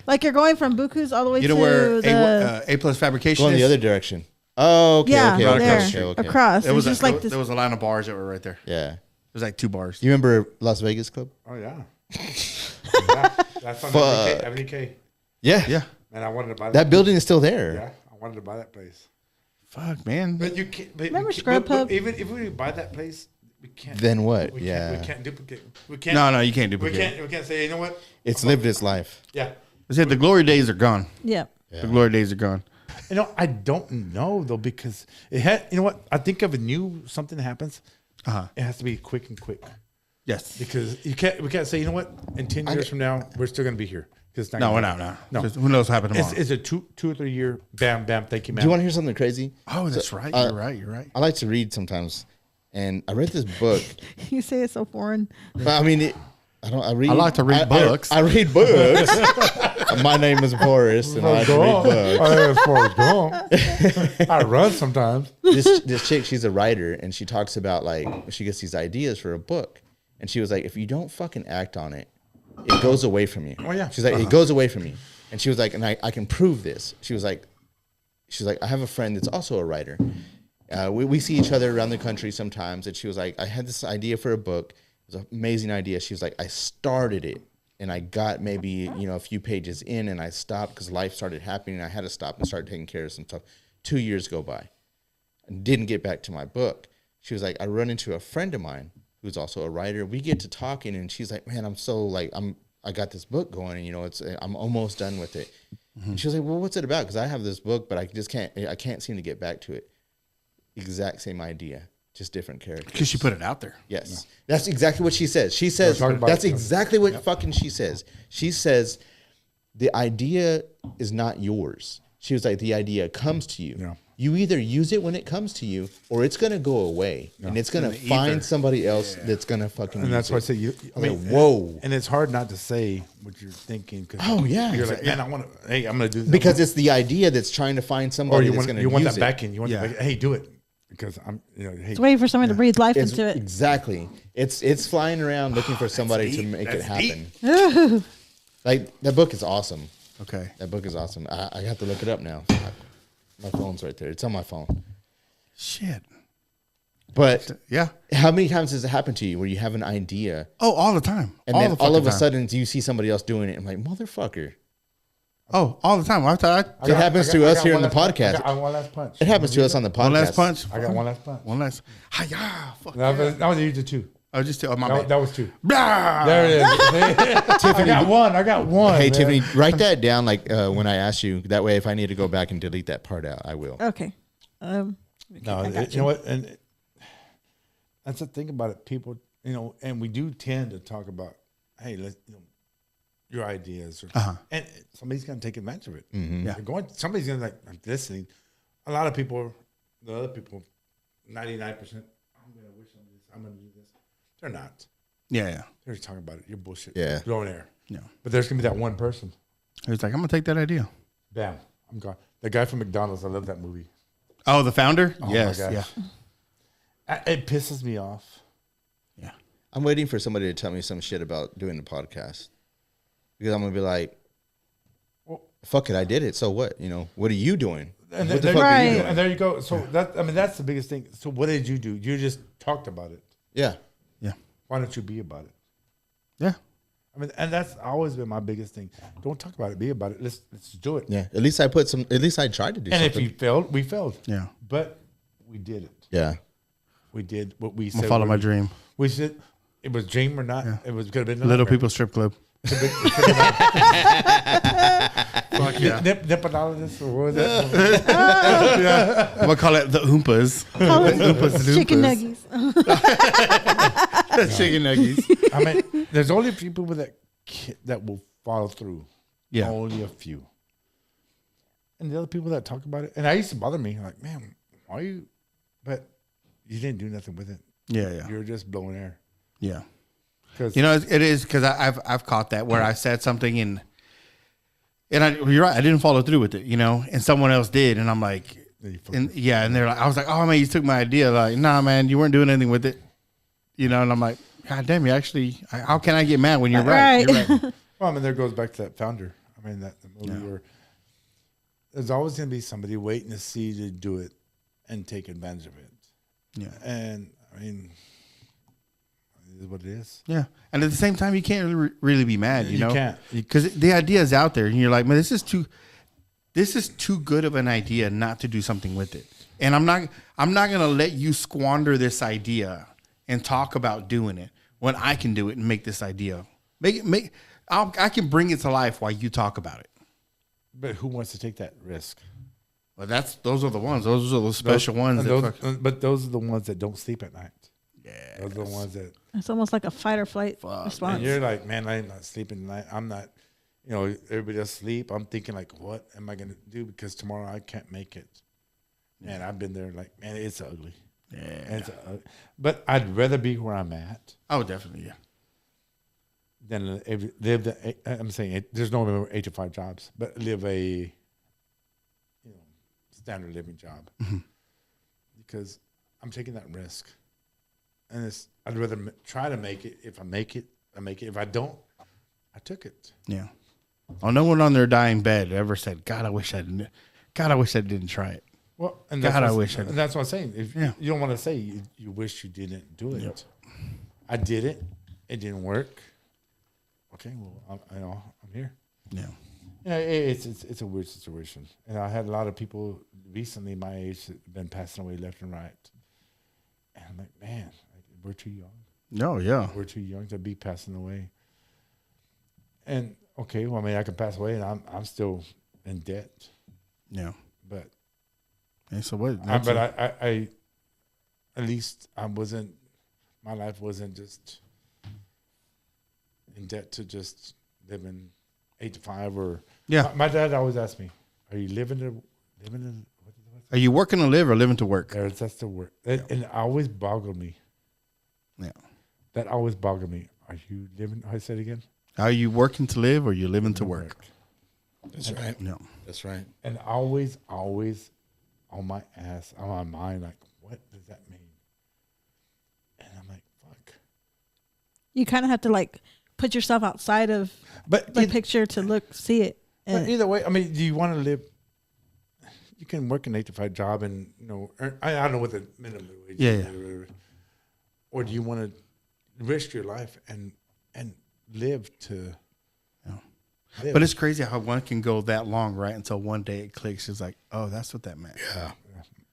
[SPEAKER 2] Like you're going from Buku's all the way
[SPEAKER 1] You
[SPEAKER 2] to
[SPEAKER 1] know where
[SPEAKER 2] the
[SPEAKER 1] A Plus Fabrication
[SPEAKER 3] Go in
[SPEAKER 1] is?
[SPEAKER 3] the other direction. Oh, okay,
[SPEAKER 2] yeah,
[SPEAKER 3] okay,
[SPEAKER 2] there
[SPEAKER 3] okay, okay.
[SPEAKER 2] across.
[SPEAKER 1] There
[SPEAKER 2] It
[SPEAKER 1] was
[SPEAKER 2] was just
[SPEAKER 1] a,
[SPEAKER 2] like this.
[SPEAKER 1] there was a line of bars that were right there.
[SPEAKER 3] Yeah.
[SPEAKER 1] It was like 2 bars.
[SPEAKER 3] You remember Las Vegas Club?
[SPEAKER 4] Oh yeah. Yeah, that's on Avenue K.
[SPEAKER 3] Yeah.
[SPEAKER 1] Yeah.
[SPEAKER 4] Man, I wanted to buy
[SPEAKER 3] That building is still there.
[SPEAKER 4] Yeah, I wanted to buy that place.
[SPEAKER 1] Fuck, man.
[SPEAKER 4] But you can't. But
[SPEAKER 2] Remember
[SPEAKER 4] you can't-
[SPEAKER 2] Scrub
[SPEAKER 4] but
[SPEAKER 2] Pub?
[SPEAKER 4] even if we buy that place, we can't.
[SPEAKER 3] Then what?
[SPEAKER 4] We
[SPEAKER 3] Yeah.
[SPEAKER 4] can't, we can't duplicate. We can't.
[SPEAKER 1] No, you can't
[SPEAKER 4] We
[SPEAKER 1] duplicate.
[SPEAKER 4] can't say. You know what?
[SPEAKER 3] It's lived its life.
[SPEAKER 4] Yeah.
[SPEAKER 1] I said the glory days are gone.
[SPEAKER 2] Yeah.
[SPEAKER 1] The glory days are gone.
[SPEAKER 4] You know, I don't know though because it had. You know what? I think if a new something happens, it has to be quick and quick
[SPEAKER 1] Yes.
[SPEAKER 4] because you can't. We can't say. You know what? In 10 years from now, we're still going to be here.
[SPEAKER 1] No, we're not. No.
[SPEAKER 4] No.
[SPEAKER 1] Who knows what happened tomorrow?
[SPEAKER 4] It's a two or 3 year. Bam, bam. Thank you, man.
[SPEAKER 3] Do you want to hear something crazy?
[SPEAKER 1] Oh, that's right.
[SPEAKER 3] uh,
[SPEAKER 1] You're right.
[SPEAKER 3] I like to read sometimes, and I read this book.
[SPEAKER 2] You say it's so foreign.
[SPEAKER 3] But I mean, I read.
[SPEAKER 1] I like to read books.
[SPEAKER 3] I read books. My name is Boris, and I like to read books.
[SPEAKER 4] As far as going, I run sometimes.
[SPEAKER 3] This chick, she's a writer, and she talks about like she gets these ideas for a book, and she was like, if you don't fucking act on it, it goes away from you.
[SPEAKER 4] Oh, yeah.
[SPEAKER 3] She's like, it goes away from you. And she was like, and I can prove this. She was like, I have a friend that's also a writer. We see each other around the country sometimes. And she was like, I had this idea for a book. It was an amazing idea. She was like, I started it and I got maybe, a few pages in and I stopped because life started happening. And I had to stop and start taking care of some stuff. 2 years go by and didn't get back to my book. She was like, I run into a friend of mine who's also a writer. We get to talking and she's like, man, I got this book going and I'm almost done with it. Mm-hmm. And she was like, well, what's it about? Because I have this book, but I can't seem to get back to it. Exact same idea, just different characters.
[SPEAKER 1] Because she put it out there.
[SPEAKER 3] Yes. Yeah. That's exactly what she says. She says, that's exactly what fucking she says. She says, the idea is not yours. She was like, the idea comes to you. Yeah. You either use it when it comes to you, or it's going to go away, and it's going to find somebody else that's going to fucking use it.
[SPEAKER 4] And that's why I say,
[SPEAKER 3] whoa.
[SPEAKER 4] And it's hard not to say what you're thinking.
[SPEAKER 3] Oh, yeah.
[SPEAKER 4] You're like, man, I'm going to do this.
[SPEAKER 3] Because it's the idea that's trying to find somebody that's going to use it.
[SPEAKER 4] You want that back in. You want that back. Hey, do it. Because hey.
[SPEAKER 2] It's waiting for somebody to breathe life into it.
[SPEAKER 3] Exactly. It's flying around looking for somebody to make it happen. Like, that book is awesome.
[SPEAKER 1] Okay.
[SPEAKER 3] That book is awesome. I have to look it up now. My phone's right there. It's on my phone.
[SPEAKER 1] Shit.
[SPEAKER 3] But
[SPEAKER 1] yeah,
[SPEAKER 3] how many times does it happen to you where you have an idea?
[SPEAKER 1] Oh, all the time.
[SPEAKER 3] And then all of a sudden you see somebody else doing it. I'm like, motherfucker.
[SPEAKER 1] Oh, all the time.
[SPEAKER 3] It happens to us here on the podcast.
[SPEAKER 4] I got one last punch.
[SPEAKER 3] It happens to us on the podcast.
[SPEAKER 1] One last punch.
[SPEAKER 4] I got one last punch.
[SPEAKER 1] One last. Hi-ya. Fuck
[SPEAKER 4] that was you did two.
[SPEAKER 1] I was just my bad.
[SPEAKER 4] That was two.
[SPEAKER 1] Blah!
[SPEAKER 4] There it is. Tiffany, I got one.
[SPEAKER 3] Hey, man. Tiffany, write that down like when I ask you. That way, if I need to go back and delete that part out, I will.
[SPEAKER 2] Okay.
[SPEAKER 4] No, you know what? And that's the thing about it. People, and we do tend to talk about, hey, let's, your ideas. And somebody's going to take advantage of it.
[SPEAKER 3] Mm-hmm.
[SPEAKER 4] Yeah. Somebody's going to I'm listening. A lot of people, the other people, 99%, I'm going to do this. They're not.
[SPEAKER 1] Yeah.
[SPEAKER 4] They're just talking about it. You're bullshit.
[SPEAKER 3] Yeah.
[SPEAKER 4] Blowing air.
[SPEAKER 1] Yeah.
[SPEAKER 4] But there's going to be that one person.
[SPEAKER 1] He's like, I'm going to take that idea.
[SPEAKER 4] Bam. I'm gone. The guy from McDonald's, I love that movie.
[SPEAKER 1] Oh, the founder?
[SPEAKER 4] Oh,
[SPEAKER 1] yes.
[SPEAKER 4] Yeah. It pisses me off.
[SPEAKER 1] Yeah.
[SPEAKER 3] I'm waiting for somebody to tell me some shit about doing the podcast. Because I'm going to be like, well, fuck it, I did it. So what? What are you doing?
[SPEAKER 4] And
[SPEAKER 3] what the fuck are you doing?
[SPEAKER 4] And there you go. So that's the biggest thing. So what did you do? You just talked about it.
[SPEAKER 3] Yeah.
[SPEAKER 1] Yeah.
[SPEAKER 4] Why don't you be about it?
[SPEAKER 1] Yeah.
[SPEAKER 4] And that's always been my biggest thing. Don't talk about it. Be about it. Let's do it.
[SPEAKER 3] Yeah. At least I tried to do something.
[SPEAKER 4] And if you failed, we failed.
[SPEAKER 1] Yeah.
[SPEAKER 4] But we did it.
[SPEAKER 3] Yeah.
[SPEAKER 4] We did what we said.
[SPEAKER 1] I'm going to follow my dream.
[SPEAKER 4] We said it was dream or not. Yeah. It could have been
[SPEAKER 1] Little People Strip Club.
[SPEAKER 4] Fuck yeah. Nipodologist or what was that?
[SPEAKER 1] Yeah. I'm going to call it the Oompas.
[SPEAKER 2] Chicken nuggies.
[SPEAKER 1] Chicken nuggies.
[SPEAKER 4] I mean, there's only a few people that will follow through.
[SPEAKER 1] Yeah.
[SPEAKER 4] Only a few. And the other people that talk about it, and I used to bother me, like, man, why are you? But you didn't do nothing with it.
[SPEAKER 1] Yeah.
[SPEAKER 4] You're just blowing air.
[SPEAKER 1] Yeah. It is because I've caught that where I said something and you're right, I didn't follow through with it, and someone else did, and I'm like, and they're like, I was like, oh man, you took my idea, like, nah, man, you weren't doing anything with it, and I'm like, God damn, you actually, how can I get mad when you're right? You're right.
[SPEAKER 4] Well, I mean, there goes back to that founder. I mean, the movie where there's always going to be somebody waiting to see you do it and take advantage of it.
[SPEAKER 1] Yeah,
[SPEAKER 4] and I mean. Is what it is.
[SPEAKER 1] Yeah, and at the same time, you can't really be mad. You
[SPEAKER 4] can't,
[SPEAKER 1] because the idea is out there, and you're like, man, this is too good of an idea not to do something with it. And I'm not gonna let you squander this idea and talk about doing it when I can do it and make this idea I can bring it to life while you talk about it.
[SPEAKER 4] But who wants to take that risk?
[SPEAKER 1] Well, those are the ones. Those are those special ones.
[SPEAKER 4] But those are the ones that don't sleep at night.
[SPEAKER 1] Yeah,
[SPEAKER 4] those are the ones that.
[SPEAKER 2] It's almost like a fight or flight response.
[SPEAKER 4] And you're like, man, I'm not sleeping tonight. I'm not, everybody else sleep. I'm thinking like, what am I going to do? Because tomorrow I can't make it. Man, I've been there like, man, it's ugly. Yeah. But I'd rather be where I'm at.
[SPEAKER 1] Oh, definitely, yeah.
[SPEAKER 4] Than live I'm saying there's no 8 to 5 jobs, but live a, standard living job. Mm-hmm. Because I'm taking that risk. And I'd rather try to make it. If I make it, I make it. If I don't, I took it.
[SPEAKER 1] Yeah. Oh, no one on their dying bed ever said, God, I wish I didn't try it.
[SPEAKER 4] Well, and
[SPEAKER 1] God, I wish
[SPEAKER 4] that's what I'm saying. If you don't want to say you wish you didn't do it. Yep. I did it. It didn't work. Okay, well, I'm here.
[SPEAKER 1] Yeah.
[SPEAKER 4] It's a weird situation. And I had a lot of people recently my age that have been passing away left and right. And I'm like, man, we're too young.
[SPEAKER 1] No, yeah.
[SPEAKER 4] We're too young to be passing away. And okay, well, I mean, I can pass away, and I'm still in debt.
[SPEAKER 1] Yeah.
[SPEAKER 4] But
[SPEAKER 1] so what?
[SPEAKER 4] I at least I wasn't. My life wasn't just in debt to just living 8 to 5 or.
[SPEAKER 1] Yeah.
[SPEAKER 4] My dad always asked me, "Are you living to?
[SPEAKER 1] Are you working to live or living to work?"
[SPEAKER 4] That's the word, and it always boggled me.
[SPEAKER 1] Yeah.
[SPEAKER 4] That always boggled me. Are you living? I said again.
[SPEAKER 1] Are you working to live or are you living to work?
[SPEAKER 3] That's right.
[SPEAKER 1] No.
[SPEAKER 3] That's right.
[SPEAKER 4] And always on my ass, on my mind, like, what does that mean? And I'm like, fuck.
[SPEAKER 2] You kind of have to like put yourself outside of the picture to see it.
[SPEAKER 4] But either way, I mean, do you want to live? You can work an 8 to 5 job and earn, I don't know what the minimum wage is, or do you want to risk your life and live to? Live.
[SPEAKER 1] But it's crazy how one can go that long, right? Until one day it clicks. It's like, oh, that's what that meant.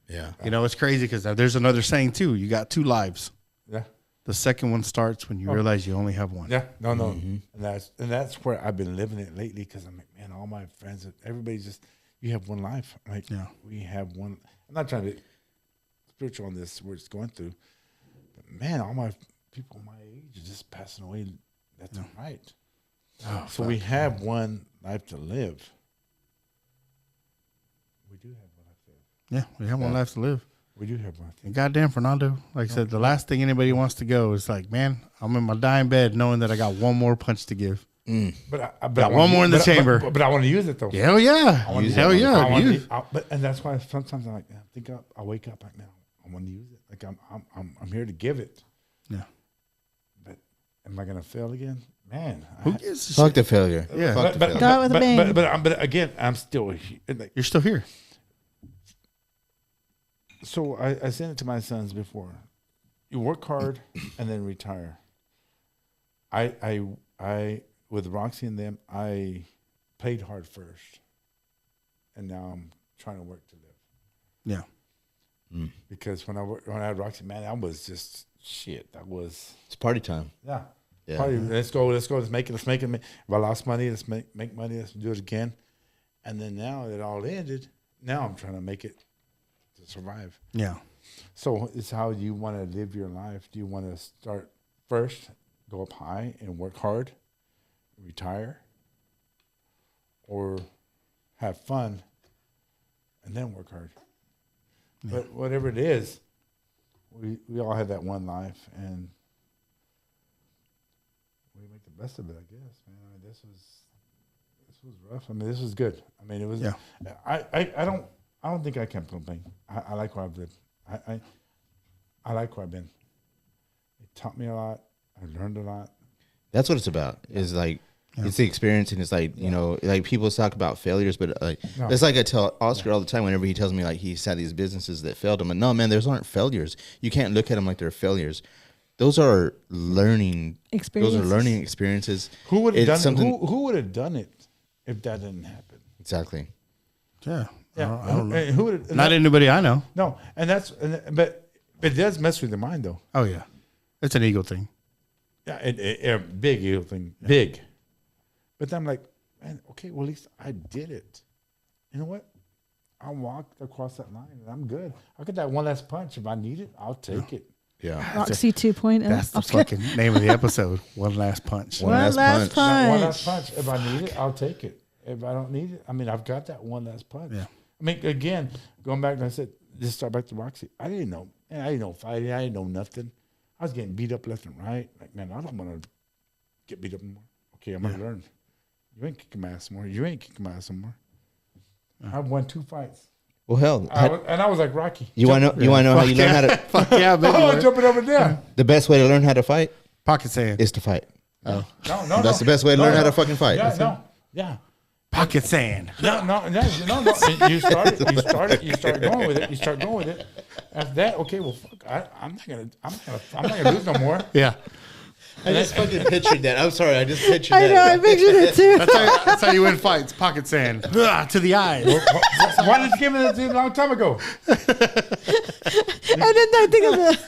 [SPEAKER 3] Yeah.
[SPEAKER 1] It's crazy because there's another saying too. You got 2 lives.
[SPEAKER 4] Yeah.
[SPEAKER 1] The second one starts when you realize you only have one.
[SPEAKER 4] Yeah. No. Mm-hmm. And that's where I've been living it lately because I'm like, man, all my friends, everybody's just, you have one life. Like, we have one. I'm not trying to be spiritual on this, we're just going through. But man, all my people my age are just passing away. That's right. Oh, so we have one life to live. We do have one life to live.
[SPEAKER 1] Yeah, we have one life to live.
[SPEAKER 4] We do have one.
[SPEAKER 1] And goddamn, Fernando, like I said, the last thing anybody wants to go is like, man, I'm in my dying bed knowing that I got one more punch to give.
[SPEAKER 4] But
[SPEAKER 1] got one more in the chamber.
[SPEAKER 4] But I want to use it though.
[SPEAKER 1] Hell yeah. Hell yeah.
[SPEAKER 4] But that's why sometimes I'm like, I wake up like, man, I want to use it. Like I'm here to give it.
[SPEAKER 1] Yeah.
[SPEAKER 4] But am I gonna fail again? Man,
[SPEAKER 3] Fuck the failure.
[SPEAKER 1] Yeah.
[SPEAKER 3] Fuck the failure.
[SPEAKER 2] Go with a bang.
[SPEAKER 4] But again, I'm still here. Like,
[SPEAKER 1] you're still here.
[SPEAKER 4] So I said it to my sons before. You work hard and then retire. I with Roxy and them, I played hard first, and now I'm trying to work to live.
[SPEAKER 1] Yeah.
[SPEAKER 4] Because when I had Roxy, man, that was just shit. That was
[SPEAKER 3] It's party time.
[SPEAKER 4] yeah.
[SPEAKER 3] Yeah.
[SPEAKER 4] Party, let's go. Let's make it. If I lost money, let's make money. Let's do it again. And then now it all ended. Now I'm trying to make it to survive.
[SPEAKER 1] Yeah.
[SPEAKER 4] So it's how you want to live your life. Do you want to start first, go up high and work hard, retire, or have fun and then work hard? Yeah. But whatever it is, we all have that one life, and we make the best of it, I guess, man. I mean, this was rough. I mean, this was good. I mean, it was.
[SPEAKER 1] Yeah.
[SPEAKER 4] I don't think I can complain. I like where I've lived. I like where I've been. It taught me a lot. I learned a lot.
[SPEAKER 3] That's what it's about. Is like it's the experience, and it's like like people talk about failures, but like it's like I tell Oscar all the time whenever he tells me like he's had these businesses that failed him. And no, man, those aren't failures. You can't look at them like they're failures. Those are learning experiences. Those are learning experiences.
[SPEAKER 4] Who would have done who would have done it if that didn't happen?
[SPEAKER 3] Exactly.
[SPEAKER 1] Yeah.
[SPEAKER 4] Yeah.
[SPEAKER 1] I don't know.
[SPEAKER 4] Who
[SPEAKER 1] Not anybody I know.
[SPEAKER 4] No, but it does mess with your mind though.
[SPEAKER 1] Oh yeah, it's an ego thing.
[SPEAKER 4] Yeah, a big ego thing, big. But then I'm like, man, okay, well at least I did it. You know what? I walked across that line and I'm good. I'll get that one last punch if I need it. I'll take it.
[SPEAKER 3] Yeah.
[SPEAKER 2] Roxy 2.0.
[SPEAKER 1] That's the fucking name of the episode. One last punch.
[SPEAKER 2] One last punch.
[SPEAKER 4] One last punch. If I need it, I'll take it. If I don't need it, I mean, I've got that one last punch.
[SPEAKER 1] Yeah.
[SPEAKER 4] I mean, again, going back, like I said, just start back to Roxy. I didn't know. I didn't know fighting. I didn't know nothing. I was getting beat up left and right. Like, man, I don't want to get beat up anymore. Okay, I'm going to learn. You ain't kicking my ass more. You ain't kicking my ass anymore. I've won 2 fights.
[SPEAKER 3] Well, hell,
[SPEAKER 4] I was like Rocky.
[SPEAKER 3] You want to know? You want to know how you learn how to?
[SPEAKER 1] Fuck yeah, baby.
[SPEAKER 4] Oh, jumping up and down.
[SPEAKER 3] The best way to learn how to fight
[SPEAKER 1] Pocket sand
[SPEAKER 3] is to fight. Oh.
[SPEAKER 4] No.
[SPEAKER 3] That's the best way to learn how to fucking fight.
[SPEAKER 4] Yeah, no. Yeah.
[SPEAKER 1] Pocket sand.
[SPEAKER 4] No. You start going with it. After that, okay, well, fuck, I'm not gonna lose no more.
[SPEAKER 1] Yeah.
[SPEAKER 3] I just fucking pictured that. I'm sorry. I just pictured
[SPEAKER 2] I
[SPEAKER 3] that.
[SPEAKER 2] know. I pictured it too.
[SPEAKER 1] That's how you win fights. Pocket sand. Ugh, to the eyes.
[SPEAKER 4] Why did you give me that a long time ago?
[SPEAKER 2] I didn't think of the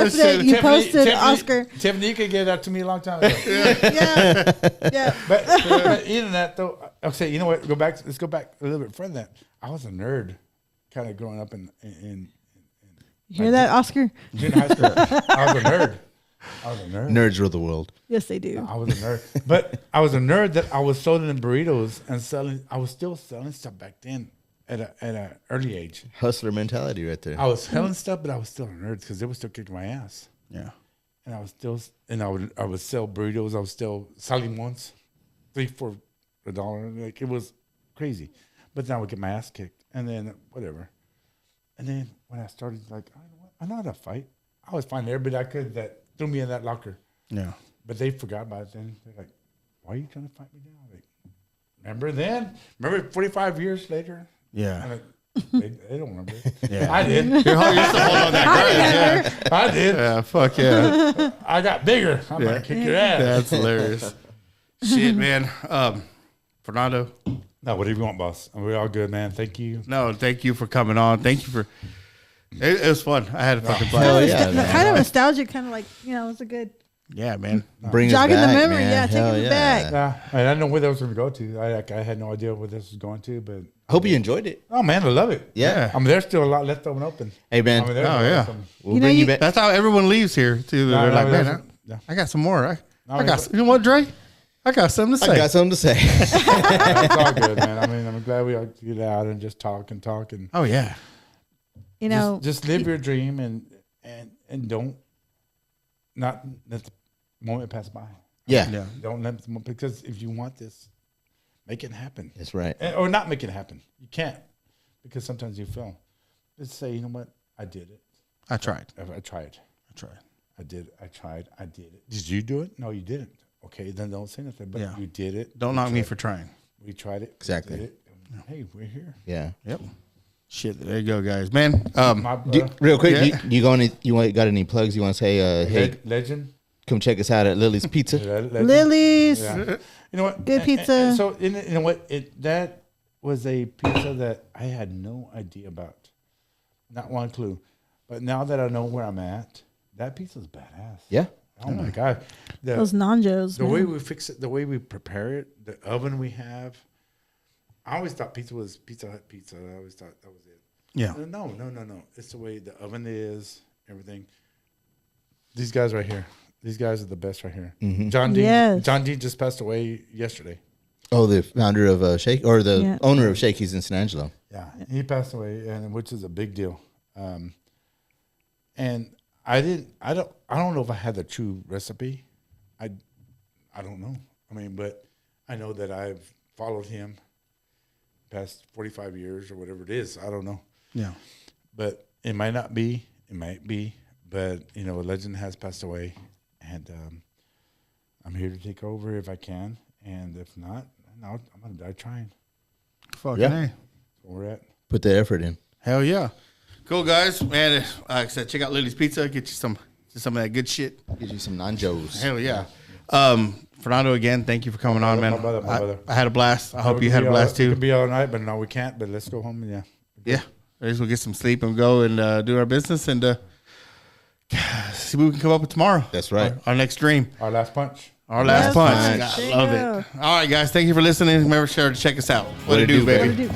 [SPEAKER 2] gift that you posted, Oscar.
[SPEAKER 4] Tiffany could give that to me a long time ago.
[SPEAKER 2] Yeah.
[SPEAKER 4] But even that though, okay, you know what? Let's go back a little bit further. Than that. I was a nerd, kind of growing up in
[SPEAKER 2] You hear that, Oscar?
[SPEAKER 4] junior high school. I was a nerd.
[SPEAKER 3] Nerds rule the world.
[SPEAKER 2] Yes, they do.
[SPEAKER 4] I was a nerd, but I was a nerd that I was selling burritos and selling. I was still selling stuff back then at an early age.
[SPEAKER 3] Hustler mentality right there.
[SPEAKER 4] I was selling stuff, but I was still a nerd because they were still kicking my ass.
[SPEAKER 1] Yeah.
[SPEAKER 4] And I would sell burritos. I was still selling ones, $3 for $1. Like it was crazy. But then I would get my ass kicked, and then whatever. And then when I started, like I know how to fight. I was finding everybody I could that threw me in that locker.
[SPEAKER 1] Yeah.
[SPEAKER 4] But they forgot about it then. They're like, why are you trying to fight me now? Like, remember then? Remember 45 years later?
[SPEAKER 1] Yeah.
[SPEAKER 4] I'm like, they don't remember.
[SPEAKER 1] Yeah.
[SPEAKER 4] I did.
[SPEAKER 1] You're still holding on that grudge. Yeah.
[SPEAKER 4] I did.
[SPEAKER 1] Yeah. Fuck yeah.
[SPEAKER 4] I got bigger. I'm going to kick your ass.
[SPEAKER 1] That's hilarious. Shit, man. Fernando.
[SPEAKER 4] No, whatever you want, boss. We're all good, man. Thank you.
[SPEAKER 1] No, thank you for coming on. Thank you for. It was fun. I had a fucking
[SPEAKER 3] Hell
[SPEAKER 1] blast.
[SPEAKER 3] yeah,
[SPEAKER 2] Kind of nostalgic, kind of like, it was a good
[SPEAKER 1] Yeah, man.
[SPEAKER 3] Bring us
[SPEAKER 2] jogging the
[SPEAKER 3] back,
[SPEAKER 2] memory.
[SPEAKER 3] man.
[SPEAKER 2] Yeah, taking
[SPEAKER 3] Hell
[SPEAKER 2] it
[SPEAKER 3] yeah.
[SPEAKER 2] back.
[SPEAKER 4] Yeah, I didn't know where that was going to go to. I had no idea where this was going to, but
[SPEAKER 3] Hope you enjoyed it.
[SPEAKER 4] oh man, I love it.
[SPEAKER 3] Yeah.
[SPEAKER 4] I mean, there's still a lot left open.
[SPEAKER 3] Hey, man.
[SPEAKER 4] I mean, there's
[SPEAKER 1] Oh,
[SPEAKER 4] a lot
[SPEAKER 1] yeah.
[SPEAKER 4] open.
[SPEAKER 3] We'll
[SPEAKER 2] You know,
[SPEAKER 3] bring you
[SPEAKER 2] you-
[SPEAKER 3] back.
[SPEAKER 1] That's how everyone leaves here too. They're like, man, I got some more. I got. You know what, Dre? I got something to say.
[SPEAKER 3] I got something to say.
[SPEAKER 4] It's all good, man. I mean, I'm glad we all get out and just talk and talk and
[SPEAKER 1] Oh yeah.
[SPEAKER 4] just live your dream and don't not let the moment pass by.
[SPEAKER 3] Yeah.
[SPEAKER 1] Yeah.
[SPEAKER 4] Don't let the moment, because if you want this, make it happen.
[SPEAKER 3] That's right.
[SPEAKER 4] Or not make it happen. You can't, because sometimes you fail. Just say, you know what? I did it.
[SPEAKER 1] I tried.
[SPEAKER 4] I tried.
[SPEAKER 1] I
[SPEAKER 4] did it. Did you do it? No, you didn't. Okay, then don't say nothing. But
[SPEAKER 1] Yeah.
[SPEAKER 4] you did it.
[SPEAKER 1] Don't knock me for trying.
[SPEAKER 4] We tried it.
[SPEAKER 3] Exactly.
[SPEAKER 4] We did it. Hey, we're here.
[SPEAKER 3] Yeah.
[SPEAKER 1] Yep. Shit. There you go, guys. Man.
[SPEAKER 4] My
[SPEAKER 3] Real quick,
[SPEAKER 1] Yeah.
[SPEAKER 3] you got any plugs? You want to say, hey,
[SPEAKER 4] legend.
[SPEAKER 3] come check us out at Lily's Pizza.
[SPEAKER 4] Legend.
[SPEAKER 2] Lily's.
[SPEAKER 4] Yeah. You know what?
[SPEAKER 2] Good pizza.
[SPEAKER 4] So you know what? That was a pizza that I had no idea about, not one clue. But now that I know where I'm at, that pizza's badass.
[SPEAKER 3] Yeah.
[SPEAKER 4] Oh my god.
[SPEAKER 2] Those non-Joes.
[SPEAKER 4] The
[SPEAKER 2] man.
[SPEAKER 4] way we fix it, the way we prepare it, the oven we have. I always thought pizza was Pizza Hut pizza. I always thought that was it.
[SPEAKER 1] Yeah.
[SPEAKER 4] No. It's the way the oven is, everything. These guys right here. These guys are the best right here.
[SPEAKER 3] Mm-hmm.
[SPEAKER 4] John Dean.
[SPEAKER 2] Yes.
[SPEAKER 4] John Dean just passed away yesterday.
[SPEAKER 3] Oh, the founder of Shake, or the
[SPEAKER 2] Yeah.
[SPEAKER 3] owner of Shakey's in San Angelo.
[SPEAKER 4] Yeah, he passed away, and which is a big deal. And I don't know if I had the true recipe. I don't know. I mean, but I know that I've followed him past 45 years or whatever it is. I don't know.
[SPEAKER 1] Yeah.
[SPEAKER 4] But it might not be. It might be. But, a legend has passed away. And I'm here to take over if I can. And if not, I'm going to die trying.
[SPEAKER 1] Fucking
[SPEAKER 3] Yeah.
[SPEAKER 1] A.
[SPEAKER 4] That's where we're at.
[SPEAKER 3] Put the effort in.
[SPEAKER 1] Hell yeah. Cool, guys. Man, like I said, check out Lily's Pizza. Get you some of that good shit.
[SPEAKER 3] Get you some non-Joes.
[SPEAKER 1] Hell yeah. Fernando, again, thank you for coming on, man.
[SPEAKER 4] My brother.
[SPEAKER 1] I had a blast. I hope you had a blast
[SPEAKER 4] We
[SPEAKER 1] too.
[SPEAKER 4] could be all night, but no, we can't. But let's go home and
[SPEAKER 1] Yeah. I just will get some sleep and go and do our business and see what we can come up with tomorrow.
[SPEAKER 3] That's right.
[SPEAKER 1] Our next dream.
[SPEAKER 4] our last punch.
[SPEAKER 1] Our last
[SPEAKER 2] Last
[SPEAKER 1] punch.
[SPEAKER 2] punch.
[SPEAKER 1] God,
[SPEAKER 2] There you
[SPEAKER 1] love
[SPEAKER 2] go.
[SPEAKER 1] it. All right, guys. Thank you for listening. Remember, sure to check us out. What it do, baby?
[SPEAKER 2] What do we do?